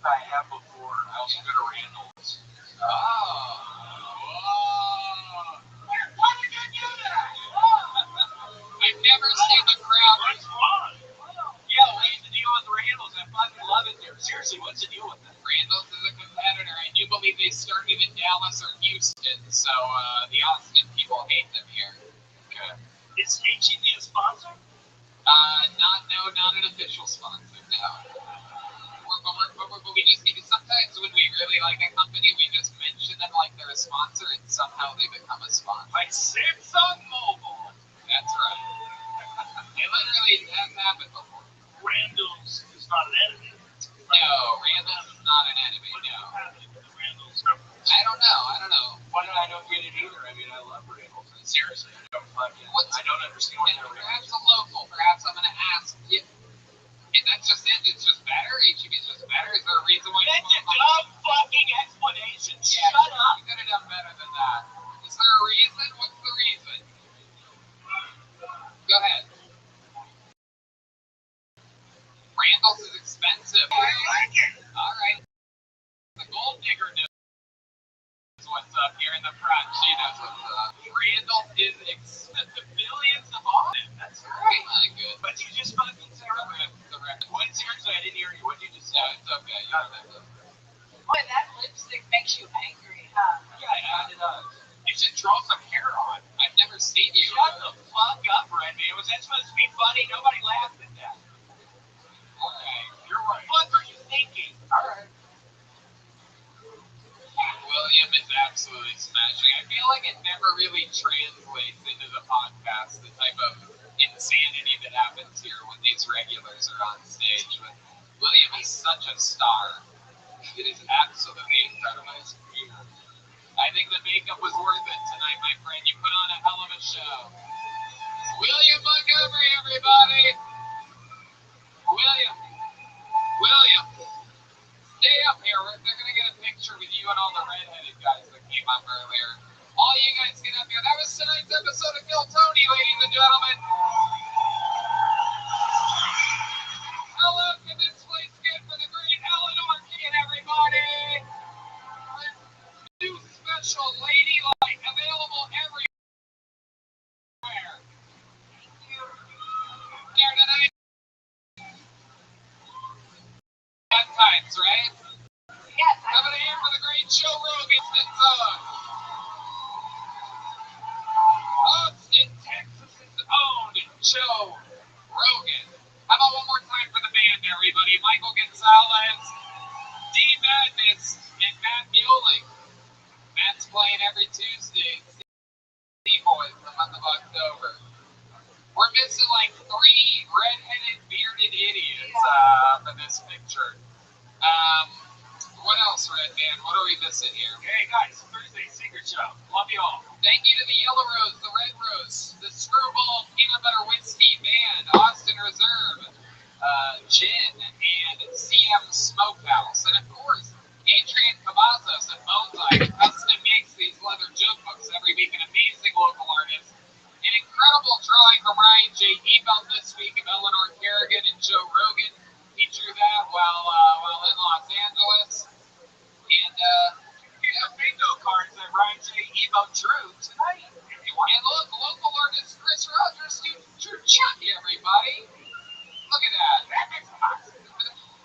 I have before. I also go to Randall's. Why did you do that? I've never seen the crowd. What's wrong? Yeah, what's the deal with Randall's? I fucking love it there. Seriously, what's the deal with that? Randall's is a competitor. I do believe they started in Dallas or Houston, so the Austin people hate them here. Okay. Is HEB a sponsor? Not an official sponsor, no. But we just need to, sometimes when we really like a company, we just mention them like they're a sponsor, and somehow they become a sponsor. Like Samsung Mobile. That's right. It literally has happened before. Randall's is not an enemy. No, Randall's is not an enemy, no. Randall's. I don't know. Why don't I don't get it either? I mean, I love Randall's. Seriously, I don't understand why they're perhaps a local. Perhaps I'm going to ask you. And that's just it. It's just better. HEB is just better. Is there a reason why? That's a dumb fucking explanation. Yeah, Shut up. You could have done better than that. Is there a reason? What's the reason? Go ahead. Randall's is expensive. I like it. All right. The gold digger knows what's up here in the front. She knows what's up. is billions of audit. That's right. Really good. But you just fucking say the record. What's yours? I didn't hear you. What did you just say? It's okay. You got it. Boy, that lipstick makes you angry, huh? Yeah, it does. You should draw some hair on. I've never seen you. Shut the fuck up, Red Man. Was that supposed to be funny? Nobody laughed at that. Okay, you're right. What were you thinking? All right. William is absolutely smashing. I feel like it never really translates into the podcast, the type of insanity that happens here when these regulars are on stage. But William is such a star. It is absolutely incredible. I think the makeup was worth it tonight, my friend. You put on a hell of a show. William Montgomery, everybody! William! William! Stay up here. They're going to get a picture with you and all the redheaded guys that came up earlier. All you guys get up here. That was tonight's episode of Kill Tony, ladies and gentlemen. Hello, can this place get for the great Eleanor King, everybody? New special Ladylike available everywhere. Here tonight. Bad times, right? Yes, Coming here for the great Joe Rogan. Austin, Texas' own Joe Rogan. How about one more time for the band, everybody? Michael Gonzalez, D. Madness, and Matt Mueling. Matt's playing every Tuesday. Boys, the month of October. We're missing like 3 redheaded, bearded idiots for this picture. What else, Red Man? What are we missing here? Hey guys, Thursday secret show. Love you all. Thank you to the Yellow Rose, the Red Rose, the Screwball Peanut Butter Whiskey Band, Austin Reserve, Gin, and CM Smokehouse. And of course, Adrian Cavazos and Mosaic custom makes these leather joke books every week. An amazing local artist. An incredible drawing from Ryan J. Ebelt this week of Eleanor Kerrigan and Joe Rogan. He drew that while in Los Angeles. And Bingo cards that Ryan J. Evo drew tonight. And look, local artist Chris Rogers drew Chucky, everybody. Look at that.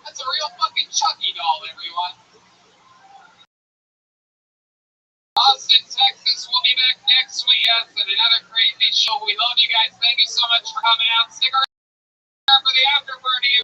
That's a real fucking Chucky doll, everyone. Austin, Texas will be back next week at another crazy show. We love you guys. Thank you so much for coming out. Stick around for the after party.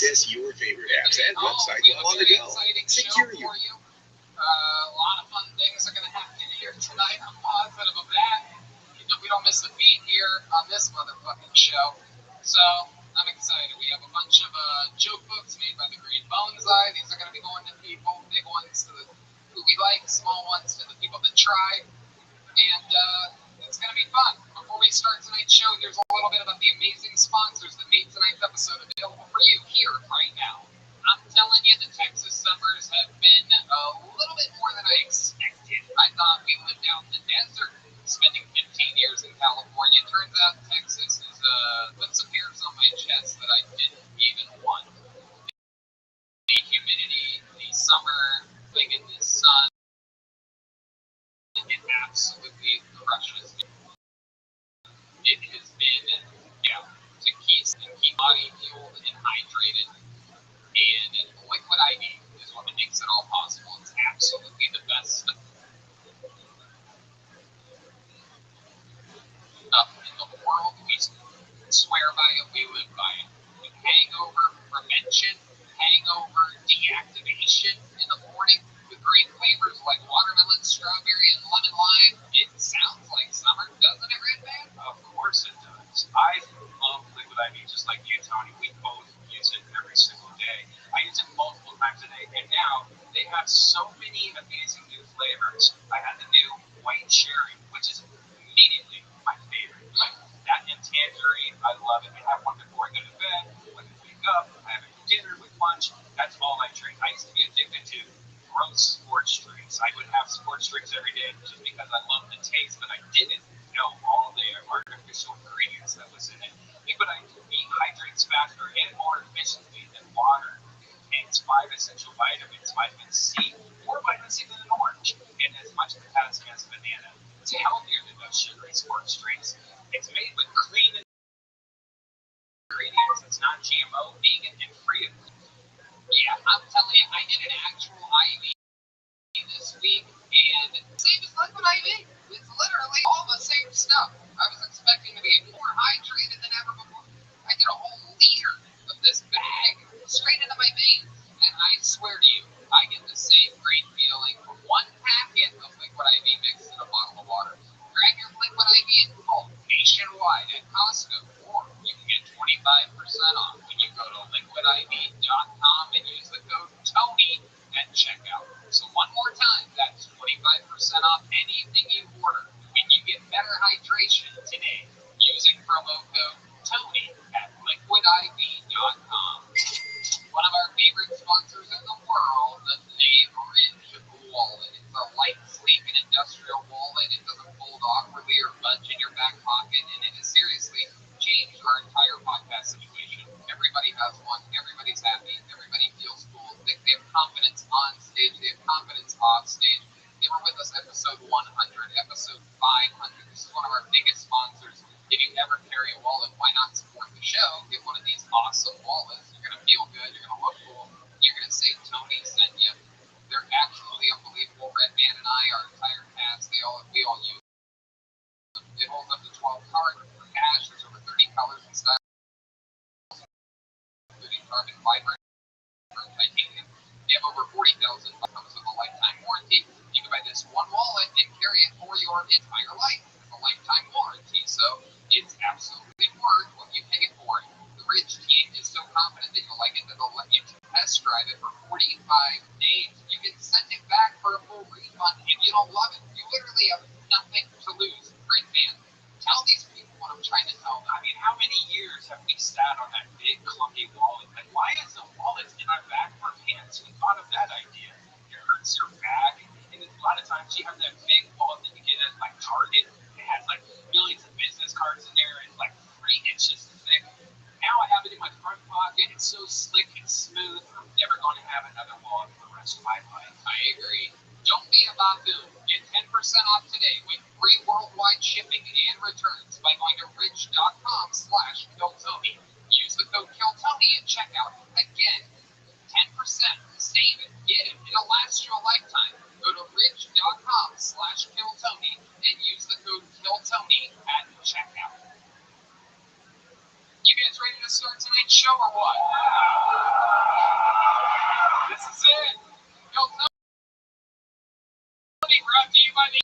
Access your favorite apps and websites while on the go. Secure you. A lot of fun things are going to happen here tonight. I'm positive of that. You know, we don't miss a beat here on this motherfucking show. So, I'm excited. We have a bunch of joke books made by the great Bonsai. These are going to be going to people, big ones to the who we like, small ones to the people that try. And it's going to be fun. Before we start tonight's show, here's a little bit about the amazing sponsors that made tonight's episode available for you here right now. I'm telling you, the Texas summers have been a little bit more than I expected. I thought we lived out in the desert, spending 15 years in California. Turns out Texas has put some hairs on my chest that I didn't even want. The humidity, the summer thing in the sun, it absolutely crushes me. It has been, to keep body fueled and hydrated. And liquid IV is what makes it all possible. It's absolutely the best stuff in the world. We swear by it, we live by it. Hangover prevention, hangover deactivation in the morning with great flavors like watermelon, strawberry, and lemon lime. It sounds like summer, doesn't it, Red Man? Of course it does. I love liquid IV just like you, Tony. We both use it every single day. I use it multiple times a day, and now they have so many amazing new flavors. I had the new white cherry, which is immediately my favorite. That and tangerine, I love it. I have one before I go to bed, when I wake up, I have it for dinner with lunch. That's all I drink. I used to be addicted to gross sports drinks. I would have sports drinks every day just because I loved the taste, but I didn't know all the artificial ingredients that was in it. Liquid IV hydrates faster and more efficiently than water. Contains 5 essential vitamins, vitamin C, or vitamin C than an orange, and as much potassium as a banana. It's healthier than those sugary sports drinks. It's made with clean ingredients. It's not GMO, vegan, and free of. Yeah, I'm telling you, I did an actual IV this week, and same as liquid IV. It's literally all the same stuff. I was expecting to be more hydrated than ever before. I did a whole liter of this bag straight into my veins, and I swear to you, I get the same great feeling from one packet of liquid IV mixed in a bottle of water. Grab your liquid IV in bulk nationwide at Costco, or you can get 25% off when you go to liquidiv.com and use the code TONY at checkout. So one more time, that's 25% off anything you order when you get better hydration today using promo code TONY at liquidiv.com. One of our favorite sponsors in the world, the Ridge wallet. It's a light, sleek, and industrial wallet. It doesn't fold awkwardly or budge in your back pocket, and it has seriously changed our entire podcast situation. Everybody has one. Everybody's happy. Everybody feels cool. They have confidence on stage. They have confidence off stage. They were with us episode 100, episode 500. This is one of our biggest sponsors. If you ever carry a wallet, why not support the show? Get one of these awesome wallets. You're going to feel good. You're going to look cool. You're going to say Tony sent you. They're absolutely unbelievable. Red Man and I, our entire cast, we all use them. It holds up to 12 cards for cash. There's over 30 colors and styles, including carbon fiber and titanium. They have over 40,000 comes with a lifetime warranty. You can buy this one wallet and carry it for your entire life with a lifetime warranty. So it's absolutely worth what you pay it for. The Ridge team is so confident that you'll like it that they'll let you test drive it for 45 days. You can send it back for a full refund if you don't love it. You literally have nothing to lose. Great man. Tell these people what I'm trying to tell them. I mean, how many years have we sat on that big clunky wallet? Like, why is the wallet in our back of our pants? Who thought of that idea? It hurts your back. And a lot of times you have that big wallet that you get at like Target. It has like millions of business cards in there and like 3 inches thick. Now I have it in my front pocket. It's so slick and smooth. I'm never going to have another wallet for the rest of my life. I agree. Don't be a baboon. Get 10% off today with free worldwide shipping and returns by going to rich.com/KillTony. Use the code KillTony at checkout. Again, 10%. Save it. Get it. It'll last you a lifetime. Go to rich.com/KillTony and use the code KillTony at checkout. You guys ready to start tonight's show or what? by the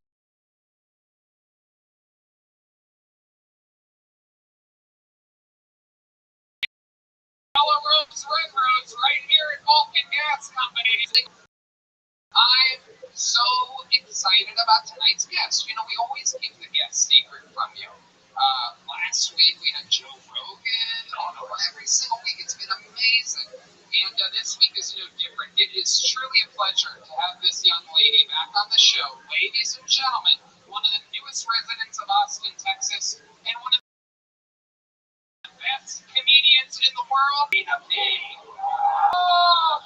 Yellow Rose, Red Rose, right here at Vulcan Gas Company. I'm so excited about tonight's guest. You know, we always keep the guest secret from you. Last week we had Joe Rogan. Every single week it's been amazing. And this week is no different. It is truly a pleasure to have this young lady back on the show. Ladies and gentlemen, one of the newest residents of Austin, Texas, and one of the best comedians in the world, Tina P. Oh,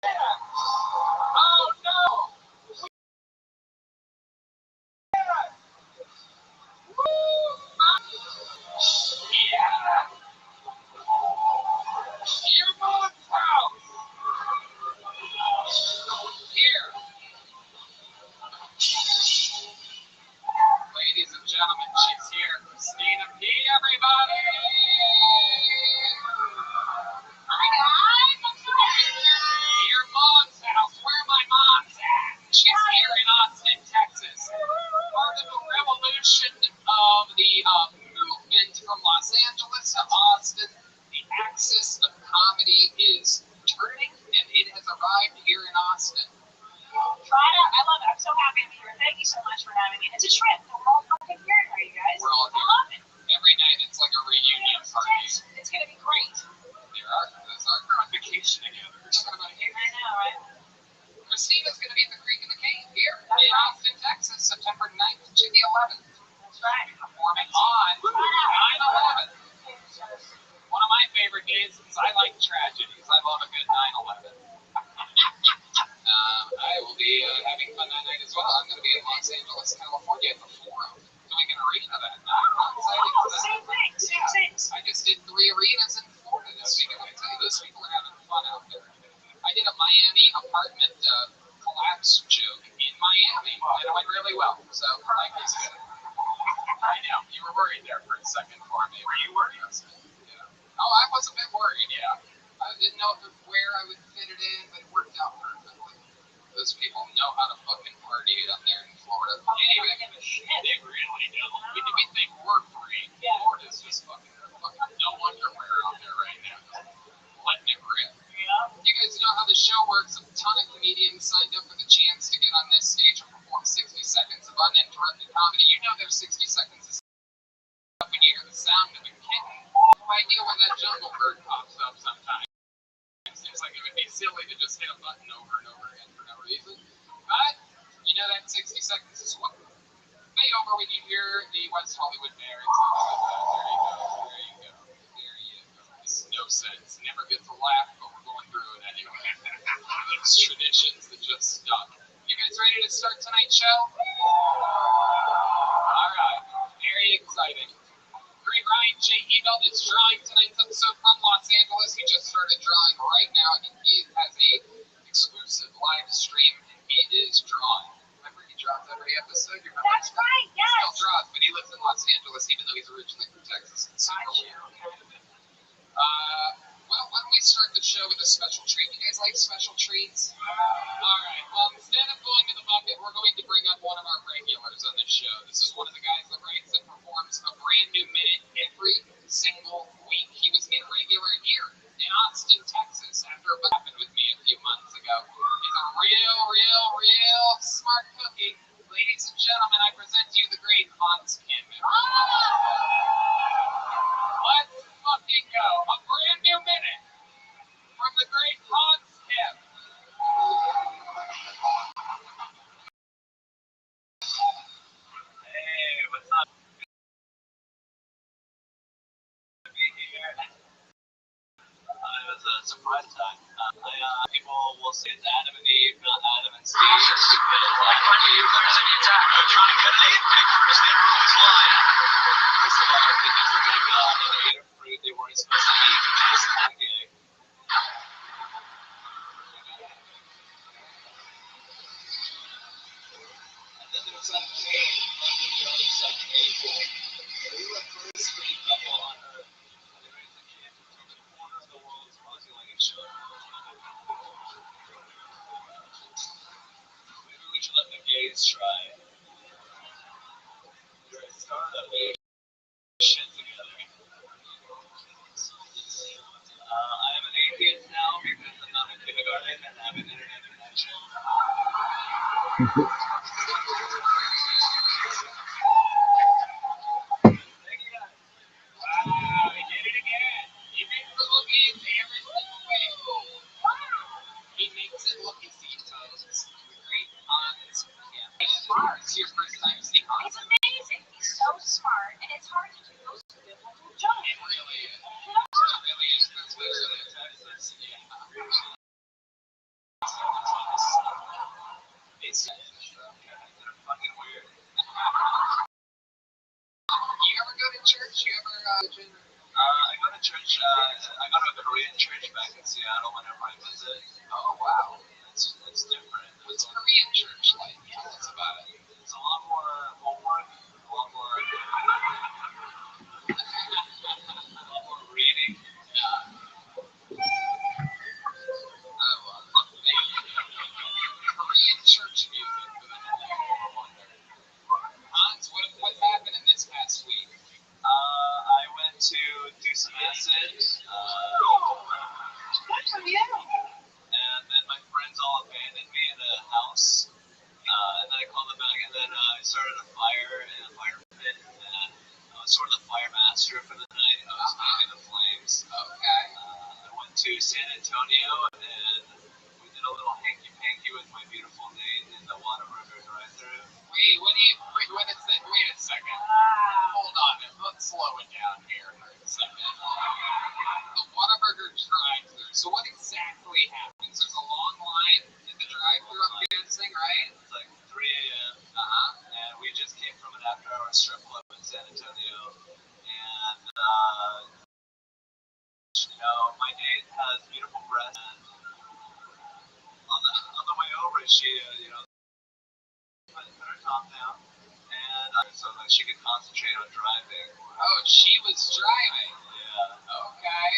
oh no! Yeah! Your mom's house! Here! Ladies and gentlemen, she's here. Christina P, everybody! Hi guys! Your mom's house. Where my mom's at? She's here in Austin, Texas. Part of the revolution of the movement from Los Angeles to Austin. The axis of comedy is turning, and it has arrived here in Austin. I love it. I'm so happy to be here. Thank you so much for having me. It's a trip. We're all fucking here, are you guys? We're all here. I love it. Every night it's like a reunion party. It's going to be great. We're on vacation together. We're talking about here. I know, right? Christina's going to be at the Creek in the Cave here That's in right. Austin, Texas, September 9th to the 11th. That's right. Performing on 9/11. One of my favorite days is I like tragedies. I love a good 9/11. I will be having fun that night as well. I'm going to be in Los Angeles, California at the Forum doing an arena that night. I'm excited for that. Same thing. Same things. I just did 3 arenas in Florida this week, and I tell you, this week we're having fun out there. I did a Miami apartment collapse joke in Miami, and it went really well. So, like I said, I know, you were worried there for a second for me. Were you worried? Yeah. Oh, I was a bit worried, yeah. I didn't know where I would fit it in, but it worked out perfectly. Those people know how to fucking party up there in Florida. Anyway, They really don't. We think we're free. Florida's just fucking no underwear out there right now. Letting it rip. You guys know how the show works. A ton of comedians signed up for the chance to get on this stage and perform 60 seconds of uninterrupted comedy. You know there's 60 seconds of when you hear the sound of a kitten. No idea when that jungle bird pops up sometimes. It seems like it would be silly to just hit a button over and over again for no reason. But you know that 60 seconds is what fade over when you hear the West Hollywood Bear. There you go. Makes no sense. Never gets a laugh, but we're going through it anyway. One of those traditions that just stuck. You guys ready to start tonight's show? All right. Very exciting. Great Ryan J. Ebelt is drawing tonight's episode from Los Angeles. He just started drawing right now, and he has a exclusive live stream, and he is drawing. Remember, he draws every episode? You remember? That's right, He still yes. draws, but he lives in Los Angeles, even though he's originally from Texas. It's super weird. Well, why don't we start the show with a special treat? You guys like special treats? Alright, well, instead of going to the bucket, we're going to bring up one of our regulars on this show. This is one of the guys that writes and performs a brand new minute every single week. He was made regular here in Austin, Texas, after what happened with me a few months ago. He's a real smart cookie. Ladies and gentlemen, I present to you the great Hans Kim. Let's fucking go. A brand new minute from the great Hans Kim. Hey, what's up? Good to be here. It was a surprise time. People will say it's Adam and Eve, not Adam and Steve. Adam and Eve, there's an attack. They're trying to get an 8 pick for his neighbor who's lying. First of all, because they're going to go out and eat a fruit they weren't supposed to eat, which is not gay. And then there was that cave, some cave. We were the first straight couple on Earth. And they raised a kid from the corner of the world causing like a show. Let's try. You're a star that we shit together. I am an atheist now because I'm not in kindergarten and I have an internet connection. Wow, he did it again. He makes it look easy every single week. He makes it look easy. Great odds. Yeah. It's your first time seeing odds. It's amazing. He's so smart, and it's hard to do those biblical jokes. It really is. It really is. That's literally Texas. Yeah. It's Fucking weird. You ever go to church? You ever I go to church. I go to a Korean church back in Seattle whenever I visit. Oh wow. It's different. What's Korean church like? Tell us about it. It's a lot more homework, a lot more reading. Yeah. Korean church music for the Hans, what's happening this past week? I went to do some acid. Good for you. And then my friends all abandoned me in a house. And then I called them back, and then I started a fire in a fire pit, and I was sort of the fire master for the night. I was manning the flames. Okay. I went to San Antonio, and we did a little hanky-panky with my beautiful Nate in the Whataburger drive-thru. Wait a second. Hold on. Let's slow it down here for a second. The Whataburger drive-thru. So what exactly happens? There's a long line in the drive-thru, I'm guessing, right? It's like 3 a.m. And we just came from an after-hour strip club in San Antonio. And, my Nate has beautiful breasts. And on the way over, she, put her top down. And so that she could concentrate on driving. Oh, she was driving. Yeah. Okay.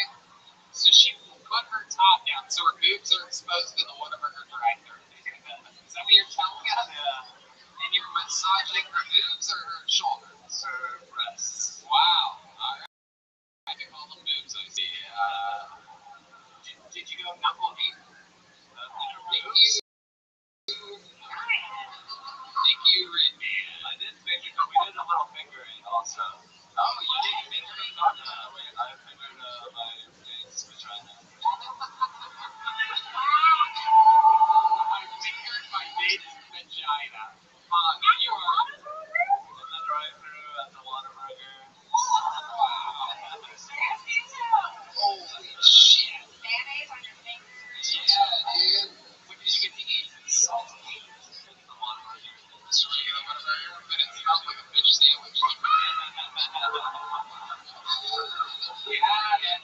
So she put her top down, so her boobs are exposed in the Whataburger drive-thru. Is that what you're telling us? Yeah. And you're massaging her boobs or her shoulders? Her breasts. Wow. All right. I can call them boobs, I see. Did you go knuckle deep? Thank you, Red Man. I did finger. We did a little fingering also. Oh, you did fingering? I fingered my Nate's vagina. I fingered my Nate's vagina. You are In the drive-thru at the Whataburger. holy shit. Mayonnaise on your fingers. Yeah, dude. What did you get to eat? Salty. The Whataburger. Just a regular Whataburger, but it smelled like a fish sandwich. Yeah, man.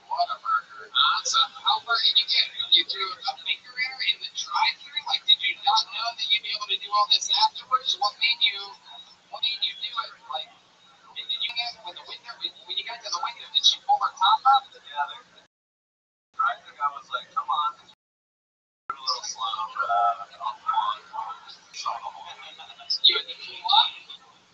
Whataburger. So how far did you get? You threw a finger in her in the drive-thru? Like, did you not know that you'd be able to do all this afterwards? What made you do it? Like, and did you get when you got to the window, did she pull her top up? Yeah, the drive-thru guy was like, "Come on, a little slow." You had to pull up?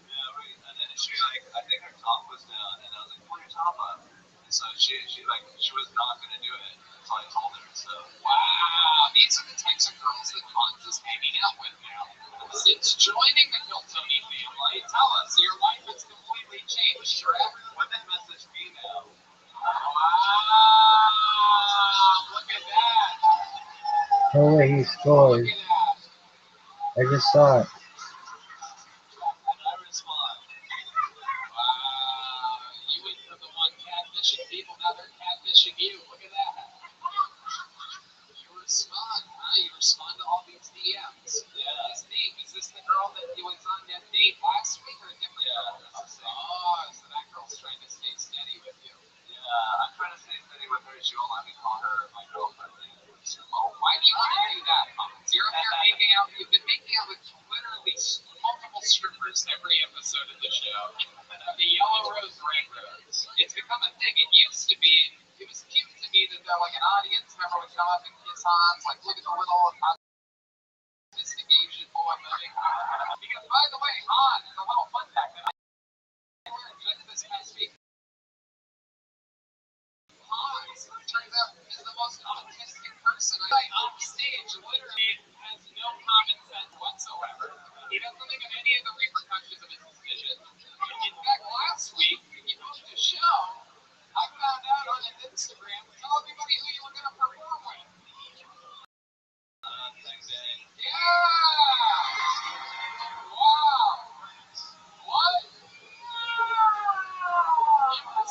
Yeah, and then she I think her top was down, and I was like, "Pull your top up." And so she was not gonna do it until I told her. So Wow, these are the types of girls that Hans is hanging out with now. Since joining the Hiltoni family, tell us, your life has completely changed, correct? women message me now. Wow, look at that. Oh wait, he scored. Look at that. I just saw it. And I respond. Wow, you went from the one catfishing people, now they're catfishing you. Look at that. You respond, huh? You respond to all these DMs. Yeah. His name, is this the girl that you was on that date last week or a different girl? Yeah, that's the same. Oh, so that girl's trying to stay steady with you. Yeah, I'm trying to stay steady with her. She won't let me call her my girlfriend. Oh, why do you want to do that, Hans? You're up here making out, you've been making out with literally multiple strippers every episode of the show. The yellow rose, red rose. It's become a thing. It used to be, it was cute to me that like an audience member would come up and kiss Hans, like look at the little sophisticated By the way, Han, a little fun fact that I learned just this past week. Han, turns out, is the most autistic person on stage. Literally has no common sense whatsoever. He doesn't think of any of the repercussions of his decision. In fact, last week, he posted a show. I found out on his Instagram. Tell everybody who you were going to perform with. Thanks, Danny. Yeah! Wow! What?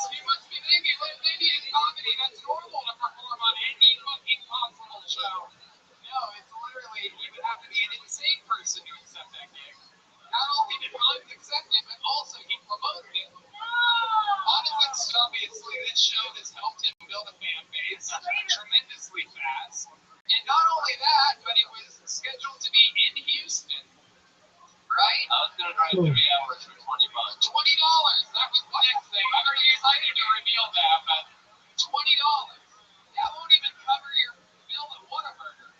You must be thinking, well, maybe in comedy that's normal to perform on any fucking possible show. No, it's literally, you would have to be an insane person to accept that gig. Not only did Hans accept it, but also he promoted it. Honestly, obviously, this show has helped him build a fan base tremendously fast. And not only that, but it was scheduled to be in Houston, right? I was going to drive 3 hours for $20. $20. That was the next thing. I'm very excited to reveal that, but $20. That won't even cover your bill at Whataburger.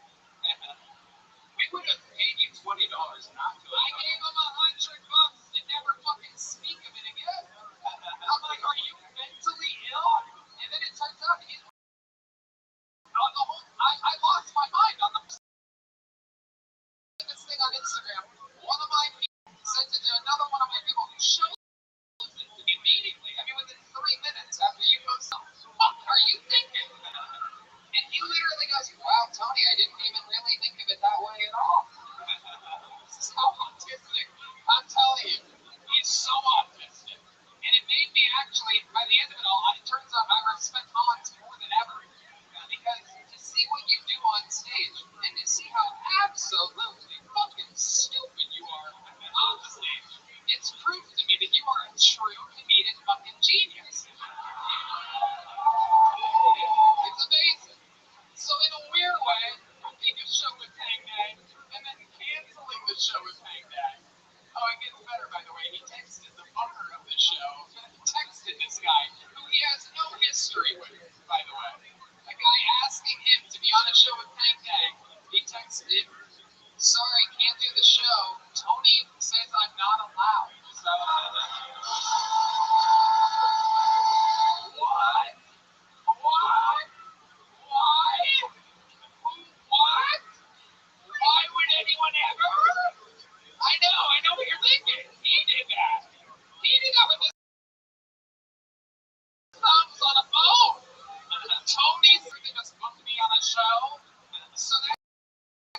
We would have paid you $20 not to. I gave him $100 to never fucking speak of it again. I'm like, are you mentally ill? And then it turns out he's on the whole. I lost my mind on this thing on Instagram. One of my people sent it to another one of my people who showed it immediately. I mean, within 3 minutes after you post something. What are you thinking? And he literally goes, wow, Tony, I didn't even really think of it that way at all. This is how autistic. I'm telling you, he's so autistic. And it made me actually, by the end of it all, it turns out I respect Hans more than ever. Because to see what you do on stage and to see how absolutely fucking stupid you are on the stage, it's proof to me that you are a true comedic fucking genius. It's amazing. So in a weird way, booking a show with Tang Dag and then canceling the show with Tang Dag. Oh, it gets better, by the way. He texted the owner of the show. He texted this guy, who he has no history with, by the way. A guy asking him to be on a show with Tang Dag. He texted him, sorry, can't do the show. Tony says I'm not allowed. So, what? What? Why? What? Why would anyone ever? I know what you're thinking. He did that. He did that with his thumbs on a phone. Tony's really just booked me on a show. So that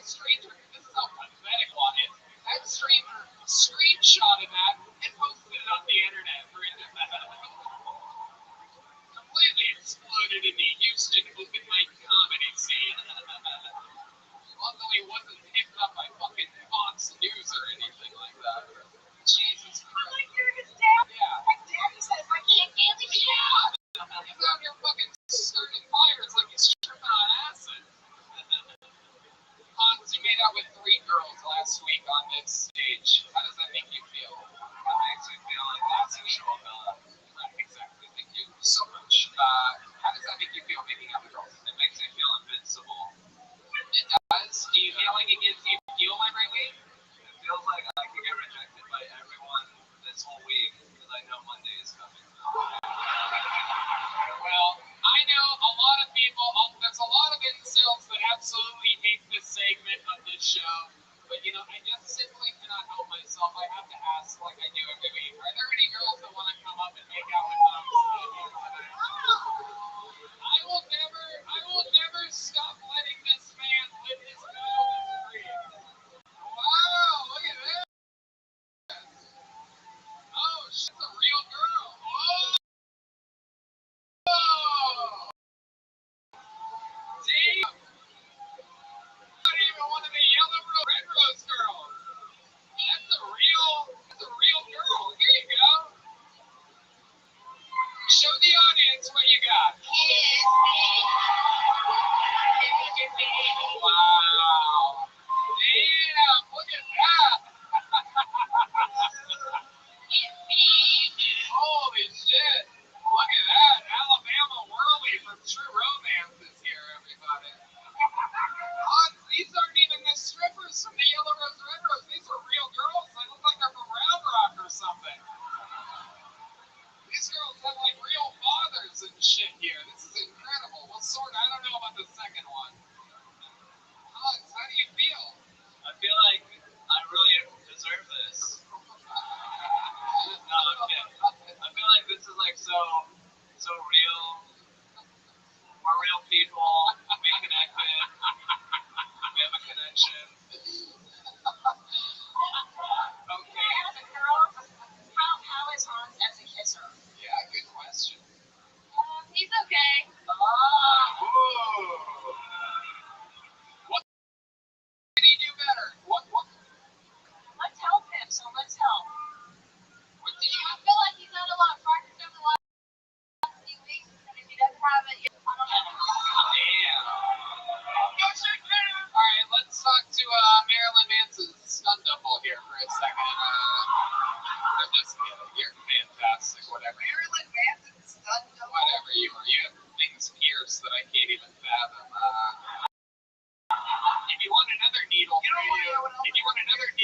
stranger, this is how pathetic one is. That stranger screenshotted that and posted it on the internet for completely exploded in the Houston open mic comedy scene. Luckily, it wasn't picked up by fucking Fox News or anything like that. Jesus Christ. Like you're his dad? Yeah. My daddy says I can't get the yeah. He's out here fucking starting fires like he's tripping on acid. Hans, you made out with 3 girls last week on this stage. How does that make you feel? That makes me feel like that's usual, Right, exactly. Thank you so much. How does that make you feel making out with girls? It makes me feel invincible. It does. Do you feel like it gives you fuel every week? It feels like I could get rejected by everyone this whole week because I know Monday is coming. Well, I know a lot of people, there's a lot of incels that absolutely hate this segment of this show. But, you know, I just simply cannot help myself. I have to ask, like I do every week, are there any girls that want to come up and make out with us here tonight? I will never stop letting this man live his wildest dreams. Wow, look at this. Oh, she's a real girl. Oh! Damn! Not even one of the yellow red rose girls. That's a real girl.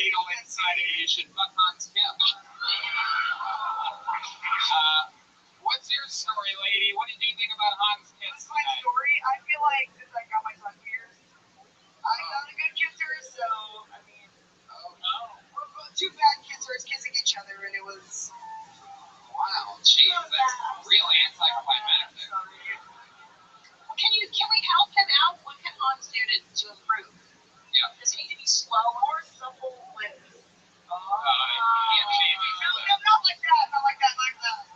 needle inside an Asian. Fuck Hans Kim. What's your story, lady? What did you think about Hans Kim? What's my story? I feel like since I got my son pierced, I'm not a good kisser, so I mean, we're both two bad kissers kissing each other, and it was. Wow, geez, that's real anticlimactic. Can we help him out? What can Hans do to improve? Yeah. Does he need to be slow? More supple lips. Yeah. Not like that. Not like that. Like that.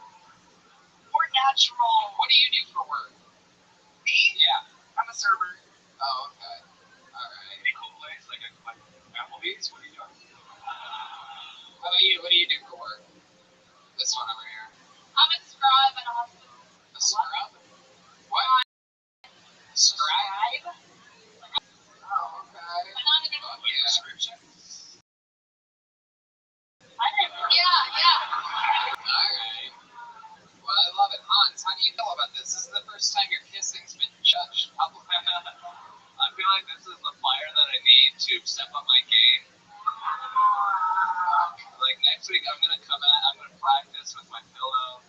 More natural. What do you do for work? Me? Yeah. I'm a server. Oh, okay. Alright. Any cool place? Like Applebee's? What are you doing? How about you? What do you do for work? This one over here. I'm a scribe at a hospital. A scrub? What? Scribe? Oh, okay. Yeah. Prescription? Yeah. Alright. Well, I love it. Hans, how do you feel about this? This is the first time your kissing's been judged publicly. I feel like this is the fire that I need to step up my game. Like next week, I'm gonna practice with my pillow.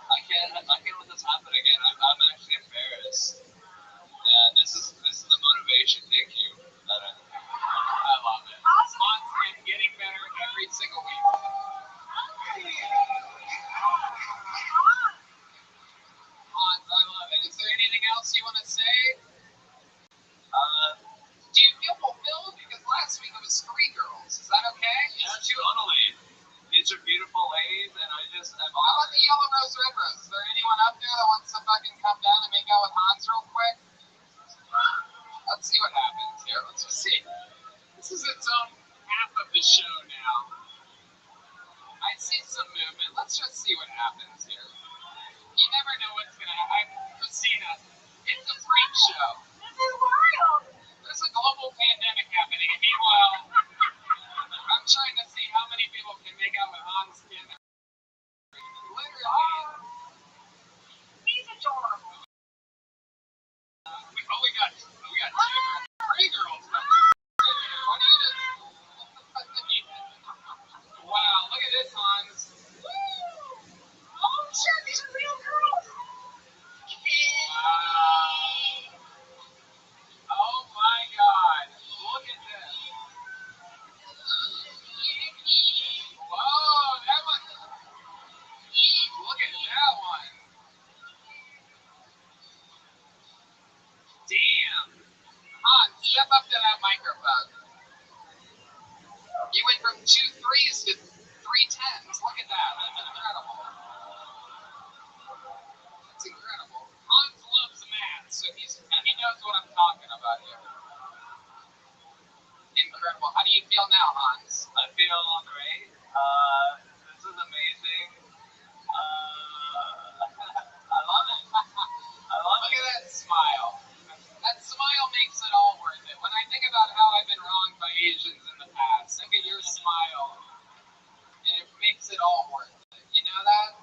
I can't let this happen again. I'm actually embarrassed. Yeah, this is the motivation. Thank you. I love it. Hans is getting better every single week. Hans, I love it. Is there anything else you want to say? Do you feel fulfilled? Because last week it was 3 girls. Is that okay? Yeah, totally. These are beautiful ladies, and I'm How about the yellow rose, red rose? Is there anyone up there that wants to fucking come down and make out with Hans real quick? Let's see what happens here. Let's just see. This is its own half of the show now. I see some movement. Let's just see what happens here. You never know what's gonna happen. Christina, it's a freak show. This is wild. There's a global pandemic happening, and meanwhile, I'm trying to see how many people can make out with Hans Kim. Literally. He's adorable. We got 2 girls, 3 girls. What do you do? Wow, look at this, Hans. Oh shit, these are real girls. Wow. Oh my god. Look at this. Whoa, that one. Look at that one. Damn. Hans, step up to that microphone. You went from 2 3s to 3 10s. Look at that. That's incredible. That's incredible. Hans loves math, so he knows what I'm talking about here. Incredible. How do you feel now, Hans? I feel great. This is amazing. I love it. Look at that smile. That smile makes it all worth it. When I think about how I've been wronged by Asians in the past, look at your smile, and it makes it all worth it. You know that?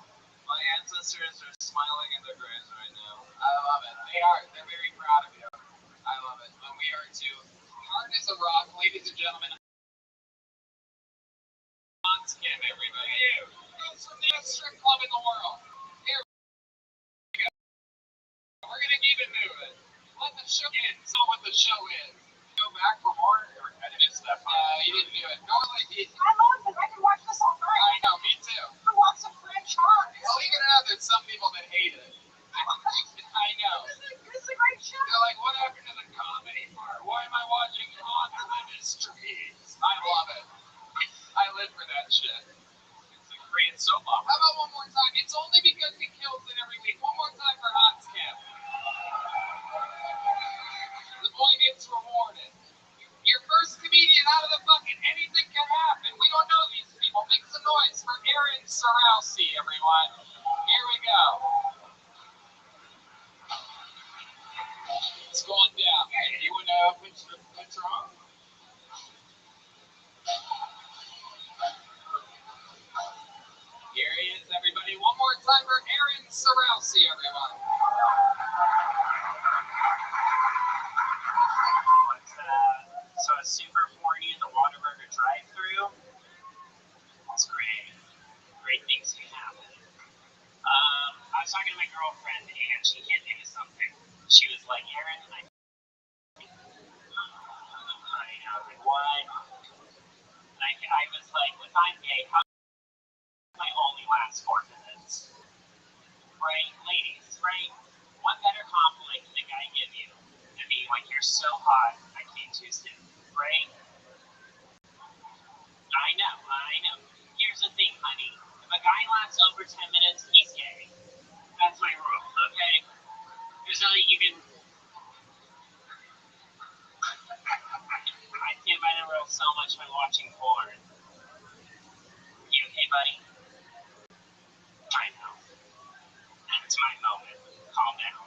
My ancestors are smiling in their graves right now. I love it. They are. They're very proud of you. I love it. And we are too. Hard as a rock, ladies and gentlemen. Hans Kim, everybody. Goes from the best strip club in the world. Here we go. We're going to keep it moving. Let the show in. So what the show is. Go back for more. I didn't step you didn't do it. Normally, I love it. I can watch this all night. I know, me too. I want some French hot. Believe it or not, there's some people that hate it. I know. This is a great show. They're like, what happened to the comedy part? Why am I watching Honor Ministries? I love it. I live for that shit. It's a Korean soap opera. How about one more time? It's only because he kills it every week. One more time for Hans Kim. The boy gets rewarded. Your first comedian out of the bucket. Anything can happen. We don't know these people. Make some noise for Aaron Sorowski, everyone. Here we go. It's going down. Hey, you want to what's wrong? Here he is, everybody. One more time for Aaron Sorowski, everyone. So I was super horny in the water so hot. I came too soon, right? I know. Here's the thing, honey. If a guy lasts over 10 minutes, he's gay. That's my rule, okay? There's nothing you can... I stand by the rule so much by watching porn. You okay, buddy? I know. It's my moment. Calm down.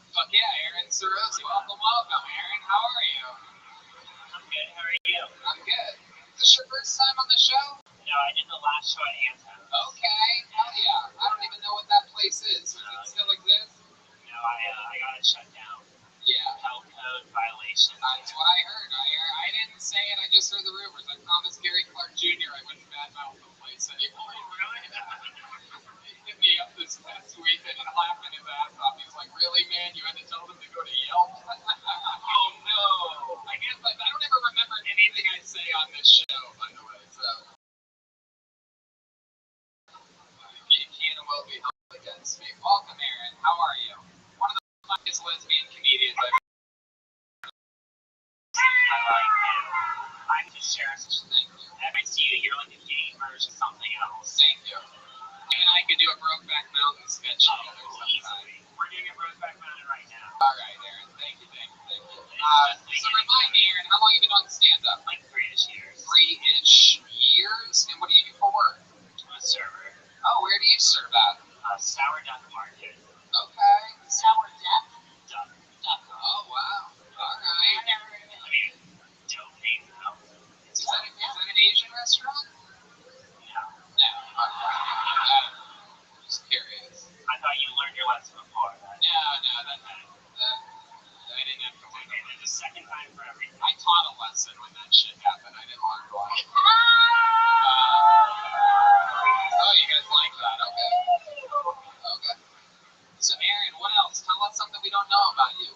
Fuck yeah, Aaron Sarosi. Welcome, Aaron. How are you? I'm good. How are you? I'm good. Is this your first time on the show? No, I did the last show at Anthem. Okay, hell yeah. I don't even know what that place is. Does it still exist? No, I got it shut down. Yeah. Health code violation. That's what I heard. I didn't say it, I just heard the rumors. I promised Gary Clark Jr. I wouldn't badmouth the place anymore. Really? He hit me up this past week and laughing his ass off. He was like, really, man? You had to tell them to go to Yelp? Oh, no. I guess I don't ever remember anything I say on this show, by the way, so. Keanu will be held against me. Welcome, Aaron. How are you? One of the funniest lesbian comedians I've I like it. I'm just sharing such a thing. Thank you. I see you. You're like a gay version of something else. Thank you. And I could do a Brokeback Mountain sketch together sometime. Easily. We're doing a Brokeback Mountain right now. All right, Aaron. Thank you. So remind me, Aaron, how long have you been on stand-up? Like 3-ish years. 3-ish years? And what do you do for work? I'm a server. Oh, where do you serve at? Sour Duck Market. Okay. Sour Duck? Duck. Oh, wow. All right. I mean, dope name though. Is that an Asian restaurant? No. No. Just curious. I thought you learned your lesson before. No, I didn't have to learn. Okay, there's a second time for everything. I taught a lesson when that shit happened. I didn't learn why. Oh, you guys like that? Okay. So, Aaron, what else? Tell us something we don't know about you.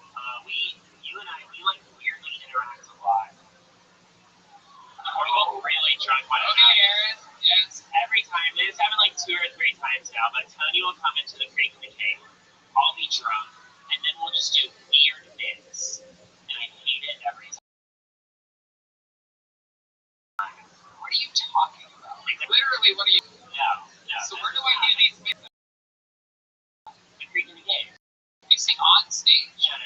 You and I, we like weirdly interact a lot. We're both really drunk when Okay, Aaron. Yes. every time. This happened like 2 or 3 times now, but Tony will come into the Creek in the Cave. I'll be drunk, and then we'll just do weird bits. And I hate it every time. What are you talking about? Literally, what are you... No. So where do I do these bits? The Creek in the Cave. You sing on stage? No.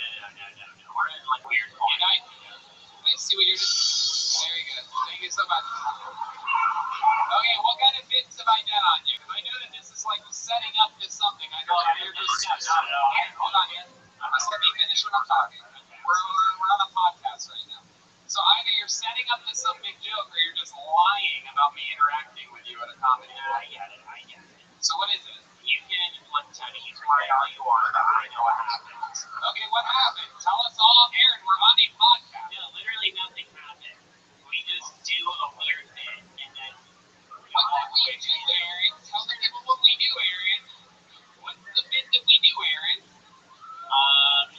We're in like weird corner. I see what you're doing. Very good. Thank you so much. Okay, what kind of bits have I done on you? Because I know that this is like setting up to something. I know that you're just... Hold on, Aaron. Just let me finish what I'm talking. We're on a podcast right now. So either you're setting up to some big joke or you're just lying about me interacting with you at a comedy show. I get it. So what is it? You can look, Tony, you can worry all you want, but I know what happened. Okay, what happened? Tell us all. Aaron, we're on a podcast. No, literally nothing happened. We just do a weird bit, and then... What do we do, Aaron? Tell the people what we do, Aaron. What's the bit that we do, Aaron?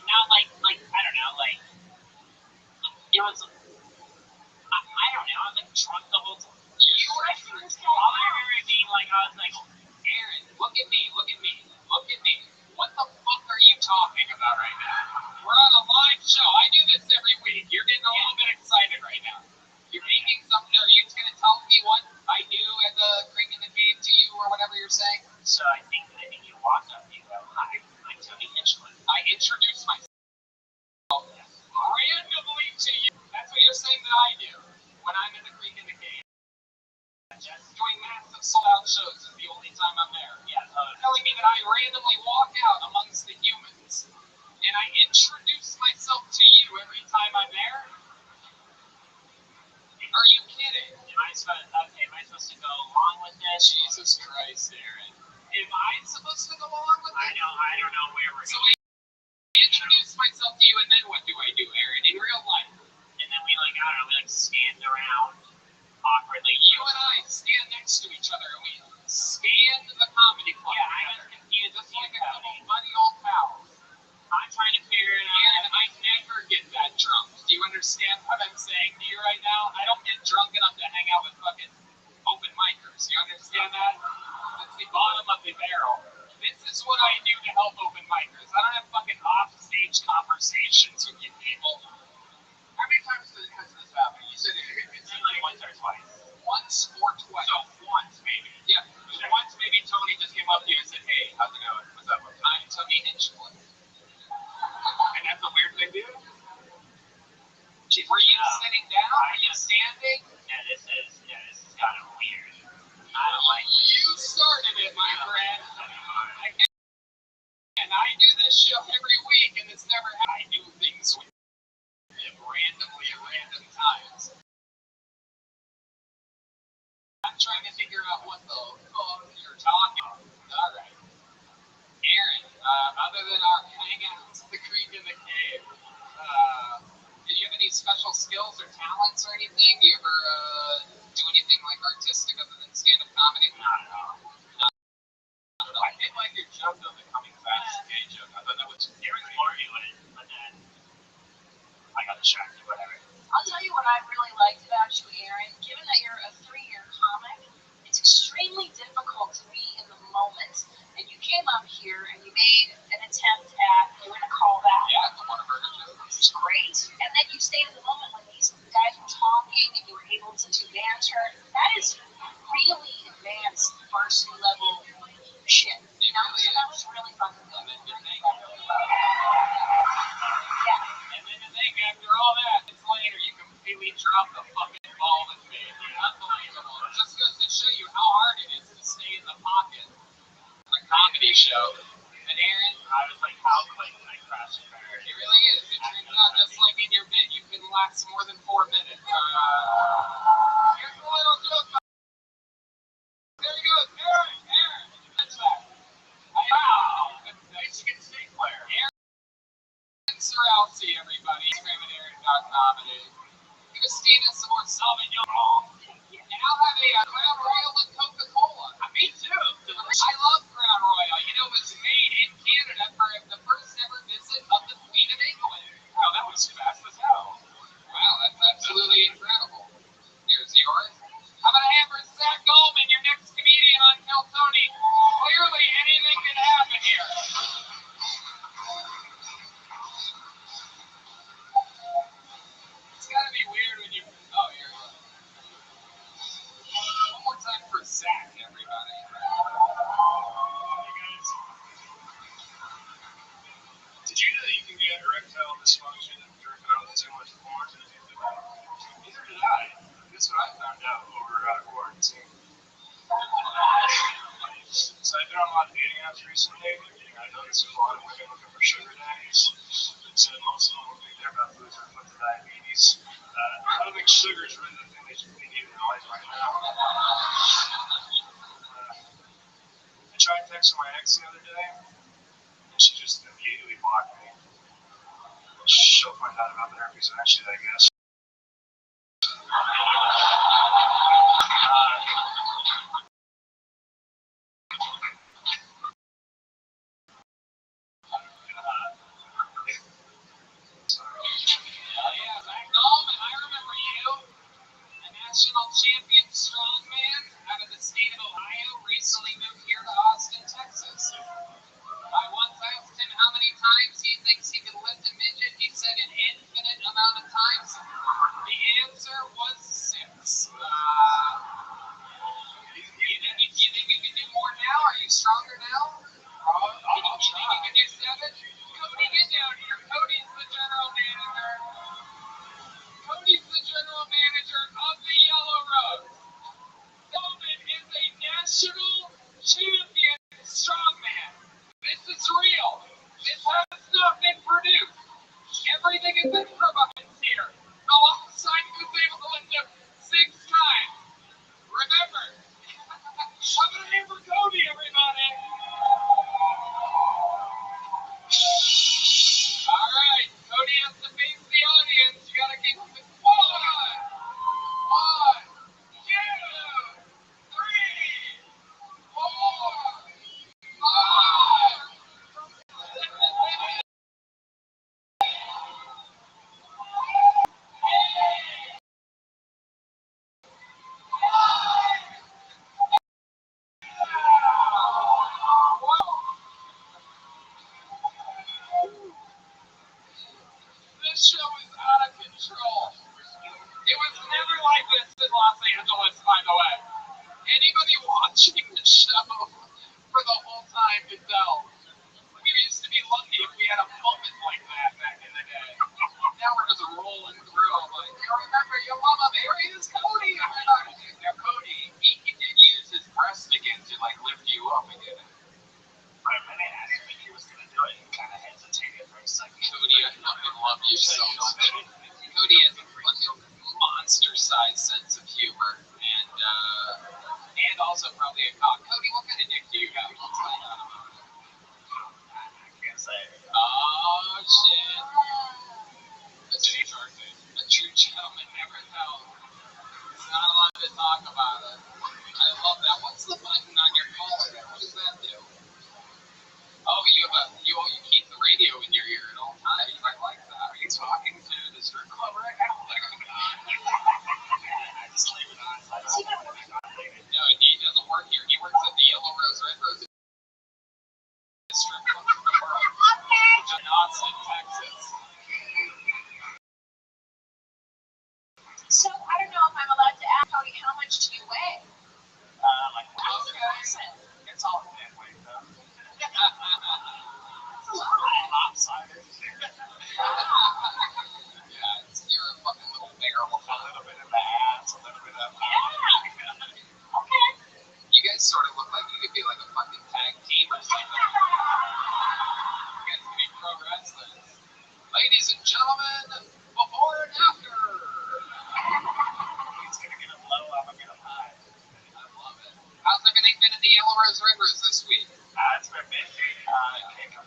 Not like, I don't know, like... It was... I don't know, I was like drunk the whole time. You were drunk. All I remember being like, I was like... Aaron, look at me. What the fuck are you talking about right now? We're on a live show. I do this every week. You're getting a little bit excited right now. You're making something. Are you going to tell me what I do at the Creek in the Cave to you or whatever you're saying? So I think you walk up and you go, hi, I'm Tony Hitchland. I introduce myself randomly to you. That's what you're saying that I do when I'm in the Creek in the Cave. Just doing massive sold-out shows is the only time I'm there. Yeah, Telling me that I randomly walk out amongst the humans and I introduce myself to you every time I'm there? Are you kidding? Am I supposed to go along with this? Jesus Christ, Aaron. Am I supposed to go along with it? I don't know where we're So going. I introduce myself to you and then what do I do, Aaron, in real life? And then we stand around awkwardly. You and I stand next to each other and we scan the comedy club. Yeah, I was confused. this show every week, and it's never happened. I do things with him randomly at random times. I'm trying to figure out what the fuck you're talking about. All right. Aaron, other than our hangouts, the creek in the cave, did you have any special skills or talents or anything? Do you ever do anything like artistic other than stand-up comedy? Not at all. I did like your joke though, the coming fast gay joke. I thought that was Aaron's formulated, but then I got distracted, whatever. I'll tell you what I really liked about you, Aaron. Given that you're a 3-year comic, it's extremely difficult to be in the moment. And you came up here and you made an attempt at doing a callback. Yeah, the Whataburger joke. Which is great. And then you stayed in the moment when these guys were talking and you were able to do banter. That is really advanced varsity level shit. You know, so that was really fucking good. And then to think, Yeah. and then to think after all that, it's later you completely dropped the fucking ball with me. Unbelievable. Just goes to show you how hard it is to stay in the pocket. A comedy show. And Aaron, I was like, how quick can I crash the car? it really is. It turns out just like in your bit, you couldn't last more than 4 minutes. Here's a little joke. There he goes. Aaron, did you catch that? Wow. Michigan State player. Aaron Sorrelsi, everybody. Instagram at Aaron.comedy. Give Christina some more Sauvignon. And I'll have a Crown Royal and Coca-Cola. Me too. I love Crown Royal. You know, it was made in Canada for the first ever visit of the Queen of England. Oh, that was fast as hell. Wow, that's absolutely incredible. There's yours. How about a hand for Zach Goldman, your next comedian on Kill Tony? Clearly, anything can happen here. It's gotta be weird when you. Oh, here you go. One more time for Zach, everybody. Hey guys. Did you know that you can get erectile dysfunction and jerking off too much porn? Neither did I. That's what I found out over quarantine. So I've been on a lot of dating apps recently, and I noticed there's a lot of women looking for sugar daddies. And so most of them will think they're about to lose their foot to diabetes. I don't think sugar is really the thing they need in their life right now. I tried texting my ex the other day, and she just immediately blocked me. She'll find out about the herpes eventually, I guess. Yeah, Zach Goldman, I remember you. A national champion strongman out of the state of Ohio recently moved here to Austin, Texas. I once asked him how many times he thinks he could lift a midget. He said an infinite amount of times.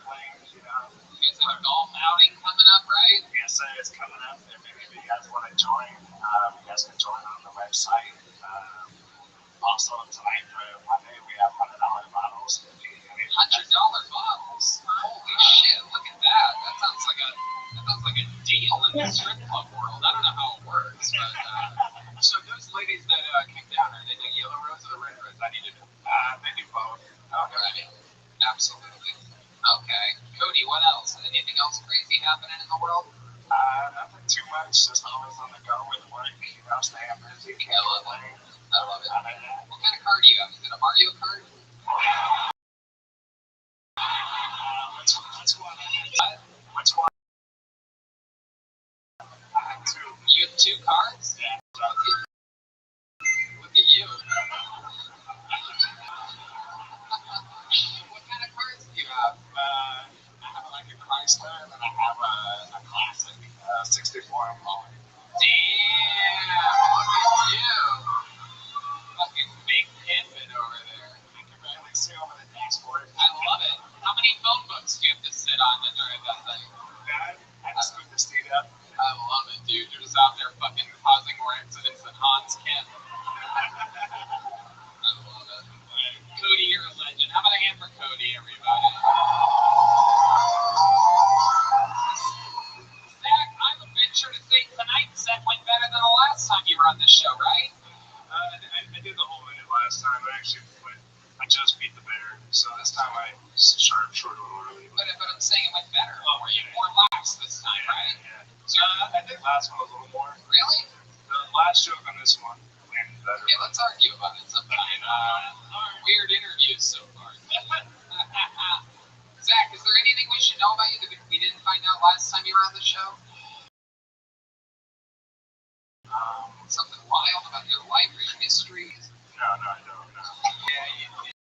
playing, you know. You guys have a golf outing coming up, right? PSA is coming up, and maybe if you guys want to join, you guys can join on the website. Also, tonight for Monday, we have $100 bottles. $100 bottles. Holy shit! Look at that. That sounds like a deal in the strip club world. I don't know how it works, but so those ladies that came down, are they the yellow rose or the red rose? I need to know. They do both. Okay, absolutely. Okay, Cody, what else? Anything else crazy happening in the world? Nothing too much. Just always on the go with work. You know, staying busy. I love it. I love it. What kind of car do you have? Is it a Mario Kart? Which one? I have two. You have two cars? Yeah. Look at you. What kind of cars do you have? I have like a Chrysler, and then I have a classic 64 Impala. Damn, look at you. Fucking big pivot over there. You can barely see over the dashboard. I love it. How many phone books do you have to sit on to drive that thing? I just moved the seat up. I love it, dude. You're just out there fucking causing more incidents than Hans can. I love it. Cody, you're a legend. How about a hand for Cody, everybody? Zach, I'm a venture to say tonight's set went better than the last time you were on this show, right? I did the whole minute last time. I just beat the bear, so this time I short a little early. But I'm saying it went better. Were you more lax this time, right? Yeah. So I think last one was a little more. Really? The last joke on this one landed better. Okay, let's argue about it sometime. Weird interviews so far. Zach, is there anything we should know about you that we didn't find out last time you were on the show? Something wild about your life or your history? No, I don't. No. Yeah, you did.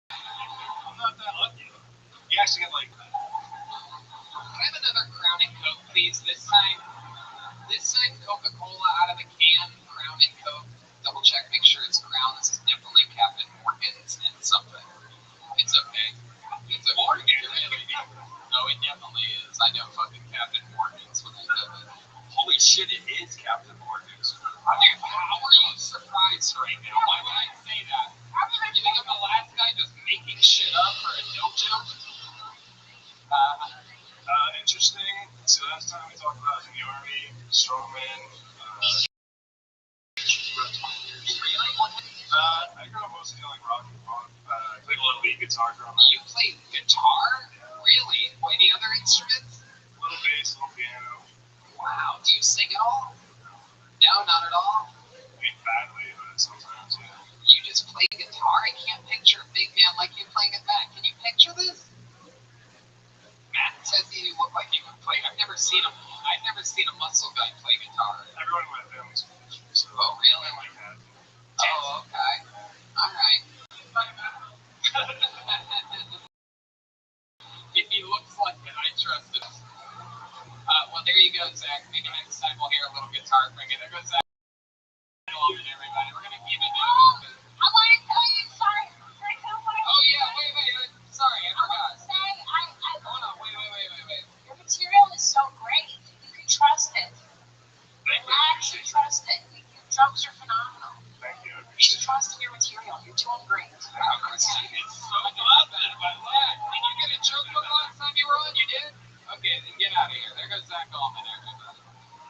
I'm not that lucky. You actually get like. Can I have another Crown and Coke, please? This time Coca-Cola out of the can, Crown and Coke. Double check, make sure it's Crown. This is definitely Captain Morgan's and something. It's okay. It's a Morgan. No, it definitely is. I know fucking Captain Morgan's when I know it. Holy shit, it is Captain Morgan's. Dude, how are you surprised right now? Why would I say that? You think I'm the last guy just making shit up for a no joke? Interesting. So last time we talked about in the Army, strongman. Really? I grew up mostly like rock and punk. I played a little lead guitar growing up. You play guitar? Really? Any other instruments? A little bass, a little piano. Wow. Do you sing at all? No, not at all. I mean, badly, but sometimes, yeah. You just play guitar? I can't picture a big man like you playing it back. Can you picture this? Matt says you look like you can play. I've never seen a muscle guy play guitar. Everyone in my family's musician, so. Oh, really? I like that. Oh, okay. All right. If he looks like it, I trust him. Well, there you go, Zach. Maybe next time we'll hear a little guitar bringing. There goes Zach. Hello, everybody. We're going to keep it moving. I want to tell you, sorry. Oh, yeah. Wait. Sorry, I forgot. Hold on. Wait. Your material is so great. You can trust it. Thank you. Relax and trust it. Your drums are phenomenal. Thank you. I You appreciate should it. trust in your material. You're doing great. Wow, Christine is so glad that I laughed. Did you get a joke book last time you were on? You did? Okay, then get out of here. There goes Zach Allman, everybody.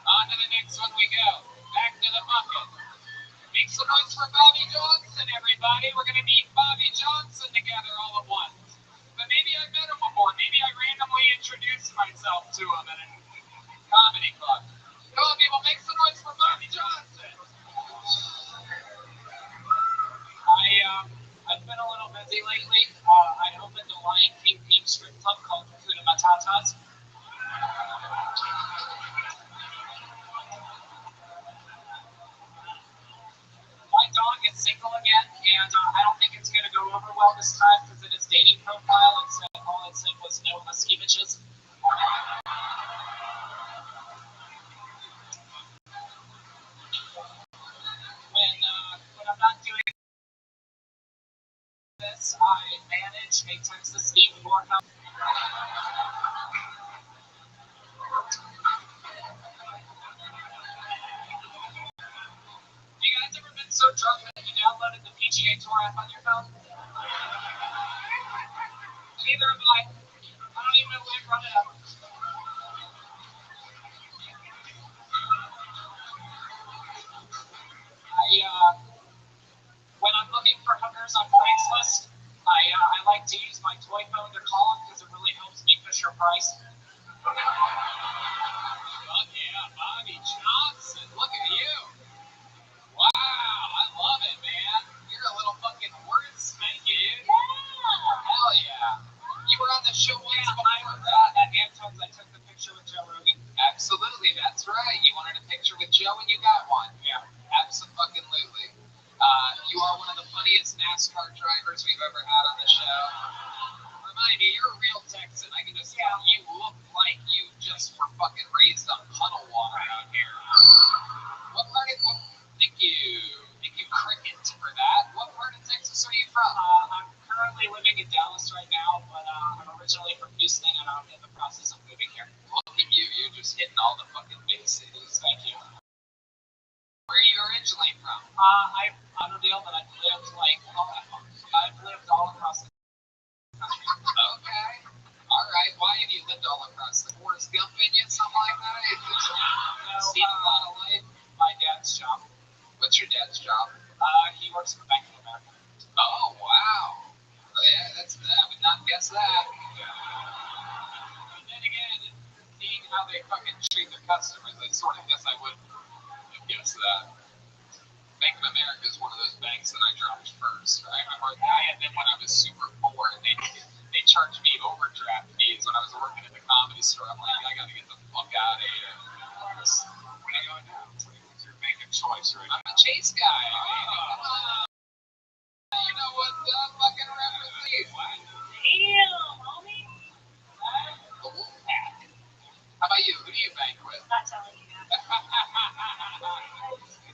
On to the next one we go. Back to the bucket. Make some noise for Bobby Johnson, everybody. We're going to meet Bobby Johnson together all at once. But maybe I met him before. Maybe I randomly introduced myself to him at a comedy club. Come on, people, make some noise for Bobby Johnson. I've been a little busy lately. I opened a Lion King themed strip club called Hakuna Matatas. My dog is single again, and I don't think it's going to go over well this time because in his dating profile it said all it said was no husky bitches. When I'm not doing this, Yes, I manage a Texas theme park. You guys ever been so drunk that you downloaded the PGA Tour app on your phone? Neither have I. I don't even know where to run it up. When I'm looking for hookers on Craigslist, I like to use my toy phone to call them because it really helps me push your price. Fuck yeah, Bobby Johnson, look at you. Wow, I love it, man. You're a little fucking wordsmith, dude. Yeah. Hell yeah. You were on the show once before at Anton's. I took the picture with Joe Rogan. Absolutely, that's right. You wanted a picture with Joe and you got one. Yeah. Absolutely. You are one of the funniest NASCAR drivers we've ever had on the show. Remind me, you're a real Texan. I can just tell you look like you just were fucking raised on puddle water out here. What part of Thank you, Cricket, for that. What part of Texas are you from? I'm currently living in Dallas right now, but I'm originally from Houston, and I'm in the process of moving here. Look at you, you're just hitting all the fucking big cities. Thank you. Where are you originally from? I'm Lauderdale, but I've lived all across the country. Okay. All right. Why have you lived all across the Forrest Gump in you, something like that? Seen a lot of life. My dad's job. What's your dad's job? He works for Bank of America. Oh, wow. Oh, yeah, I would not guess that. But then again, seeing how they fucking treat their customers, I sort of guess I would guess that. Bank of America is one of those banks that I dropped first. I remember and then when I was super poor, they charged me overdraft fees when I was working at the Comedy Store. I'm like, I gotta get the fuck out of here. Where are you going now? What's your bank of choice right now? I'm a Chase guy. You know what fucking represents? Damn, homie. The Wolfpack. How about you? Who do you bank with? Not telling you that.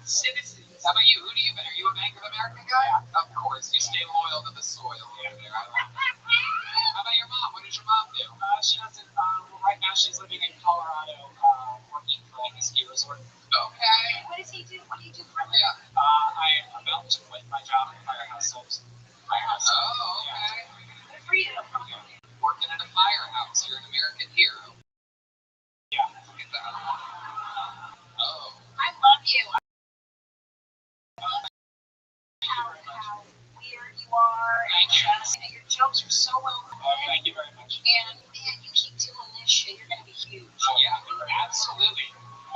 Citizens. How about you? Who do you bank? Are you a Bank of America guy? Yeah. Of course. You stay loyal to the soil. Yeah, there. How about your mom? What does your mom do? She doesn't. Right now she's living in Colorado, working for like a ski resort. Okay. What does he do? What do you do for him? Yeah. I'm about to quit my job at Firehouse Soaps. Firehouse. Oh, okay. Good for you. Working at a firehouse. You're an American hero. Yeah. Look at that. Oh. I love you. How weird you are. Thank you. And your jokes are so well written. Oh, thank you very much. And man, you keep doing this shit, you're gonna be huge. Yeah, absolutely.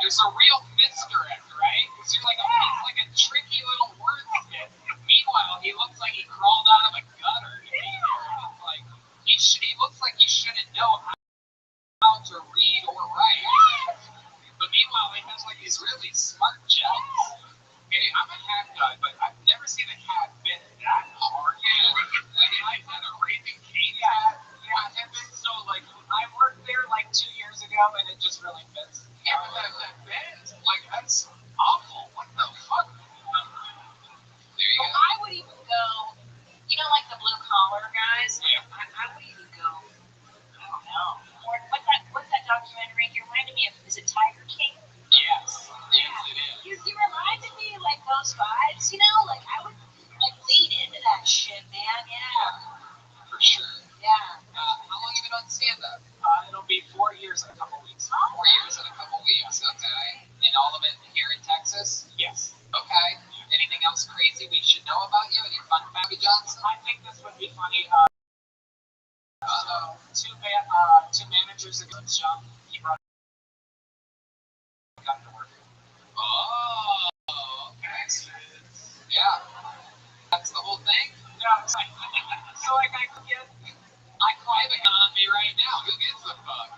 There's a real misdirect, right? Because you're like he's like a tricky little wordsmith. Meanwhile, he looks like he crawled out of a gutter. Like he looks like he shouldn't know how to read or write. But meanwhile, he has like these really smart jokes. Okay, I'm a hat guy, but I've never seen a hat fit that hard. Yeah, I've had a Raven Cane hat. Yeah, and then so like I worked there like 2 years ago, and it just really fits. Yeah, that bends. Like that's awful. What the fuck? There you go. I would even go, you know, like the blue collar guys. Yeah. I would even go. I don't know. Or what's that documentary? He reminded me of. Is it Tiger King? Yes, it is. You reminded me like those vibes, you know? Like I would like lead into that shit, man. Yeah. For sure. Yeah. How long have you been on stand-up? It'll be 4 years in a couple weeks. 4 years in a couple weeks, okay. And all of it here in Texas? Yes. Okay. Anything else crazy we should know about you? Any fun, Bobby Johnson? I think this would be funny. Two managers ago, John, he brought got to work. Oh, okay. Yeah. That's the whole thing? Yeah. So like I climb it on me right now. Who gives a fuck?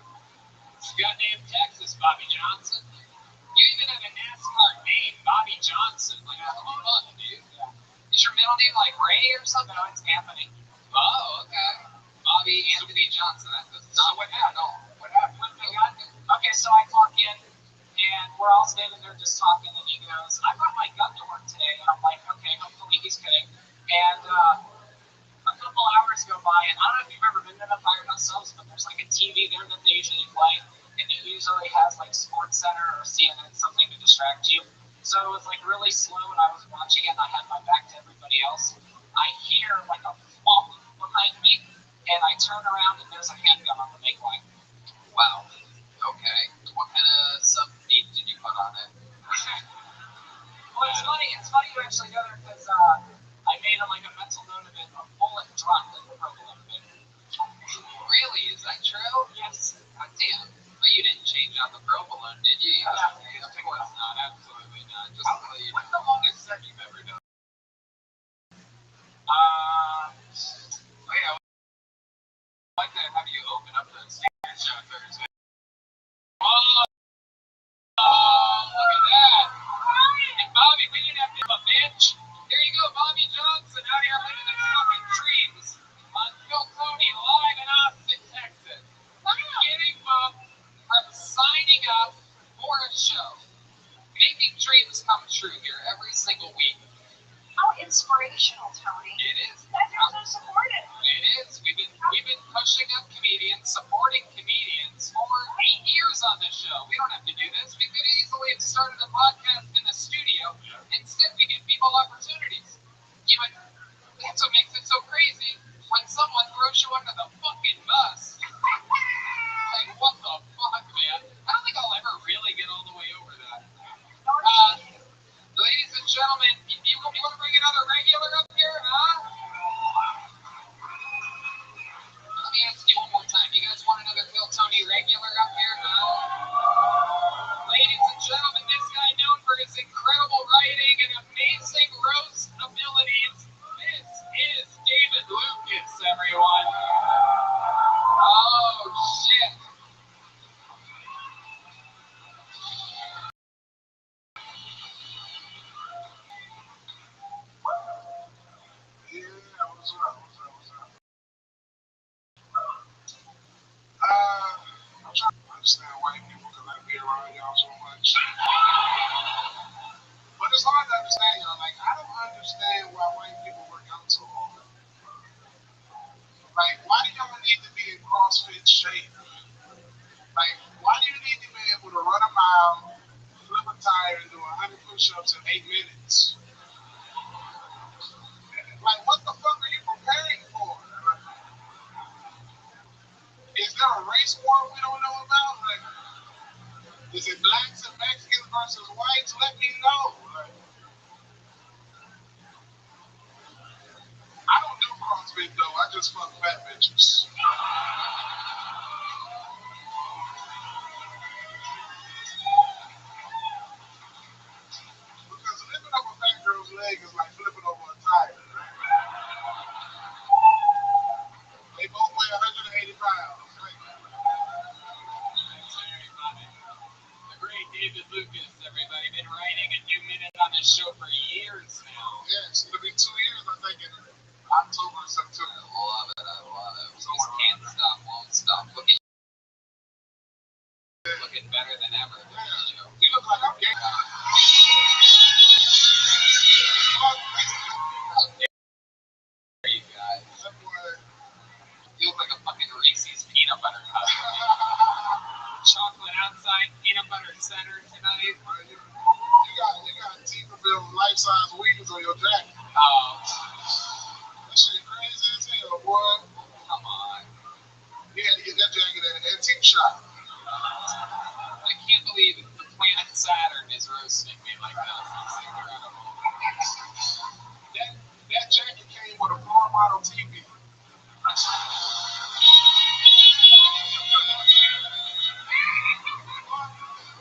It's goddamn Texas, Bobby Johnson. You even have a NASCAR name, Bobby Johnson. Like, what the fuck, dude? Yeah. Is your middle name like Ray or something? No, it's Anthony. Oh, okay. Bobby Anthony Johnson. That's not what happened. What happened? Okay, so I clock in, and we're all standing there just talking, and he goes, I brought my gun to work today. And I'm like, okay, hopefully he's kidding. And a couple years go by, and I don't know if you've ever been to the Firehouse Subs, but there's like a TV there that they usually play, and it usually has like Sports Center or CNN, something to distract you. So it was like really slow, and I was watching it, and I had my back to everybody else. I hear like a flop behind me, and I turn around, and there's a handgun on the make line. Wow. Okay. What kind of sub theme did you put on it? Well, it's funny you actually know that because I made like a mental note of it. A bullet dropped in the provolone of it. Really? Is that true? Yes. God damn. But you didn't change out the provolone, did you? Yeah. Of course not. Absolutely not. Just what's the longest set you've ever done? Wait, I would like to have you open up the Secret Show Thursday. Oh, look at that. And Bobby, we didn't have to have a bench. Here you go, Bobby Johnson, out here living in fucking dreams. On Phil Tony, live in Austin, Texas. Getting booked from signing up for a show. Making dreams come true here every single week. How inspirational, Tony. It is. That feels so supportive. It is. We've been pushing up comedians, supporting comedians for 8 years on this show. We don't have to do this. We could easily have started a podcast in the studio. Instead, we give people opportunities. That's what makes it so crazy. When someone throws you under the fucking bus. Like, what the fuck, man? I don't think I'll ever really get all the way over that. Ladies and gentlemen, you want to bring another regular up here, huh? Let me ask you one more time. You guys want another Phil Tony regular up here, huh? Ladies and gentlemen, this guy known for his incredible writing and amazing roast abilities. This is David Lucas, everyone. Oh, shit. I'm trying to understand white people because I be around y'all so much. But it's hard to understand y'all. Like, I don't understand why white people work out so hard. Like, why do y'all need to be in CrossFit shape? Like, why do you need to be able to run a mile, flip a tire, and do 100 push-ups in 8 minutes? Like, what the fuck are you preparing for? Is there a race war we don't know about? Like, is it blacks and Mexicans versus whites? Let me know. Like, I don't do CrossFit though. I just fuck fat bitches. Because lifting up a fat girl's leg is like flipping over a tire. They both weigh 180 pounds. Like, That's very funny. The great David Lucas, everybody. Been writing a new minute on this show for years now. yes, it'll be 2 years, I think, in October or September. I love it. I love it. Just can't stop, won't stop. Looking better than ever. Yeah. You look like I'm gay. How dare you guys? That boy. You look like a fucking Reese's peanut butter cup. Chocolate outside, peanut butter center tonight. You got Tinkerbell life-size wheels on your jacket. Oh, That shit crazy as hell, boy. Come on. You had to get that jacket at an antique shop. I can't believe the planet Saturn is roasting me like that. It's incredible. That jacket came with a floor model TV.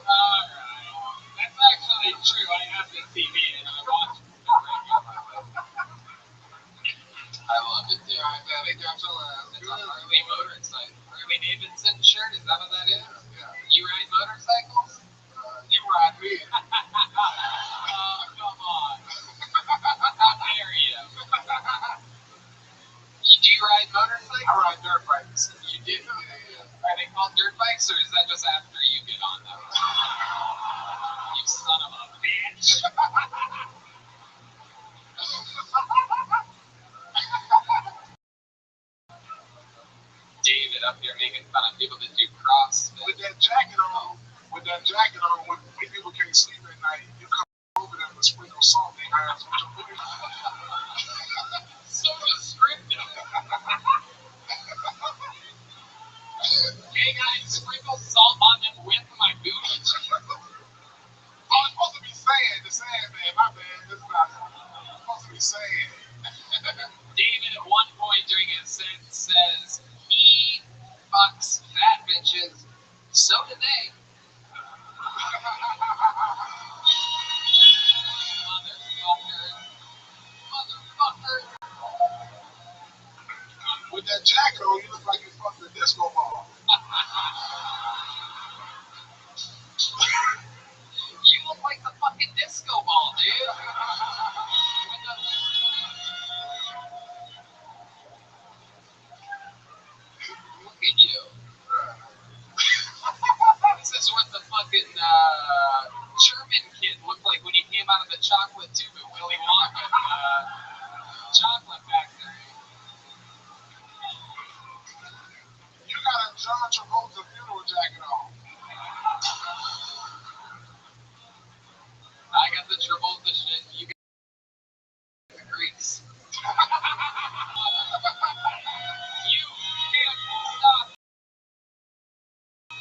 Alright. That's actually true. I have the TV and I watch it regularly. I love it, dude. Yeah, they got your ass. It's a Harley motorcycle. Harley Davidson shirt? Is that what that is? Yeah. You ride motorcycles? You ride me. Oh, come on. How dare you? Do you ride motorcycles? I ride dirt bikes. You do? Yeah. Are they called dirt bikes, or is that just after you get on them? You son of a bitch. up here making fun of people that do CrossFit. With that jacket on, when people can't sleep at night, you come over them and sprinkle salt in their eyes with your booty. So descriptive. Hey guys, sprinkle salt on them with my booty. I was supposed to be saying the sand man, my bad. This is not supposed to be saying. David at one point during his sentence says he fucks fat bitches. So do they. Motherfucker. With that jacket on, you look like you fucked a disco ball. You look like the fucking disco ball, dude. Look at you. This is what the fucking German kid looked like when he came out of the chocolate tube at Willy Wonka chocolate factory. You got a John Travolta funeral jacket on. I got the Travolta shit. You got the Greeks. You can't stop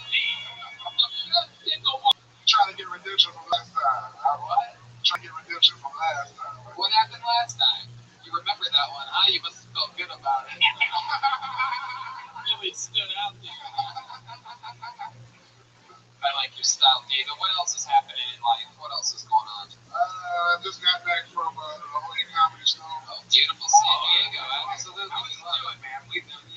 me. Trying to get redemption from last time. What? Trying to get redemption from last time. What happened last time? You remember that one, huh? You must have felt good about it. Really stood out there. I like your style, David. What else is happening in life? What else is going on? Just got back from the Holy Comedy Store. Oh, beautiful San Diego. Absolutely. How was it, man? We've done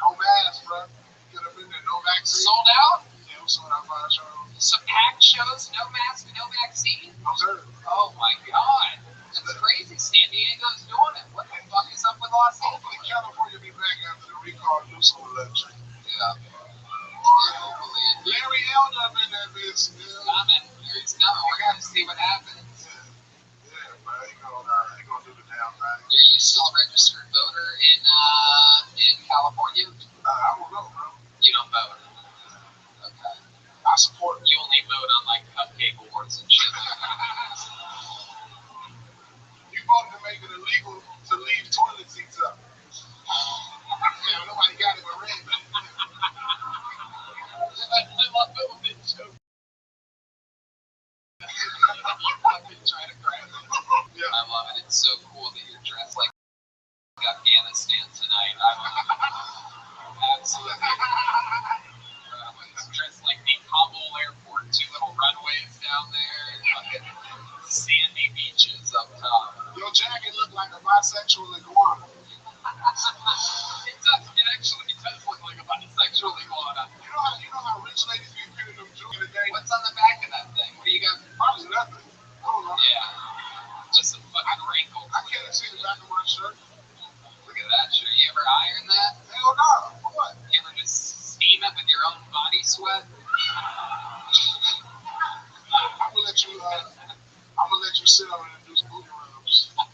No mask, bro. Could have been there. No vaccine. Sold out? Yeah, we sold out 5 shows. Some packed shows, no mask, no vaccine? Observe. Oh my god. That's crazy. San Diego's doing it. What the fuck is up with Los Angeles? Hopefully California will be back after the recall to do some election. Yeah. Larry Elder in that bitch. He's coming. He's coming. We're going to see what happens. Yeah, but he gonna do the damn thing. Are you still a registered voter in California? I don't know, bro. You don't vote. Okay. I support You only vote on like cupcake awards and shit. You voted to make it illegal to leave toilet seats up. Yeah, nobody got it but Red. I love it when they joke. You fucking try to grab it. Yeah. I love it. It's so cool that you're dressed like Afghanistan tonight. Absolutely. It's dressed like the Kabul airport. 2 little runways down there. And fucking sandy beaches up top. Your jacket look like a bisexual iguana. It actually does look like a bisexual iguana. You know how rich ladies be putting them jewelry today? What's on the back of that thing? What do you got? Probably nothing. I don't know. Yeah. Just some fucking wrinkles. I can't see the back of my shirt. Look at that shirt. You ever iron that? Hell no. For what? You ever just steam it with your own body sweat? I'm gonna let you sit on it and do some booty rubs. Fuck!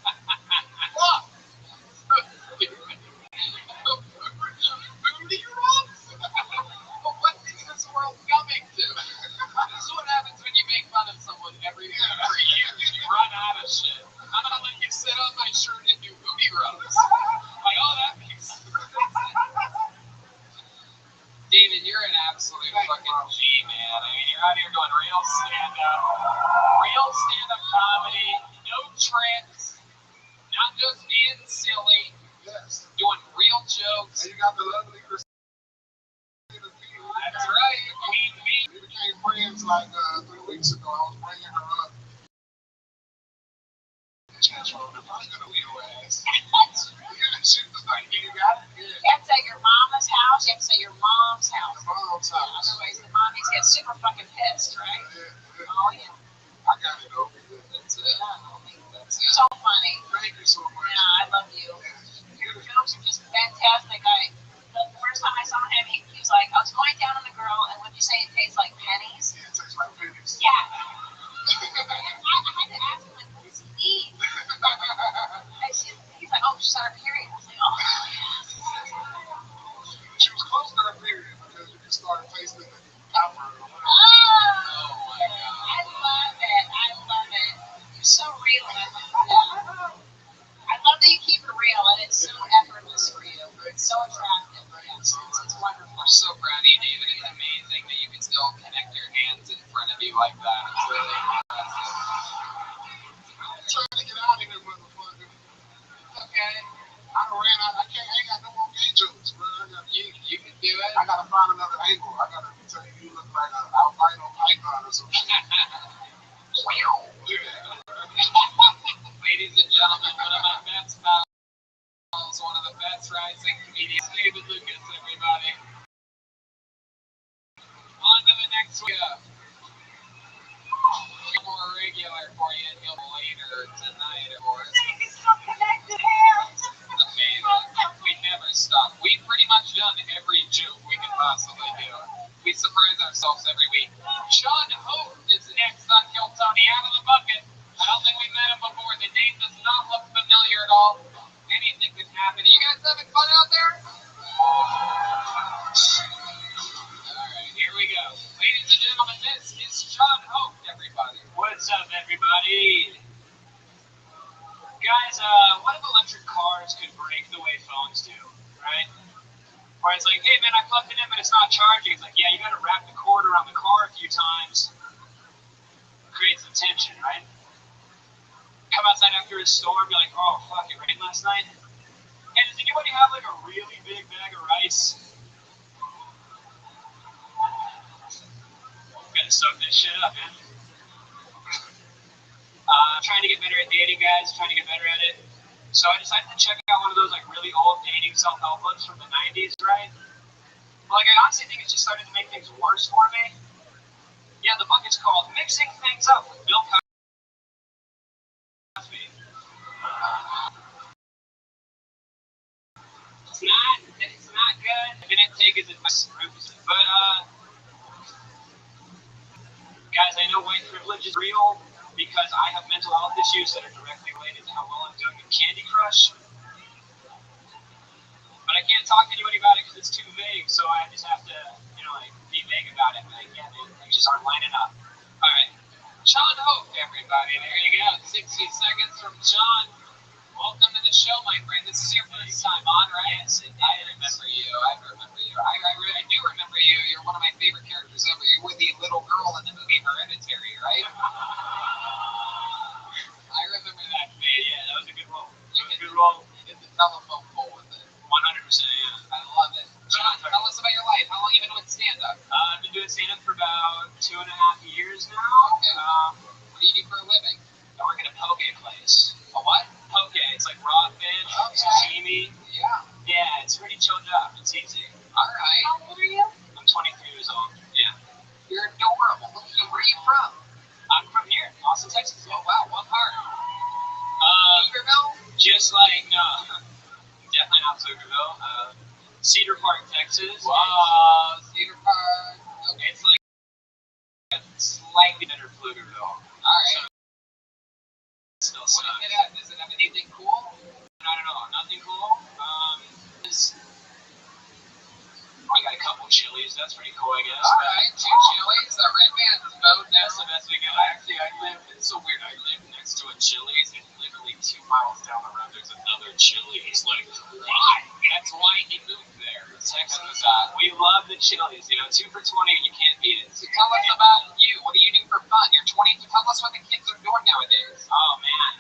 Booty rubs? What is this world coming to? This is what happens when you make fun of someone every year. You run out of shit. I'm gonna let you sit on my shirt and do booty rubs. Like, oh, that makes sense. David, you're an absolute fucking G, man. I mean, you're out here doing real stand-up comedy, no tricks, not just being silly, Yes. doing real jokes. And you got the lovely Christina. That's right. We became friends like 3 weeks ago. I was bringing her up. Chance for her to probably gonna wheel her ass. Yeah, she was like, you got it? You Yeah. have to say your mama's house. You have to say your mom's house. The mom's Yeah, house. otherwise the mommies get super fucking pissed, right? Yeah. Oh yeah. I got it though. That's it. That's it. So funny. Thank you so much. Yeah, I love you. Yeah. Your jokes are just fantastic. The first time I saw him, he was like, I was going down on the girl, and would you say it tastes like pennies? Yeah, it tastes like pennies. Yeah. And I had to ask him, like, what does he eat? And he's like, oh, she's on her period. I was like, oh, yes. started tasting the copper. Oh my god. I love it. I love it. You're so real. I love that. I love that you keep it real and it's so effortless for you. It's so attractive. Yes, it's wonderful. We're so proud of you, David. It's amazing that you can still connect your hands in front of you like that. It's really impressive. I'm trying to get out of here, motherfucker. Okay. I ran out. I ain't got no more gay jokes, bro. You can do it. I gotta find another angle. I gotta tell you look like an albino python or something. Ladies and gentlemen, one of my best pals, one of the best rising comedians, David Lucas, everybody. On to the next one. More regular for you, and you'll later tonight, of course. It's so connected hands. Amazing. We never stop. We've pretty much done every joke we can possibly do. We surprise ourselves every week. Sean Hope is next on Kill Tony out of the bucket. I don't think we've met him before. The name does not look familiar at all. Anything can happen. You guys having fun out there? Alright, here we go. Ladies and gentlemen, this is Sean Hope, everybody. What's up, everybody? Guys, what if electric cars could break the way phones do, right? Where it's like, hey man, I plugged it in, but it's not charging. It's like, yeah, you gotta wrap the cord around the car a few times. Create some tension, right? Come outside after a storm, be like, oh fuck, it rained last night. Hey, does anybody have like a really big bag of rice? Gotta soak this shit up, man. Trying to get better at dating, guys. Trying to get better at it. So I decided to check out one of those like really old dating self-help books from the 90s, right? Well, like I honestly think it's just started to make things worse for me. Yeah, the book is called Mixing Things Up with Bill Cosby. It's not good. I didn't take his advice, but guys, I know white privilege is real because I have mental health issues that are directly related to how well I'm doing in Candy Crush. But I can't talk to anybody about it because it's too vague, so I just have to, like, be vague about it. But again, things just aren't lining up. All right. Sean Hope, everybody. There you go. 60 seconds from Sean. Welcome to the show, my friend. This is your first time on, right? Yes, I remember you. I do remember you. You're one of my favorite characters ever. You're with the little girl in the movie Hereditary, right? I remember that, man. Yeah, that was a good role. You did the telephone pole with it. 100%, yeah. I love it. Sean, tell us about your life. How long have you been doing stand-up? I've been doing stand-up for about 2.5 years now. Okay. What do you do for a living? I work at a poke place. A what? Poke. It's like raw fish, sashimi. Yeah. Yeah, it's a pretty chill job. It's easy. All right. How old are you? I'm 23 years old. Yeah. You're adorable. Where are you from? I'm from here, Austin, Texas. Oh, wow. What part? Pflugerville? Just like, no. Definitely not Pflugerville. Cedar Park, Texas. Wow, Cedar Park. Okay. It's like a slightly better Pflugerville. All right. So still What sucks. is it at? Does it have anything cool? Not at all. Nothing cool. I got a couple chilies. That's pretty cool, I guess. All right. 2 chilies. The red man's boat. That's the best we got. Actually, it's so weird. I live next to a Chili's, and literally 2 miles down the road, there's another Chili's. Like, why? That's why he moved there. Texas. We love the Chili's. 2 for $20, and you can't beat it. So tell us about you. What do you do for fun? You're 20. Tell us what the kids are doing nowadays. Oh man.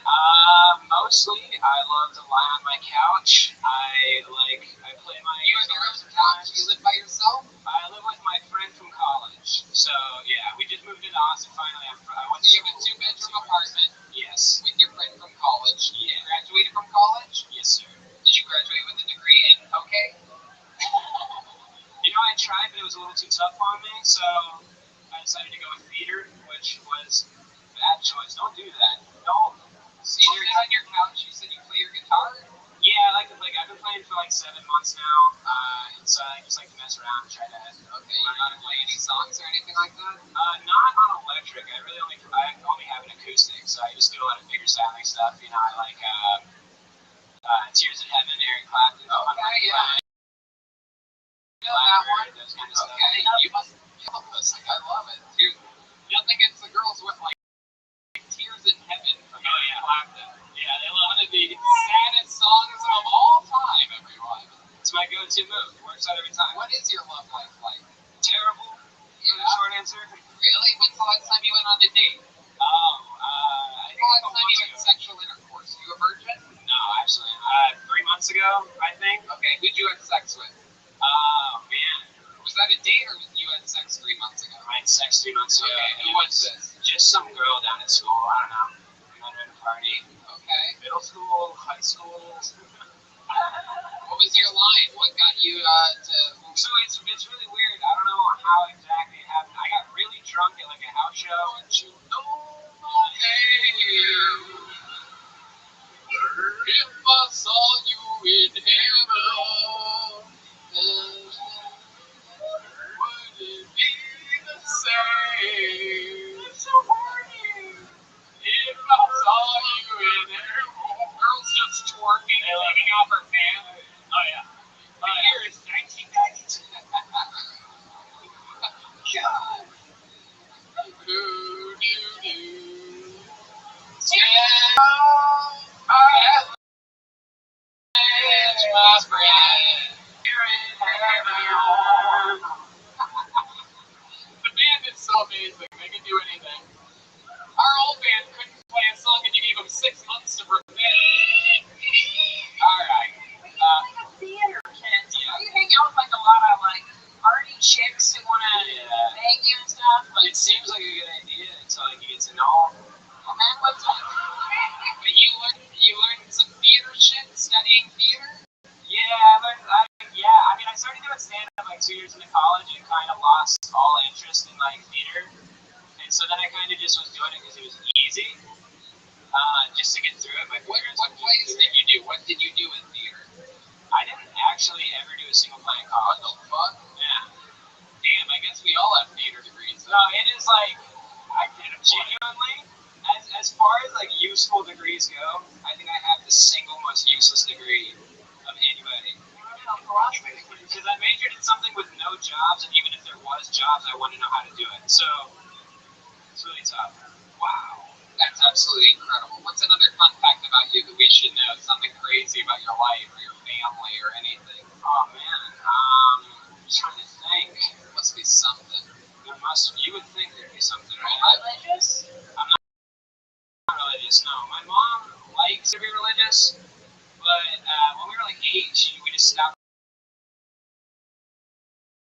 Mostly I love to lie on my couch. I play my. You on your own couch? You live by yourself? I live with my friend from college. So yeah, we just moved into Austin finally. I went So to you have a 2-bedroom apartment Yes. with your friend from college. Yeah. You graduated from college? Yes, sir. Did you graduate with a degree in okay? I tried, but it was a little too tough on me, so I decided to go with theater, which was a bad choice. Don't do that. Don't. So you sit on your couch, you said you play your guitar? Yeah, I've been playing for like 7 months now, and so I just like to mess around and try to. Okay, you know how to play any songs or anything like that? Not on electric. I only have an acoustic, so I just do a lot of figure styling stuff. I like Tears in Heaven, Eric Clapton. Okay, yeah. I know that that one? Those kind of stuff. Okay, you must love this. Like, I love it. Dude, nothing against the girls with like Tears in Heaven from Eric Clapton. Yeah, they love One of the saddest songs of all time, everyone. It's my go-to move. It works out every time. What is your love life like? Terrible. Yeah. Short answer. Really? When's the last time you went on a date? I think When's the last a couple time you months had ago. sexual intercourse? You a virgin? No, actually, 3 months ago, I think. Okay, who'd you have sex with? Oh, man. Was that a date or you had sex 3 months ago? I had sex 3 months ago. Okay, who It was this? Just some girl down at school. I don't know. We met her at a party. Okay. Middle school, high school. What was your line? What got you to... So it's really weird. I don't know how exactly it happened. I got really drunk at like a house show. Don't you know my name? If I saw you in heaven, would it be the same? It's so horny. If I saw you in heaven, girls just twerking and taking off her pants. Oh, yeah. The year is 1992. God. Do. My friend. The band is so amazing. They can do anything. Our old band couldn't play a song and you gave them 6 months to prepare. Alright. Like a theater kid. So you hang out with like a lot of like arty chicks who want to bang you and stuff. It seems like a good idea until like, you get to know them. And then what's up? But you learned some theater shit, studying theater? I started doing stand-up like 2 years into college and kind of lost all interest in like theater. And so then I kind of just was doing it because it was easy, just to get through it. What plays did you do? What did you do in theater? I didn't actually ever do a single play in college. What the fuck? Yeah. Damn, I guess we all have theater degrees. No, it is like, I did it genuinely. As far as like useful degrees go, I think I have the single most useless degree of anybody. Because I majored in something with no jobs, and even if there was jobs, I wouldn't know how to do it. So it's really tough. Wow. That's absolutely incredible. What's another fun fact about you that we should know? Something crazy about your life or your family or anything? Oh man, I'm trying to think. There must be something. You would think there'd be something, right? Religious? I'm not religious, no. My mom likes to be religious, but when we were like 8, we just stopped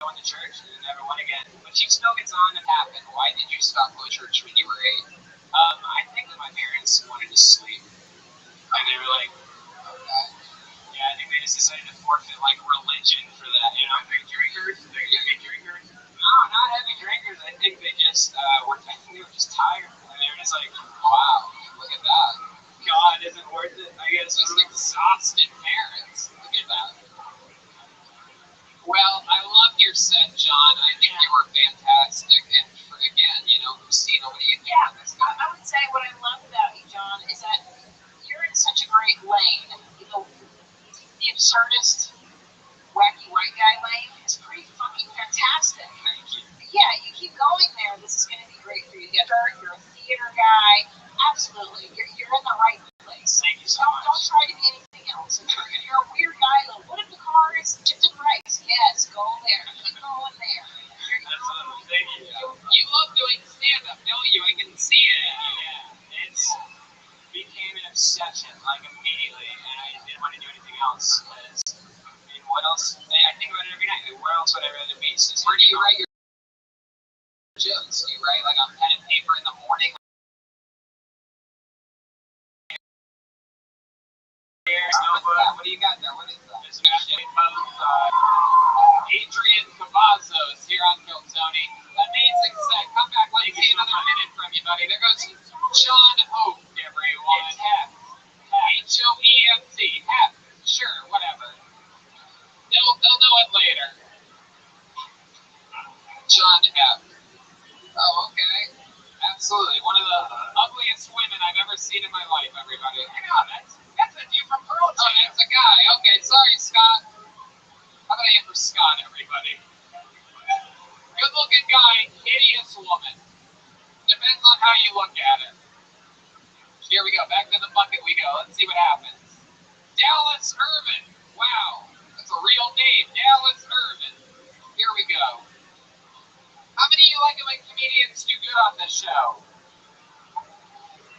going to church and never went again. But she still gets on and Happened. Why did you stop going to church when you were 8? I think that my parents wanted to sleep. And they were like, Okay. yeah, I think they just decided to forfeit like religion for that, you know? Big drinkers? They're heavy drinkers? No, not heavy drinkers. I think they just they were just tired. And they were just like, Wow. Look at that. God isn't worth it, I guess. Just exhausted parents. Look at that. Well, I love your set, John. I think you were fantastic. And again, Christina, what do you think of this guy? I would say what I love about you, John, is that you're in such a great lane. The absurdist, wacky white guy lane is pretty fucking fantastic. Thank you. Yeah, you keep going there. This is going to be great for you. You're a theater guy. Absolutely. You're in the right place. Thank you so Don't much. try to be anything else. If you're a weird guy, though, what if the car is tipped and right? Yes, go there. Keep going there. Absolutely. Thank you. You love doing stand-up, don't you? I can see it. Yeah, it's became an obsession, like immediately, and I didn't want to do anything else. Because, what else? I think about it every night. Where else would I rather be? So Where do you write your jokes? Do you write like on pen and paper in the morning? What do you got there? What is that? There's Adrian Cavazos here on Kill Tony. Amazing set. Come back. Let's see another minute from you, buddy. There goes John Hope, everyone. It's Heft. Hoeft. Heft. Sure, whatever. They'll know it later. John Heft. Oh, okay. Absolutely. One of the ugliest women I've ever seen in my life, everybody. Hang on, that's a dude from Pearl Jam. Oh, that's a guy. Okay, sorry, Scott. How about I am for Scott, everybody? Good-looking guy, hideous woman. Depends on how you look at it. Here we go. Back to the bucket we go. Let's see what happens. Dallas Irvin. Wow. That's a real name. Dallas Irvin. Here we go. How many of you like it when comedians do good on this show?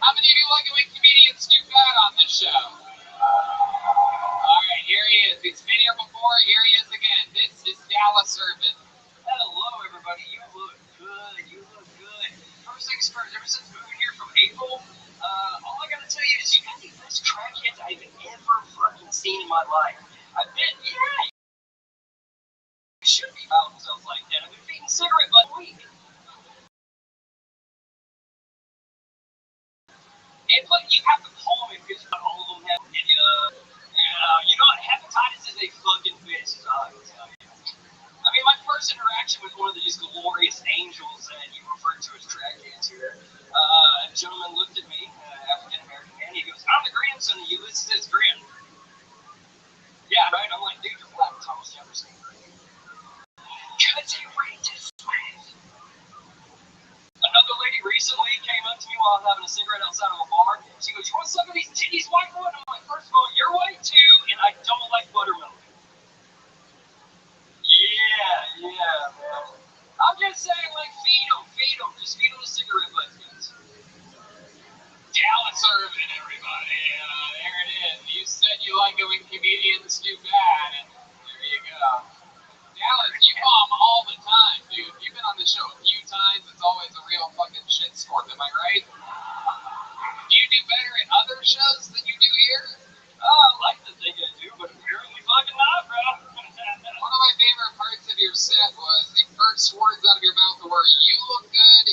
How many of you like it when comedians do bad on this show? All right, here he is. He's been here before. Here he is again. This is Dallas Irvin. Hello, everybody. You look good. You look good. First things first, ever since moving here from April, all I gotta tell you is you got the best crackheads I've ever fucking seen in my life. I've been, yeah, you should be proud of themselves like that. I've been feeding cigarette butt a week. And but you have to call me because not all of them have, you know, hepatitis is a fucking bitch, is all I can tell you. I mean, my first interaction with one of these glorious angels that you referred to as crackheads here, a gentleman looked at me, African-American man, he goes, I'm the grandson of Ulysses Grant. Yeah, right? I'm like, dude, you're black, Thomas Jefferson. Because he raped his wife. Another lady recently came up to me while I was having a cigarette outside of a bar. She goes, you want some of these titties, white boy? And I'm like, first of all, you're white too, and I don't like buttermilk. Yeah, man. I'm just saying, like, feed them. Just feed them the cigarette butts, guys. Dallas Irvin, everybody. There it is. You said you like it when comedians do bad, and there you go. Dallas, you bomb all the time, dude. You've been on the show a few times. It's always a real fucking shitstorm. Am I right? Do you do better at other shows than you do here? I like to think I do, but apparently fucking not, bro. One of my favorite parts of your set was the first words out of your mouth were, you look good,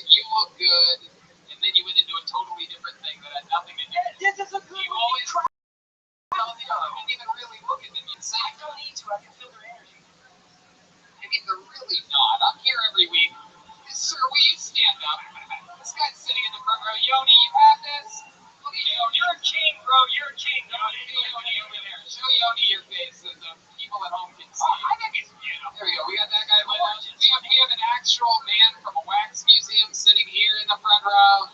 and then you went into a totally different thing that had nothing to do with it. This is a good You always tell the other, you didn't even really look at them. You say, I don't need to. I can feel their energy. I mean, they're really not. I'm here every week. Sir, will you stand up? This guy's sitting in the front row. Yoni, you have this? Look at Yoni. You're a king, bro. You're a king. Yoni over there. Show Yoni your face so the people at home can see. I think it's beautiful. There we go. We got that guy. We have an actual man from a wax museum sitting here in the front row.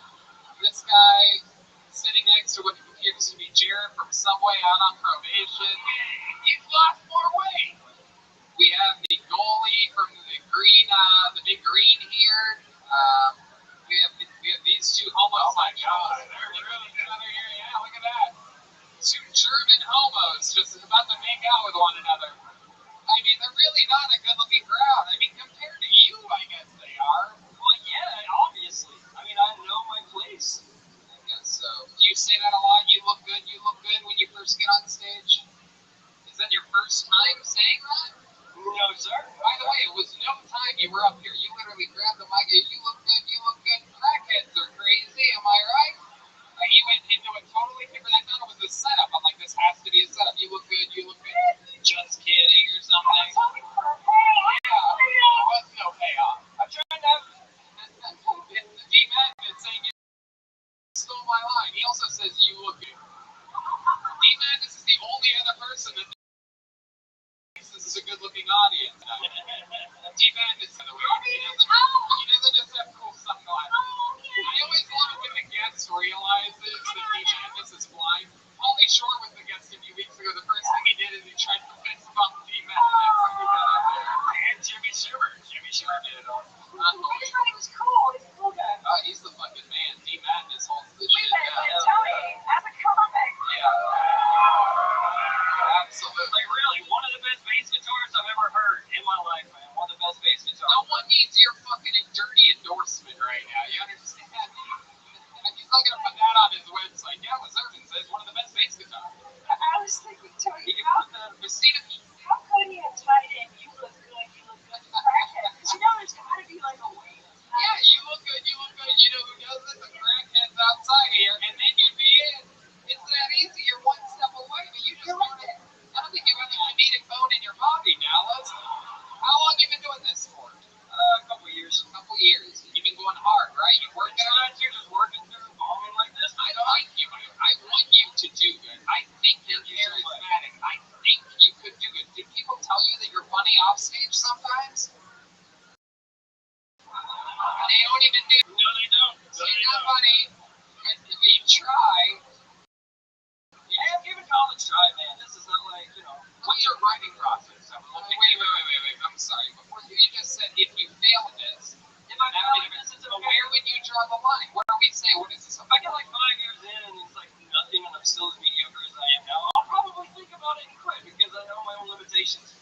This guy sitting next to what appears to be Jared from Subway out on probation. He's lost more weight. We have the goalie from the big green here. We have these two homos. Oh my God, they're really together here. Yeah, look at that. Two German homos just about to make out with one another. I mean, they're really not a good-looking crowd. I mean, compared to you, I guess they are. Well, yeah, obviously. I mean, I know my place. I guess so. Do you say that a lot? You look good when you first get on stage? Is that your first time saying that? No, sir. By the way, it was no time you were up here. You literally grabbed the mic and you look good. Crackheads are crazy, am I right? You went into it totally different. I thought it was a setup. I'm like, this has to be a setup. You look good. Just kidding or something. Yeah, there was no payoff. I'm trying to. The D-Man is saying you stole my line. He also says you look good. D-Man, this is the only other person that thinks this is a good-looking audience. D-Man is the way. He doesn't just have cool sunglasses. I always love it when the guest realizes that D-Man is blind. Pauly Shore was the guest a few weeks ago. The first thing he did is he tried to fist bump D-Man. And Jimmy Shimmer. Jimmy Shimmer did it all. I thought he was cool. He's a cool guy. Oh, he's the fucking man. D-Madness holds the shit Wait, down. tell me, as a comic. Yeah. Absolutely. Like, really, one of the best bass guitars I've ever heard in my life, man. One of the best bass guitars. No one needs your fucking dirty endorsement right now. You understand? He's not gonna put that on his website. Yeah, Lizardin says one of the best bass guitars. I was thinking, Tony, He can how put that. But see, could he have tied in, you look good, crackhead? Because you know there's got to be like a way. yeah, you look good. You know who does it? The crackheads outside here, and then you'd be in. It's that easy. You're one step away, but you just want it. I don't think you have a comedic bone in your body, Dallas. How long have you been doing this for? A couple years. You've been going hard, right? You working on it? You're just working through bombing like this. I like you. I want you to do good. I think you're charismatic. I think you could do good. Do people tell you that you're funny off stage sometimes? don't even do. No, they don't. So you're not funny. But you try. Hey, I'm giving college try, man. This is not like, What's your writing process? Wait. I'm sorry. Before you just said if you fail this, if I that fail would this, it's but okay. where would you draw the line? What do we say? What is this? If I get like 5 years in and it's like nothing and I'm still as mediocre as I am now, I'll probably think about it and quit because I know my own limitations.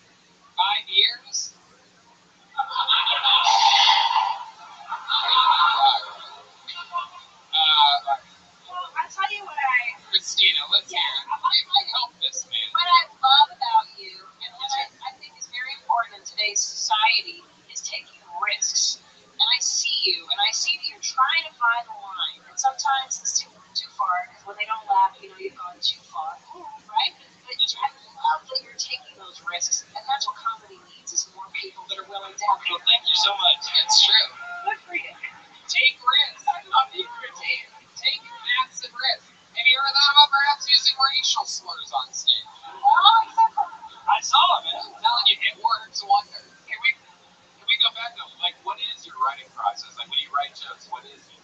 5 years? Well, I'll tell you what Christina, let's hear it. Help this man. what I love about you, and what I think is very important in today's society, is taking risks. And I see you, and I see that you're trying to find the line. And sometimes it's too far, because when they don't laugh, you've gone too far, right? But I love that you're taking those risks, and that's what comedy needs, is more people that are willing to have. Well, thank you so much. It's true. Good for you. Take risks. I love you. Take massive risks. Have you ever thought about perhaps using racial slurs on stage? I saw it, man. I'm telling you, it works wonders. Can we go back though? Like, what is your writing process? Like, when you write jokes, what is it?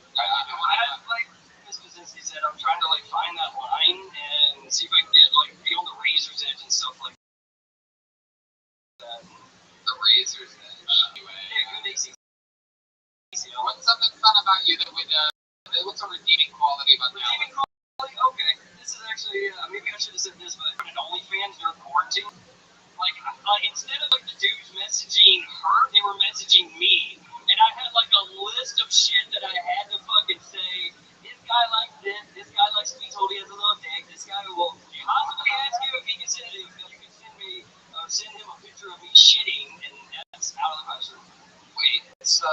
Like Miss Kaczynski said, I'm trying to like find that line and see if I can get like be on the razor's edge and stuff like that. The razor's edge. Anyway, Yeah, good AC. what's something fun about you that would, what's a redeeming quality about Redeeming Dallas? quality? Okay, this is actually, maybe I should have said this, but I put an OnlyFans during quarantine. Like, instead of like the dudes messaging her, they were messaging me. And I had like a list of shit that I had to fucking say. This guy likes this. This guy likes to be told he has a little dick. This guy will possibly ask you if he can send it. If you can send him a picture of me shitting, and that's out of the question. Wait, so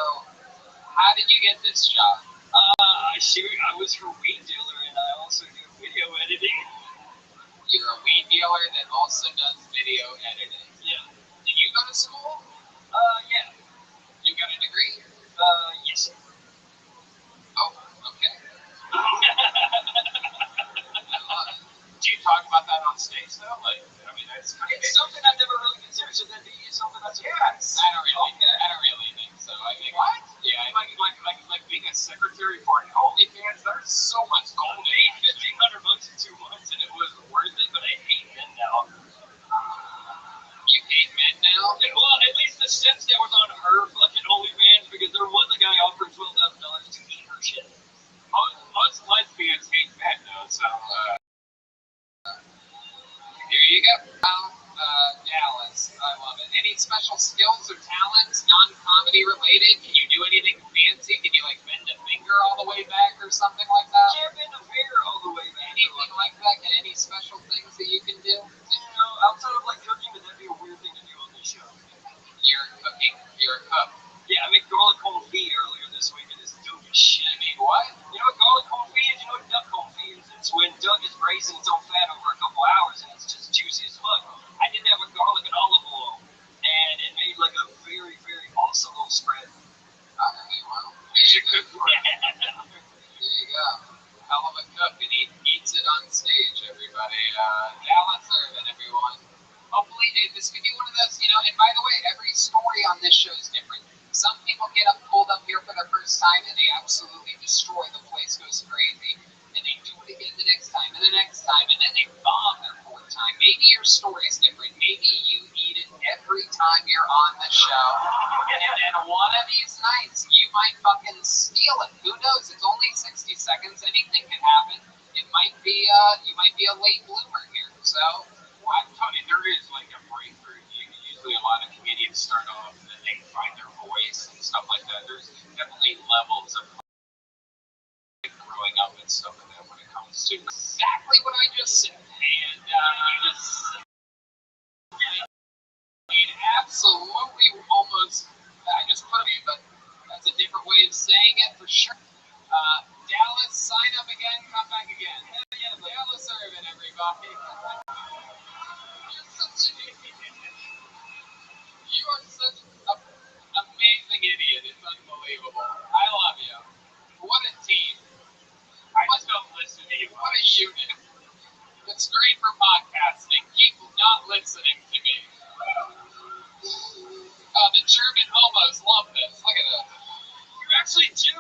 how did you get this job? I was her weed dealer, and I also do video editing. You're a weed dealer that also does video editing. Yeah. Did you go to school? Yeah. You got a degree? Yes. Oh, okay. Do you talk about that on stage though? Like, I mean, that's kind of. It's something I've never really considered. Should that be something that's Yes. I don't really think so. I think. What? Yeah, I think like being a secretary for an OnlyFans. There's so much gold. I paid $1,500 in 2 months, and it was worth it. But I hate men now. You hate men now? Yeah, well, at least the sense that was on her fucking OnlyFans, because there was a guy offering $12,000 to eat her shit. Most lesbians hate men though, so. Here you go. Dallas. I love it. Any special skills or talents, non-comedy related? Can you do anything fancy? Can you like bend a finger all the way back or something like that? Can't bend a finger all the way back. Anything like that? Any special things that you can do? Outside of like cooking, would that be a weird thing to do on this show? You're cooking. You're a cook. Yeah, I made garlic confit earlier this week, and it's dope as shit. I mean, what? You know what garlic confit is? You know what duck confit is? It's when duck is raising its own fat over a couple hours, and it's just juicy as fuck. I did that with garlic and olive oil, and it made like a very, very awesome little spread. Alright, well, you should cook for it. There you go. Hell of a cook, and he eats it on stage, everybody. Dallas Irvin, everyone. Hopefully, this could be one of those, and by the way, every story on this show is different. Some people get pulled up here for the first time, and they absolutely destroy. The place goes crazy. And they do it again the next time, and the next time, and then they bomb their fourth time. Maybe your story's different. Maybe you eat it every time you're on the show. And then one of these nights, you might fucking steal it. Who knows? It's only 60 seconds. Anything can happen. It might be, you might be a late bloomer here. So, Tony, there is like a breakthrough. Usually a lot of comedians start off and then they find their voice and stuff like that. There's definitely levels of growing up and stuff like that when it comes to exactly what I just said. And absolutely almost, I just put it, but that's a different way of saying it for sure. Dallas, sign up again, come back again. Yeah, Dallas Irvin, everybody. You are such an amazing idiot. It's unbelievable. I love you. What a team. I just don't listen to you. What a unit. It's great for podcasting. Keep not listening to me. The German homos love this. Look at that. You're actually Jewish.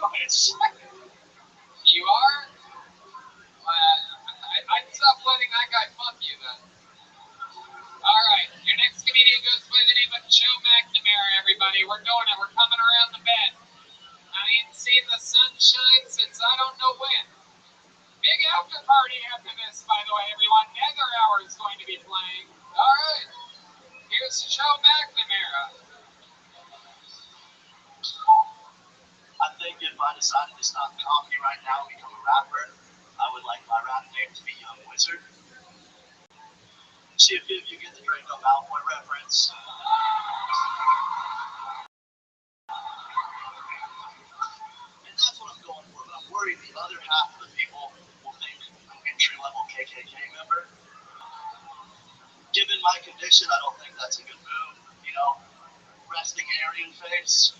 decided to stop comedy right now and become a rapper, I would like my rap name to be Young Wizard. See if you get the Draco Malfoy reference. And that's what I'm going for, but I'm worried the other half of the people will think I'm an entry-level KKK member. Given my condition, I don't think that's a good move, you know? Resting Aryan face.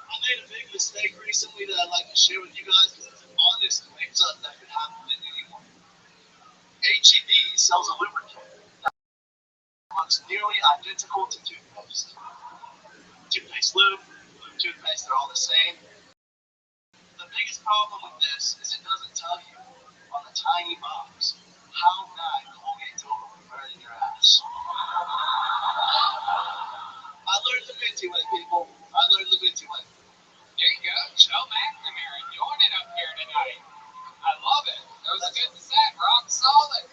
I made a big mistake recently that I'd like to share with you guys because it's an honest mix-up that could happen to anyone. HEB sells a lubricant that looks nearly identical to toothpaste. Toothpaste lube, toothpaste, they're all the same. The biggest problem with this is it doesn't tell you on the tiny box how bad Colgate Total will burn in your ass. I learned the minty way, people. I learned the minty way. There you go, Joe McNamara doing it up here tonight. I love it. That was a good set, rock solid.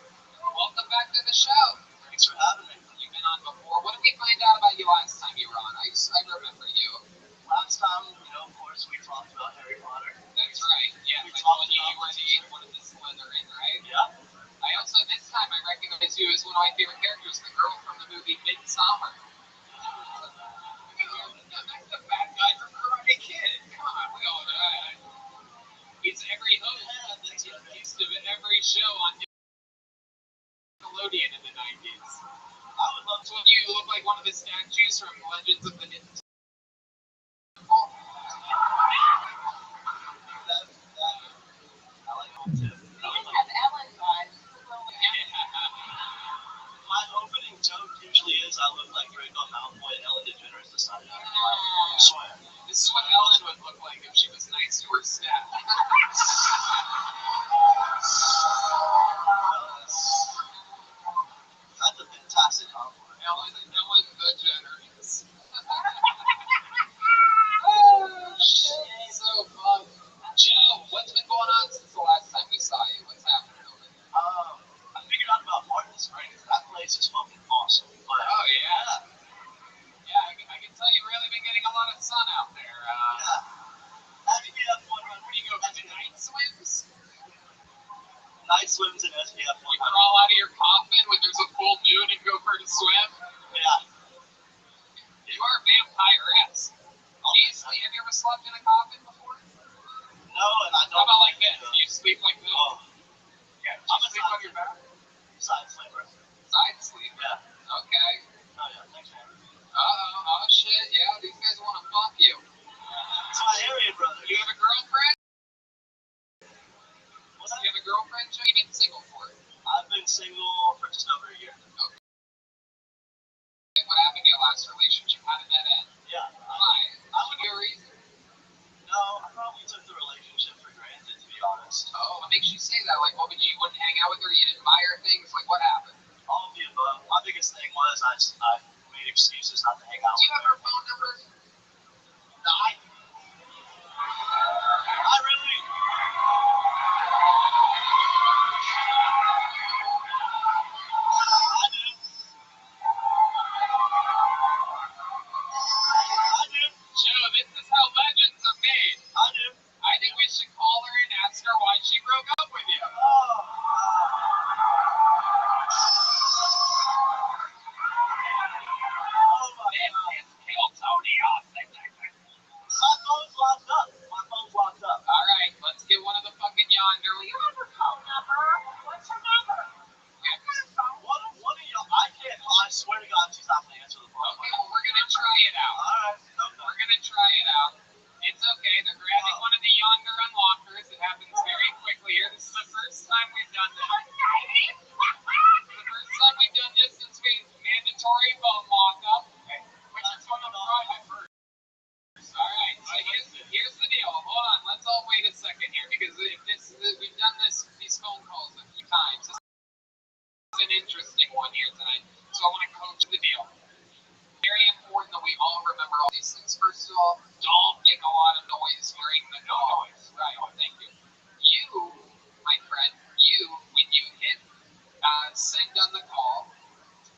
Welcome back to the show. Thanks for having me. You've been on before. What did we find out about you last time you were on? I remember you. Last time, of course, we talked about Harry Potter. That's right. Yeah, We I talked told you you about were one of the Slytherin, right? Yeah. I also, this time, I recognize you as one of my favorite characters, the girl from the movie Midsummer. That's the bad guy from Karate Kid. Come on, we all know that. He's every host. He's every show on Nickelodeon in the 90s. I would love So you look like one of the statues from Legends of the Hidden Temple. I like home too. You didn't have Ellen vibes. My opening joke usually is I look like Draco Malfoy and Ellen DeGeneres decided to Yeah. swear. This is what Ellen would look like if she was nice to her staff. That's a fantastic compliment. Ellen DeGeneres. Oh, shit, so fun. Joe, what's been going on since the last time we saw you? What's happening over there? I figured out about Martin Springs. That place is fucking awesome. But, Oh, yeah. Yeah, I can tell you've really been getting a lot of sun out there. SPF 100. Where do you go for the night swims? Night swims in SPF 100. You crawl out of your coffin when there's a full moon and go for a swim? Yeah. You are vampire-esque. Jeez, have you ever slept in a coffin before? No, and I don't. How about like this? You sleep like this? Oh, Yeah. I'm You a sleep on your back? side sleeper. Side sleep? Yeah. Okay. Oh, yeah. Thanks, man. Uh-oh. Oh, shit. Yeah, these guys want to fuck you. It's my Aryan brother. You have a girlfriend? What's You that? have a girlfriend? Joe? You've been single for it. I've been single for just over a year. Okay. What happened in your last relationship? How did that end? Yeah. Why? Did you give a reason? No, I probably took the relationship for granted, to be honest. Oh, what makes you say that? Like, what would you wouldn't hang out with her? You didn't buy her things? Like, what happened? All of the above. My biggest thing was I made excuses not to hang out Do you with have her. her phone number? No, I really. I do. Joe, this is how legends are made. I do. I think we should call her and ask her why she broke up with you. Oh my God. Kill Tony off. My phone's locked up. All right, let's get one of the fucking yonder. You have her phone number. What's her number? What are y'all? I can't. I swear to God, she's not gonna answer the phone. Okay, well, we're gonna try it out. Alright. We're gonna try it out. It's okay. They're grabbing one of the yonder unlockers. It happens very quickly here. This is the first time we've done this. The first time we've done this since we mandatory phone lockup. Put your phone on private first. All right. So here's the deal. Hold on. Let's all wait a second here because we've done these phone calls a few times. This is an interesting one here tonight. So I want to coach the deal. Very important that we all remember all these things. First of all, don't make a lot of noise during the noise. Right, thank you. You, my friend, when you hit send on the call,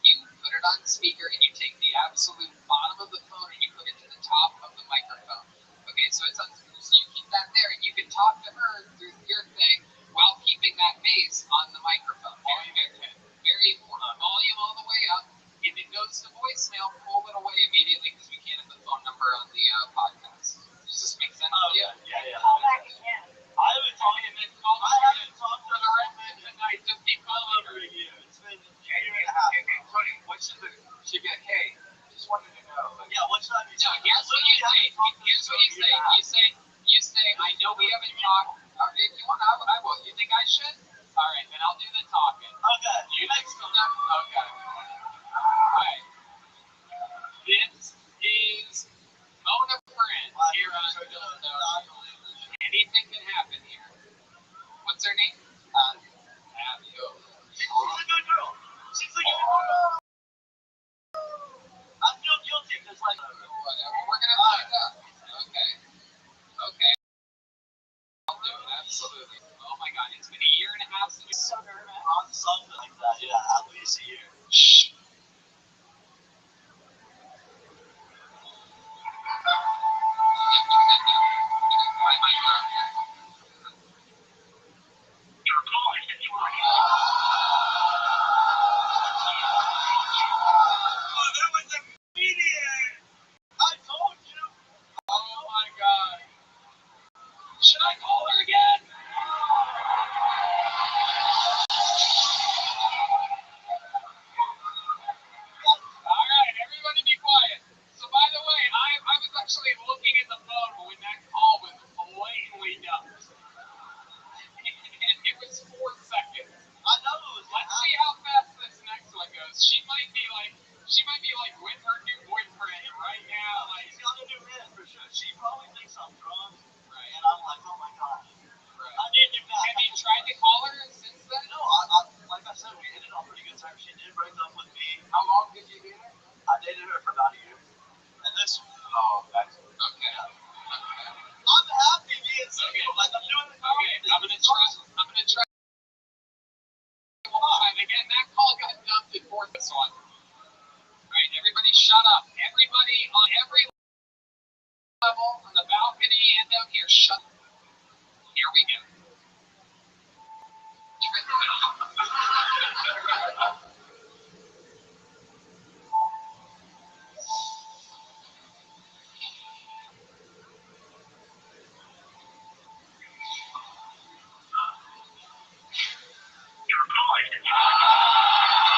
you put it on speaker and you take the absolute bottom of the phone and you put it to the top of the microphone. Okay, so so you keep that there and you can talk to her through your thing while keeping that bass on the microphone. Very important. Volume all the way up. If it goes to voicemail, pull it away immediately because we can't have the phone number on the podcast. Does this make sense to you? Yeah. Call back again. I haven't talked And then call I haven't talked for the rest of the night. Just keep calling over her. a year. It's been a year and a half. Hey, Tony, what should she get? Hey, just wanted to know. Yeah, what should I be No, saying? here's what you say. Here's what you say. You say, I know we haven't talked. If you want, I will. You think I should? All right, then I'll do the talking. Okay. You next time. Okay. All right. This is Mona Friend here on Philadelphia. Anything can happen here. What's her name? Abby. Oh. She's a good girl. She's a good girl. I feel guilty because, like, Whatever. We're going to find out. Okay. Okay. I'll do it. Absolutely. Oh my God. It's been a year and a half since. So nervous. on something like that, yeah, at least a year. Shh. Oh, that was immediate! I told you! Oh my God. Should I call her again? All right, everybody be quiet. So by the way, I was actually looking at the phone when that call was blatantly dumped. And it was 4 seconds. I know it was Let's see how fast this next one goes. She might be like with her new boyfriend right now. Like, she's got a new man for sure. She probably thinks I'm drunk, right. and I'm like, oh my gosh, I need you back. Have you tried to call her since then? No, like I said, we ended on pretty good terms. She did break up with me. How long did you do that? I dated her for about a year. And this, That's okay. Okay. I'm happy being single. Like, I'm doing the Okay, I'm gonna try. Again, that call got dumped before this one. Alright, everybody shut up. Everybody on every level, on the balcony and down here, shut up. Here we go.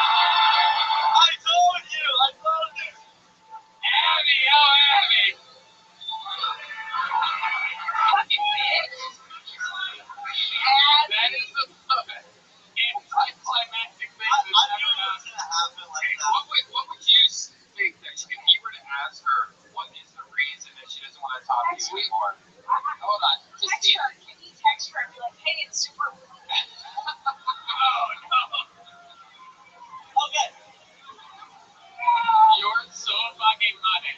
I told you! Abby, oh Abby. Fucking bitch. That is the anticlimactic thing I that's knew ever it was happened. gonna happen like Okay, that. what would you think that if you were to ask her what is the reason that she doesn't want to talk to you anymore? Hold on, just Text see. her. Can you text her and be like, hey, it's super. Oh no. Okay. You're so fucking funny.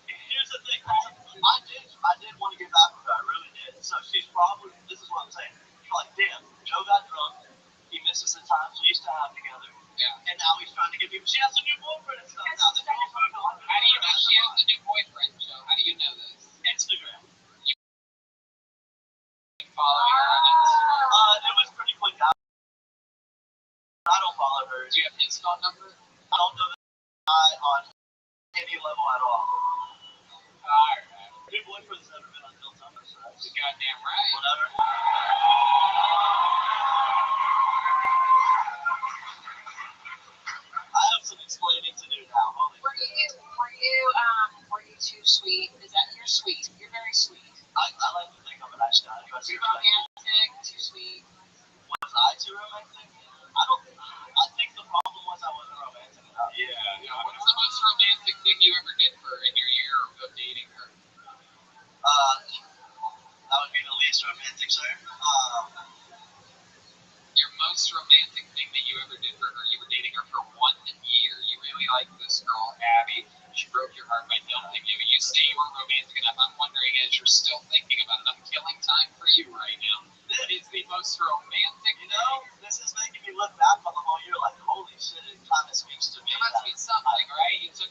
Here's the thing. I did want to get back with her. I really did. So she's probably, this is what I'm saying. She's like, damn, Joe got drunk. He misses the times we used to have together. Yeah. And now he's trying to get me. She has a new boyfriend and stuff now. The girl's moved on. How do you know she has a new boyfriend, Joe? How do you know this? Instagram. Follow her on Instagram. It was pretty quick out. I don't follow her. Do you have his phone number? I don't know the guy on any level at all. Alright. New boyfriend's never been until summer, so that's You're goddamn right. whatever. I have some explaining to do now. Holy shit. Were you too sweet? Is that you're sweet? You're very sweet. I like to think I'm a nice guy. Too romantic, too sweet. Was I too romantic? I think the problem was I wasn't romantic enough. Yeah. What's the most romantic thing you ever did for her in your year of dating her? That would be the least romantic, sir. Your most romantic thing that you ever did for her? You were dating her for 1 year. You really liked this girl, Abby. She broke your heart by dumping you. You say you weren't romantic enough. I'm wondering, as you're still thinking about it, I'm killing time for you right now. That is the most romantic. You know, this is making me look back on the whole year like, holy shit, it kind of speaks to me. There must be something, right? You took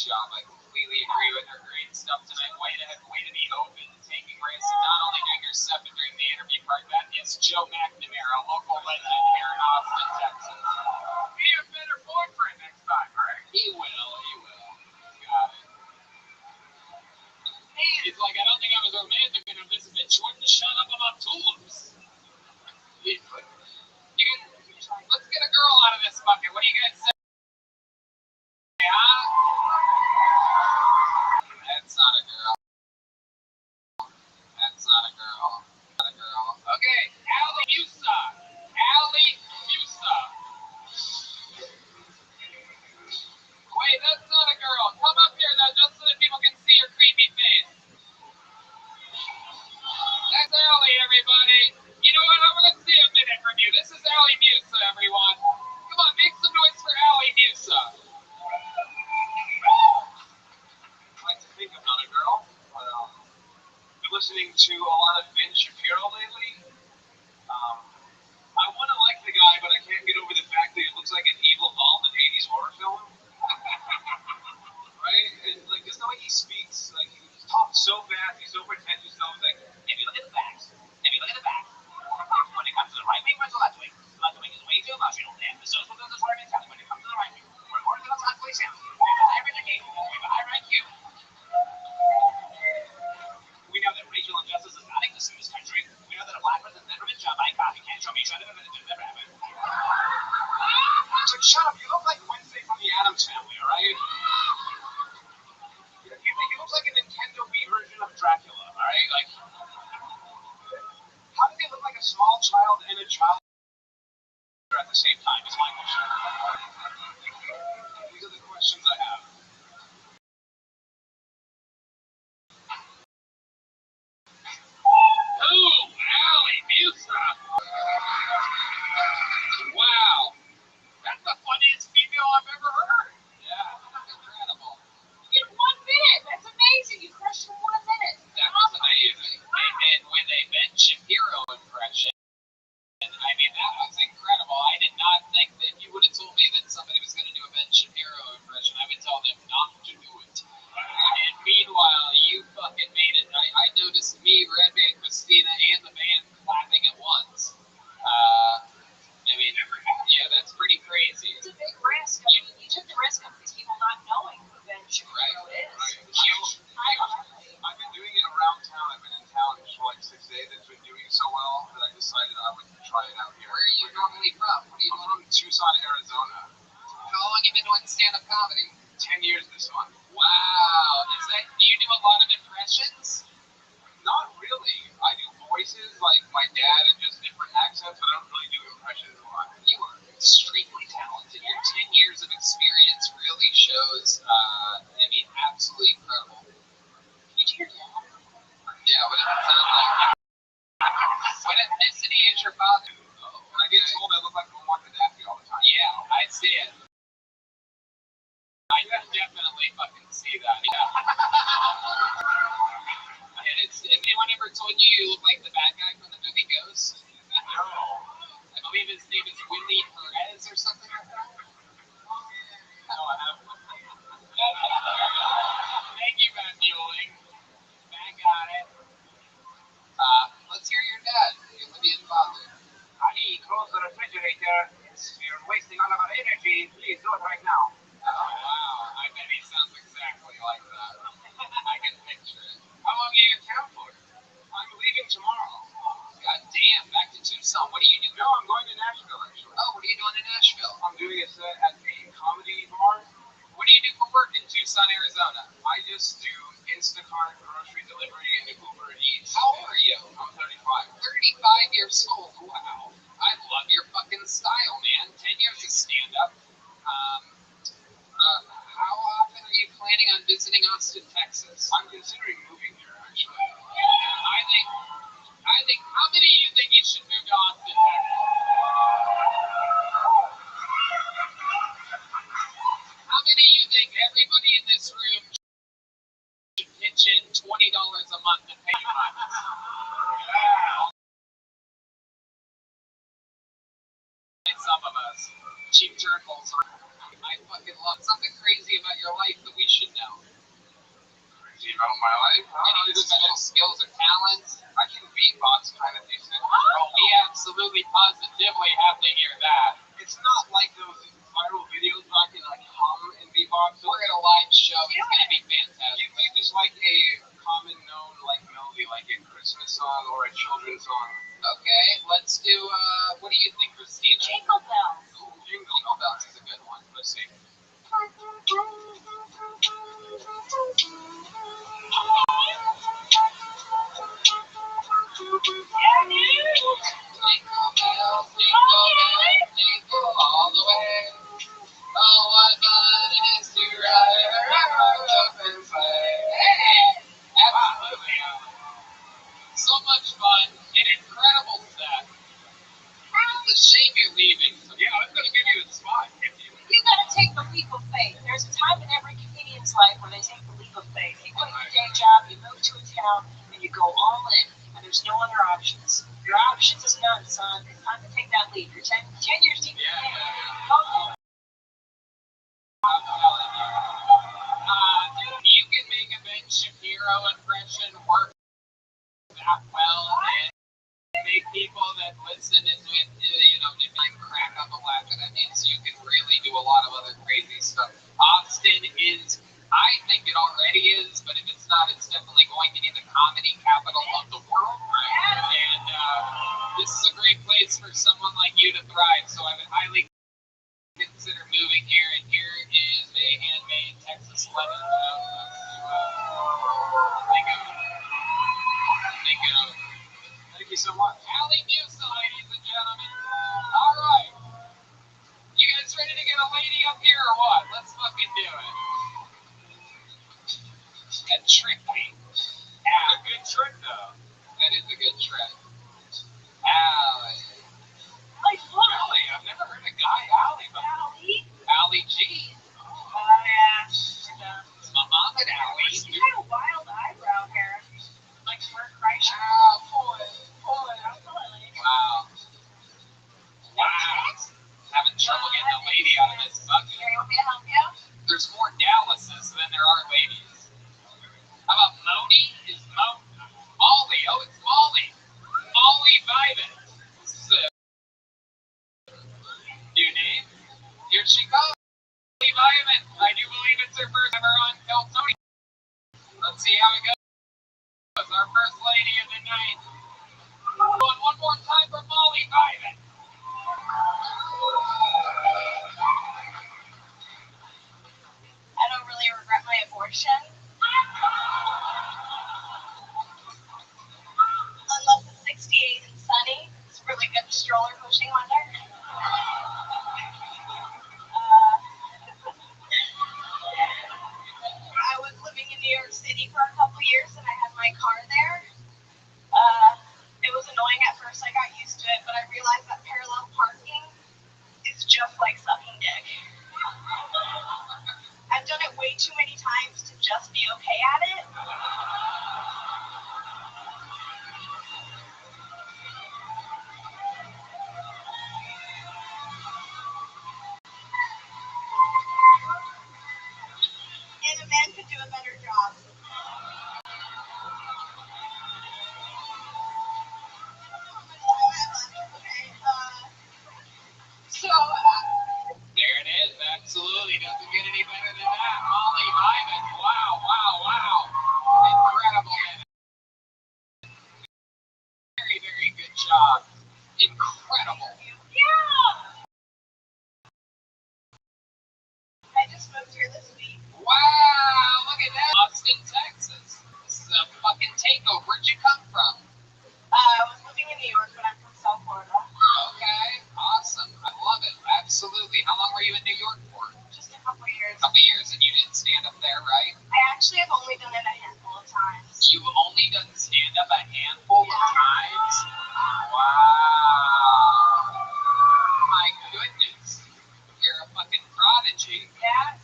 job. I completely agree with her. Great stuff tonight. Way to be open, taking risks, not only doing your stuff and during the interview part. That is Joe McNamara, a local legend here in Austin, Texas. Be a better boyfriend next time, right? He will. Got it. He's like, I don't think I was romantic enough. This bitch wouldn't shut up about tulips. Let's get a girl out of this bucket. What do you guys say? Huh? That's not a girl. That's not a girl. Not a girl. Okay, Allie Musa. Allie Musa. Wait, that's not a girl. Come up here, though, just so that people can see your creepy face. That's Allie, everybody. You know what? I want to see a minute from you. This is Allie Musa, everyone. Come on, make some noise for Allie Musa. I like to think I'm not a girl, but been listening to a lot of Ben Shapiro lately. I want to like the guy, but I can't get over the fact that he looks like an evil doll in an 80s horror film. Right? And like, there's no way he speaks. Like, he talks so fast, he's so pretentious, so he's like, If you look at the facts, when it comes to the right wing versus left wing is way too emotional. And the social business war mentality, when it comes to the right wing, we're more philosophically sound. We have a higher education, we have a higher IQ. We know that racial injustice does not exist in this country. We know that a black person's never been shot by a cop. You can't show me shot never happened. but shut up, you look like Wednesday from the Addams Family, alright? He looks like a Nintendo Wii version of Dracula, alright? Like, how does he look like a small child and a child at the same time, is my question. These are the questions I have. Ooh, Allie Musa. Wow. That's the funniest female I've ever heard. Yeah, incredible. In 1 minute. That's amazing. You crushed in 1 minute. That was amazing. And with a Ben Shapiro impression, I mean, that was incredible. I did not think that you would have told me that somebody was going to do a Ben Shapiro impression. I would tell them not to do it. And meanwhile, you fucking made it. I noticed me, Redman, Christina, and the band clapping at once. I mean, yeah, that's pretty crazy. It's a big risk. I mean, you took the risk of people not knowing who Ben Shapiro is. Huge. I've been doing it around town. I've been in town for like 6 days. It's been doing so well that I decided I would try it out here. Where are you normally from? What are you I'm doing? from Tucson, Arizona. How long have you been doing stand-up comedy? 10 years this month. Wow. Do you do a lot of impressions? Not really. I do voices like my dad and just different accents, but I don't really do impressions a lot. You are extremely talented. Your 10 years of experience really shows, I mean, absolutely incredible. Can you do your dad? Yeah, what does it sound like? What ethnicity is your father? Oh, and I get told I look like Omar Gaddafi all the time. Yeah, I see it. I can definitely fucking see that, yeah. And has anyone ever told you you look like the bad guy from the movie Ghost? No. I believe his name is Willie Perez or something like that. No, I haven't. Thank you, Van Bueling. I got it. Let's hear your dad, your Libyan father. Ali, close the refrigerator. We're wasting all of our energy. Please do it right now. Oh, wow. I bet he sounds exactly like that. I can picture it. How long are you in town for? I'm leaving tomorrow. God damn, back to Tucson. What do you do? No, I'm going to Nashville, actually. Oh, what are you doing in Nashville? I'm doing a set at a comedy bar. What do you do for work in Tucson, Arizona? I just do Instacart, grocery delivery, and Uber Eats. How old are you? I'm 35. 35 years old. Wow. I love your fucking style, man. 10 years of stand-up. How often are you planning on visiting Austin, Texas? I'm considering moving here, actually. I think, how many of you think you should move to Austin, Texas? How many of you think everybody in this room should pitch in $20 a month to pay you money? Some of us. Cheap turtles. I fucking love something crazy about your life that we should know. special skills or talents? I can beatbox kind of decent. Well, we absolutely positively have to hear that. It's not like those viral videos where I can like hum and beatbox. We're at a live show. It's gonna be fantastic. Give me just like a common known like melody, like a Christmas song or a children's song. Okay, let's do. What do you think, Christina? Jingle bells. Ooh, Jingle Bells is a good one. Let's see. Jingle bells, jingle all the way. Oh, what fun it is to ride up and play. Hey, absolutely. So much fun, an incredible set. It's a shame you're leaving. So yeah, I'm going to give you a spot. You gotta take the leap of faith. There's a time in every comedian's life where they take the leap of faith. You quit your day job, you move to a town, and you go all in, and there's no other options. Your options is none, son. It's time to take that leap. You're 10 years deep. Yeah. Go for it. I'm telling you. You can make a Ben Shapiro impression work that well and make people that listen into it, crack up a laugh. And that means you can really do a lot of other crazy stuff. Austin is, I think it already is, but if it's not, it's definitely going to be the comedy capital of the world. And this is a great place for someone like you to thrive. So I would highly consider moving here. And here is a handmade Texas lemon. Thank you so much. Allie Musa, ladies and gentlemen. All right. You guys ready to get a lady up here or what? Let's fucking do it. That trick me. A good trick, though. That is a good trick. Allie. Allie, I've never heard a guy Allie before. Allie G. Oh, yeah. It's Muhammad Ali. You got a wild eyebrow hair. Like Mark Kreischer. Boy. Wow. Having trouble getting a lady out of this bucket. Here, you want me to help you? There's more Dallases than there are ladies. How about Moni? Is Molly? Oh, it's Molly. Molly Vibin. This is a new name. Here she comes. Molly Vibin. I do believe it's her first ever on Tell Tony. Let's see how it goes. Our first lady of the night. Going one more time for Molly Vibin. I don't really regret my abortion. Unless it's 68 and sunny. It's really good stroller pushing weather. I was living in New York City for a couple years and I had my car there. It was annoying at first. I got used to it, but I realized that parallel parking is just like sucking dick. I've done it way too many times to just be okay at it. And a man could do a better job. There it is. Absolutely. Doesn't get any better than that. Molly Vibin. Wow. Incredible. Very, very good job. Incredible. Yeah! I just moved here this week. Wow. Look at that. Austin, Texas. This is a fucking takeover. Where'd you come from? I was living in New York, but I'm from South Florida. Okay. Awesome. I love it. Absolutely. How long were you in New York for? Just a couple years. A couple years, and you didn't stand up there, right? I actually have only done it a handful of times. You've only done stand up a handful of times? Wow. My goodness. You're a fucking prodigy. Yeah.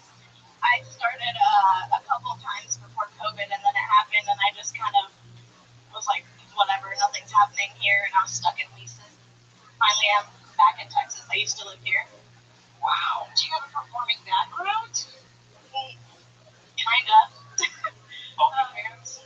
I started a couple times before COVID, and then it happened, and I just kind of was like, whatever, nothing's happening here, and I was stuck in leases. Finally, I'm back in Texas. I used to live here. Wow. Do you have a performing background? Kinda. OnlyFans?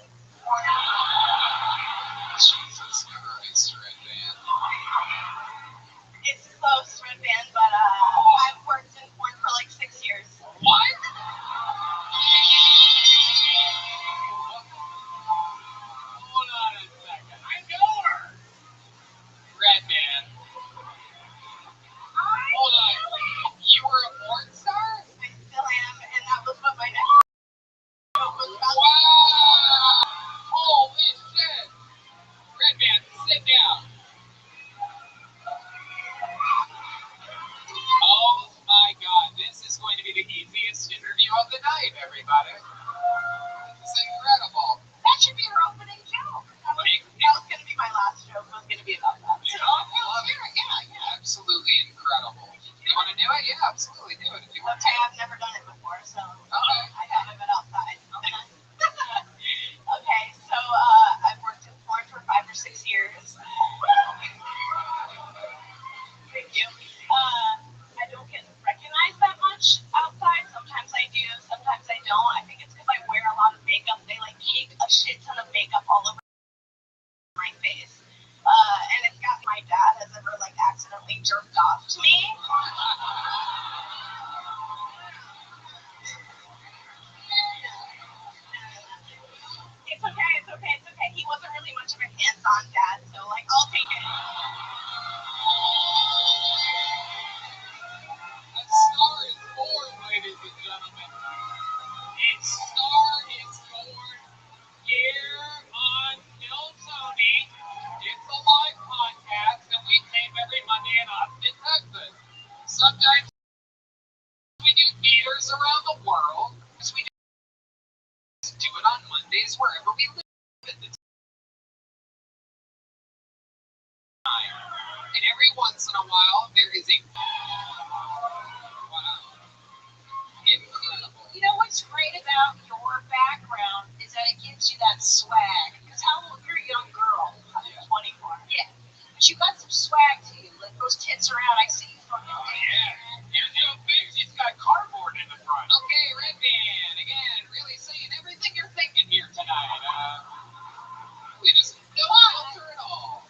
wherever we live at the time. And every once in a while, there is a wow, incredible. You know what's great about your background is that it gives you that swag. Because you're a young girl, 24. Yeah. But you got some swag to you. Like those tits are out. I see you fucking. Oh yeah. Here's the old thing. It's got cardboard in the front. Okay, Red Man. Again, really saying everything you're thinking here tonight. We just no filter at all.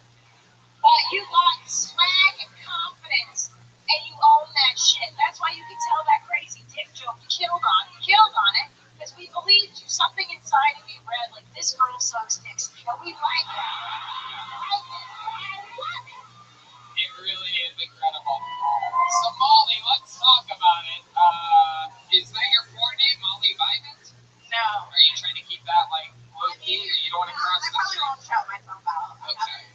But you got swag and confidence, and you own that shit. That's why you can tell that crazy dick joke you killed on it, because we believed you. Something inside of you read like, this girl sucks dicks, and we like that. It really is incredible. So Molly, let's talk about it. Is that your porn name, Molly Vivant? No. Are you trying to keep that like low key, or you don't want to cross the street? I probably won't shout myself out. Okay.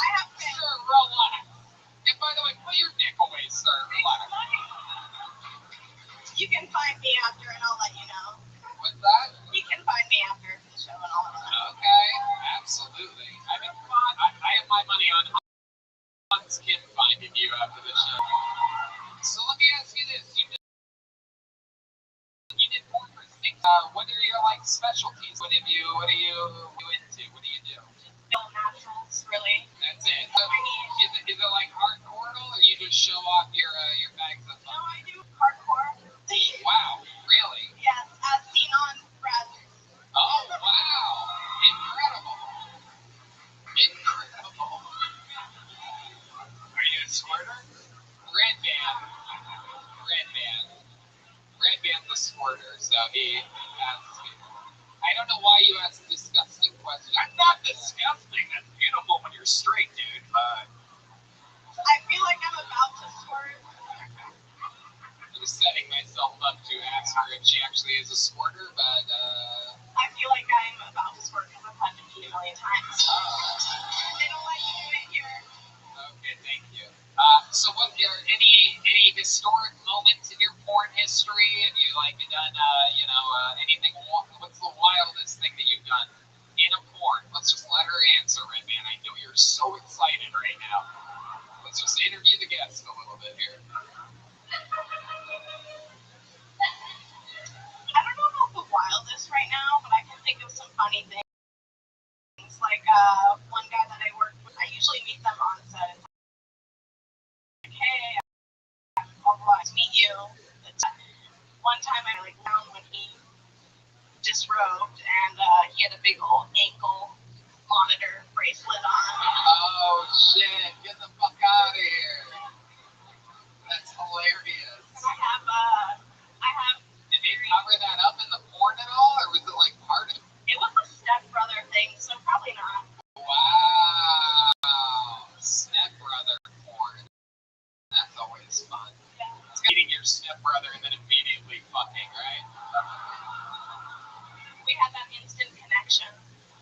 I have fans. Sir, relax. And by the way, put your dick away, sir. Relax. You can find me after, and I'll let you know. What's that? You can find me after the show, and I'll let you know. Okay, absolutely. I mean, come on. I have my money on Hans Kim finding you after the show. So let me ask you this: you did porn for 6. What are your like specialties? What are you into? What do you do? Film naturals, really. That's it. Is it like hardcore, or you just show off your bags of fun? No, I do hardcore. Wow, really? Yes, as seen on Brazzers. Oh, wow. Incredible. Incredible. Are you a squirter? Red Band's a squirter, so he asks me. I don't know why you ask disgusting questions. That's not disgusting. That's beautiful when you're straight, dude. But I feel like I'm about to squirt. I'm setting myself up to ask her if she actually is a squirter, but I feel like I'm about to squirt because I've had to pee a million times. They don't like you doing it here. Okay, thank you. So what are any historic moments in your porn history? Have you like done anything? What's the wildest thing that you've done in a porn? Let's just let her answer, Red Man. I know you're so excited right now. Let's just interview the guest a little bit here. I don't know about the wildest right now, but I can think of some funny things. Like one guy that I work with, I usually meet them on set. It's like, hey, I'll meet you. One time I found when he disrobed and he had a big old ankle monitor bracelet on. Oh shit! Get the fuck out of here! That's hilarious. And I have. Did they cover that up in the porn at all, or was it like part of it? It was a stepbrother thing, so probably not. Wow, stepbrother porn. That's always fun. Yeah. It's meeting your stepbrother and then immediately fucking, right? We had that instant connection.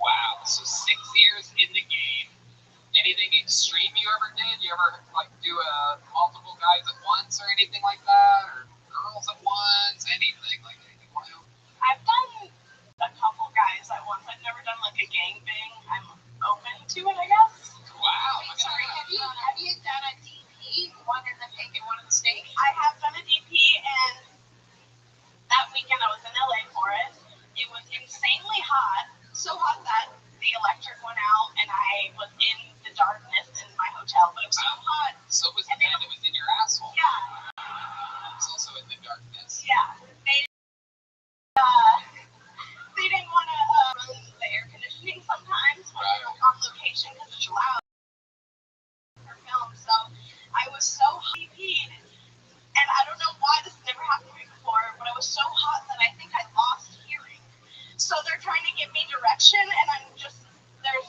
Wow. So 6 years in the game. Anything extreme you ever did? You ever like do multiple guys at once or anything like that, or girls at once? Anything like anything wild? I've done a couple guys at once. I've never done like a gangbang. I'm open to it, I guess. Wow. Wait, sorry, have you done a DP? One in the pig and one in the steak? I have done a DP, and that weekend I was in LA for it. It was insanely hot, so hot that the electric went out, and I was in the darkness in my hotel. But it was so hot. So was the man that was in your asshole? Yeah. It's also in the darkness. Yeah. They didn't want to run the air conditioning sometimes when we were on location because it's loud for film. So I was so peed, and I don't know why this never happened to me before, but I was so hot that I think I lost hearing. So they're trying to give me direction, and there's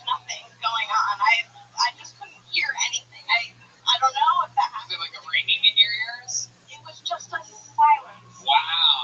nothing going on. I just couldn't hear anything. I don't know if that happened. Was it like a ringing in your ears? It was just a silence. Wow.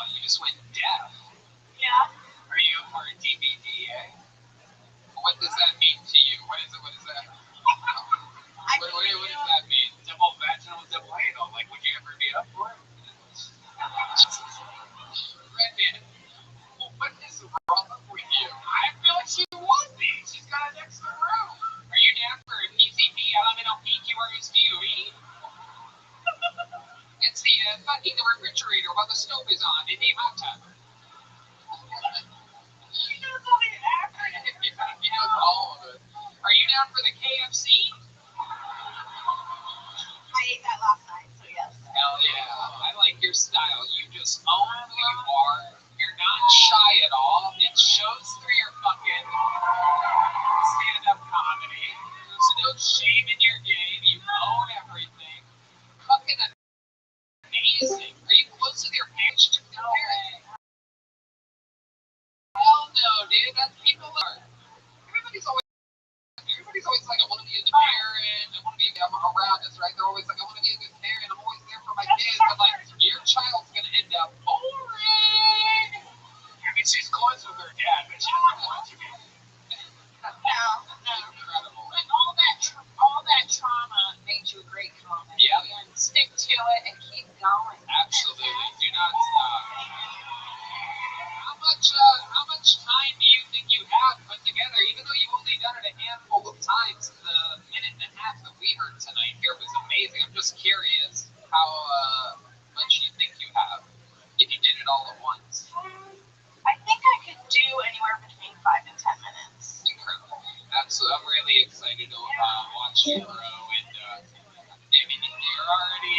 are. You're not shy at all. It shows through your fucking stand-up comedy. There's no shame in your game. You own everything. Fucking amazing. Are you close with your parents? No way. Hell no, dude. That's people are. Everybody's always like, I want to be a good parent. I want to be around us, right? They're always like, I want to be a good parent. I'm always there for my kids. But like, your child's gonna end up boring. I mean, she's close with her dad, but she doesn't want to be. Incredible. But all that trauma made you a great comic. Yeah. And stick to it and keep going. Absolutely. Do not stop. How much time do you think you have put together? Even though you've only done it a handful of times, the minute and a half that we heard tonight here was amazing. I'm just curious how much you think you have if you did it all at once. I think I could do anywhere between 5 and 10 minutes. Incredible. Absolutely. I'm really excited to watch you grow. And I mean, you're already.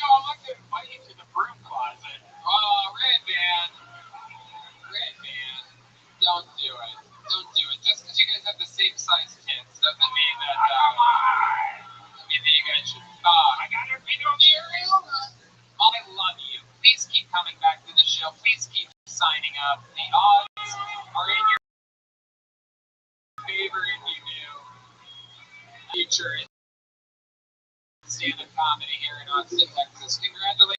I'd like to invite you to the broom closet. Oh, Red Man. Don't do it. Just because you guys have the same size tits doesn't mean that you guys should. I got her feet on the aerial. I love you. Please keep coming back to the show. Please keep signing up. The odds are in your favor if you do. Future in stand-up comedy here in Austin, Texas. Congratulations.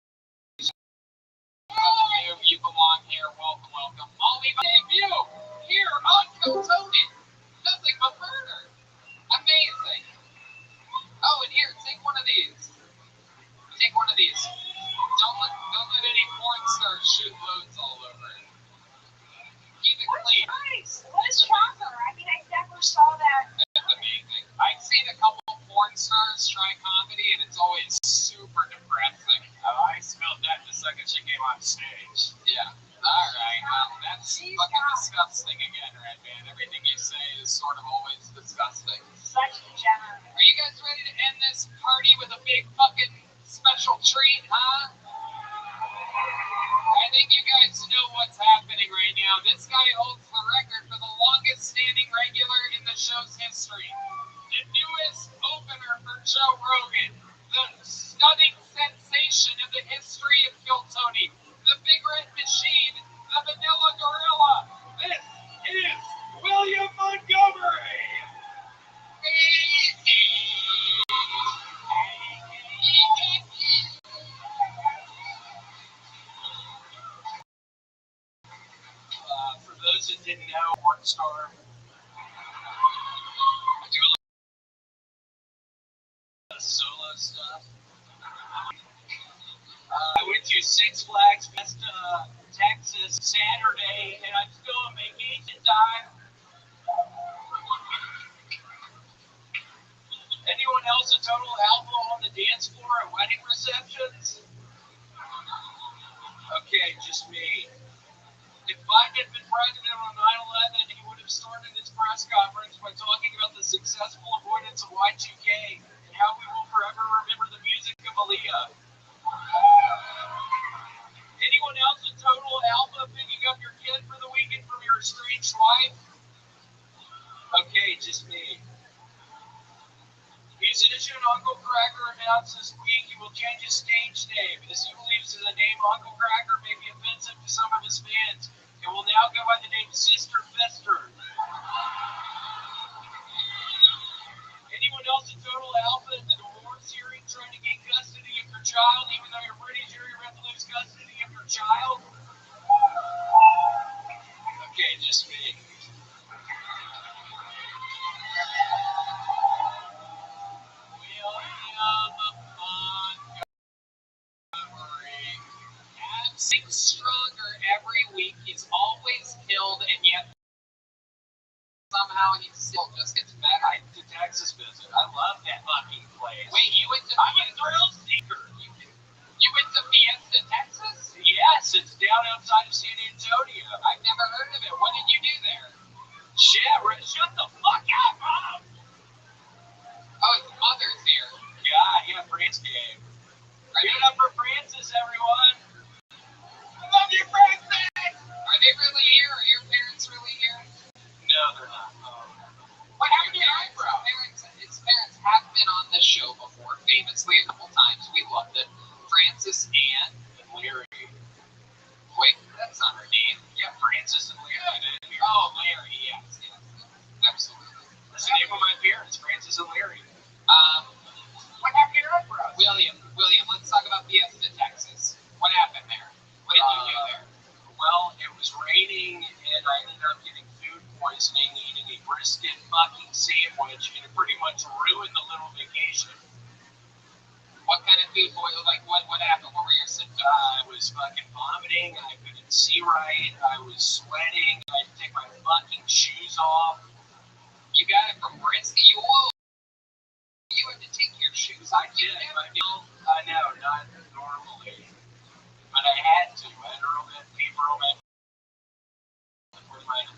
You belong here. Welcome. Molly, my debut here on Tony. Nothing but murder. Amazing. Oh, and here, take one of these. Don't let any porn stars shoot loads all over it. Keep it clean. Nice. What a shocker. I mean, I never saw that. That's amazing. I've seen a couple of porn stars try comedy, and it's always super depressing. I smelled that the second she came on stage. Yeah. All right. Well, that's fucking disgusting again, Red Man. Everything you say is sort of always disgusting. Such a degenerate. Are you guys ready to end this party with a big fucking special treat, huh? I think you guys know what's happening right now. This guy holds the record for the longest standing regular in the show's history. The newest opener for Joe Rogan. The stunning sensation of the history of Kill Tony. The Big Red Machine. The Vanilla Gorilla. This is William Montgomery. For those that didn't know, porn star. I do a lot of solo stuff. I went to Six Flags West Texas Saturday, and I'm still on vacation time. Anyone else a total alpha on the dance floor at wedding receptions? Okay, just me. If Biden had been president on 9/11, he would have started his press conference by talking about the successful avoidance of Y2K and how we will forever remember the music of Aaliyah. Anyone else a total alpha picking up your kid for the weekend from your estranged wife? Okay, just me. Musician Uncle Cracker announced this week he will change his stage name, as he believes that the name Uncle Cracker may be offensive to some of his fans. It will now go by the name Sister Fester. Anyone else a total alpha in the divorce hearing trying to gain custody of your child, even though you're pretty sure you're about to lose custody of your child? Okay, just me. Six stronger every week. He's always killed, and yet somehow he still just gets back. I went to Texas visit. I love that fucking place. Wait, you went to? I'm a thrill seeker. You went to Fiesta, Texas? Yes, it's down outside of San Antonio. I've never heard of it. What did you do there? Shut the fuck up, Mom. Oh, his mother's here. Yeah, France game. Give it up for Christmas, everyone. I love you, Francis. Are they really here? Are your parents really here? No, they're not. What happened to your eyebrow? His parents have been on this show before, famously a couple times. We loved it. Francis and Larry. wait, that's not her name. Yeah, Francis and Larry. Oh, Larry, yes, absolutely. That's the name of my parents, Francis and Larry. What happened to your eyebrows? William, let's talk about Fiesta, Texas. What happened there? What did you do there? Well, it was raining, and I ended up getting food poisoning, eating a brisket fucking sandwich, and it pretty much ruined the little vacation. What kind of food poisoning? Like, what happened? What were your symptoms? I was fucking vomiting, I couldn't see right, I was sweating, I had to take my fucking shoes off. You got it from brisket? You had to take your shoes off. I did, but I know, not normally. But I had to. I had a real bad fever on my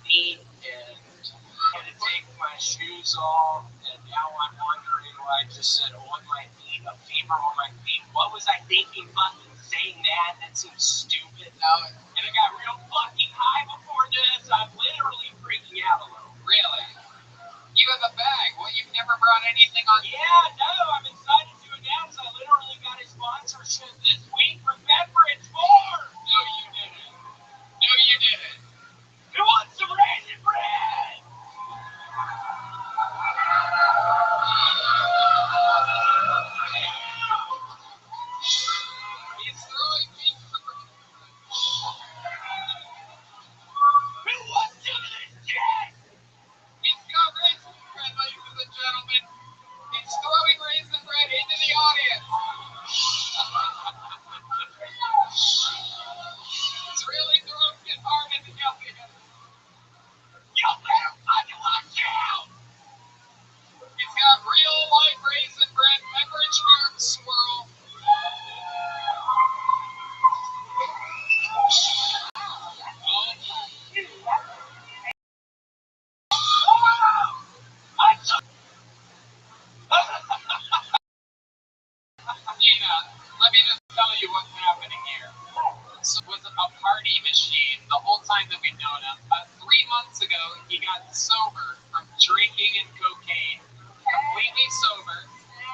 feet, and I had to take my shoes off, and now I'm wondering why I just said on my feet, a fever on my feet. What was I thinking fucking saying that? That seems stupid. And I got real fucking high before this. I'm literally freaking out a little. Really? You have a bag. Well, you've never brought anything on. Yeah, no, I'm excited to announce I literally got a sponsorship this week from Beverage Farm. No, you didn't. Who wants some raisin bread? He's throwing me. Who wants some of this shit? He's got raisin bread, ladies and gentlemen. He's throwing raisin bread into the audience. He's really throwing it hard into the audience. You better fucking watch out! He's got real white raisin bread, Beverage Farm swirl. Nina, let me just tell you what's happening here. This was a party machine the whole time that we've known him. 3 months ago, he got sober from drinking and cocaine, completely sober,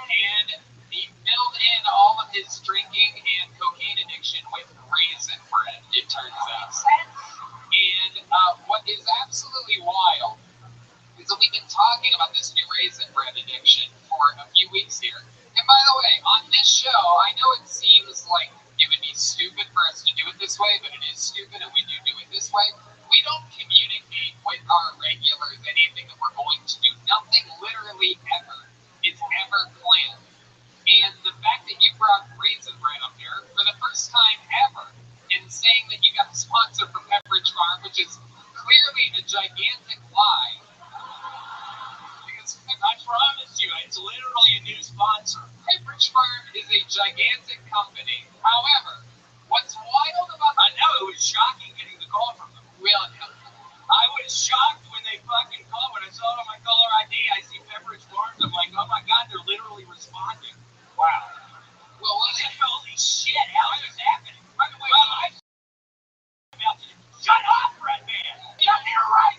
and he filled in all of his drinking and cocaine addiction with raisin bread, it turns out. And what is absolutely wild is that we've been talking about this new raisin bread addiction for a few weeks here. And by the way, on this show, I know it seems like it would be stupid for us to do it this way, but it is stupid and we do it this way. We don't communicate with our regulars anything that we're going to do. Nothing literally ever is ever planned. And the fact that you brought raisin bread up here for the first time ever and saying that you got a sponsor from Pepperidge Farm, which is clearly a gigantic lie. Because I promise you, it's literally a new sponsor. Pepperidge Farm is a gigantic company. However, what's wild about I know, it was shocking getting the call from them. I was shocked when they fucking called. When I saw it on my caller ID, I see Pepperidge Farms. I'm like, oh my god, they're literally responding. Wow. Well, Holy shit, how is this happening? By the way, I'm about to shut up, Red Man. Shut your right.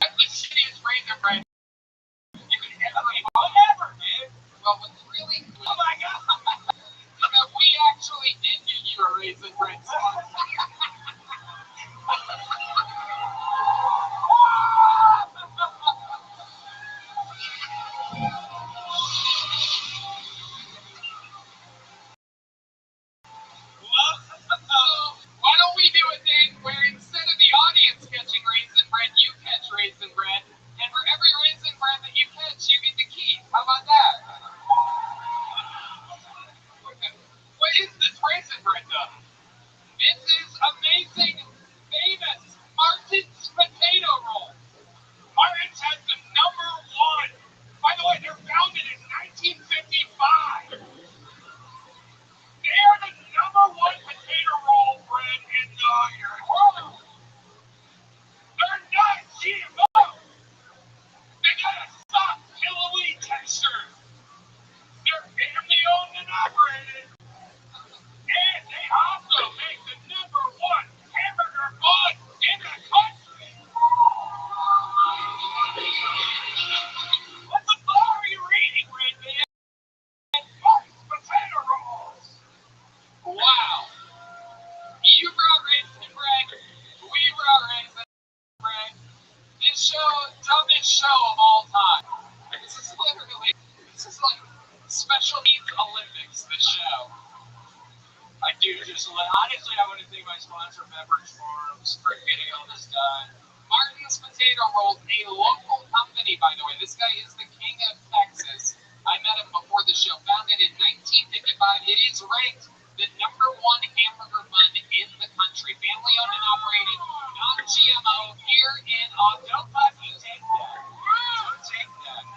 that's the shittiest raisin bread You can have whatever, dude. Well, what's really Oh my god. Dude, honestly, I want to thank my sponsor, Beverage Farms, for getting all this done. Martin's Potato Rolls, a local company, by the way. This guy is the king of Texas. I met him before the show. Founded in 1955. It is ranked the #1 hamburger bun in the country. Family owned and operated, non-GMO here in Don't let me take that. Don't take that.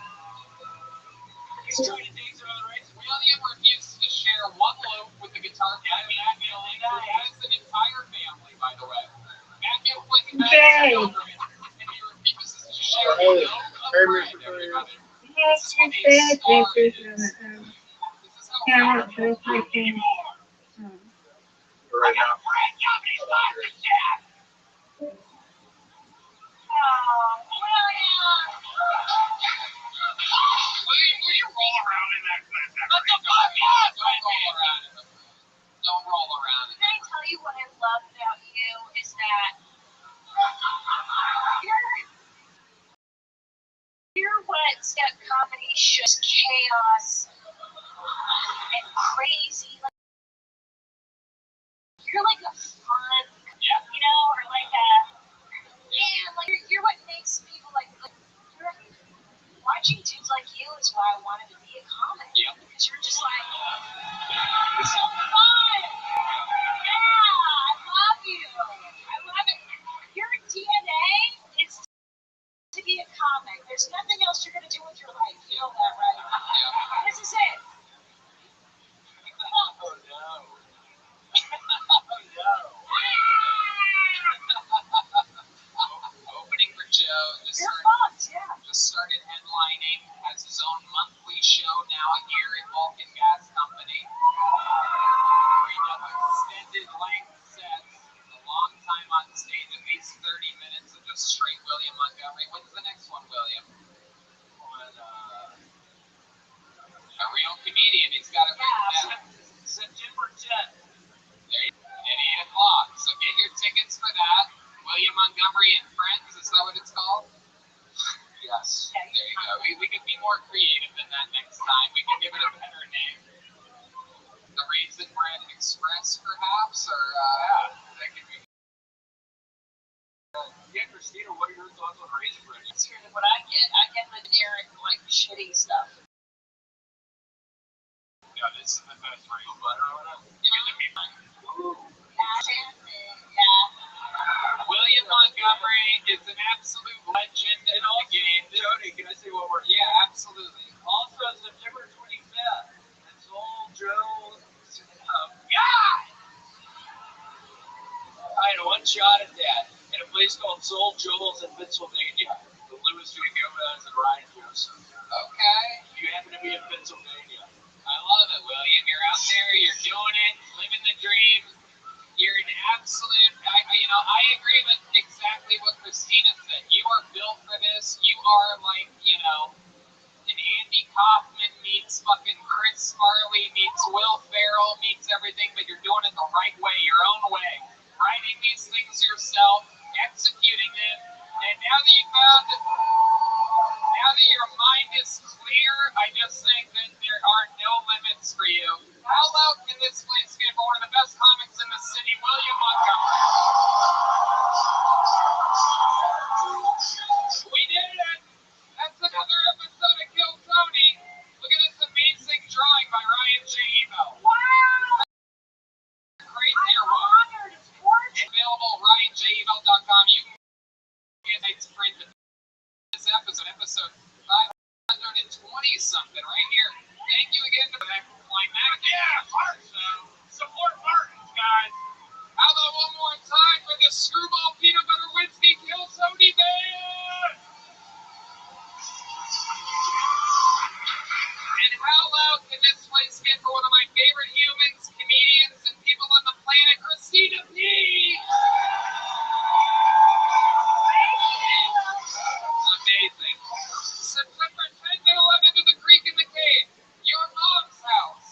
He's trying to take some other race. William refuses to share one loaf with the guitar player. Matthew has an entire family, by the way. Matthew has children, and he refuses to share a loaf of bread, everybody. This is what a star is. This is how Right now. Will you roll around in that? What the fuck? Yes! Don't roll around in it. Don't roll around in it. Can I tell you what I love about you is that you're what sketch comedy shows, chaos and crazy. Like, you're like a fun, you know, or like a like you're what makes people like you're watching dudes like you is why I wanted to be a comic. Yep. Because you're just like you're so fun. Yeah, I love you. I love it. Your DNA is to be a comic. There's nothing else you're gonna do with your life. You know that, right? Yeah. This is it. Oh no. Oh no. Opening for Joe. You're fucked, yeah. Just started headlining, has his own monthly show now here at Vulcan Gas Company. He does extended length sets, a long time on stage, at least 30 minutes of just straight William Montgomery. When's the next one, William? A real comedian. He's got it written down. September 10th. At 8 o'clock. So get your tickets for that. William Montgomery and Friends, is that what it's called? Yes. There you go. We could be more creative than that next time. We could give it a better name. The Raisin Bread Express, perhaps? Or, that could be. Yeah, Christina, what are your thoughts on Raisin Bread? That's really what I get. I get the generic, like, shitty stuff. No, this is the best raisin butter on it. You're the meat. Yeah. William Montgomery is an absolute legend in the game. Jody, can I say one more? Yeah, absolutely. Also, September 25th, it's Old Joe. God! I had one shot at that at a place called Soul Joel's in Pennsylvania. The Louis V. Gomez and Ryan Joseph. Okay. If you happen to be in Pennsylvania. I love it, William. You're out there, you're doing it, living the dream. You're an absolute, I agree with exactly what Christina said. You are built for this. You are like, an Andy Kaufman meets fucking Chris Farley meets Will Ferrell meets everything, but you're doing it the right way, your own way. Writing these things yourself, executing it, and now that your mind is clear, I just think that there are no limits for you. How loud can this place get for one of the best comics in the city, William Montgomery? We did it! That's another episode of Kill Tony. Look at this amazing drawing by Ryan J. Emo. Wow! Crazier one. Honored. It's gorgeous. Available RyanJEmo.com. You can get a print of this episode 520 something right here. Thank you again for that climatic. Yeah, Martin. Support Martin's, guys. How about one more time for the Screwball Peanut Butter Whiskey Kill Tony Band? And how loud can this place get for one of my favorite humans, comedians, and people on the planet, Christina P. Amazing. September 10th and 11th to the Creek in the Cave. Your mom's house.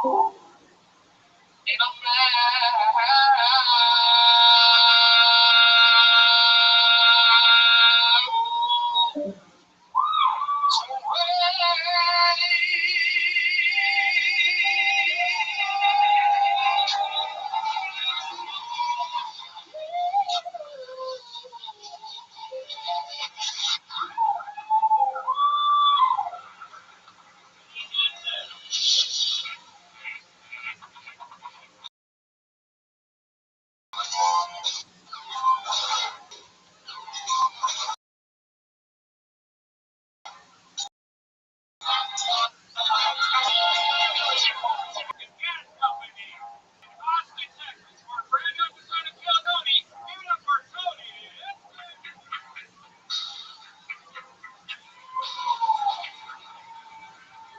In a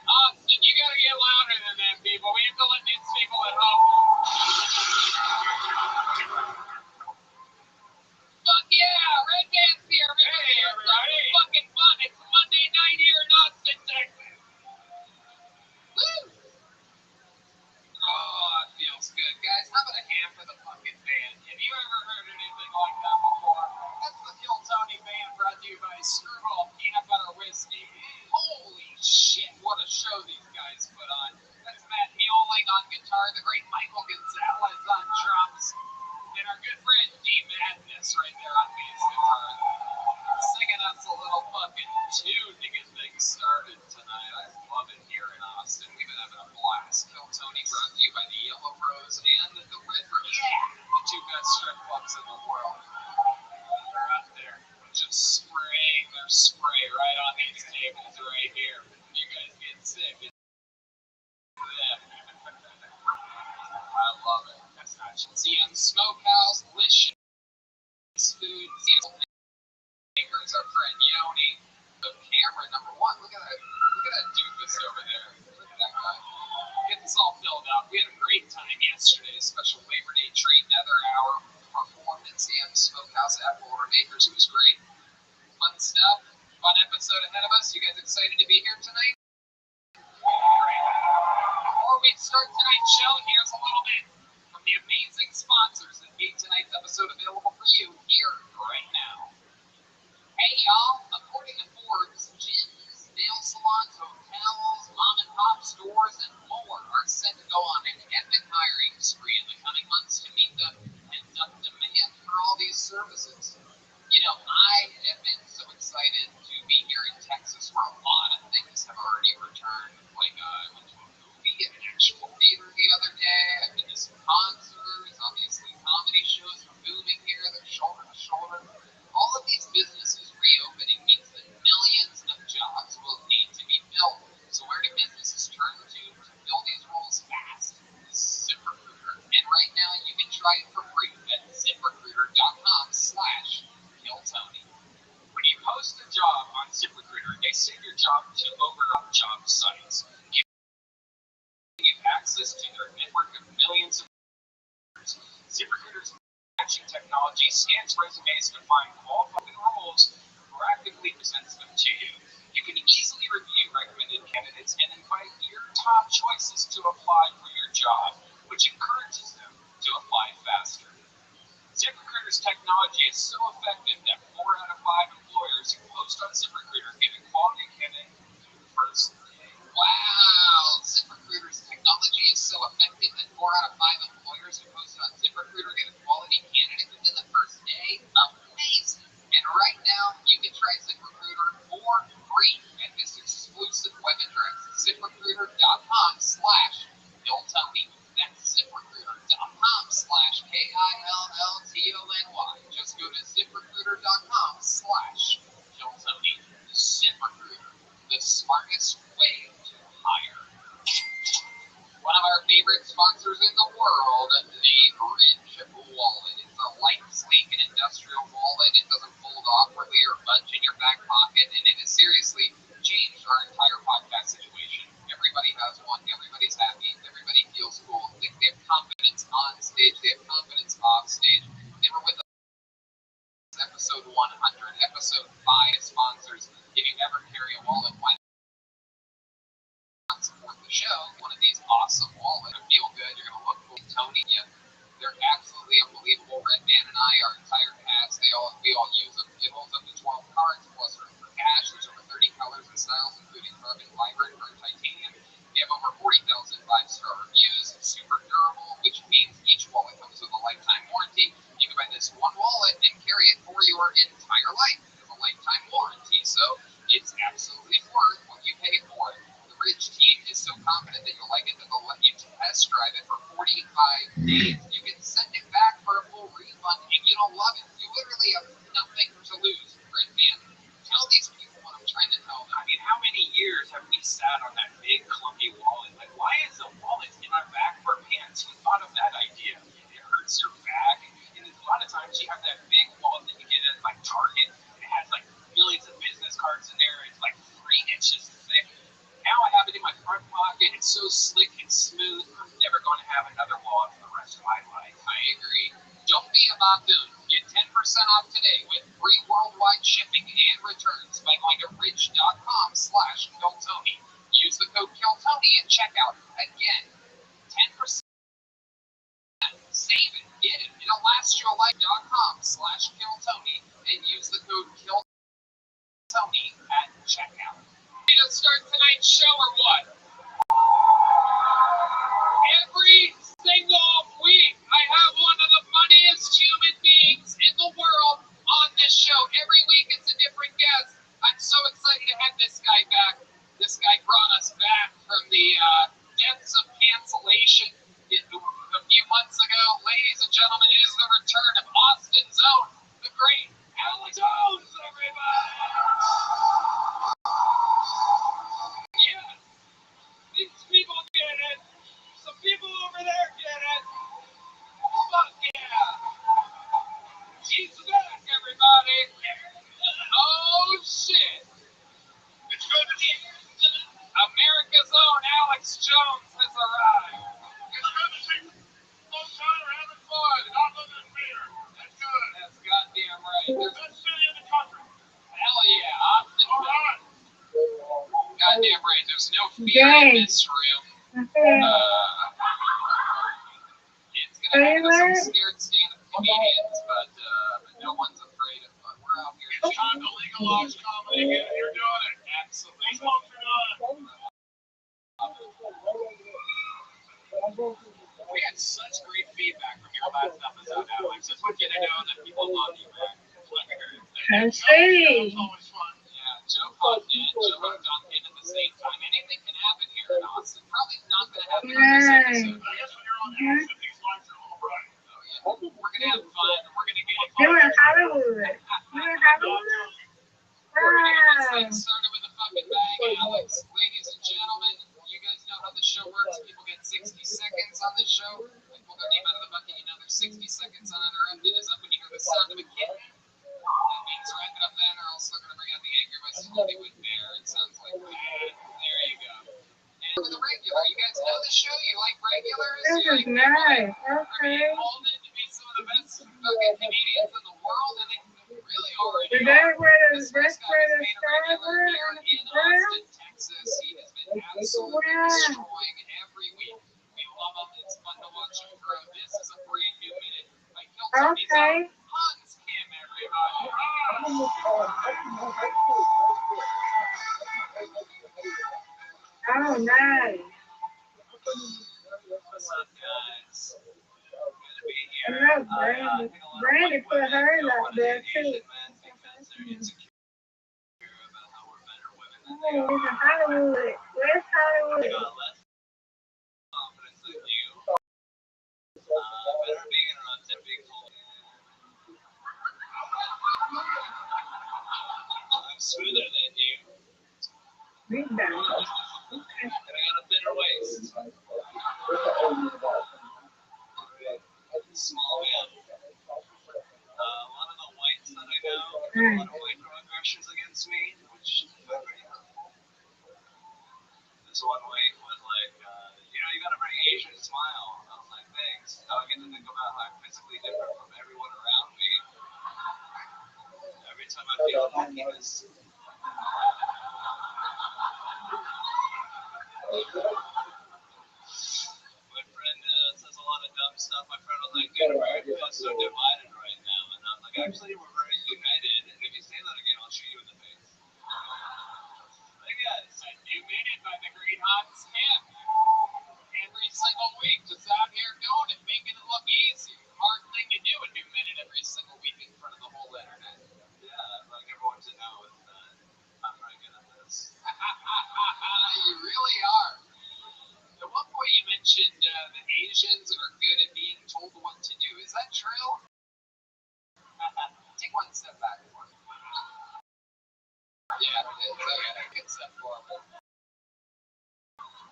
Austin, you gotta get louder than them people. We have to let these people at home. Fuck yeah, Red Band's here. Hey, everybody. Fucking fun. It's Monday night here in Austin, Texas. Woo! Oh, it feels good. Guys, how about a hand for the fucking band? Have you ever heard anything like that before? That's the Kill Tony Band, brought to you by Screwball Peanut Butter Whiskey. Holy shit, what a show these guys put on. That's Matt Mueling on guitar, the great Michael Gonzalez on drums, and our good friend D Madness right there on bass guitar. Singing us a little fucking tune to get things started tonight. I love it here in Austin. We've been having a blast. Kill Tony brought to you by the Yellow Rose and the Red Rose. Yeah! The two best strip clubs in the world. They're up there. Just spraying their spray right on these tables right here. You guys get sick. It's them. I love it. That's not CM Smokehouse, delicious food. CM Makers, our friend Yoni. The camera number one. Look at that doofus over there. Look at that guy. Get this all filled up. We had a great time yesterday. Special Labor Day treat, another hour performed at CM Smokehouse at Boulder Acres. It was great. Fun stuff. Fun episode ahead of us. You guys excited to be here tonight? Before we start tonight's show, here's a little bit from the amazing sponsors that made tonight's episode available for you here right now. Hey y'all, according to Forbes, gyms, nail salons, hotels, mom and pop stores, and more are set to go on an epic hiring spree in the coming months to meet the pent-up demand for all these services. You know, I have been so excited to be here in Texas where a lot of things have already returned. Like, I went to a movie at an actual theater the other day. I've been to some concerts. Obviously, comedy shows are booming here. They're shoulder to shoulder. All of these businesses reopening means that millions of jobs will need to be filled. So where do businesses turn to fill these roles fast? ZipRecruiter. And right now you can try it for free at ZipRecruiter.com/KillTony. When you post a job on ZipRecruiter, they send your job to over job sites, giving you access to their network of millions of users. ZipRecruiter's matching technology scans resumes to find qualified roles and proactively presents them to you. You can easily review recommended candidates and invite your top choices to apply for your job, which encourages them to apply faster. ZipRecruiter's technology is so effective that 4 out of 5 employers who post on ZipRecruiter get a quality candidate the first day. Wow! ZipRecruiter's technology is so effective that 4 out of 5 employers who post on ZipRecruiter get a quality candidate within the first day. Amazing! And right now, you can try ZipRecruiter for free at this exclusive web address, ZipRecruiter.com/KillTony. That's ZipRecruiter.com/KillTony. Just go to ZipRecruiter.com/KillTony. ZipRecruiter, the smartest way to hire. One of our favorite sponsors in the world, the Bridge Wallet. It's a light, sleek, and industrial wallet. It doesn't fold awkwardly or budge in your back pocket, and it has seriously changed our entire podcast situation. Everybody has one. Everybody's happy. Everybody feels cool. They have confidence on stage. They have confidence off stage. They were with us episode 100, episode 5 sponsors. If you ever carry a wallet, why we all use them. It holds up to 12 cards plus room for cash. There's over 30 colors and styles, including carbon fiber and burnt titanium. We have over 40,000 5-star reviews. It's super durable, which means each wallet comes with a lifetime warranty. You can buy this one wallet and carry it for your entire life. It's a lifetime warranty, so it's absolutely worth what you pay for it. The Ridge team is so confident that you'll like it that they'll let you test drive it for 45 days. You can send it back for a full refund if you don't love it. You literally have nothing to lose. Red man, tell these people what I'm trying to tell them. I mean, how many years have we sat on that big clunky wallet? Like, why is the wallet in our back for pants? Who thought of that idea? It hurts your back. And a lot of times you have that big wallet that you get at like Target. It has like millions of business cards in there. It's like 3 inches thick. Now I have it in my front pocket. It's so slick and smooth. I'm never going to have another wallet for the rest of my life. I agree. Don't be a baboon. Get 10% off today with free worldwide shipping and returns by going to rich.com/Kiltony. Use the code Kiltony at checkout. Again, 10%. Save it. Get it. It'll last your life.com/Kiltony and use the code Kiltony at checkout. Ready to start tonight's show or what? Every single week, I have one of the funniest human beings in the world on this show. Every week, it's a different guest. I'm so excited to have this guy back. This guy brought us back from the depths of cancellation a few months ago. Ladies and gentlemen, it is the return of Austin's own, the great Alex Jones, everybody! Yeah, these people get it. Some people over there get it. Fuck yeah. He's back, everybody. Oh, shit. It's good to see you. America's own Alex Jones has arrived. It's good to see you. Long time we're having fun. Not living in fear. That's good. That's goddamn right. There's a good city in the country. Hell yeah. Austin. All right. Goddamn right. There's no fear in this room. It's gonna have some scared stand-up comedians, but no one's afraid of it. We're out here. It's time to legalize comedy again. You're doing it. Absolutely. That's what you're doing. We had such great feedback from your last episode, Alex. Just want you to know that people love you, man. I see. It's always fun. Yeah, Joe popped in. Joe and Duncan at the same time. Anything can happen here in Austin. Probably not going to happen in this episode. I guess when you're on acid, these lines are all right. Oh, yeah. We're going to have fun. We're going to get it. You're in Hollywood. You're in Hollywood? Wow. Let's started with a fucking bang, Alex. Ladies and gentlemen, you guys know how the show works. People get 60 seconds on the show. Like, pull their name out of the bucket, you know there's 60 seconds uninterrupted is up when you hear the sound of a kitten. That means wrap it up then, or else they're going to bring out the anger by Hollywood Bear. It sounds like that. There you go. And for the regular, you guys know the show? You like regulars? This You is like nice. Are Okay. you molded to be some of the best fucking comedians in the world? And they really already Is are. that where the This best guy way has to made a start regular with here on in the ground? Austin, Texas. He has been absolutely Wow. destroying every week. We love him. It's fun to watch him grow. This is a brand new minute by Kiltony's Okay. own Hans Kim, everybody. Oh, nice. What's up, guys? Good to be I here. know Brandy. I think a lot of Brandy white put women hers don't out want to there, date too. Asian men because they're insecure about how we're better women than they Oh, are. it's in Hollywood. Where's I Hollywood? got less confidence than you. Better being around 10 big holes. I'm smoother than you. Rebound. And I got a thinner waist. Small man. A lot of the whites that I know, a lot of microaggressions against me, which I find very hurtful. This one white was like, you got a very Asian smile. I was like, thanks. Now I get to think about how I'm physically different from everyone around me. Every time I feel happiness. My friend says a lot of dumb stuff. My friend was like, dude, America is so divided right now. And I was like, actually, we're very Asians are good at being told what to do. Is that true? Take one step back for me. Yeah, it's a good step forward.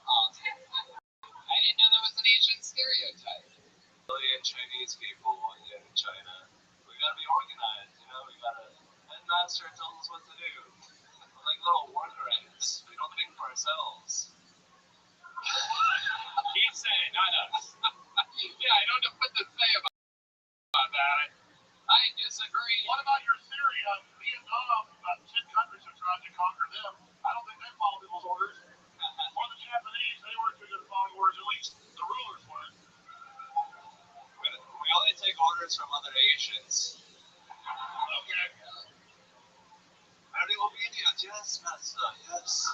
I didn't know that was an Asian stereotype. Million Chinese people in China. We gotta be organized, you know. We gotta. Headmaster tells us what to do. We're like little worker ants. We don't think for ourselves. He said it, not us. Yeah, I don't know what to say about that. I disagree. What about your theory of Vietnam? 10 countries have tried to conquer them. I don't think they follow people's orders. Or the Japanese, they weren't too good at following orders. At least the rulers weren't. We only take orders from other Asians. Okay. Very obedient, yes, master, yes.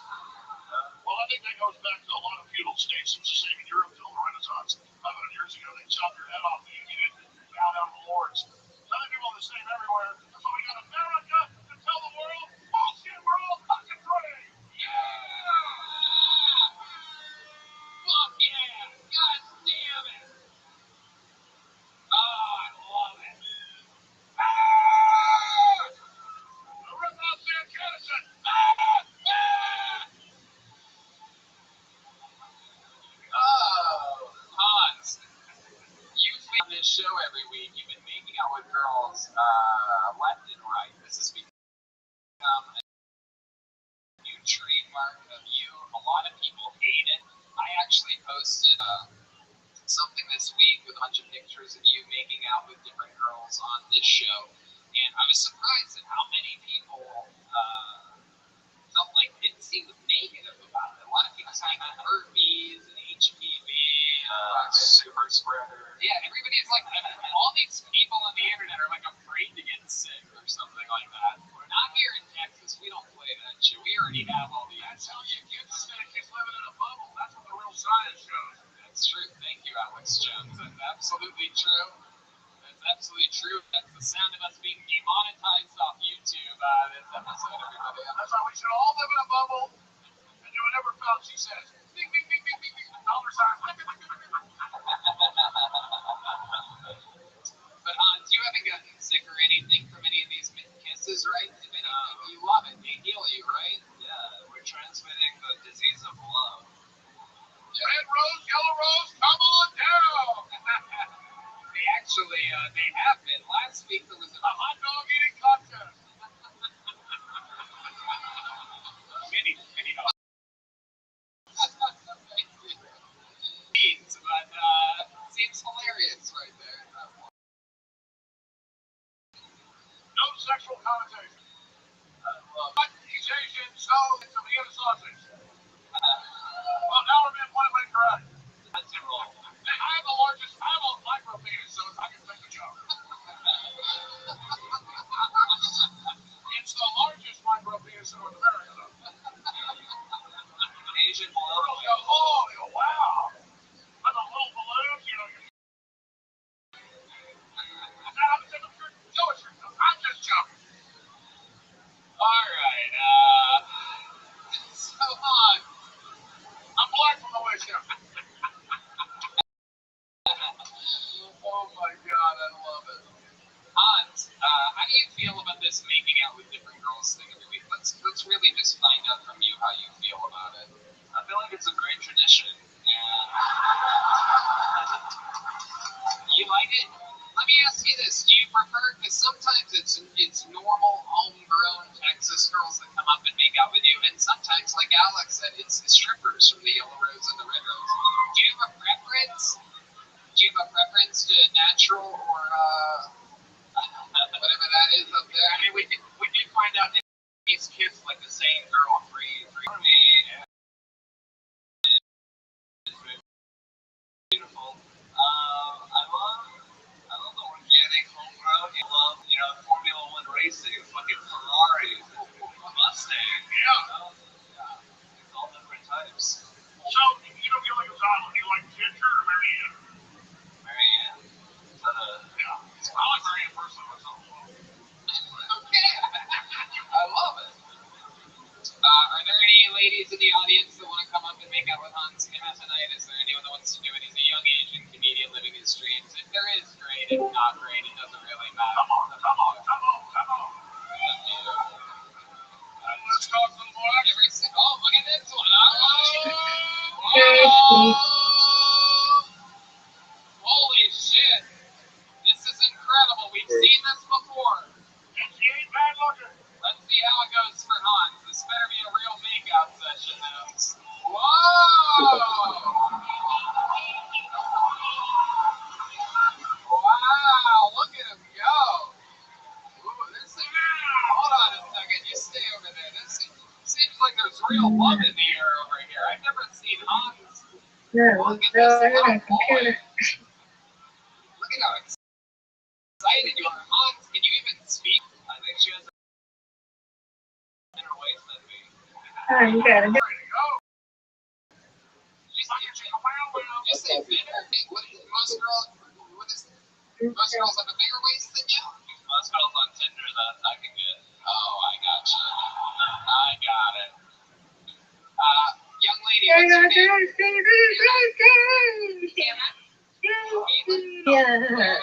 Well, I think that goes back to a lot of feudal states. It was the same in Europe until the Renaissance. 500 years ago, they chopped your head off and you get bow down to the lords. Other people are the same everywhere. That's why we got America to tell the world, bullshit, we're all fucking free. Yeah! Fuck yeah! God damn it! Oh, I love it. Rip out Sam Kennison. Oh, Hans, you've been on this show every week. You've been making out with girls left and right. This has become a new trademark of you. A lot of people hate it. I actually posted something this week with a bunch of pictures of you making out with different girls on this show, and I was surprised at how many people felt like didn't seem negative about it. A lot of people saying herpes and HPV, Super spreader. yeah, everybody's like, all these people on the internet are like afraid to get sick or something like that. We're not here in Texas. We don't play that shit. We already have all the That's how answers. you get sick. It's living in a bubble. That's what the real science shows. That's true. Thank you, Alex Jones. That's absolutely true. That's absolutely true. That's the sound of us being demonetized off YouTube this episode, everybody. That's why we should all live in a bubble and do whatever Fauci says. Ding, ding, ding, ding, ding, ding. Dollar sign. But Hans, you haven't gotten sick or anything from any of these kisses, right? If anything, you love it. They heal you, right? Yeah, we're transmitting the disease of love. Red rose, yellow rose, come on down. They actually, they have been. Last week there was A hot dog eating contest. mini hot. But seems hilarious right there. No sexual connotation. He's Asian, so it's a Vienna sausage. Well, now we're being politically correct. That's a roll. I have the largest, I have a micro penis, so I can take a joke. It's the largest micro penis in North America, though. Asian blow. Oh, wow. With the little balloons, you know, I'm just joking. All right. So on. I'm black from the waist down. Oh my God, I love it. Hans, how do you feel about this making out with different girls thing every week? Let's really just find out from you how you feel about it. I feel like it's a great tradition. And you like it? Let me ask you this: do you prefer? Because sometimes it's normal, homegrown Texas girls that come up and make out with you, and sometimes, like Alex said, it's strippers from the Yellow Rose and the Red Rose. Do you have a preference? Do you have a preference to natural or whatever that is up there? I mean, we did find out that he's kissed like the same girl three. For me, beautiful. I love the organic homegrown. I love, Formula One racing, fucking Ferrari, Mustang. Yeah. It's all different types. So, you don't get like a Donald. You like Ginger or Marianne? Marianne. Is that a... Yeah. I like Marianne personally myself. Okay. I love it. Is there anyone that wants to do it? He's a young Asian comedian living his dreams. If there is great, if not great, it doesn't really matter. Come on. Let's talk some more. Oh, look at this one. Holy shit. This is incredible. We've seen this before. She ain't bad looking. Let's see how it goes for Hans. This better be a real makeout session now. Whoa! Wow, look at him go. Ooh, this is, hold on a second. You stay over there. This seems like there's real love in the air over here. I've never seen Hans. Look at this little boy. Look at how excited you are. Hans, can you even speak? I think she has a better waist than me. You got it. You say bigger? What is most girls? Most girls have a bigger waist than you? Most girls on Tinder that I can get. Oh, I gotcha. I got it. Young lady, what's your name? Yeah.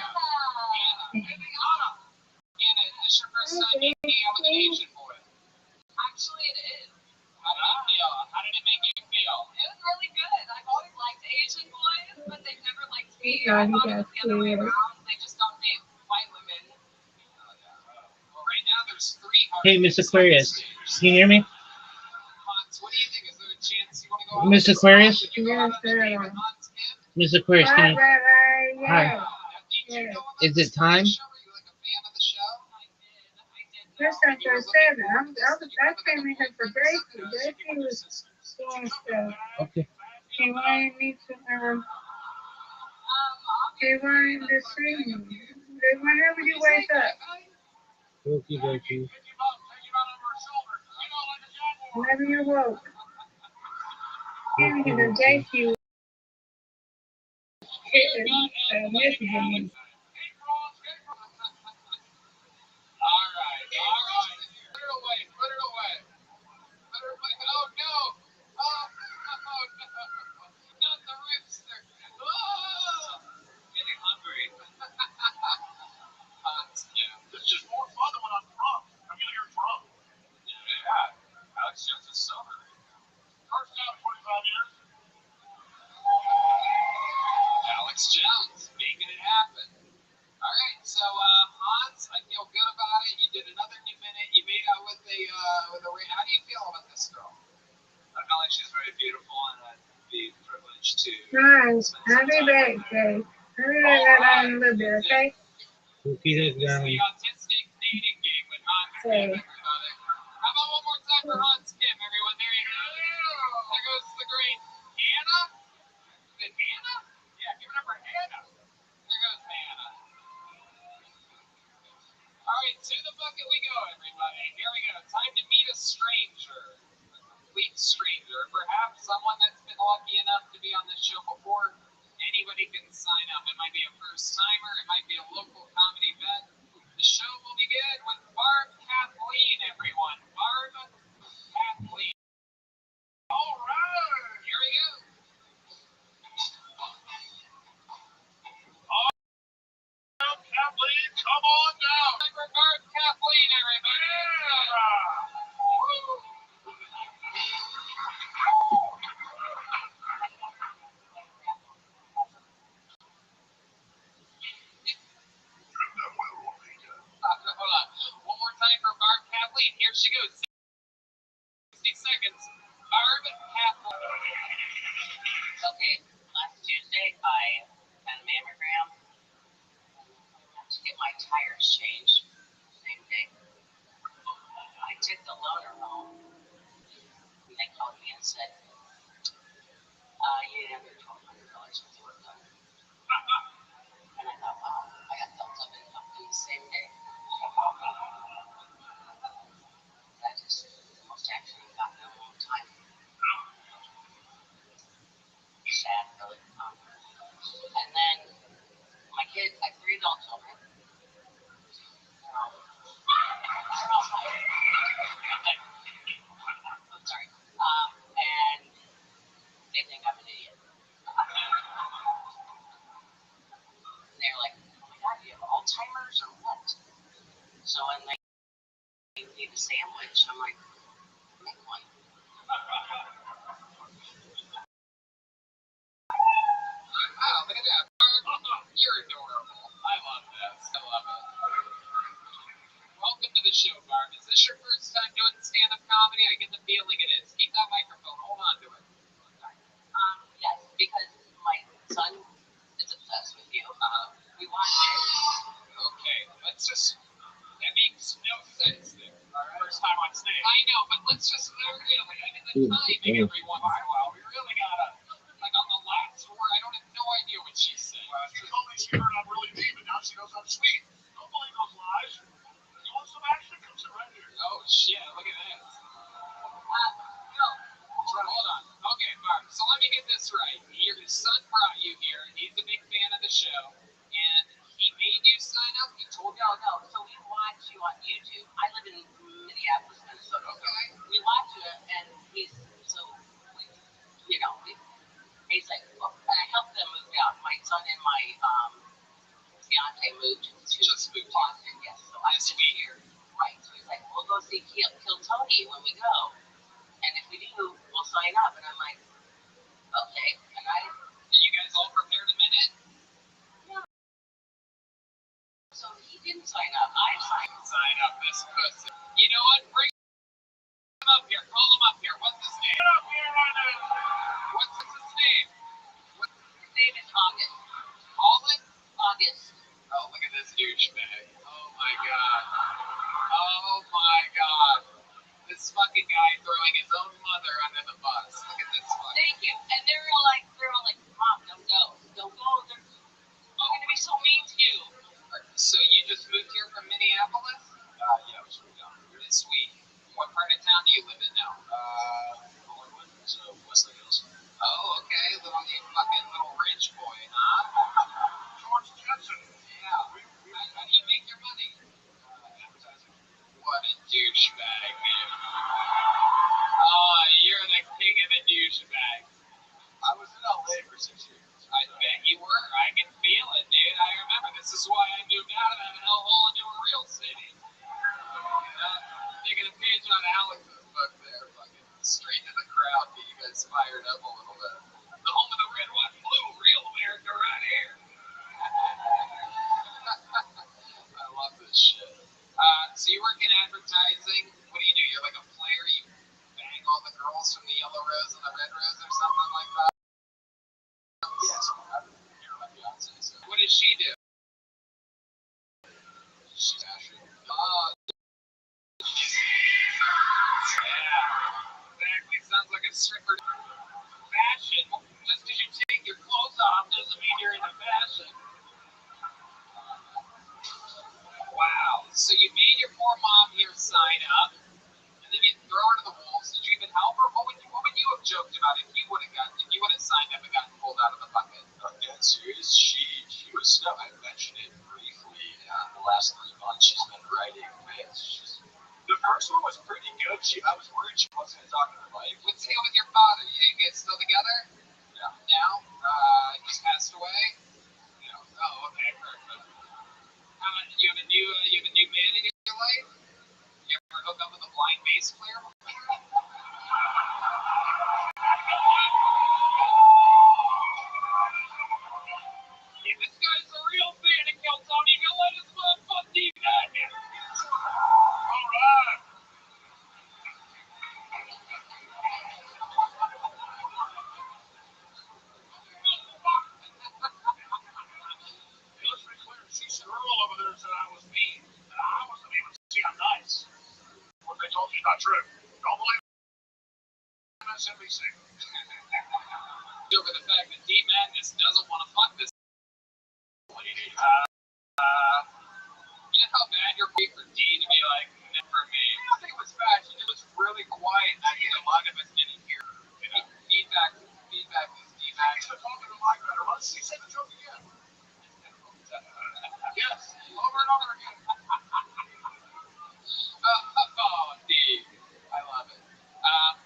Anna, is this your first time hanging out with an Asian boy? Actually, it is. How did it feel? How did it make you feel? It was really good. I've always liked Asian boys, but they've never liked me. Yeah, I you thought it was the other way got around. They just don't date white women. Well, right now there's 300. Hey, Miss Aquarius, can you hear me? Hans, what do you think? Is there a chance you want to go out? Miss Aquarius? Would you go out on a date with Hans Kim? Miss Aquarius, can you? Hi. Did you know about Is this it time? show? Are you like a fan of the show? I did. First time for 7. I came in here for Gracie. Gracie was doing stuff. Okay. She wanted me to she wanted to sing. Whenever you wake up. Okie dokie. Whenever you woke. Give me the Gracie messaging me. Alright. Put it away. Oh no! Oh no! Not the rooster! Oh! Getting hungry. Hans Kim. It's just more fun than when I'm drunk. I mean, you're drunk. Yeah. Alex Jones is sober. First time in 25 years. Alex Jones making it happen. All right, so Hans, I feel good about it. You did another new minute. You made out with a How do you feel about this girl? I feel like she's very beautiful, and I'd be privileged to. Nice. I'll be back, Jay. I'll be back in a little bit, okay? Okie This is the dokie. autistic dating game with Hans Kim, everybody. How about one more time for Hans Kim, everyone? There you go. There goes the great Anna. Is it Anna? Yeah, give it up for Anna. There goes Anna. All right, to the bucket we go, everybody. Here we go. Time to meet a stranger. A complete stranger. Perhaps someone that's been lucky enough to be on this show before. Anybody can sign up. It might be a first timer. It might be a local comedy vet. The show will begin with Barb Kathleen, everyone. Barb Kathleen. All right. Here we go. Kathleen, come on down. Time for Barb Kathleen, everybody. Hold on. One more time for Barb Kathleen. Here she goes. 60 seconds. Barb Kathleen. Okay, last Tuesday I had a mammogram. I had to get my tires changed same day. I took the loaner home. They called me and said, you have your $1,200 worth of work done. And I thought, wow, I got thumbs up and up in the same day. That is the most action I've gotten in a long time. Sad, really. And then my kids, I have 3 adult children. I'm sorry. And they think I'm an idiot. feeling it is. Keep that microphone. Hold on to it. Yes, because my son is obsessed with you. We watch it. Okay, let's just. That makes no sense there. First time on stage. I know, but let's just really. I mean, the timing every once in a while. We really gotta. Like on the last word, I don't have no idea what she said. She told me she heard I'm really deep, and now she knows I'm sweet. Don't believe those lies. You want some action? Come sit right here. Oh shit! Look at this. No. Hold on. Okay, Mark. So let me get this right. Your son brought you here. He's a big fan of the show, and he made you sign up. He told you. No. So we watch you on YouTube. I live in Minneapolis, Minnesota. Okay. We watch it, and he's so, he's like, well, I helped them move down. My son and my fiance moved to Boston. Yes, so I'm just here. Right. So he's like, we'll go see Kill Tony when we go, and if we do, we'll sign up. And I'm like, okay. And you guys all prepared a minute? So he didn't sign up. I signed up. Sign up this pussy. You know what? Bring him up here. Call him up here. What's his name? Get up here right now. What's his name? His name is August. Holland? August. Oh, look at this douchebag. Oh my god. Oh my god. This fucking guy throwing his own mother under the bus. Look at this one. Thank you. And they're all like, Mom, don't go. Don't go. They're going to be so mean to you. So you just moved here from Minneapolis? Yeah, we should go. Sweet. What part of town do you live in now? Hollywood, so Westlake Hills. Oh, okay. Little rich boy, huh? George Jetson. Yeah. How do you make your money? Advertising. What a douchebag, man. Oh, you're the king of the douchebag. I was in LA for 6 years. I bet you were. I can feel it, dude. I remember. This is why I moved out of that hellhole into a real city. Taking a page on Alex's book there, fucking straight to the crowd, get you guys fired up a little bit. The home of the red, white, blue, real America right here. I love this shit. So you work in advertising. What do? You're like a player. You bang all the girls from the yellow rose and the red rose or something like that? Yes, you're my fiance, so. What does she do? She's fashion. Yeah, exactly. Sounds like a stripper. Fashion. Just because you take your clothes off doesn't mean you're into fashion. Wow. So you made your poor mom here sign up, and then you throw her to the wolves. Did you even help her? What would you have joked about if you would have signed up and gotten pulled out of the bucket? Dead serious. She was stuck. I mentioned it briefly. The last 3 months she's been writing bits. The first one was pretty good. I was worried she wasn't going to talk to her wife. What's the deal with your father? You guys still together? Yeah. Now? He's passed away? Yeah. Oh, okay, perfect. You have a new man in your life? You ever hook up with a blind bass player? Hey, this guy's a real fan of Kill Tony. He'll let his motherfucking team back in. All right. Let's be clear. She's the girl over there said I was mean. I wasn't even. See, I'm nice. What they told you is not true. Don't believe MSNBC. Over the fact that D Madness doesn't want to fuck this lady. You know how bad you're being for D to be like, not for me. I don't think it was bad. She was really quiet. I think a lot of us didn't hear her. You know? Feedback is D Madness. She's talking to Mike better. Let's see. Say the joke again. Yes. Over and over again. Oh, D. I love it.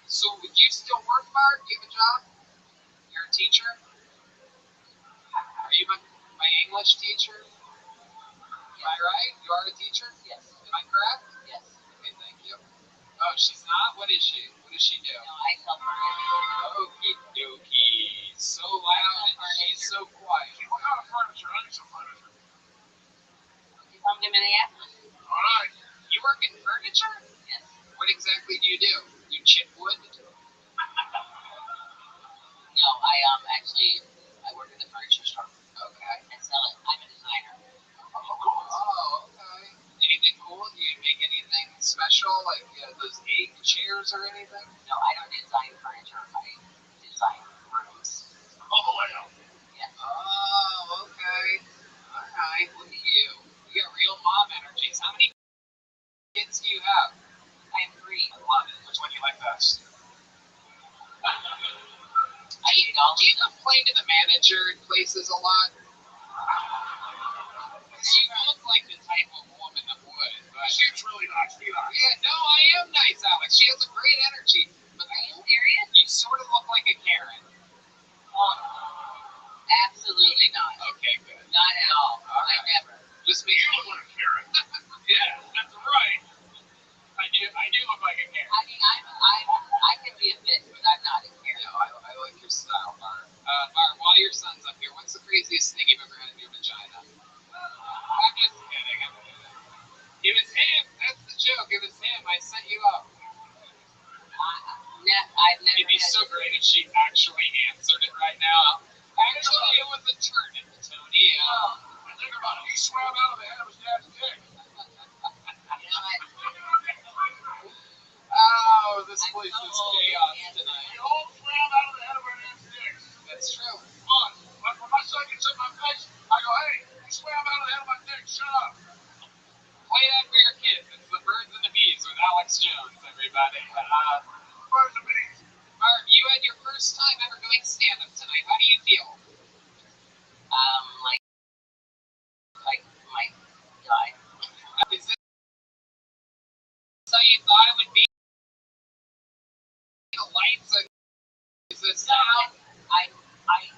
So do you still work, Mark? Do you have a job? You're a teacher? Are you my English teacher? Am I right? You are a teacher? Yes. Am I correct? Yes. Okay, thank you. Oh, she's not? What is she? What does she do? No, I help her. Okie dokie. So loud and she's so quiet. What kind of furniture? I need some furniture. You come to Minneapolis? All right. You work in furniture? Yes. What exactly do? You chip wood furnitures or anything? No, I don't design furniture. I design rooms. Oh, the layout. Yeah. Oh, okay. All right. Look at you. You got real mom energies. How many kids do you have? I have 3. I love it. Which one do you like best? I hate all Do you complain to the manager in places a lot? She look like the type of woman that would, but She's really nice. Be nice. yeah, no, I am nice, Alex. She has a great energy. But Are you serious? you sort of look like a Karen. Absolutely not. Okay, good. Not at all. All I right. never. Just make You sure. look like a Karen. Yeah, that's right. I do look like a Karen. I mean, I can be a bit, but I'm not a Karen. No, I like your style, Barb. Barb, while your son's up here, what's the craziest thing you've ever had in your vagina? I'm just kidding. I'm kidding. It was him. That's the joke. It was him. I set you up. I've never. It'd be had- so great if she actually answered it right now. Actually, it was a turn, Tony. I think about it. He swam out of the head of his dad's dick. You know what? Oh, this I'm place so is old, chaos man. tonight. We all swam out of the head of our dad's dicks. That's true. But when my son gets in my face, I go, hey, you swam out of the head of my dick. Shut up. Play that for your kids. It's the Birds and the Bees with Alex Jones, everybody. Where's the bees? Barb, you had your first time ever doing stand-up tonight. How do you feel? Like my guy. Is this how you thought it would be? The lights and is this sound? I I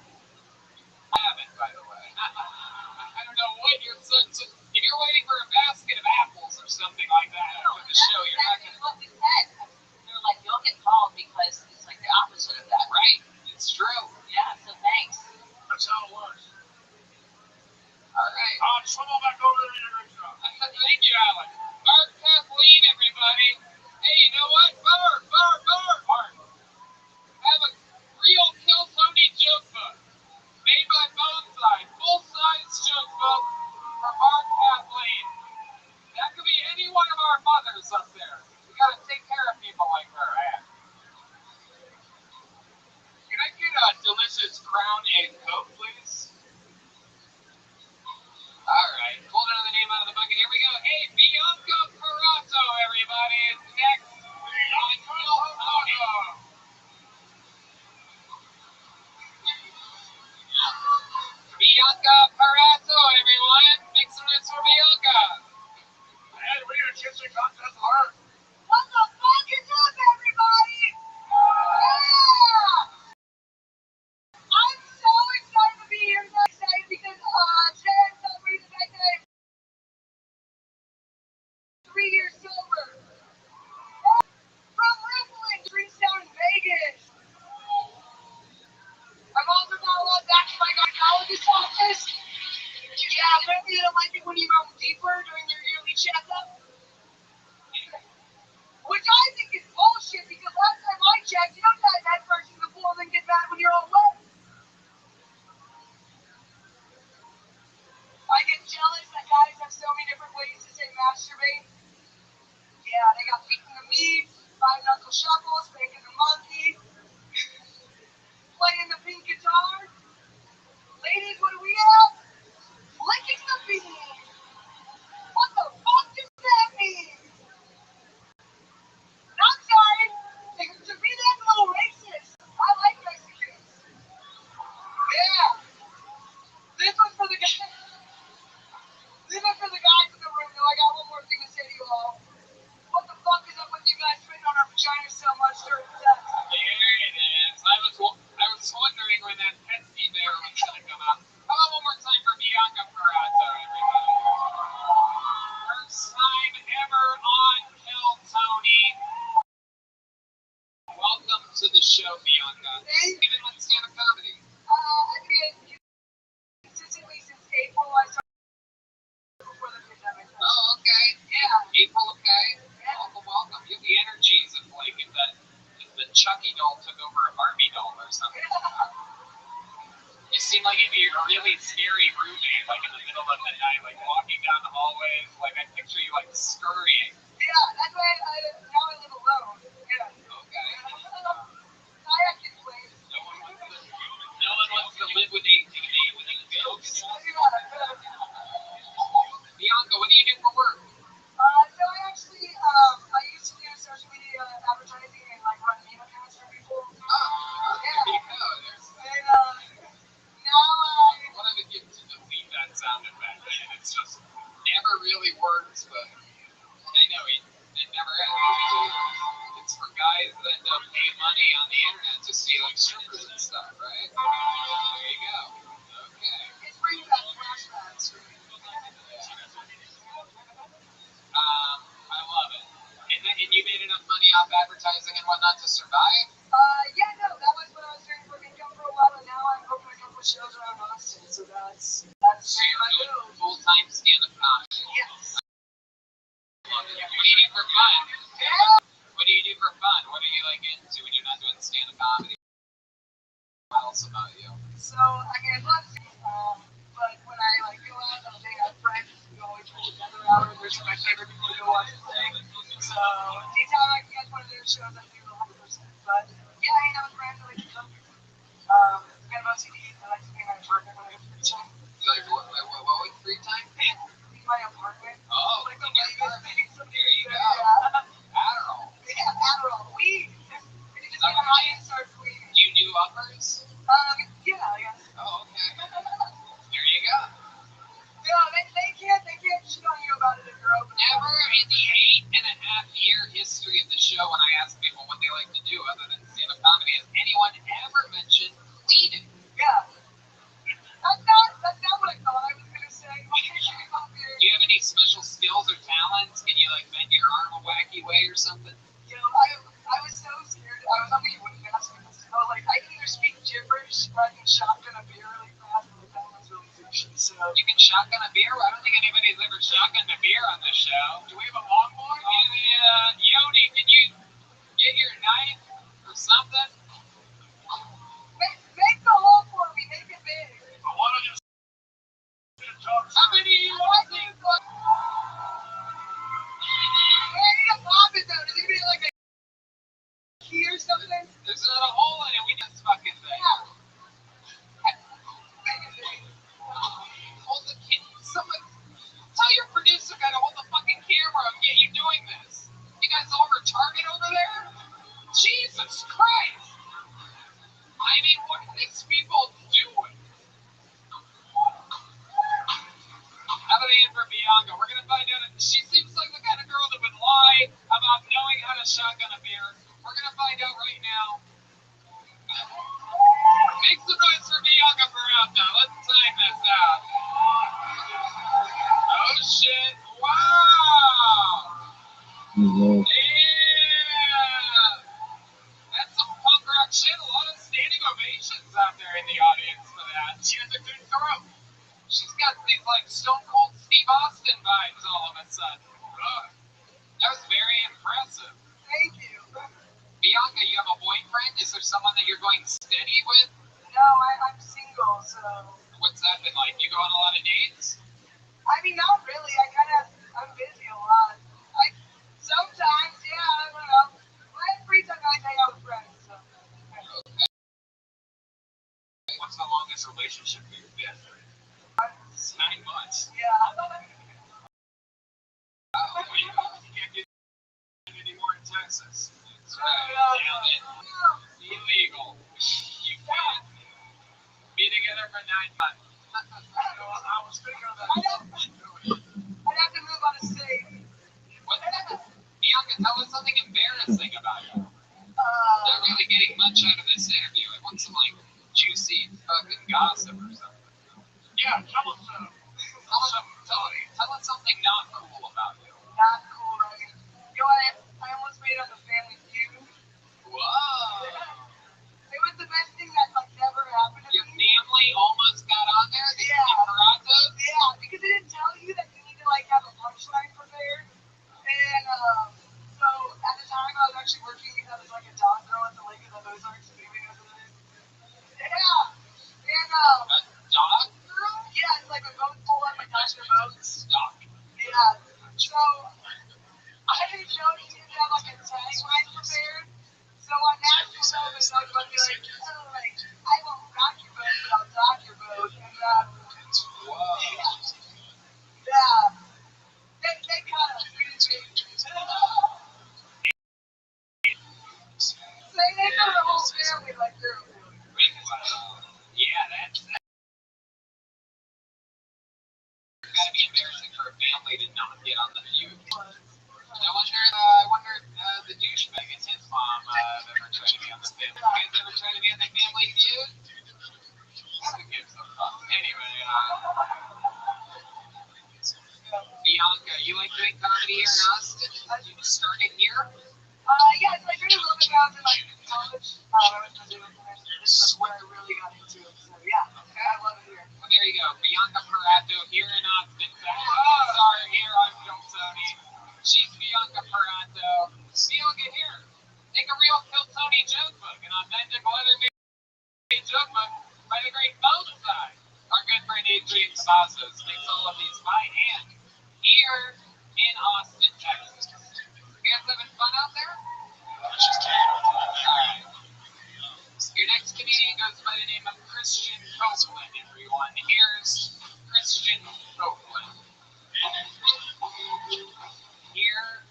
haven't, by the way. I don't know what your son. So if you're waiting for a basket of apples or something like that after the show, you're not That's gonna. what we said. They're like, you'll get called because it's like the opposite of that, Right? It's true. Yeah. So thanks. That's how it works. All right. Just swim on back over there and do a great job. Thank you, Alex. Barb Kathleen, everybody. Hey, you know what? Barb. I have a real Kill Tony joke book made by Boneside. Full-size joke book for Barb Kathleen. That could be any one of our mothers up there. We gotta take care of people like her. Can I get a delicious Crown Egg Coke, please? All right, pulled another name out of the bucket. Here we go. Hey, Bianca Parato, everybody, is next. Bianca Parato, everyone. Make some noise for Bianca. Hey, we got a kitchen contest with her. What the fuck is up, everybody? Yeah! I'm so excited to be here today because today I'm celebrating the fact that I'm 3 years sober. From wrestling, drinks down in Vegas. I've also got a lot back to my gynecologist's office. Yeah, apparently they don't like it when you go deeper during their yearly checkup. Which I think is bullshit because last time I checked, you don't die that person before and then get mad when you're all wet. I get jealous that guys have so many different ways to say masturbate. Yeah, they got beating the meat, 5 knuckle shuffles, making the monkey, playing the pink guitar. Ladies, what do we have? Licking the bean. What the fuck does that mean? I'm sorry. To me, that's a little racist. I like Mexicans. Yeah. This one's for the guys. This one's for the guys in the room. Though I got one more thing to say to you all. What the fuck is up with you guys spitting on our vaginas so much during sex? There it is. I was wondering when that Pepsi bear was gonna come out. How about one more time for Bianca Parato, everybody? First time ever on Kill Tony. Welcome to the show, Bianca. Thank Even with stand-up comedy. I've been consistently since April. I started before the pandemic. Oh, okay. Yeah. April, okay. Yeah. Welcome. You have the energies of like if the Chucky doll took over a Barbie doll or something. You seem like you'd be a really scary roommate, like in the middle of the night, like walking down the hallways. Like I picture you like scurrying. Yeah, that's why now I live alone. Yeah. live with a ghost? Bianca, what do you do for work? So I actually, I used to do social media advertising and like run meme accounts for people. There you go. And now What I would give to delete that sound effect. I mean, it's just never really works, but I know it never ends. It's for guys that pay money on the internet to see like strippers and stuff, right? There you go. Okay. it's bringing back flashbacks for me. I love it. And you made enough money off advertising and whatnot to survive? Yeah, no, that was what I was doing for income for a while, and now I'm booking a couple shows around Austin, so that's So you're doing full-time stand-up comedy. Yes. What do you do for fun? What do you do for fun? What are you like into when you're not doing stand-up comedy? What else about you? So, I mean, I love but when I like go out and hang out with friends, we always go together out, and there's my favorite people to go watch the thing. So, anytime I can catch one of their shows, I do 100%. But, yeah, hang out with friends, I like to come. Kind of OCD, I like to be in my apartment when I have free time. You like what with free time? Leave my apartment. Oh, Like the in your latest apartment. thing. There you go. Yeah. Adderall. Yeah, Adderall. Weed. We just get high and start weed. Do you do uppers? Yeah, I guess. Oh, okay. There you go. No, they can't shit on you about it if you're open. Never in the 8.5-year history of the show, when I ask people what they like to do other than stand-up comedy, has anyone ever mentioned weeding? Yeah. That's not what I thought I was gonna say. Do you have any special skills or talents? Can you like bend your arm a wacky way or something? You know, I was so scared. I was hoping you wouldn't ask me this. I was like, I can either speak gibberish or I can shotgun a beer really fast, and that was really douchey. So You can shotgun a beer? I don't think anybody's ever shotgunned a beer on this show. Do we have a longboard? Yoni, can you get your knife or something? make the hole for me. Make it big. How many do you want? I need to pop it though. Does it be like a key or something? There's not a hole in it. We need this fucking thing. Yeah. Make it big. Hold the someone tell your producer guy to hold the fucking camera and get you doing this. You guys all retarded over there? Jesus Christ! I mean, what are these people doing? How about in for Bianca? We're gonna find out if she seems like the kind of girl that would lie about knowing how to shotgun a beer. We're gonna find out right now. Make some noise for Bianca Barata. Let's time this out. Oh shit! Wow! Hello. Yeah! That's some punk rock shit. A lot of standing ovations out there in the audience for that. She has a good throat. She's got these like Stone Cold Steve Austin vibes all of a sudden. Ugh. That was very impressive. Thank you. Bianca, you have a boyfriend? Is there someone that you're going steady with? No, I'm single, so What's that been like? You go on a lot of dates? I mean not really. I'm busy a lot. Sometimes, yeah, I don't know. When I have free time I hang out with friends, so Okay. What's the longest relationship you've been? 9 months. yeah. Oh, you can't get anymore in Texas. That's right. Damn it. Illegal. You can't be together for 9 months. I was thinking of that. I'd have to move out of state. What? Bianca, tell us something embarrassing about you. Not really getting much out of this interview. I want some like juicy fucking gossip or something. Yeah, tell us something not cool about you. Not cool, right? You know what? I almost made it on the Family Feud. Whoa. It was the best thing that like never happened to Your me. family almost got on there? The Imperatos? Yeah, because they didn't tell you that you need to like have a punchline prepared. And so at the time I was actually working as like a dog girl at the Lake of the Ozarks. If anybody knows what it is. Yeah. And A dog girl? yeah, it's like a boat full of like Dr. boats. Stock. Yeah. So I didn't know you didn't have like a tagline prepared. So on national television I was going to be like, oh, like I won't rock your boat, but I'll rock your boat, and Whoa. yeah, they kind of treated me. They know the whole family like they're. Wow. Yeah, that's gotta be embarrassing for a family to not get on the feud. I wonder the douchebag and his mom ever tried to be on the family. You guys ever try to be on the family feud? Who gives a fuck? Anyway, Bianca, you like doing comedy here in Austin? You just started here? Yeah, so I did a little bit out in like college. I went to do it, and this is where I really got into it. So yeah, I love it here. Well, there you go. Bianca Parato here in Austin. Sorry, here on Phil Tony. She's Bianca Parato. Bianca here. Take a real Phil Tony joke book, an authentic leather-made joke book by the great Mozart. Our good friend Adrian Cavazos makes all of these by hand here in Austin, Texas. You guys having fun out there? Alright. Your next comedian goes by the name of Christian Copeland, everyone. Here's Christian Copeland. Here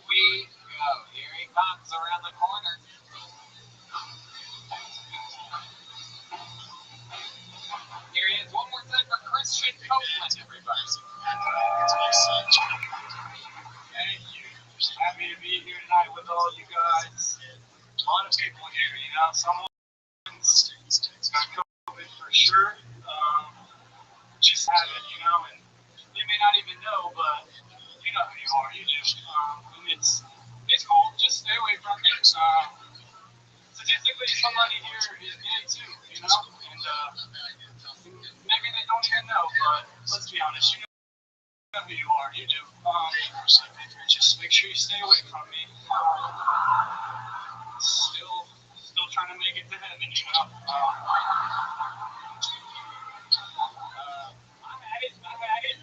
we go. Here he comes around the corner. Here he is. One more time for Christian Copeland, everybody. Thank you. Happy to be here tonight with all you guys. A lot of people here, you know. Someone's got COVID for sure. Just had it, you know, and they may not even know, but you know who you are. You do. And it's cool. Just stay away from it. Statistically, somebody here is gay too, you know, and maybe they don't even know, but let's be honest, you know who you are. You do. Just make sure you stay away from me. Still trying to make it to heaven, you know. I'm at it.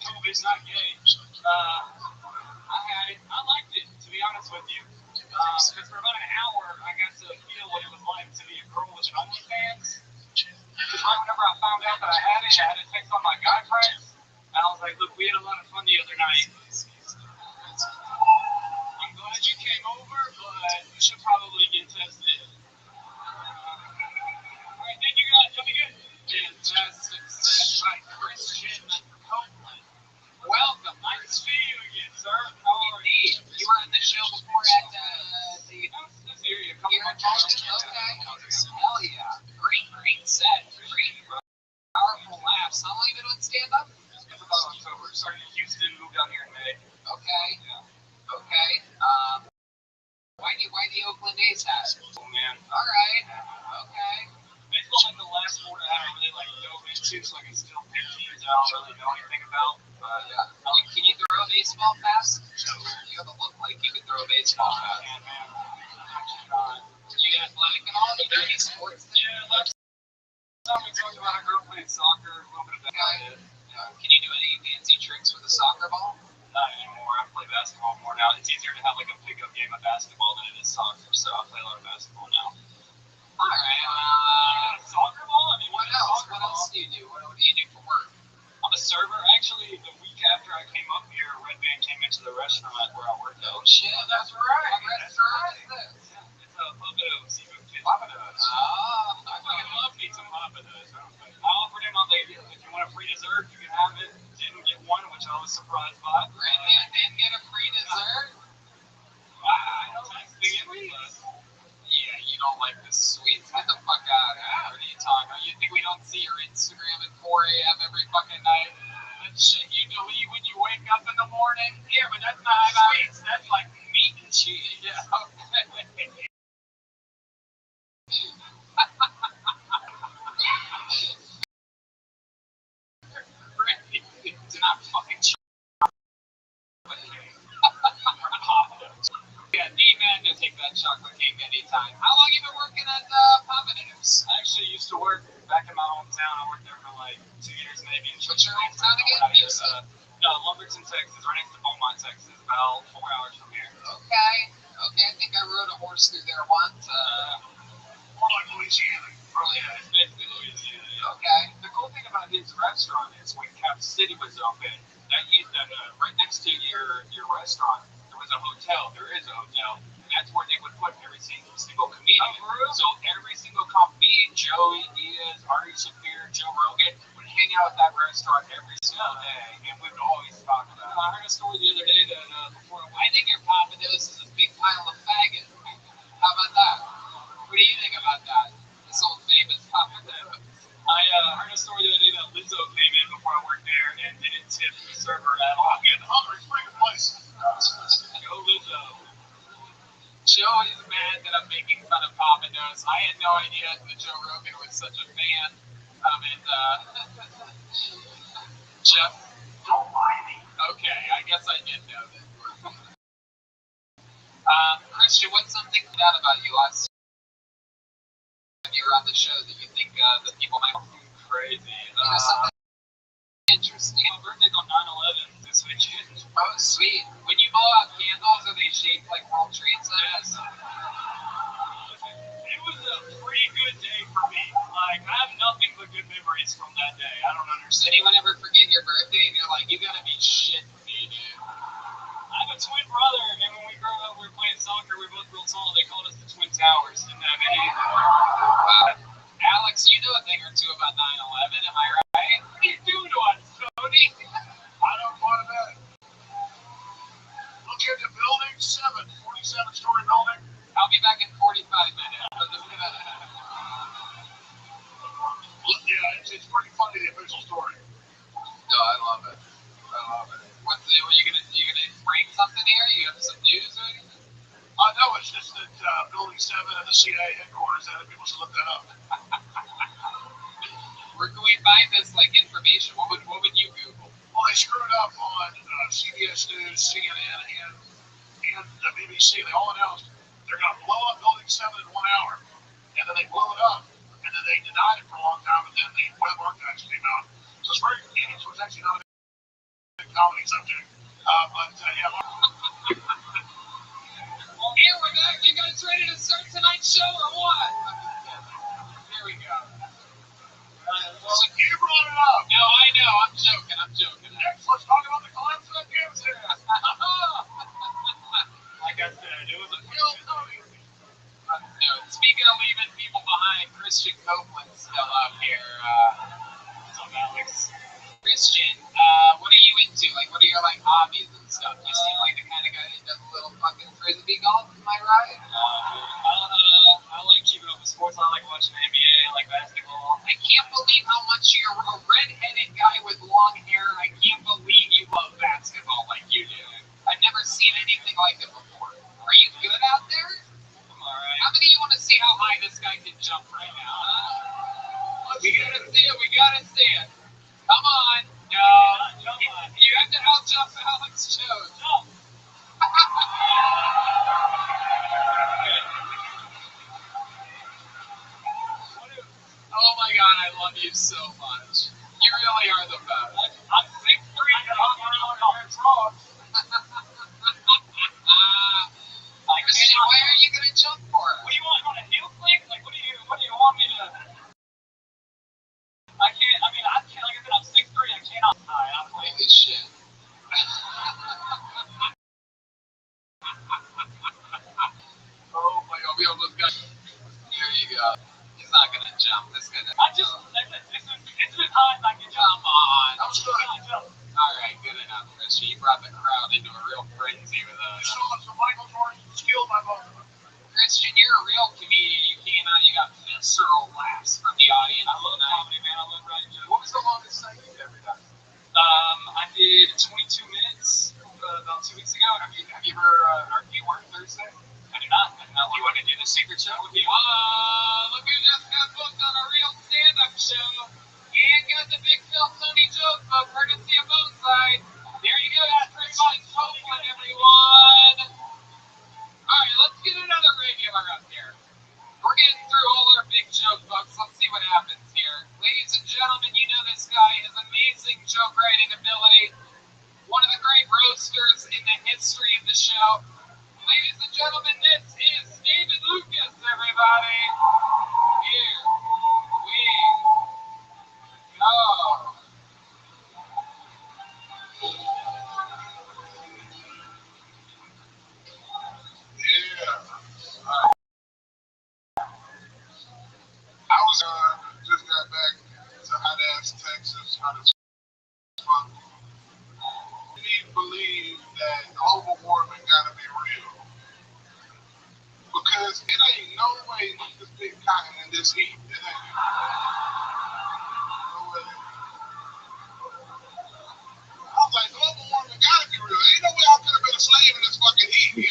COVID's not gay. I had it. I liked it, to be honest with you. Because for about an hour, I got to feel what it was like to be a girl with an OnlyFans. Because right whenever I found out that I had it, I had to text on my guy friends. And I was like, look, we had a lot of fun the other night. I'm glad you came over, but you should probably get tested. Alright, thank you guys. Y'all be good. Fantastic set by Christian Copeland. Welcome. Nice to see you again, sir. How are you? You were on the show before at the area a couple months ago. Okay. Hell yeah. Great set. Great powerful laughs. How long have you been on stand-up? It's about October. Started in Houston, moved down here in May. Okay. Yeah. Okay. Why the Oakland A's hat? Oh man. Alright. Okay. Baseball's like the last sport I haven't really like dove into, so I can still pick teams I don't really know anything about. But can you throw a baseball fast? You have a look like you can throw a baseball fast. Yeah, man. Actually not. You athletic at all? You do any sports? Yeah, last time we talked about a girl playing soccer, a little bit of that. Can you do any fancy tricks with a soccer ball? Not anymore. I play basketball more now. It's easier to have like a pickup game of basketball than it is soccer, so I play a lot of basketball now. Alright, soccer ball? I mean, what else? What else do you do? What do you do for work? I'm a server. Actually, the week after I came up here, Red Band came into the restaurant where I worked. Oh shit, that's right. What restaurant is this? Yeah, it's a Papados seafood fish. Papados. I fucking love me some Papados. I offered him, I was like, if you want a free dessert, you can have it. Didn't get one, which I was surprised by. Red Band didn't get a free dessert? I don't think it. Yeah, you don't like the sweets. Get the fuck out of here. What are you talking about? You think we don't see your Instagram at 4 a.m. every fucking night? That shit you delete when you wake up in the morning? Yeah, but that's not sweets. That's like meat and cheese. Yeah, okay. Do not fucking yeah, D-Man can take that chocolate cake anytime. How long have you been working at Papados? I actually used to work back in my hometown. I worked there for like 2 years maybe. What's your hometown again? Lumberton, Texas, right next to Beaumont, Texas, about 4 hours from here. Okay, I think I rode a horse through there once. More like Louisiana. Yeah, it's basically Louisiana. Yeah. Okay. The cool thing about his restaurant is when Cap City was open, right next to your restaurant, there was a hotel. There is a hotel. And that's where they would put every single comedian. So every single comedian, Joey Diaz, Ari Shaffir, Joe Rogan, would hang out at that restaurant every single day, and we would always talk about it. I heard a story the other day that I think your Papa Dose is a big pile of faggot. How about that? What do you think about that? This old famous Papa Dose. I heard a story the other day that Lizzo came in before I worked there and didn't tip the server at all. I'm getting hungry. It's pretty good place. Go Lizzo. Joe is mad that I'm making fun of Papa Dose. I had no idea that Joe Rogan was such a fan. Jeff, Don't lie to me. okay, I guess I did know that. Christian, what's something out about you last time you were on the show that you think that people might Crazy. something interesting? My birthday's on 9/11 this weekend. Oh, sweet. When you blow out candles, are they shaped like World Trade Centers? It was a pretty good day for me. Like, I have nothing but good memories from that day. I don't Does understand. anyone ever forget your birthday and you're like, you gotta be shit me, dude? I have a twin brother, and when we grew up, we were playing soccer. We were both real tall. They called us the Twin Towers. Didn't have any. Alex, you know a thing or two about 9/11, am I right? What are you doing to us, Tony? I don't want to bet. Look at the building 7, 47-story building. I'll be back in 45 minutes. But Yeah, it's pretty funny, the official story. no, I love it. I love it. What are you gonna break something here? You have some news or anything? No, it's just that Building 7 and the CIA headquarters, that people should look that up. Where can we find this information? What would you Google? Well, they screwed up on CBS News, CNN, and the BBC. They all announced they're going to blow up Building 7 in 1 hour. And then they blew it up. And then they denied it for a long time. And then the web archives came out. So it's very convenient. So it's actually not a comedy subject. Yeah. Here we're back. You guys ready to start tonight's show or what? Here we go. So you brought it up. No, I know. I'm joking. Next, let's talk about the collapse of Afghanistan. Like I said, it was a Real Tony. Speaking of leaving people behind, Christian Copeland's still out here. What's up, Alex? Christian, what are you into? What are your hobbies and stuff? You seem like the kind of guy that does a little fucking frisbee golf. Am I right? I like keeping up with sports. I like watching the NBA. I like basketball. I can't believe how much you're a red-headed guy with long hair. I can't believe you love basketball like you do. I've never seen anything like it before. Are you good out there? I'm alright. How many of you want to see how high this guy can jump right now? Huh? We gotta see it. Come on. No. Jump on. You have to out-jump Alex Jones. Jump. Oh my God, I love you so much. You really are the best. I'm 6'3", and I'm wrong. Christian, why are you gonna jump for it? What do you want? You want a heel flick? What do you want me to? I can't. Like I said, I'm 6'3". I cannot high. I'm like, Holy shit. Oh my God, we almost got. Here you go. He's not gonna jump. This gonna. it's as high as I can jump. Come on. That was good. All right, good enough, Christian. You brought the crowd into a real frenzy with You us. saw some Michael Jordan skill by both of them. Christian, you're a real comedian. You came out, you got visceral laughs from the audience. I love comedy, man. I love writing jokes. What was the longest time you've ever done? I did 22 minutes about 2 weeks ago. Have you ever do you work Thursday? I do not. You want to do the secret show with you? Look who just got booked on a real stand-up show. And got the big Phil Tony joke book, courtesy of Boneside. There you go, that's Christian Copeland, everyone. Alright, let's get another regular up here. We're getting through all our big joke books. Let's see what happens here. Ladies and gentlemen, you know this guy has amazing joke writing ability. One of the great roasters in the history of the show. Ladies and gentlemen, this is David Lucas, everybody.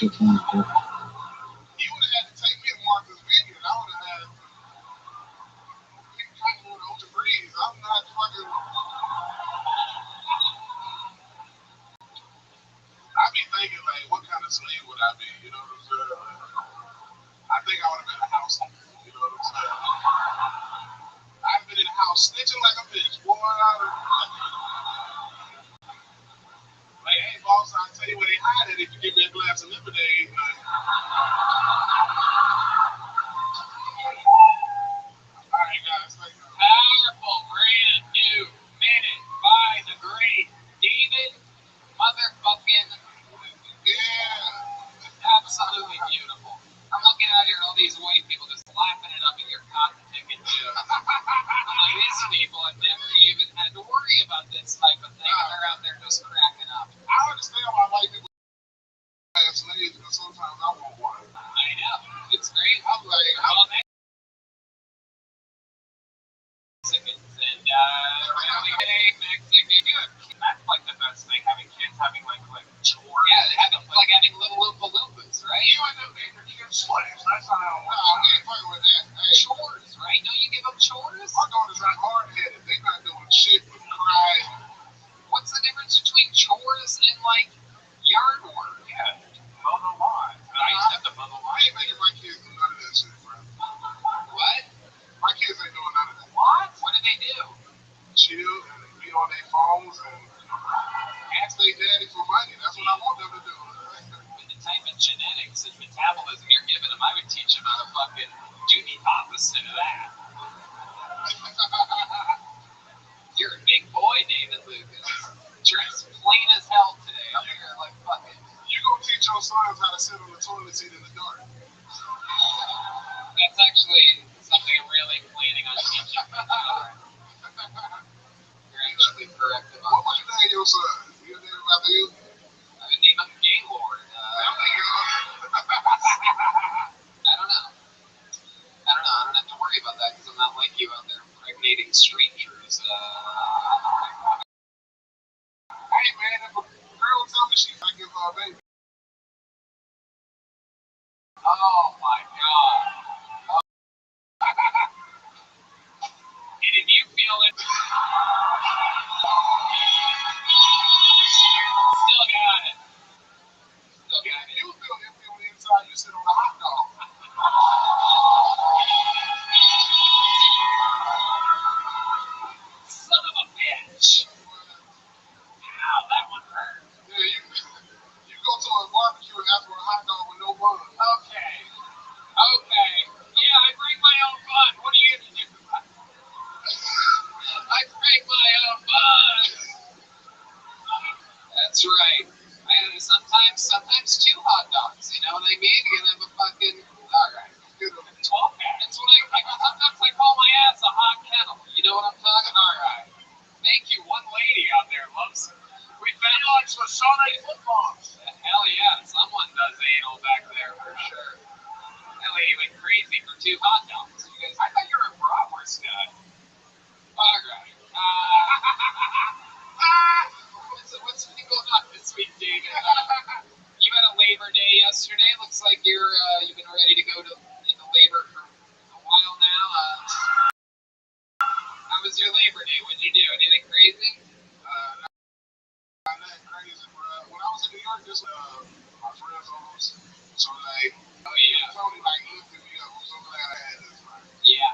actual time. But You would have had to take me to Martha's Vineyard. I would have had Cottonwood Ocean Breeze. I'm not fucking. I be thinking, like, what kind of slave would I be? You know what I'm saying? I think I would have been a housekeeper. You know what I'm saying? I've been in the house snitching like a bitch. Boy, like, hey, boss, I'll tell you where they hide it if you give me a glass of lemonade. Like, all right, guys, thank you. Powerful, brand new minute by the great David motherfucking. Yeah. Absolutely beautiful. I'm looking out here at all these white people just laughing it up at your cotton ticket jokes. I'm like, these people have never even had to worry about this type of thing, and they're out there just cracking up. I understand why white people have slaves, because sometimes I want one. I know. It's great. I'm like, Well, Mexicans and Mexican. That's like the best thing, having kids having like chores. Yeah, having little Oompa Loompas, right? You end up making your kids slaves. That's not how it works. I ain't fucking with that. Hey, Chores, right? Don't you give them chores? my daughter's not hard-headed. They not doing shit but crying. What's the difference between chores and like yard work? Yeah, mow the lawn. I used to have to mow the I lawn. ain't making my kids do none of that shit, bro. What? My kids ain't doing none of that. What? What do they do? Chill and be on their phones and ask their daddy for money. That's what I want them to do. With the type of genetics and metabolism you're giving them, I would teach them how to fucking do the opposite of that. You're a big boy, David Lucas. Dressed plain as hell today. I'm here like fucking. You gonna teach your sons how to sit on the toilet seat in the dark. That's actually something I'm really planning on teaching. You're actually correct What about would you name your son? You name him after you? I would name him Gaylord. I don't know. I don't have to worry about that because I'm not like you out there impregnating strangers. Hey man, if a girl tell me she's like his baby. Oh my god. And if you feel it, still got it. Still got it. You feel empty on the inside, you sit on a hot dog. Son of a bitch. Ow, that one hurt. Yeah, you go to a barbecue and ask for a hot dog with no bun. Okay. Yeah, I bring my own bun. What are you gonna do? I bring my own bun. That's right. Sometimes two hot dogs. You know what I mean? You're gonna have a fucking. All right. 12 pack. That's what sometimes I call my ass a hot kettle. You know what I'm talking? All right. Thank you. One lady out there loves. We found like some Sunday footballs. Hell yeah, someone does anal back there for sure. That lady went crazy for two hot dogs. You guys, I thought you were a bratwurst guy. All right. What's been going on this week, David? You had a Labor Day yesterday. Looks like you've been ready to go into labor for a while now. How was your Labor Day? What did you do? Anything crazy? Not that crazy, bro. When I was in New York, just my friends almost. So like, Oh yeah. Tony like lifted me up. I'm so glad I had this, man. Yeah.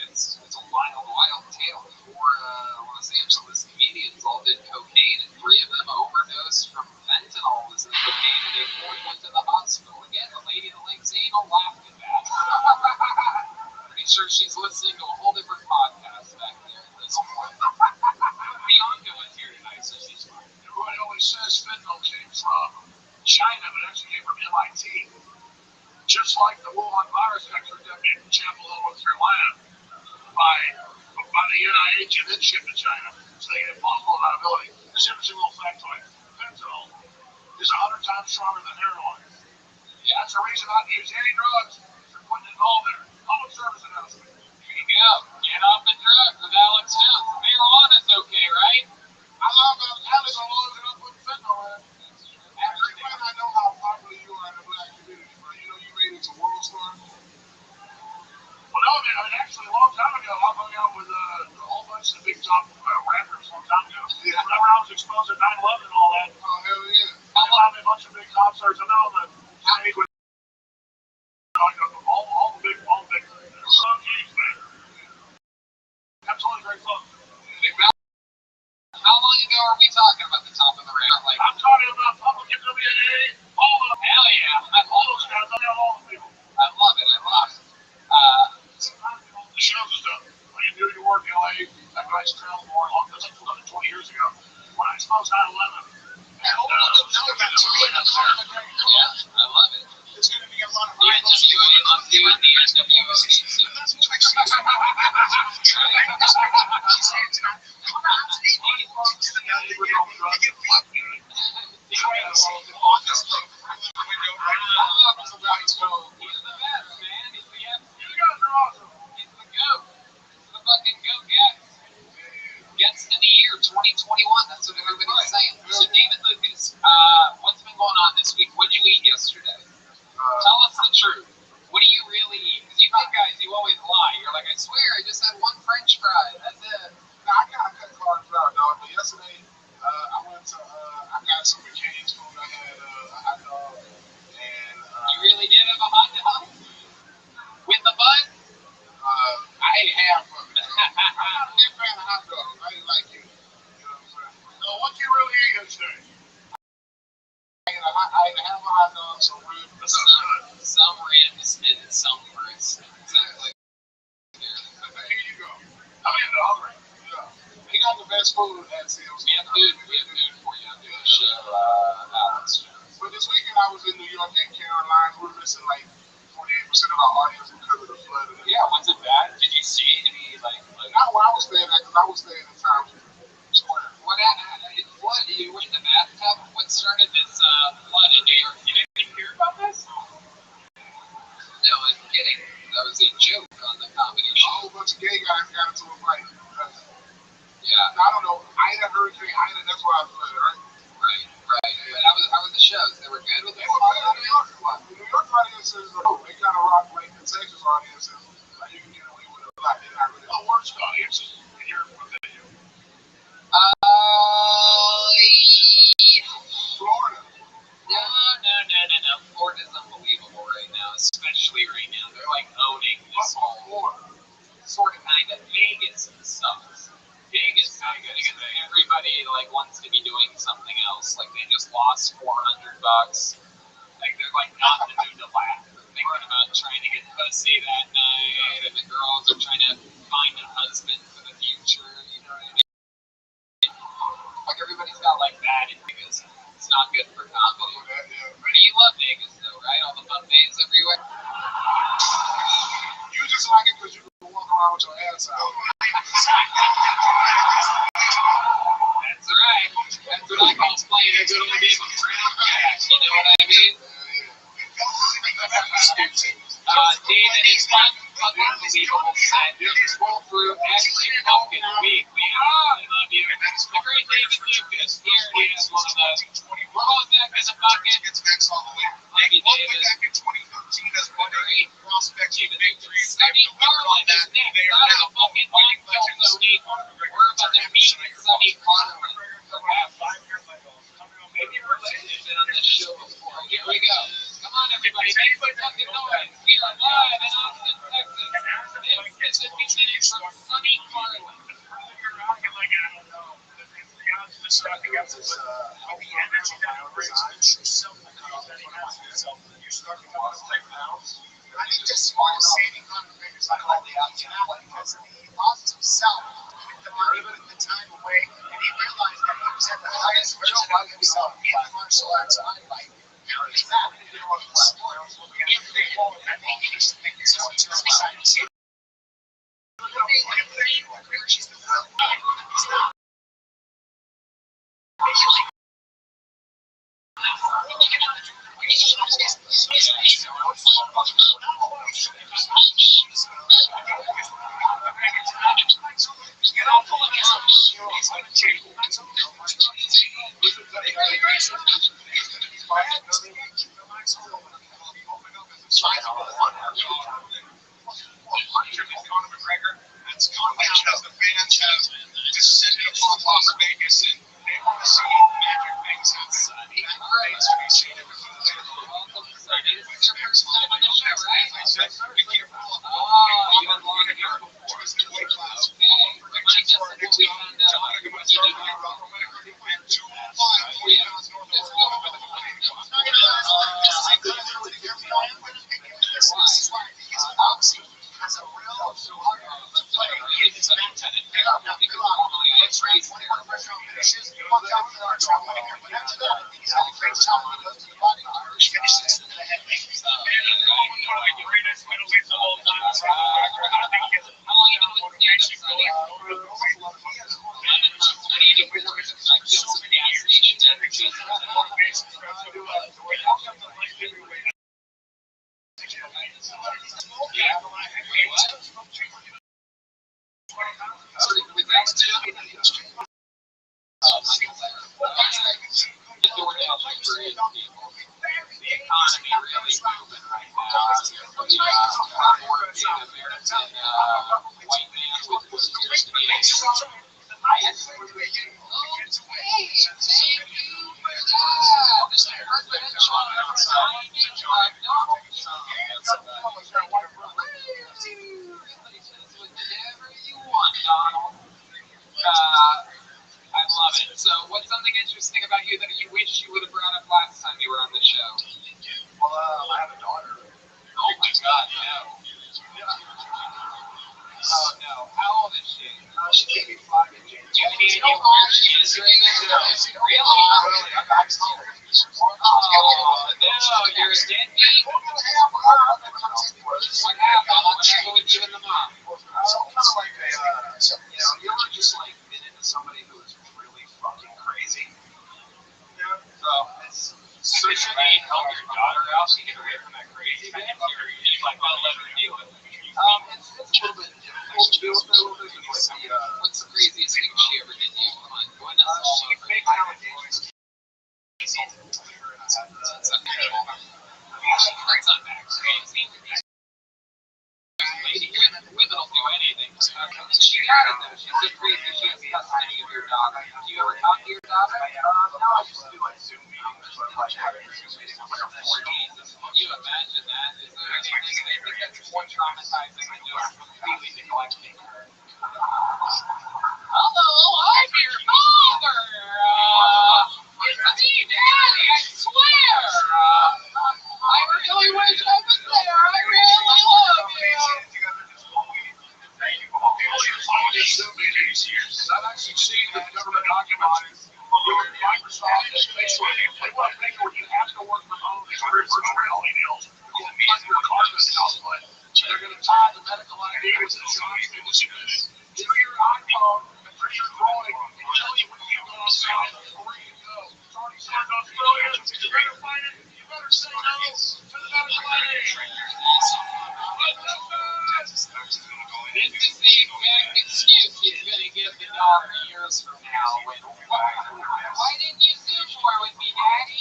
It's a wild tale. 4 Los Angeles comedians all did cocaine, and 3 of them overdosed from fentanyl. Was in the cocaine, and they 4 went to the hospital. Again, the lady that likes anal laughed at that. Pretty sure she's listening to a whole different podcast back there at this point. Bianca was here tonight, so she's fine. Everybody always says fentanyl came from China, but actually came from MIT. Just like the Wuhan virus got turned up in Chapel Hill, North Carolina, by the NIH and then shipped to China. So they had multiple liability. This is a little factoid. Fentanyl is 100 times stronger than heroin. Yeah. That's the reason I don't use any drugs. They're putting it all there. Public service announcement. There you go. Get off the drugs with Alex Jones. Marijuana's okay, right? I love Alex. Alex alone and I'm putting fentanyl in. Everybody I know how properly always very fun. How long ago are we talking about the top of the round? Like, I'm talking about public NWA, all of them. hell yeah. All those guys, I know all the people. I love it. Sometimes the shows and stuff. When you do your work in LA, that guy's travel more. That's like 20 years ago. When I exposed 9/11. Yeah, I love it. It's going to be a lot of The NWA, I'm doing the NWA. Gets to the year 2021. That's what everybody's saying. So, David Lucas, what's been going on this week? What did you eat yesterday? Tell us the truth. What do you really eat? Because you guys, you always lie. You're like, I swear, I just had one French fry. That's it. I got cut carbs out, dog. But yesterday, I went to, I got some McCain's food. I had a hot dog. And, you really did have a hot dog? With the bun? I ate half of it. I'm not a big fan of hot dogs. I ain't like you. You know what I'm saying? So what you really eat yesterday? I ate half a hot dog, some ribs. Some ribs and some grits. Exactly. Here you go. I'm in the hungry. Yeah. He got the best food at Seals. We have food for you. I'm doing a show, Alex. But this weekend I was in New York and Carolina. We're missing like 48% of our audience because of the flood. Yeah, was it bad? Did you see any like not where I was staying at, because I was staying in Times Square. What happened? It flooded. You were in the bathtub. What started this flood in New York? You didn't hear about this? No, I'm kidding. That was a joke on the comedy show. A whole bunch of gay guys got into a fight. Yeah. I don't know. Ida, Hurricane Ida, that's why I flooded, right? Right. But how was the shows? They were good with the They were good. The New York audiences, they kind of rock like the Texas audiences. Like you can get away with a lot. They're not really the worst audiences in Europe than you. Florida. No. Florida's unbelievable right now, especially right now. They're like owning this whole Florida. Sort of kind of. Vegas sucks. Vegas, everybody like wants to be doing something else. Like they just lost $400. Like they're like not in the mood to laugh. They're thinking about trying to get pussy that night, and the girls are trying to find a husband for the future. You know what I mean? Like everybody's got like that in Vegas. It's not good for comedy. But you love Vegas though, right? All the fun days everywhere. You just like it because you can walk around with your ass out. That's right. That's what I call playing a good old game of Crash. You know what I mean? David, it's unbelievable set. Roll through every fucking week. We absolutely love you. The great David Lucas. Here he is, one of the. We're going back in the bucket. Love you, David. Back in 2013 as one of the 8 prospects in victories. Sonny Carlin is next. Out of the fucking landfill, Tony. We're about to meet Sonny Carlin. Maybe we're been on this show before. Here we go. Come on, everybody. Make some fucking noise. We are live in Austin, Texas. This is the beginning from Sonny Carlin. I think the smartest saving conversation is like all the outside because he lost himself the time away, and he realized that he was at the highest version of himself in martial arts on life. we found out what you do. I love it. So, what's something interesting about you that you wish you would have brought up last time you were on the show? Well, I have a daughter. Oh my God, no. Oh no. How old is she? She gave me 5 in January. Do you have any idea where she is right now? Really? Oh no, you're a deadbeat. What happened? What happened with you and the mom? Kind of like a, you ever just like been into somebody who is really fucking crazy? So should we help your daughter out to get away from that crazy thing? Or you like, well, let her deal with it? It's a little bit difficult to deal with it. What's the craziest thing she ever did to you? Come on, go into all She of it. faked allegations. It's unbelievable. It's not that crazy. Lady, women will do anything. She got it though. She's so crazy. She has custody of your dog. Do you ever talk to your dog? No, I used to do like Zoom meetings, but like having a Zoom meeting with like a 4-year-old. Can you imagine that? Is there anything? I think that's more traumatizing than just completely neglecting her. Hello, I'm your father. It's me, Daddy. I swear. I really wish I was there. I really love you. I've actually seen the government documents with Microsoft and Facebook. They want to make it where you have to work from home and do virtual reality deals. You can meet your carbon output. They're going to tie the medical ideas and to your iPhone and for your drawing and tell you when you go outside or where you go. It's already started Australia. You better find it. You better say no to the medical aid. This is the exact excuse he's going to give the dog years from now. Why didn't you Zoom more with me, Daddy?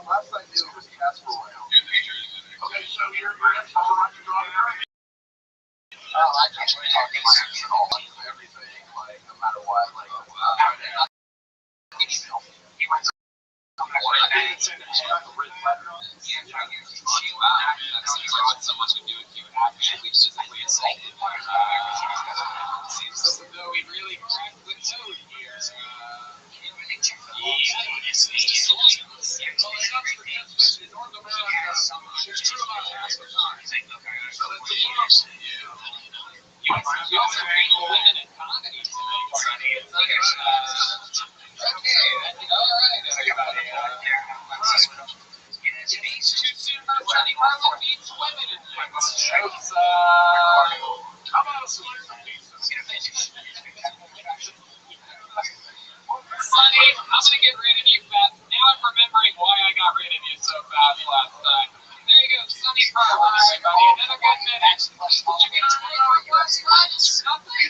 Last I knew it was Casper Oil. Okay, so you're I just talk to my ex and all everything, like no matter what, like he went to I didn't send him a written letter. What someone would do if you actually physically assaulted him. Seems as though we really cracked the code here. It's true about half the time. So that's the You also bring women in comedy to make money. It's okay, alright, everybody. It's too soon for Johnny Carlin meets women in shows. How about a slice of pizza? Sonny, I'm gonna get rid of you fast. Now I'm remembering why I got rid of you so fast last time. There you go, Sonny Carlin, everybody. Another good minute. Did you get on any reverse runs? Nothing? Are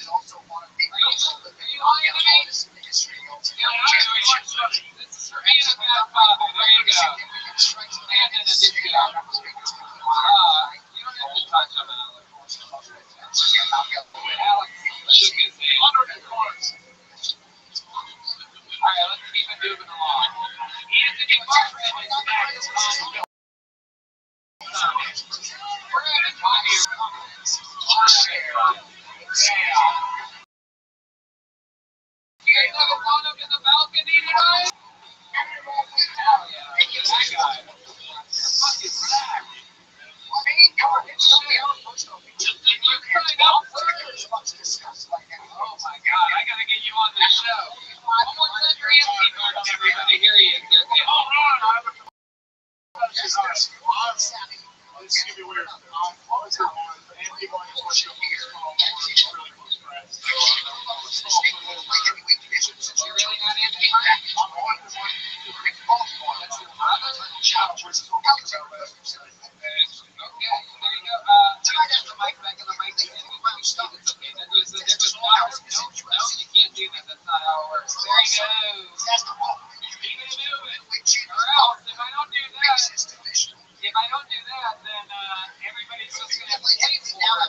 you lying to me? This is for being a bad father. There you go. And then a dick out. You don't have to touch him, Alex. Alex shook his hand. Alright, let's keep it moving along. Anthony Martin is next. We're having fun here.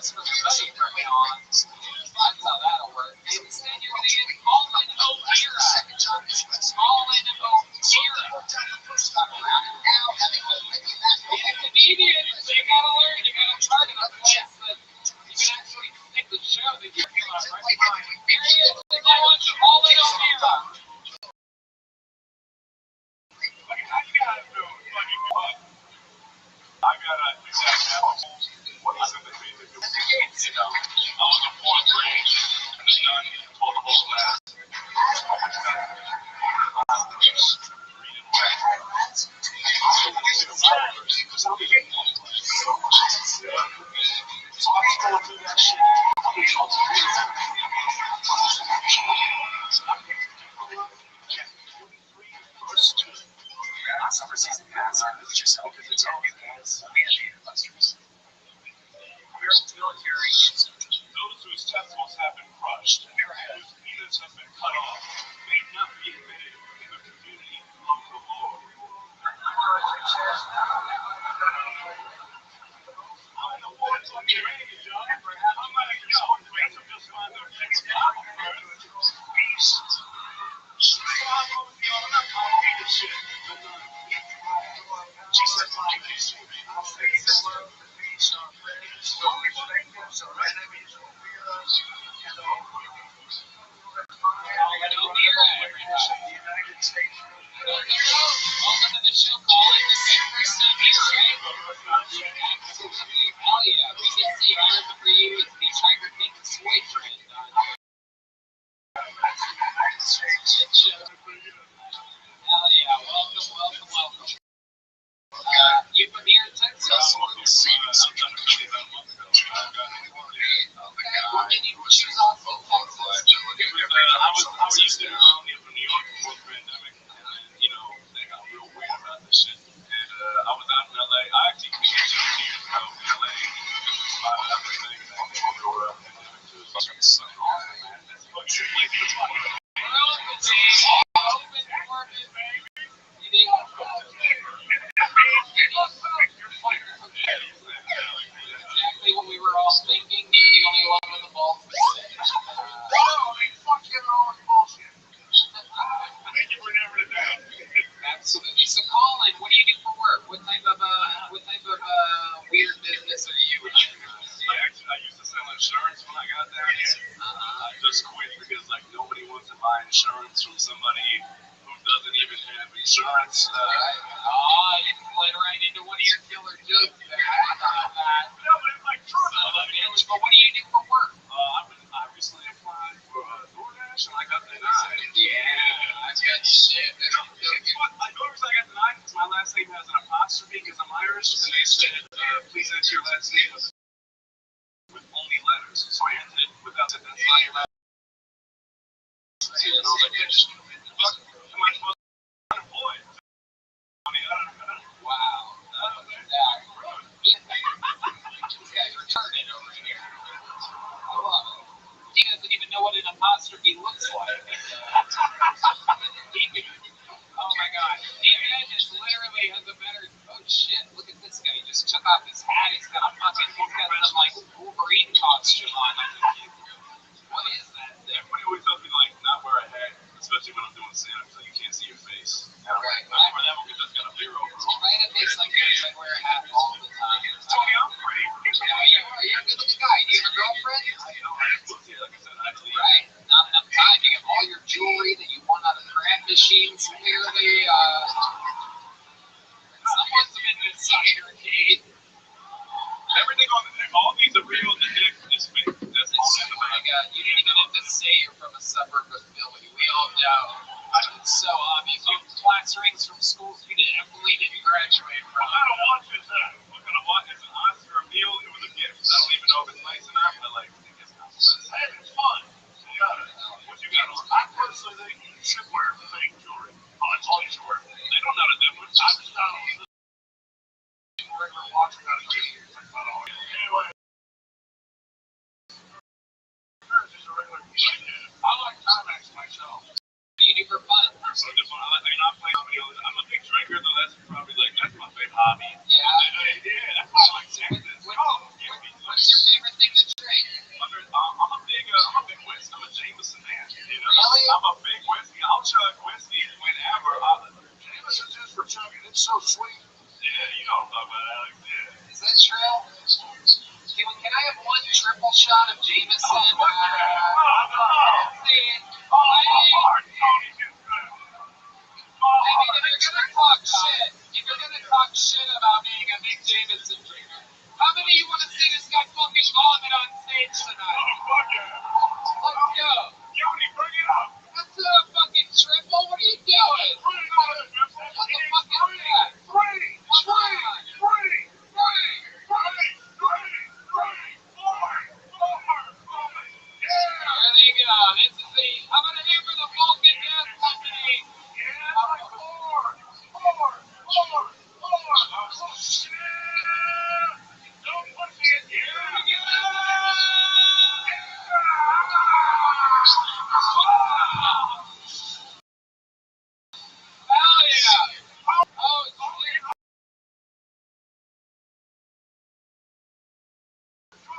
That's for the money for me on. That's how that'll work. Instead, you're going to get Colin O'Meara. Colin O'Meara. Being a comedian, so you gotta learn. You gotta target a place that you can actually stick the show that you're feeling right behind. Here he is, the one, Colin O'Meara. How you guys doing? Fucking good. I got a exact apples. What is it that they do? You know, I was in fourth grade. I was done for the whole class. Summer season pass on yourself if it's all you guys. We have the clusters. American military, those whose testicles have been crushed and whose penis have been cut off may not be admitted in the community of the Lord. Welcome to the show, Colin. This is your first time here, right? Absolutely. Hell yeah. We can see I remember you as the Tiger King soy trend on Hell yeah. Welcome. You from here in Texas? Okay. What made you choose off in Texas? I was used to from New York before the pandemic, and you know they got real weird about this shit. And I was out in LA. I actually came 2 years ago in LA. This was my everything that came over a pandemic to fucking suck off, man. That's fucking exactly what we were all thinking. The only one with the ball. Absolutely. So, Colin, what do you do for work? What type of weird business are you in? Actually, I used to sell insurance when I got down here. I just quit because like nobody wants to buy insurance from somebody who doesn't even have insurance. You played right into one of your killer jokes there. No, but it's like true. But what do you do for work? I recently applied for DoorDash and I got denied. Yeah, I got shit. The only reason I got denied is my last name has an apostrophe because I'm Irish, and they said, please enter your last name with only letters. So I entered it without that's not your last name. And I was like, bitch, fuck, am I supposed to be unemployed? Wow. These guys are turning over here. I love it. He doesn't even know what an apostrophe looks like. Oh my god. D-Man just literally has a better. Oh shit, look at this guy. He just took off his hat. He's got some like Wolverine costume on. What is that? Everybody always tells me to like not wear a hat, especially when I'm doing stand-up, so you can't see your face. Right. For them, because that's got a beer over. Right, it makes like this. I wear a hat all the time. Tony, I'm pretty. You're a good-looking guy. Do you have a girlfriend? I know. I just looked at it, like I said, actually. Right. Not enough time. You get all your jewelry that you won out of crab machines, clearly. Someone's been inside your cave. Everything on all these are real. The dick is fake. That's all in the Oh my bag. god, you didn't even have to say you're from a suburb of Philly. We all know. It's so obvious. You have class rings from schools you definitely didn't graduate from. What kind of watch is that? What kind of watch? It's an Oscar a meal. It was a gift. I don't even know if it's nice enough, but like, it's fun. What you got on? I personally think you should wear fake jewelry. All jewelry. They don't know the difference. I just don't know. Regular watch got a gift. Anyway. I like Timex myself. What do you do for fun? I play comedy. I'm a big drinker, though. That's probably like that's my big hobby. Yeah. That's why I like Texas. What's your favorite thing to triple shot of Jameson. If you're gonna talk shit about being a big Jameson drinker, how many of you want to see this guy fucking vomit on stage tonight? Let's go. Jody, bring it up. That's a fucking triple. What are you doing? What the fuck is that? There they go. This is the. I'm gonna hear for the Vulcan Gas Company. Hell yeah! Oh, shit.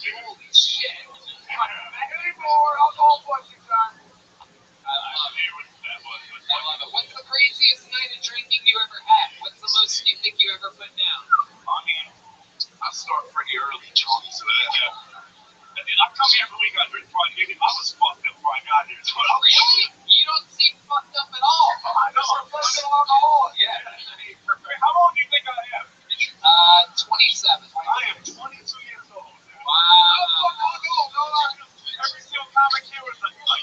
Holy shit. Any more alcohol questions, John? I love it. What's the craziest night of drinking you ever had? What's the most you think you ever put down? I mean, I start pretty early, John, so I come here every week, I drink Friday. I was fucked up before I got here. So Really? You don't seem fucked up at all. I know. I'm Yeah. How old do you think I am? 27. I am 22 years old. Wow. Every single comic here was like 30,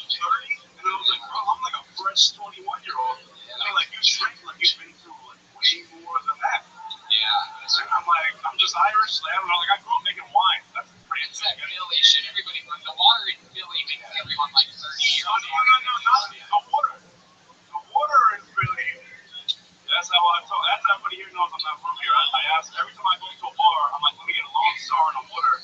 and I was like, bro, I'm like a fresh 21-year-old. And they're like, you drink like you've been through like way more than that. Yeah. And I'm like, I'm just Irish. Like, I don't know. Like, I grew up making wine. That's pretty It's that Philly shit. Everybody, the water in Philly makes everyone like 30 years old. No, water. The water is really. That's how I talk. That's how everybody here knows I'm not from here. I ask every time I go to a bar, I'm like, let me get a Lone Star and a water.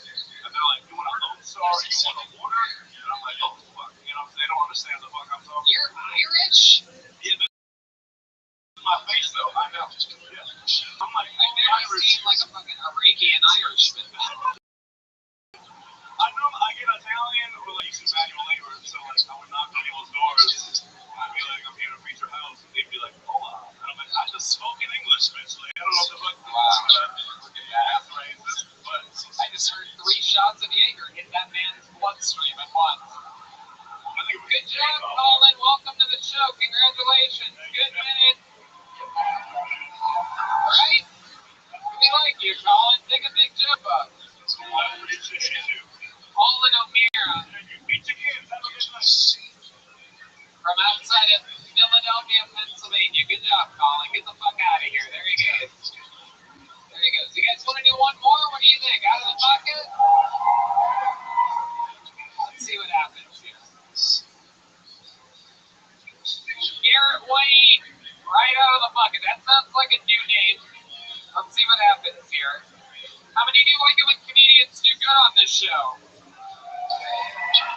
And they're like, you want a Lone Star or you want a water? And I'm like, oh, fuck. You know what I'm saying? They don't understand the fuck I'm talking. You're Irish? Yeah, this is my face, though. I know. Yeah. I'm like, I've never seen like a fucking Arabian Irishman. I know I get Italian or like some manual labor, so like I would knock on people's doors and I'd be like, I'm here to reach your house, and they'd be like, hola. And I'm like, I just spoke in English, bitch. Like, I don't know what the fuck. That's racist, but I just heard 3 shots of Jaeger hit that man's bloodstream at once. I think we're Good job, Colin. Welcome to the show. Congratulations. Good minute. Right? We like you, Colin. Take a big jump up. I appreciate you too. Colin O'Meara You beat your kids. Have a good night. from outside of Philadelphia, Pennsylvania. Good job, Colin. Get the fuck out of here. There he goes. There he goes. You guys want to do one more? What do you think? Out of the bucket? Let's see what happens here. Garrett Wayne, right out of the bucket. That sounds like a new name. Let's see what happens here. How many of you like it when comedians do good on this show?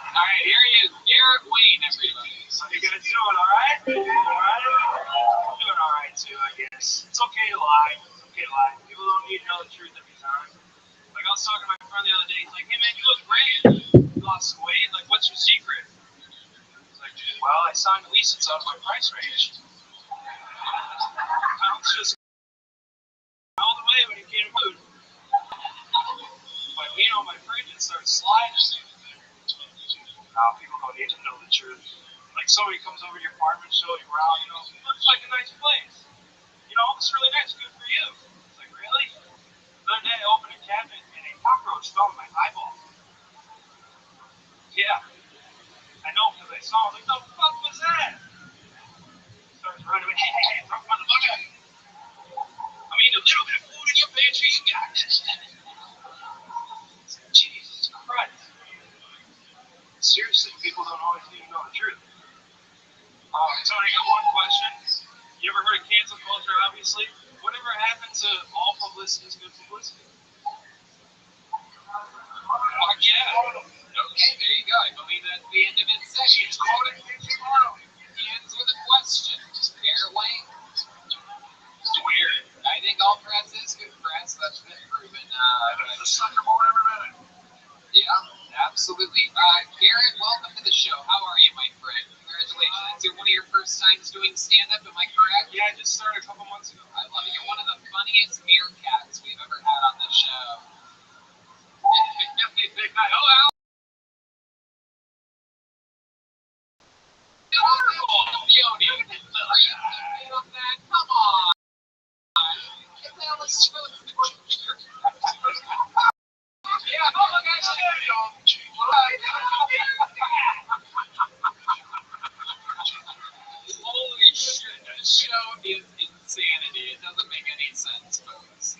All right, here he is, Garrett Wayne, everybody. How you guys doing? All right? All right? I'm doing all right too, I guess. It's okay to lie. It's okay to lie. People don't need to know the truth every time. Like I was talking to my friend the other day. He's like, "Hey man, you look great. You lost some weight. Like, what's your secret?" He's like, "Well, I signed a lease. It's out of my price range." I was just all the way when it came to food. My meat on my fridge and started sliding. Now people don't need to know the truth. Like somebody comes over to your apartment, show you around, you know, it looks like a nice place. You know, it's really nice, good for you. It's like, really? The other day I opened a cabinet and a cockroach fell in my eyeball. Yeah. I know because I saw it. Like, the fuck was that? Starts running away. Hey, throw my bucket. I mean, a little bit of food in your pantry, you got this. Jesus Christ. Seriously, people don't always need to know the truth. Tony, I got one question. You ever heard of cancel culture, obviously? Whatever happened to all publicity is good publicity? Yeah. Okay, there you go. I believe that's the end of his segment. He ends with a question. Garrett Wayne. It's weird. I think all press is good press. That's been proven. The sucker more ever met it. Yeah, absolutely. Garrett, welcome to the show. How are you, my friend? Congratulations. It's one of your first times doing stand-up, am I correct? Yeah, I just started a couple months ago. I love it. You're one of the funniest meerkats we've ever had on the show. Oh, Al. Come on. That was yeah, oh my gosh, holy shit, this show is insanity. It doesn't make any sense, folks.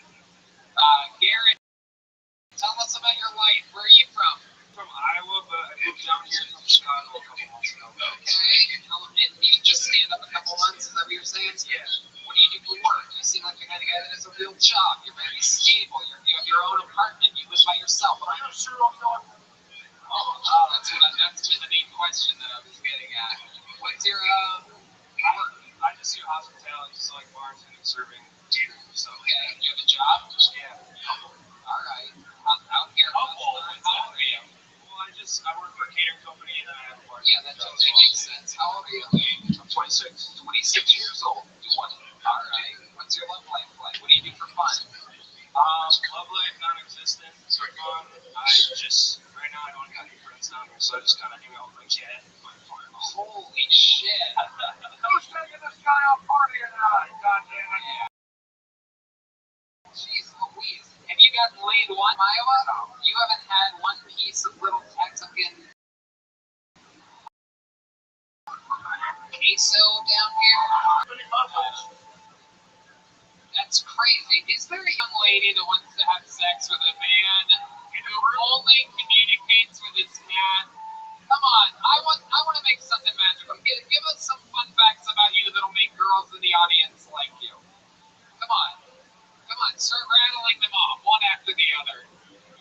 Garrett, tell us about your life. Where are you from? From Iowa, but I moved down here from Chicago a couple months ago. Okay. And you just stand up a couple months, is that what you're saying? Yeah. What do you do for work? You seem like the kind of guy that has a real job. You're very stable. You have your own apartment. You live by yourself. Are you sure I'm not? That's been the main question that I was getting at. What's your work? I just do hospitality, so like bartending, serving, catering, so. Okay. You have a job? Yeah. All right. Out here. How old are you? Well, I work for a catering company and I have a bar. Yeah, that totally makes sense. How old are you? I'm 26. 26 years old. All right. What's your love life like? What do you do for fun? Love life non-existent. So fun. Right now I don't got any friends down here, so I just kind of hang out with my cat and my farm. Holy shit. Who's taking this guy out partying tonight? God damn it. Yeah. Jeez Louise. Have you gotten laid one, Iowa? You haven't had one piece of little Mexican queso down here? That's crazy. Is there a young lady that wants to have sex with a man who only communicates with his cat? Come on, I want to make something magical. Give us some fun facts about you that'll make girls in the audience like you. Come on, start rattling them off one after the other.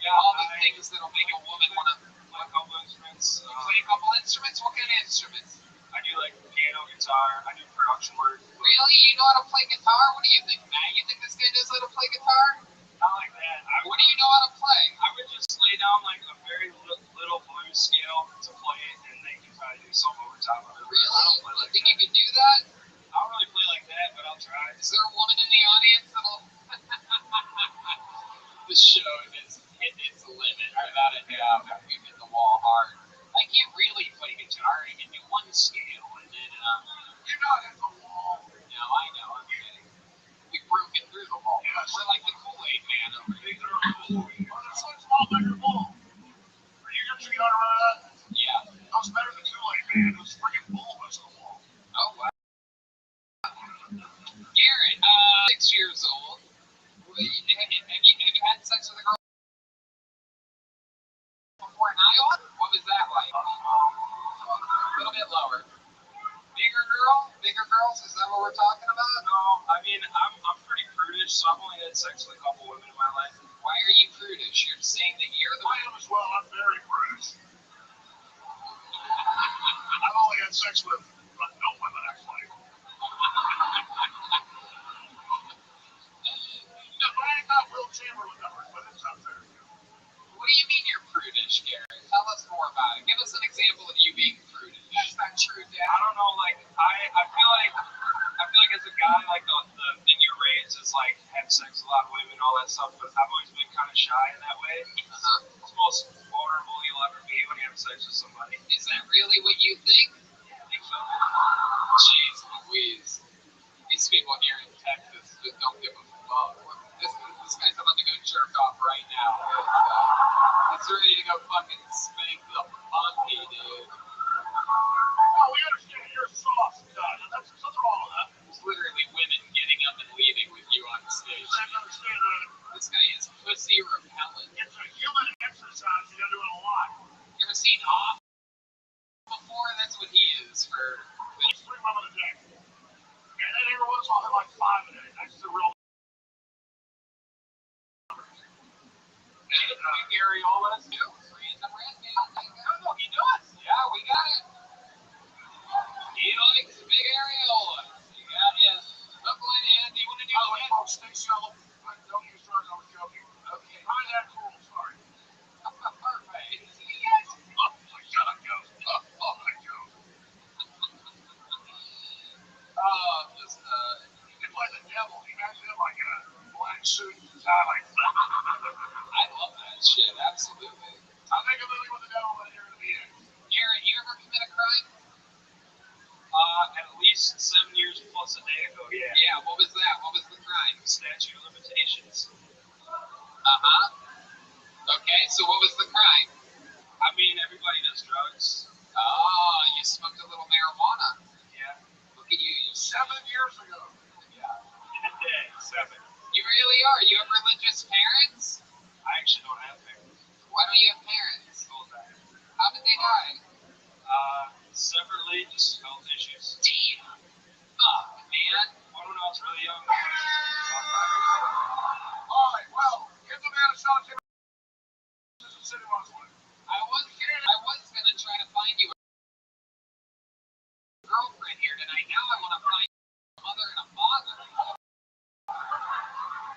Yeah, all the things that'll make a woman want to play a couple instruments. Play a couple instruments? What kind of instruments? I do like piano, guitar. I do production work. Really? You know how to play guitar? What do you think, Matt? You think this guy knows how to play guitar? Not like that. What do you know how to play? I would just lay down like a very little blues scale to play it, and then you try to do something over top of it. Really? I don't play You like think that. you can do that? I don't really play like that, but I'll try. Is there a woman in the audience that'll... The show is hit its limit, without a doubt. We've hit the wall hard. I can't really play guitar. I can do one scale, and then, you're not at the wall. No, I know, I'm kidding. We've broken through the wall. Yes. We're like the Kool-Aid man over here. This looks a lot like a wall. Are you your feet on around? Yeah. That was better than Kool-Aid man. It was freaking bulbous on the wall. Oh, wow. Garrett, 6 years old. Have you had sex with a girl before in Iowa? What was that like? A little bit lower. Bigger girls? Is that what we're talking about? No, I mean, I'm pretty prudish, so I've only had sex with a couple women in my life. Why are you prudish? You're saying that you're the I am as well. I'm very prudish. I've only had sex with no women, actually. No, I ain't got Will Chamberlain numbers, but it's out there. What do you mean you're prudish, Garrett? Tell us more about it. Give us an example of you being prudish. That's not true, Dad. I don't know, like, I feel like as a guy, like, the thing you're raised is, like, have sex with a lot of women and all that stuff, but I've always been kind of shy in that way. It's the most vulnerable you'll ever be when you have sex with somebody. Is that really what you think? I think so. Jeez Louise. These people here in Texas just don't give a fuck. This guy's about to go jerk off right now. He's ready to go fucking spank the monkey, dude. Oh, we understand you're soft, God. That's nothing wrong with that. There's literally women getting up and leaving with you on stage. I can understand that. This guy is pussy repellent. It's a human exercise. You gotta do it a lot. You ever seen Off before? That's what he least 7 years plus a day ago, yeah. Yeah, what was that? What was the crime? Statute of limitations. Okay, so what was the crime? I mean, everybody does drugs. Oh, you smoked a little marijuana. Yeah. Look at you. 7 years ago. Yeah. In a day, 7. You really are. You have religious parents? I actually don't have parents. Why don't you have parents? Both die. How did they die? Separately, just health issues. Damn. Fuck, man. One when I was really young. Alright, well, give the man a shot. City wants one. I was gonna try to find you a girlfriend here tonight. Now I want to find a mother and a father.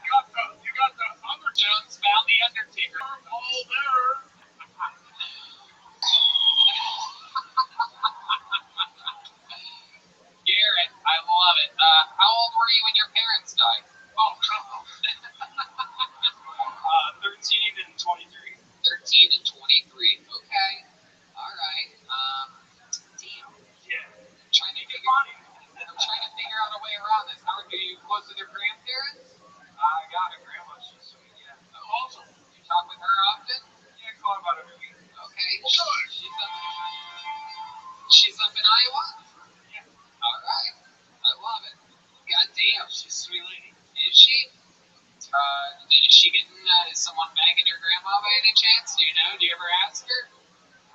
You got the other Jones found the Undertaker. all there. Garrett, I love it. How old were you when your parents died? Oh, come on. 13 and 23. 13 and 23. Okay. All right. Damn. Yeah. I'm trying to figure out a way around this. How are you close to their grandparents? I got a grandma. She's sweet, yeah. Awesome. You talk with her often? Yeah, call her about every week. Okay. She's up in Iowa? Yeah. All right. I love it. God damn. She's a sweet lady. Is she? Is she getting someone banging your grandma by any chance? Do you know? Do you ever ask her?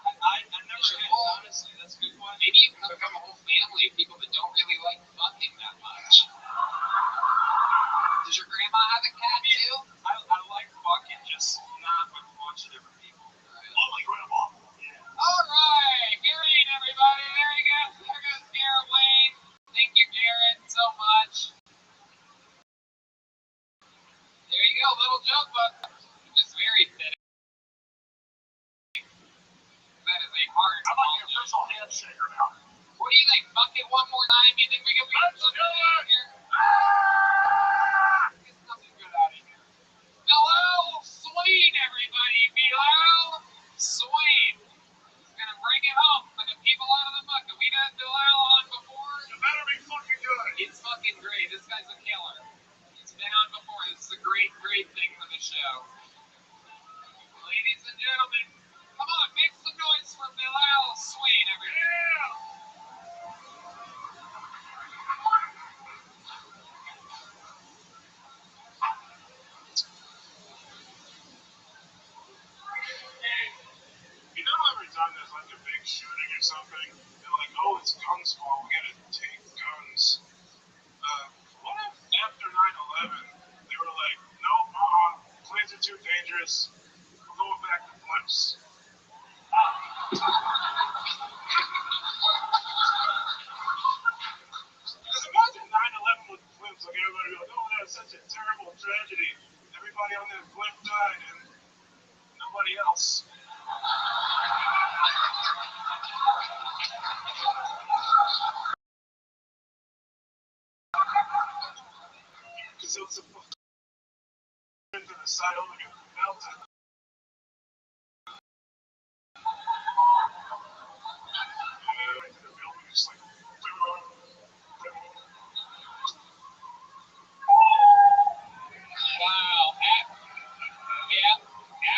I never had, honestly. That's a good one. Maybe you come from a whole family of people that don't really like fucking that much. Does your grandma have a cat too? I like fucking, just not with a bunch of different people. Oh, my grandma. Yeah. All right, Garrett, everybody. There he goes. There goes Garrett Wayne. Thank you, Garrett, so much. There you go, little joke book. Just very fitting. That is a hard. I'm like the official handshaker now. What do you think? Fuck it one more time. You think we can beat Let's something do out of it. here? Get something good out of here. Bilal Swain, everybody. Bilal Swain. He's gonna bring it home for the people out of the book. Have we had Bilal on before? You better be fucking good. He's fucking great. This guy's a killer. He's been on before. This is a great, great thing for the show. Ladies and gentlemen, come on, make some noise for Bilal Swain, everybody. Yeah. You know, every time there's like a big shooting or something, they're like, oh, it's gun squad, we gotta take guns. What if after 9/11, they were like, nope, planes are too dangerous, we're going back to blimps. Because imagine 9/11 with blimps, like everybody would be like, oh, that was such a terrible tragedy. Everybody on that blimp died and nobody else. Because it was a into the side only got melted. The building is like, Wow. Yeah,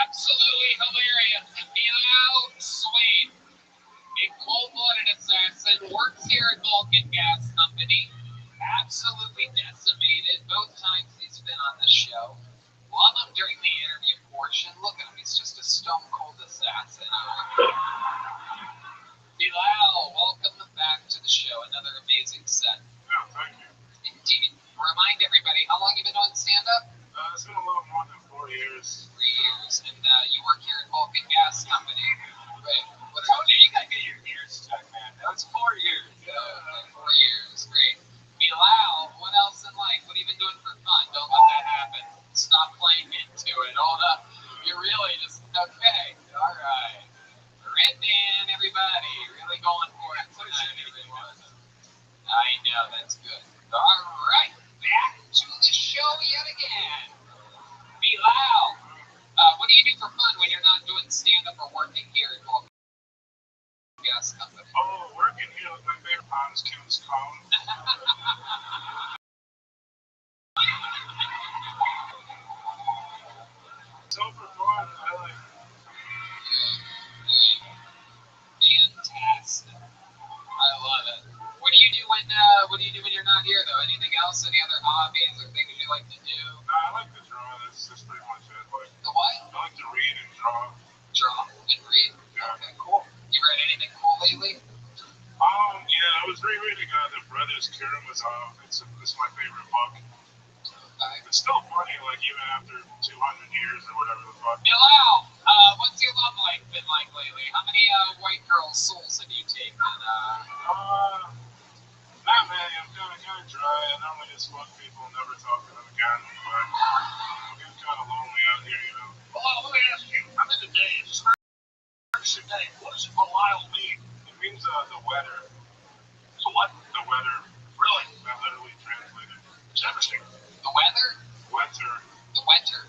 absolutely hilarious. Bilal Swain, a cold-blooded assassin, works here at Vulcan Gas Company. Absolutely decimated both times he's been on the show. Love him during the interview portion. Look at him, he's just a stone-cold assassin. Bilal, welcome back to the show. Another amazing set. yeah, thank you. Indeed. Remind everybody, how long have you been on stand-up? It's been a little more than 4 years. 3 years. And you work here at Vulcan Gas Company. Right. What Oh, you gotta get your ears checked, man. That's 4 years. 4 years. Great. Bilal, what else in life? What have you been doing for fun? Don't let that happen. Stop playing into it. Hold up. You're really just, okay. All right. Red Dan, everybody. Really going for it tonight, everyone. I know, that's good. All right. Back to the show yet again. Bilal, what do you do for fun when you're not doing stand-up or working here at Vulcan Gas Company? Oh, working here with my favorite was Kim's cone. So for fun, I like. Fantastic. I love it. What do you do when you're not here though? Anything else? Any other hobbies or things you like to do? I like to draw. That's pretty much it. Like, The what? I like to read and draw. Draw and read. Yeah. Okay, cool. You read anything cool lately? Yeah, I was rereading The Brothers Karamazov. It's my favorite book. It's still funny, like even after 200 years or whatever the fuck. Bilal, what's your love life been like lately? How many white girls' souls have you taken? Not many. I'm kind of dry. I normally just fuck people and never talk to them again. But I'm getting kind of lonely out here, you know. Well, let me ask you. I'm in the day. Describe your day. What does Belial mean? It means the weather. So what? The weather. Really? That literally translated. It's interesting. The weather? Wetter. The winter.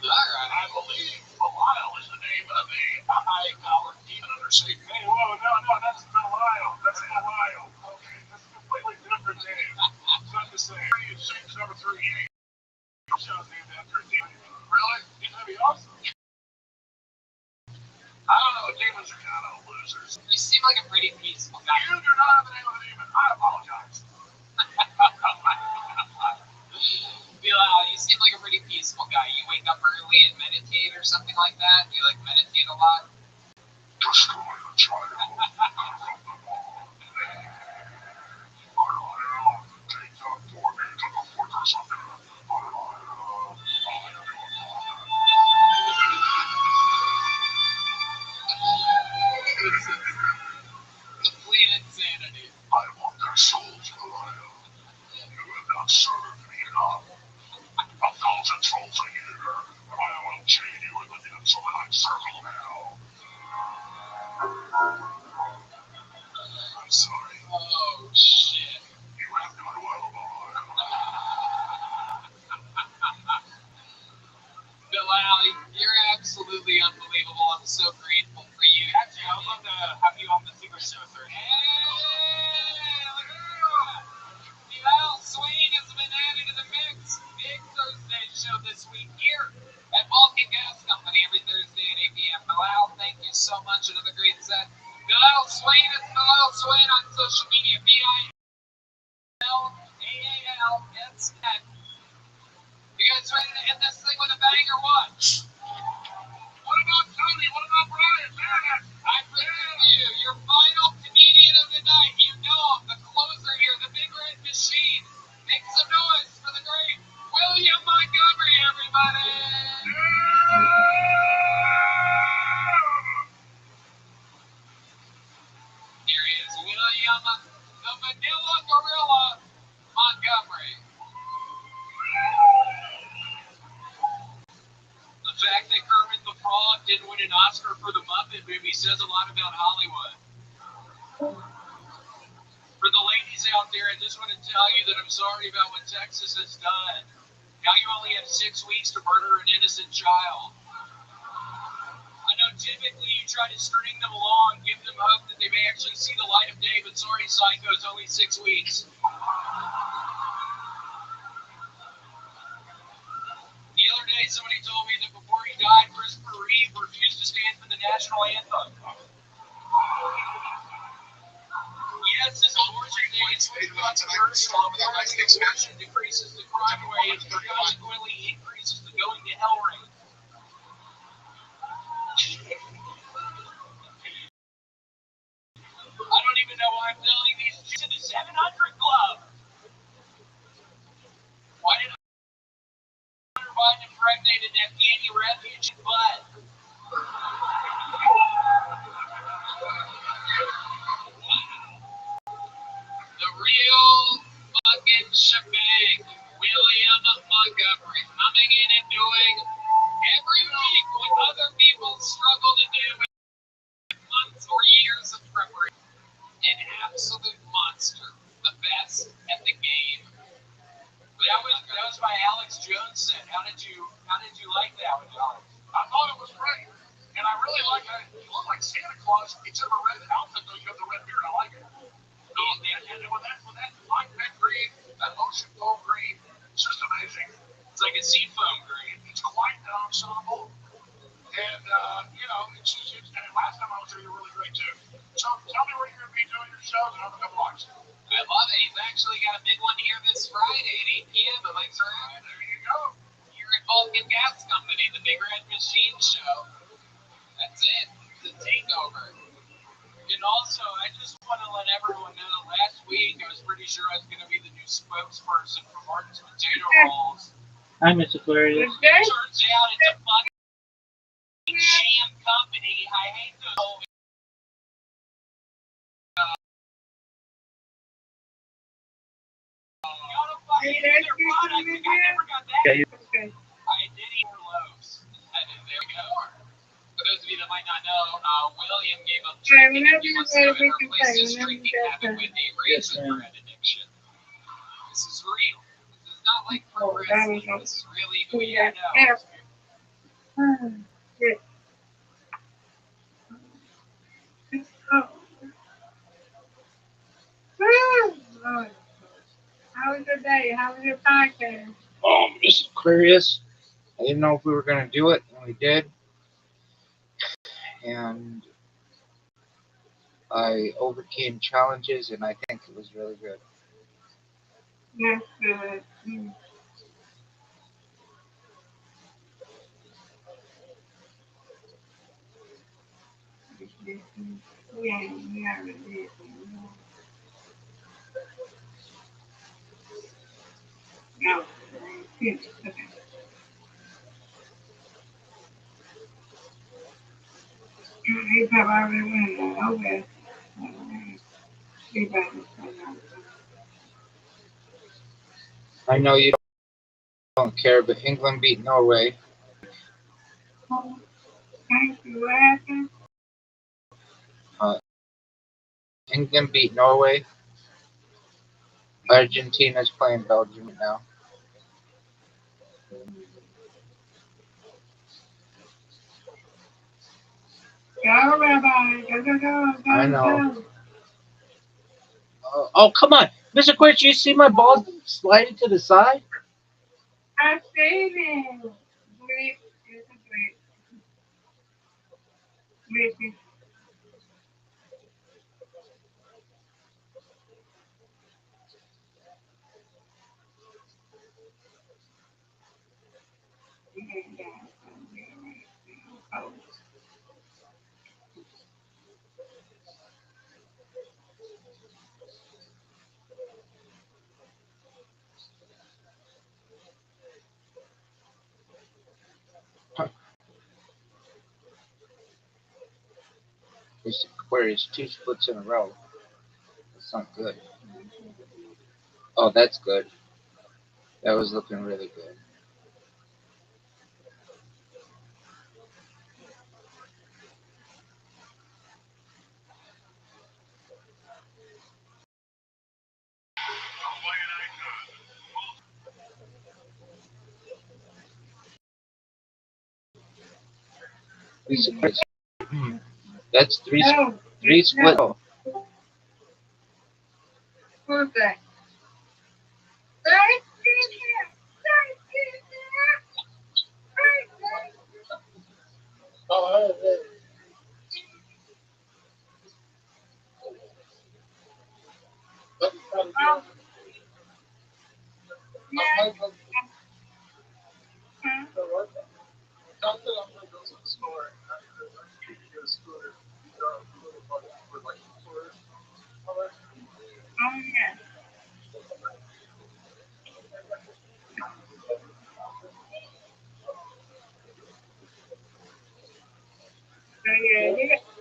Alright. I believe Belial is the name of a high-powered demon under Satan. Hey, whoa, no, that's Belial. That's Belial. Okay, that's a completely different name. It's not the same. 6, number 3, 8. Show's named after a demon. Really? Isn't that be awesome? I don't know. Demons are kind of losers. You seem like a pretty peaceful guy. You do not have the name of a demon. I apologize. Bilal, you seem like a pretty peaceful guy. You wake up early and meditate or something like that? You like meditate a lot? Destroy the child. Take that for me to the fortress of Complete insanity. I want their souls, Belial. You have not served me enough. 1,000 souls a year. I will chain you in the depths of an circle now. I'm sorry. Oh, shit. You have done well, Belial. Bilal, you're absolutely unbelievable. I'm so grateful for you. Actually, I would love to have you on the Secret Show Thursday. Hey, look at that. Bilal Swain has been added to the mix. Big Thursday show this week here at Balkan Gas Company every Thursday at 8 p.m. Bilal, thank you so much. Another great set. Bilal Swain is Bilal Swain on social media. BILAALSN. You guys ready to end this thing with a bang or what? What about Tony? What about Brian? I present you your final comedian of the night. You know him, the closer here, the big red machine. Make some noise for the great William Montgomery, everybody. Here he is, William, the Vanilla Gorilla Montgomery. The fact that Kermit the Frog didn't win an Oscar for the Muppet movie says a lot about Hollywood. For the ladies out there, I just want to tell you that I'm sorry about what Texas has done. Now you only have 6 weeks to murder an innocent child. I know typically you try to string them along, give them hope that they may actually see the light of day, but sorry, psycho, it's only 6 weeks. The other day, somebody told me that before he died, Christopher Reeve refused to stand for the national anthem. Yes, this abortion day is controversial. Abortion decreases the crime rate and consequently increases the going to hell rate. I don't even know why I'm telling these to the 700 Club. Why did Hunter Biden impregnate an Afghani refugee butt? The real fucking shebang. William Montgomery coming in and doing every week what other people struggle to do with months or years of preparation. An absolute monster. The best at the game. That was my Alex Jones set. How did you like that one, Alex? I thought it was great. And I really like it. You look like Santa Claus, except for red outfit, though. You have the red beard. I like it. And with that light red green, that ocean gold green, it's just amazing. It's like a seafoam green. It's quite an ensemble. And, and last time I was here, you were really great, too. So tell me where you're going to be doing your shows and I'm going to watch. I love it. He's actually got a big one here this Friday at 8 p.m. at Mike's Room. There you go. Here at Vulcan Gas Company, the Big Red Machine Show. That's it. The takeover. And also, I just want to let everyone know that last week I was pretty sure I was going to be the new spokesperson for Martin's Potato Rolls. Hi, Miss Aquarius. Turns out it's a fucking sham company. I hate those. I never got that. Okay. I did eat 4 loaves. There we go. For those of you that might not know, William gave up drinking and he wants to go and replace his drinking habit with a raisin bread addiction. This is real. This is not like progressive. This is really who we know. How was your day? How was your podcast? Miss Aquarius. I didn't know if we were going to do it, and we did. And I overcame challenges, and I think it was really good. That's good. Yeah, really did. No, okay. He probably already went that. Okay. I know you don't care, but England beat Norway. Thank you. What happened? England beat Norway. Argentina's playing Belgium right now. Go, Rabbi. Go. I know. Oh, come on. Miss Aquarius, you see my ball sliding to the side? I seen it. Bleep. It's a bleep. Bleep. Miss Aquarius, 2 splits in a row. That's not good. Oh, that's good. That was looking really good. Miss Aquarius, that's 3 split. Oh, Who's that?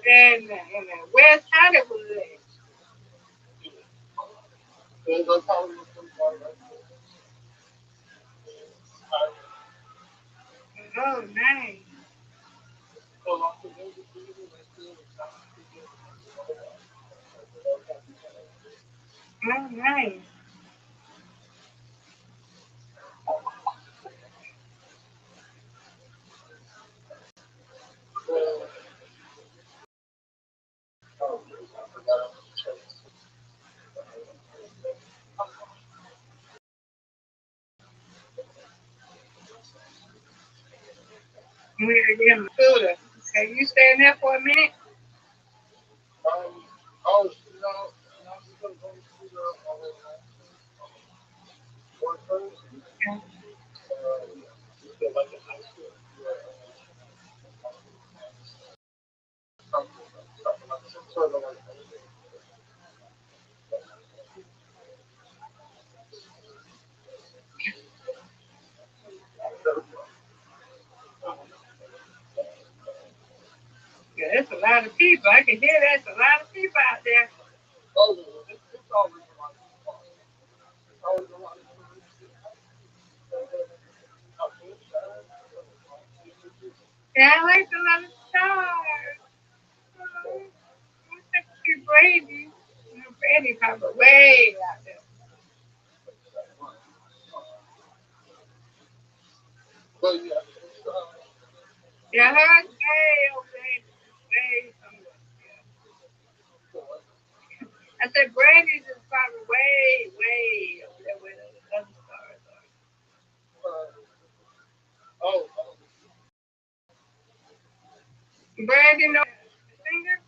In West Hollywood. Oh, nice. Oh, nice. We gotta get him a scooter. Okay, you staying there for a minute? Oh, I'm just gonna go to the work first. Okay. Feel like in high school. Something like some sort of like. Yeah, there's a lot of people. I can hear that's a lot of people out there. Oh, it's always a lot of fun. It's always a lot of fun. Yeah, I like a lot of stars. Oh, I think you Brady. You know, Brady probably way out there. But yeah, Yeah, her way over there. Way somewhere. I said Brady's is probably way, way over there where the other stars are. oh, Brandy, no singer?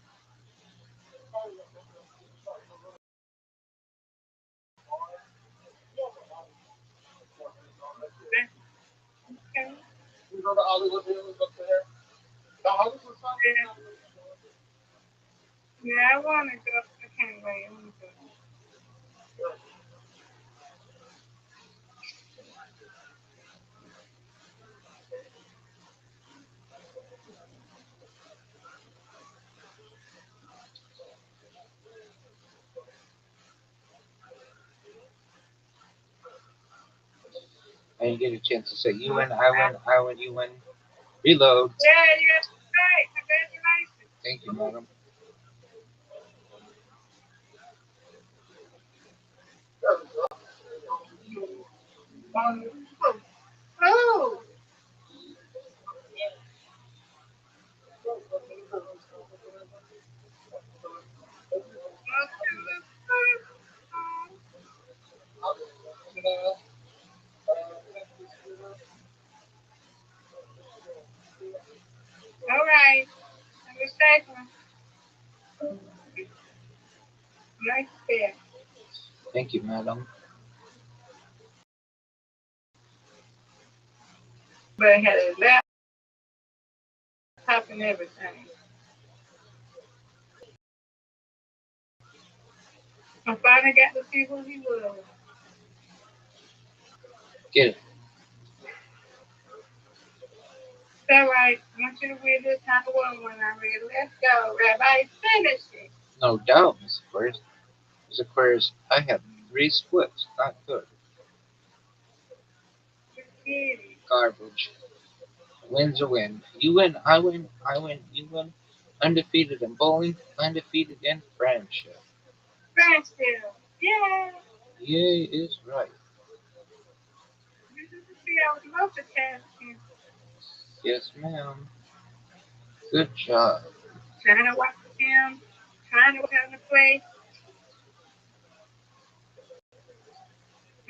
Okay. you know the Hollywood Hills up there. The Hollywood Yeah, Hills. yeah, I want to go. I can't wait. I want to go. I didn't get a chance to say you win, I win, you win. Reload. Yeah, you got right. Congratulations. Thank you, madam. Oh, all right. Have a safe one. Nice there. Thank you, madam. But had a laptop and everything. I finally got to see who he was. Get it. It's all right. I want you to read this time one when I read. Let's go, Rabbi. Finish it. No doubt, Miss Aquarius. Miss Aquarius, I have three splits. Not good. You kitty. Garbage. Win's a win. You win, I win, you win. Undefeated in bowling, undefeated in friendship. Branchville. Yeah. Yay is right. You should see I was multitasking. Yes, ma'am. Good job. Trying to watch him. Trying to watch him play.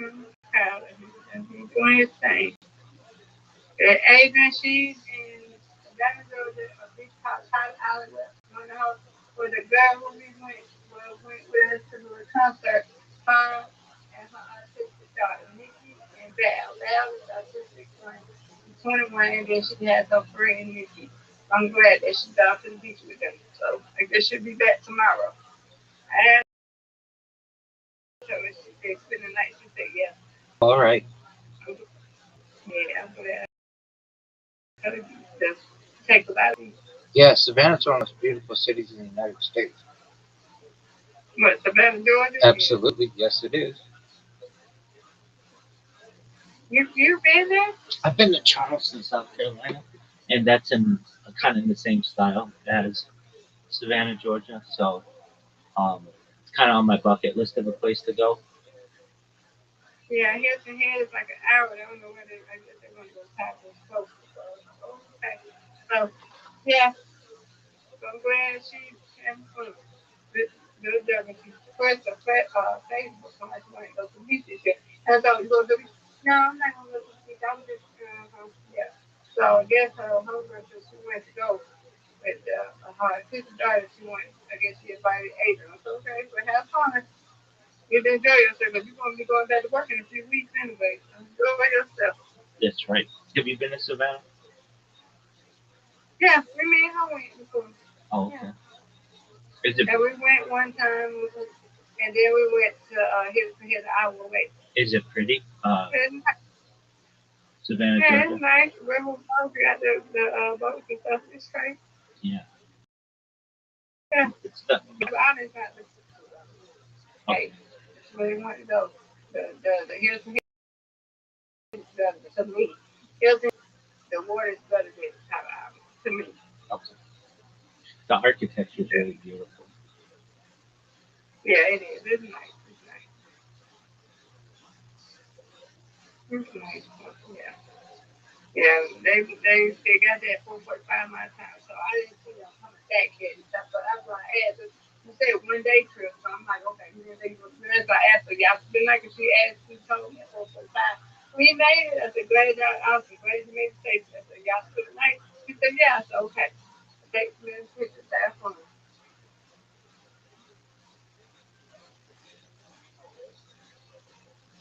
I'm proud of him. And he's doing his thing. Adrian, she's in Savannah, Georgia, a big house, Hollywood. One of her, with the girl who we went with us to the concert. Her and her autistic daughter, Nikki and Val. Val is autistic friend. She's 21, and then she has her friend Nikki. I'm glad that she's out to the beach with them. So I guess she'll be back tomorrow. I asked her if she said spend the night. She said, yeah. All right. Yeah, I'm glad. Just take a lot of these. Yeah, Savannah's one of the most beautiful cities in the United States. What, Savannah, Georgia? Yeah. Absolutely. Yes, it is. You been there? I've been to Charleston, South Carolina, and that's in kind of in the same style as Savannah, Georgia. So it's kind of on my bucket list of a place to go. Yeah, Hilton Head is like an hour. I don't know where they. I guess they're gonna go top of close. Okay. So yeah, so I'm glad she's having fun. Good job. And she first a Facebook. Somebody wanted to go to the beach this year. And I thought you go to the beach. No, I'm not gonna go to the beach. I was just yeah. So I guess her husband said she went to go with her sister daughter. She went. I guess she invited Adrian. I said, okay, well have fun. You enjoy yourself. But you're gonna be going back to work in a few weeks anyway. So enjoy yourself. That's right. Have you been to Savannah? Yeah, we me and her went before. Oh, Yeah. okay. Is it And we went one time, and then we went to here's an hour away. is it pretty? It's nice. Savannah, Yeah, Georgia. it's nice. River Park, we got the boats and stuff. It's great. Yeah. Yeah, It's the but honest, not the okay. hey, where you want to go. The Hilton is better to me. Hilton, the water is better than Colorado to me. Okay. The architecture is really beautiful. Yeah, it is. It's nice. It's nice. It's nice. Yeah. Yeah, they got that 4:45 my time, so I didn't see them coming back yet and stuff. But that's why I asked. You said 1 day trip, so I'm like, okay, that's why I asked her. Y'all been like she asked, she told me at 4:45. We made it. I said, glad y'all. I was glad you made it safe. I said, y'all spent the night. She said, yeah. I said, okay. Text me and pictures. That's fine.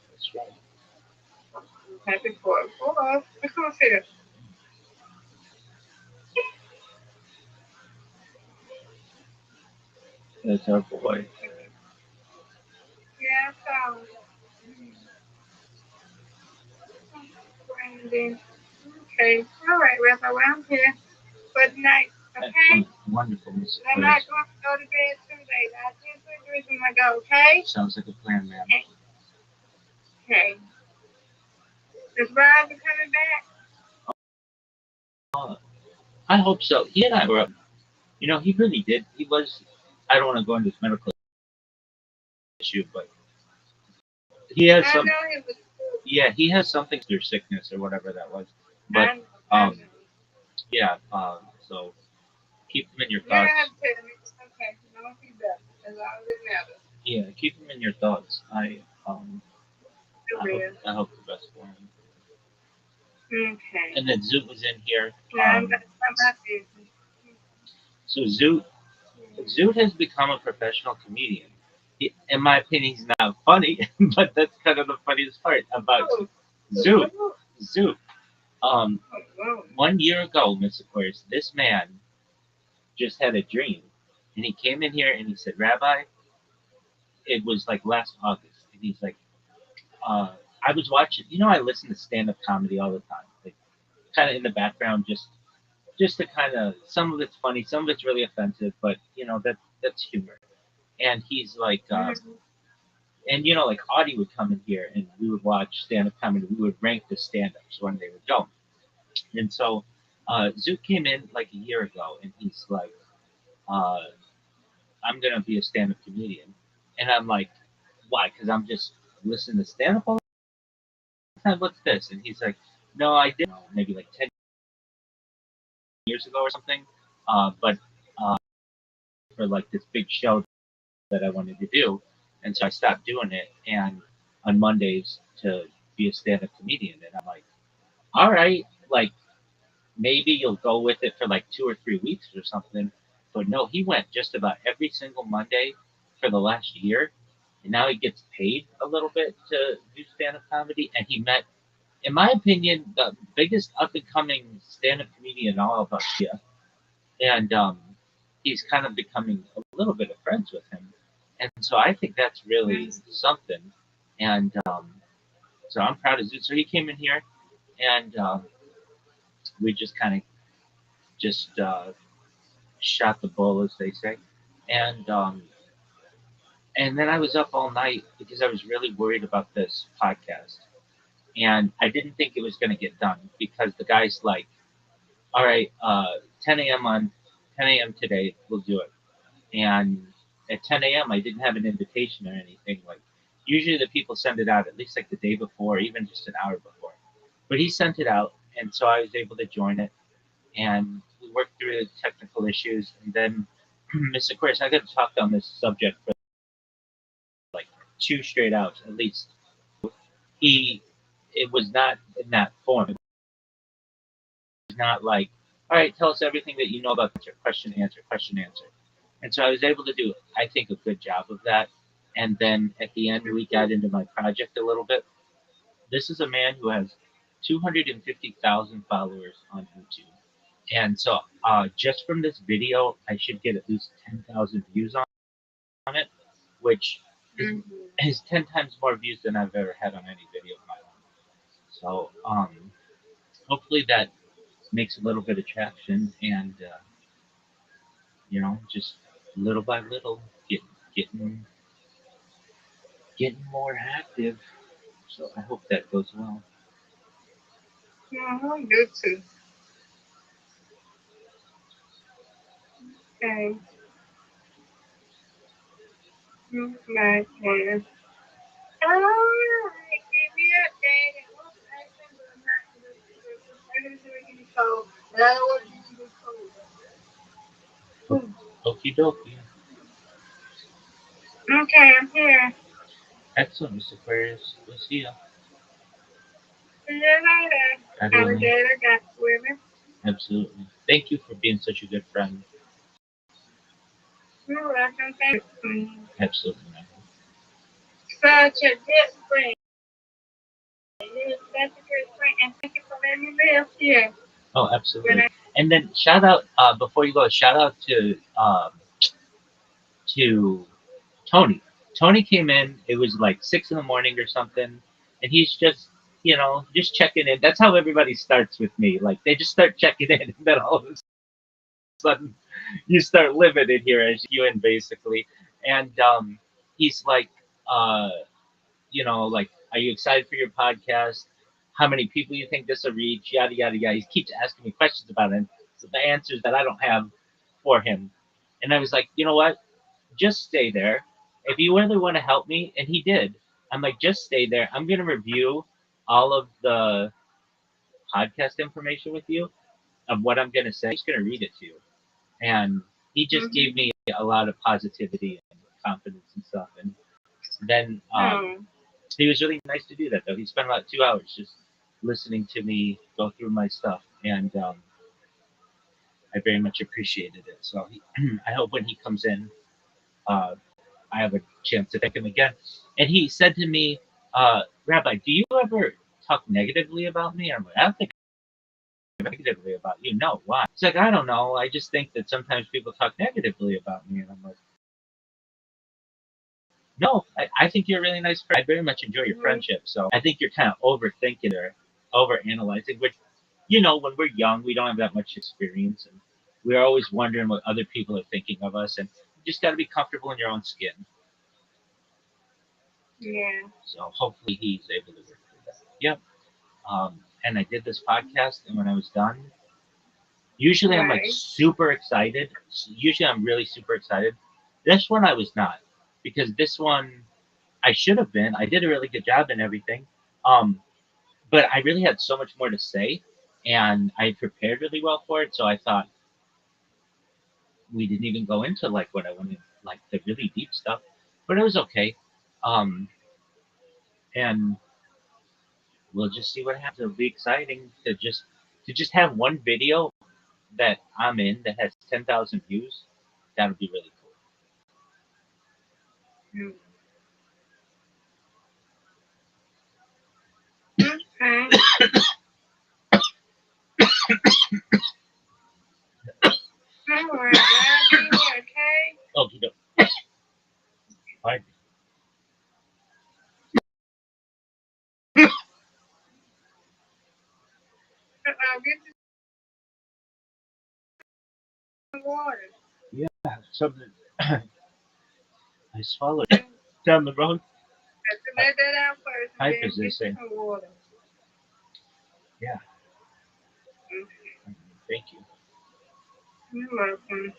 That's right. Happy for us. Look who's here. That's our boy. Yeah, so. Brandon. Okay. All right, Rabbi. Well, I'm here for the night. Okay. Excellent. Wonderful, Miss I'm Aquarius. not going to go to bed today. I just do it when I go, okay? Sounds like a plan, ma'am. Okay. Okay. Is Roger coming back? Uh, I hope so. He and I were, he really did. He was. I don't want to go into his medical issue, but he has I some. know he was. Yeah, he has something through sickness or whatever that was. But I um, know. yeah. So keep him in your You don't thoughts. have to tell me. Okay. No, he better. That's all that matters. Yeah, keep him in your thoughts. You will. I hope the best for him. Okay. And then Zoot was in here. Now I'm going to start my business. So Zoot has become a professional comedian. In my opinion, he's not funny, but that's kind of the funniest part about Oh, Zoot. Zoot. oh. 1 year ago, Miss Aquarius, this man just had a dream, and he came in here and he said, "Rabbi," it was like last August, and he's like, "I was watching. I listen to stand-up comedy all the time, like kind of in the background, just to kind of some of it's funny, some of it's really offensive, but that's humor." And he's like, and like Audie would come in here and we would watch stand-up comedy. We would rank the stand-ups when they would go. And so Zoot came in like a year ago and he's like, uh, I'm gonna be a stand-up comedian. And I'm like, why? Because I'm just listening to stand-up all the time. What's this? And he's like, no, I did maybe like 10 years ago or something. But for like this big show that I wanted to do. And so I stopped doing it and on Mondays to be a stand up comedian. And I'm like, all right, like maybe you'll go with it for like 2 or 3 weeks or something. But no, he went just about every single Monday for the last year. And now he gets paid a little bit to do stand up comedy. And he met, in my opinion, the biggest up and coming stand up comedian in all of Australia. And he's kind of becoming a little bit of friends with him. And so I think that's really something. And so I'm proud of Zoot. So he came in here and we just kind of just shot the bull, as they say. And and then I was up all night because I was really worried about this podcast. And I didn't think it was going to get done because the guy's like, all right, 10 a.m. on 10 a.m. today, we'll do it. And at 10 a.m. I didn't have an invitation or anything. Like usually the people send it out at least like the day before, even just an hour before. But he sent it out, and so I was able to join it, and we worked through the technical issues. And then, Mr. Aquarius, I got to talk on this subject for like 2 straight hours at least. It was not in that form. It not like, all right, tell us everything that you know about the question, answer, question, answer. And so I was able to do, I think, a good job of that. And then at the end, we got into my project a little bit. This is a man who has 250,000 followers on YouTube. And so just from this video, I should get at least 10,000 views on it, which is 10 times more views than I've ever had on any video of my own. So hopefully that makes a little bit of traction and, just little by little getting getting more active. So I hope that goes well. Yeah, I do too. Okay. Nice one. Alright, give me a day. So, that was you told. Okie dokie. Okay, I'm here. Excellent, Mr. Aquarius. We'll see ya. See you later. Alligator got swimming. Absolutely. Thank you for being such a good friend. You're welcome. Thank you. Absolutely. Such a good friend. You're such a good friend. And thank you for letting me live here. Oh, absolutely. And then shout out before you go. Shout out to Tony. Tony came in. It was like 6 in the morning or something, and he's just checking in. That's how everybody starts with me. Like they just start checking in, and then all of a sudden you start living in here as you in basically. And he's like, like, are you excited for your podcast? How many people you think this will reach? Yada yada yada. He keeps asking me questions about it. So the answers that I don't have for him. And I was like, you know what? Just stay there. If you really want to help me, and he did, I'm like, just stay there. I'm gonna review all of the podcast information with you of what I'm gonna say. I'm just gonna read it to you. And he just gave me a lot of positivity and confidence and stuff. And then he was really nice to do that, though. He spent about 2 hours just listening to me go through my stuff, and I very much appreciated it. So I hope when he comes in, I have a chance to thank him again. And he said to me, Rabbi, do you ever talk negatively about me? I'm like, I don't think negatively about you. No, why? He's like, I don't know. I just think that sometimes people talk negatively about me. And I'm like, no, I think you're a really nice friend. I very much enjoy your friendship. So I think you're kind of overthinking or overanalyzing, which, when we're young, we don't have that much experience. And we're always wondering what other people are thinking of us. And you just got to be comfortable in your own skin. Yeah. So hopefully he's able to work through that. Yep. And I did this podcast, and when I was done, usually I'm like super excited. Usually I'm really super excited. This one I was not, because this one I should have been. I did a really good job and everything. But I really had so much more to say, and I prepared really well for it. So I thought we didn't even go into like what I wanted, like the really deep stuff, but it was okay. And we'll just see what happens. It'll be exciting to just have one video that I'm in that has 10,000 views. That would be really cool. Okay. All right, okay. Okay, no. Fine. Get some water. Yeah, something. I swallowed it down the road. Let that out first. Pipe, as they say. Some water. Yeah. Thank you. You're welcome.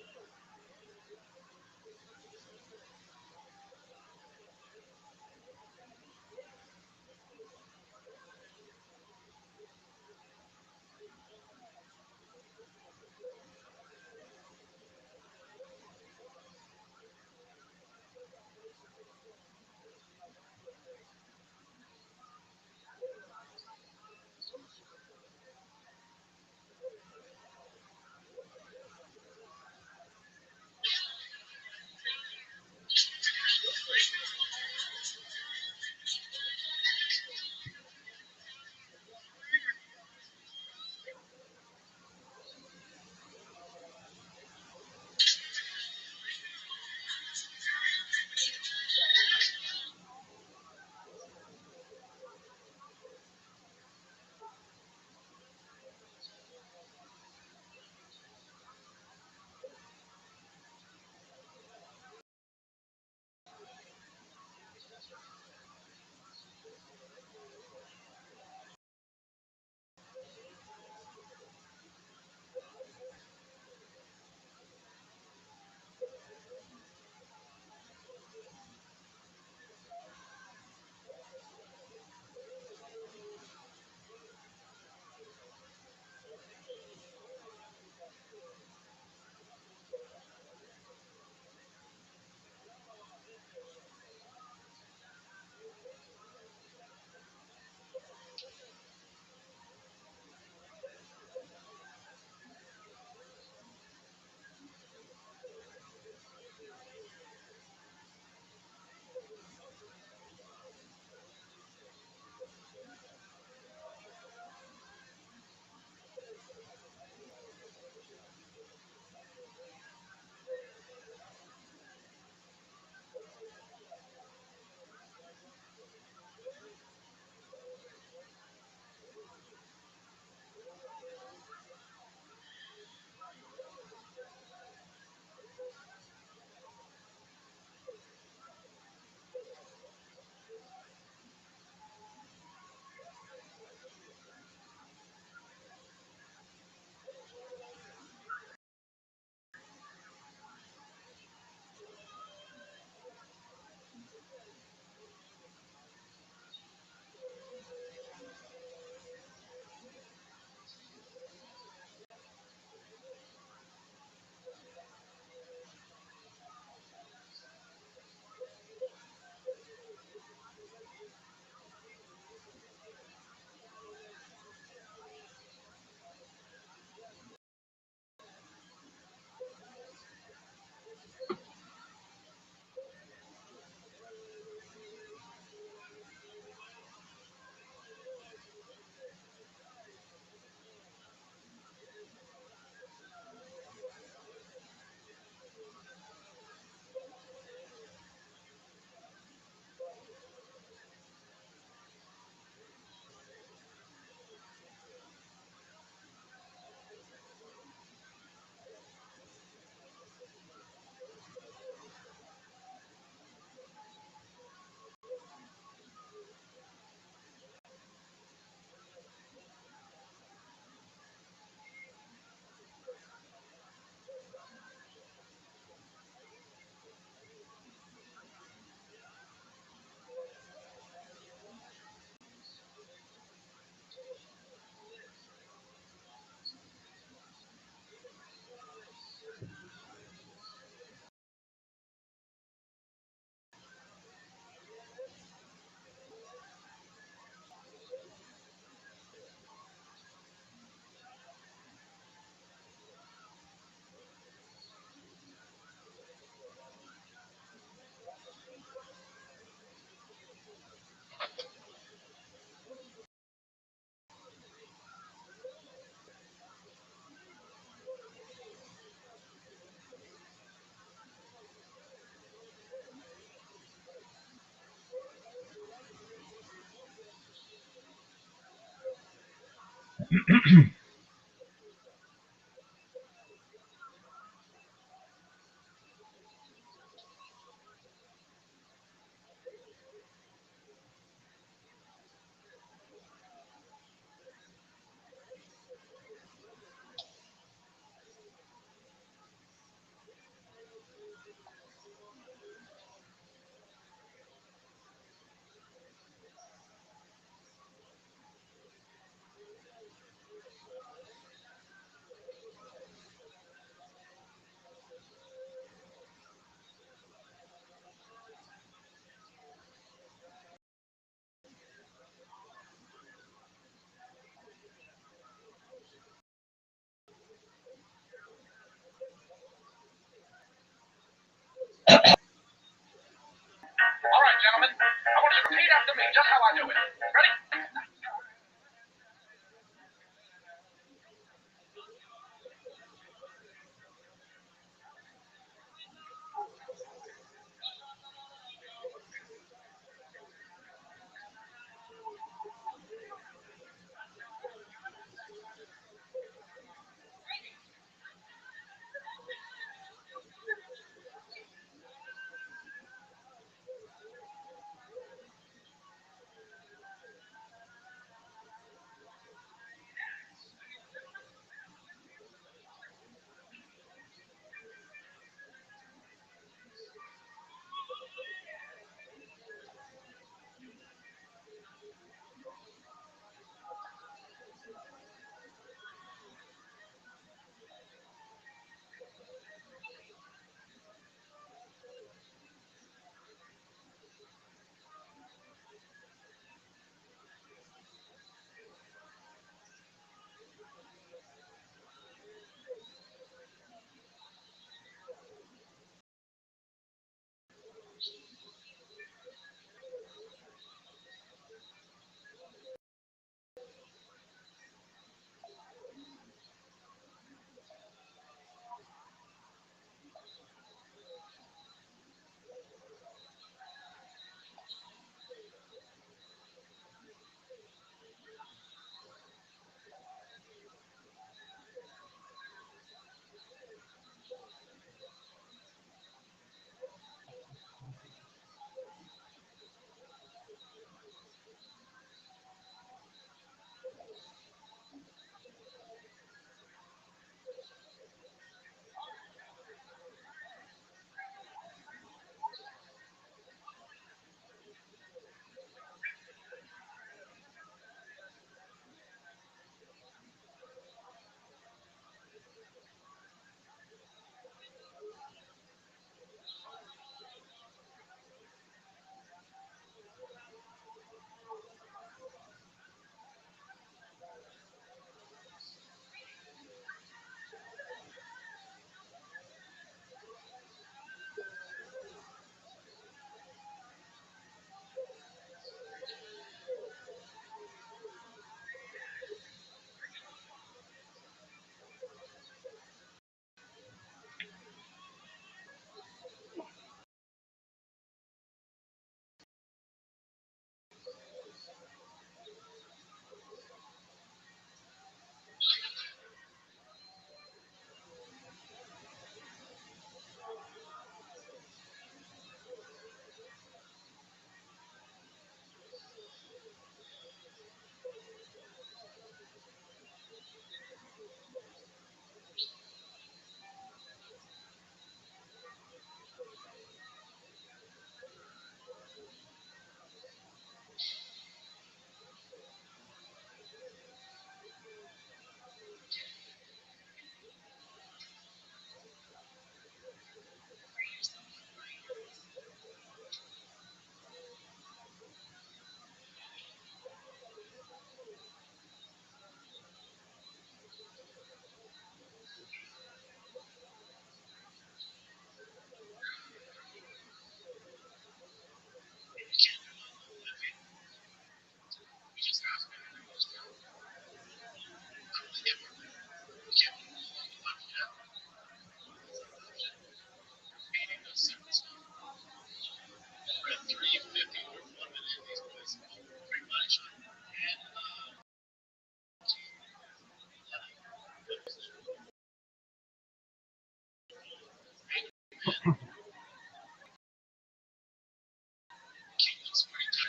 All right, gentlemen. I want you to repeat after me, just how I do it. Ready?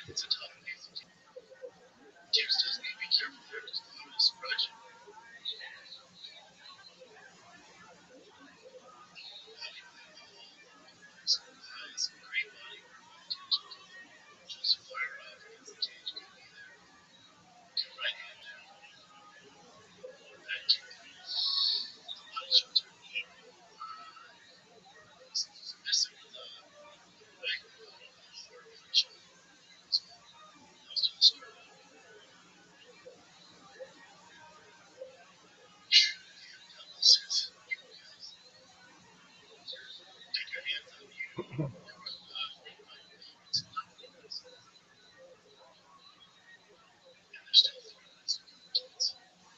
It's a tough piece. Teams does need to be careful there because the limit is fraction. Some great body work by Teams. Just fire off against the cage. Could be there. Get right hand there. Back kick there. Body shots are he's missing with the back third friction. Goes to the start. Take your hands on you. It's not because. And they're still throwing it.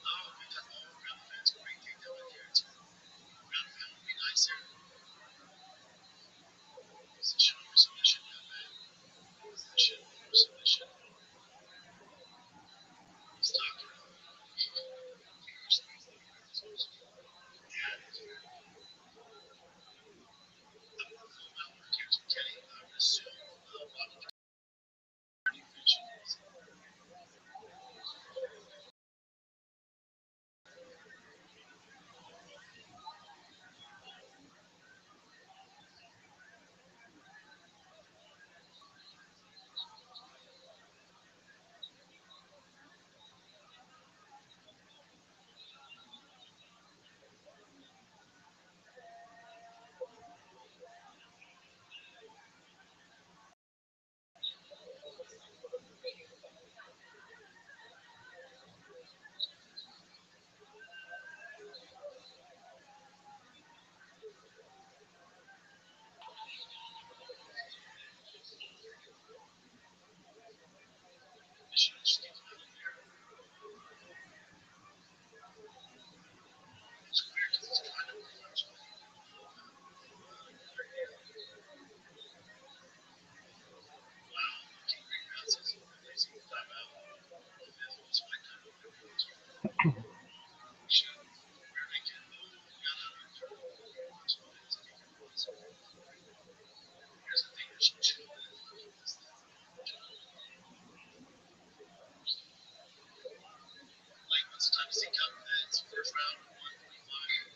Oh, we got all around the fence. Great takedown by Garrett. Ground pound would be nice there. Position over submission, not bad. Position over submission. He's talking about yeah, Kenny, I would assume bottom third division is like what's the time to see cup? It's first round, 145.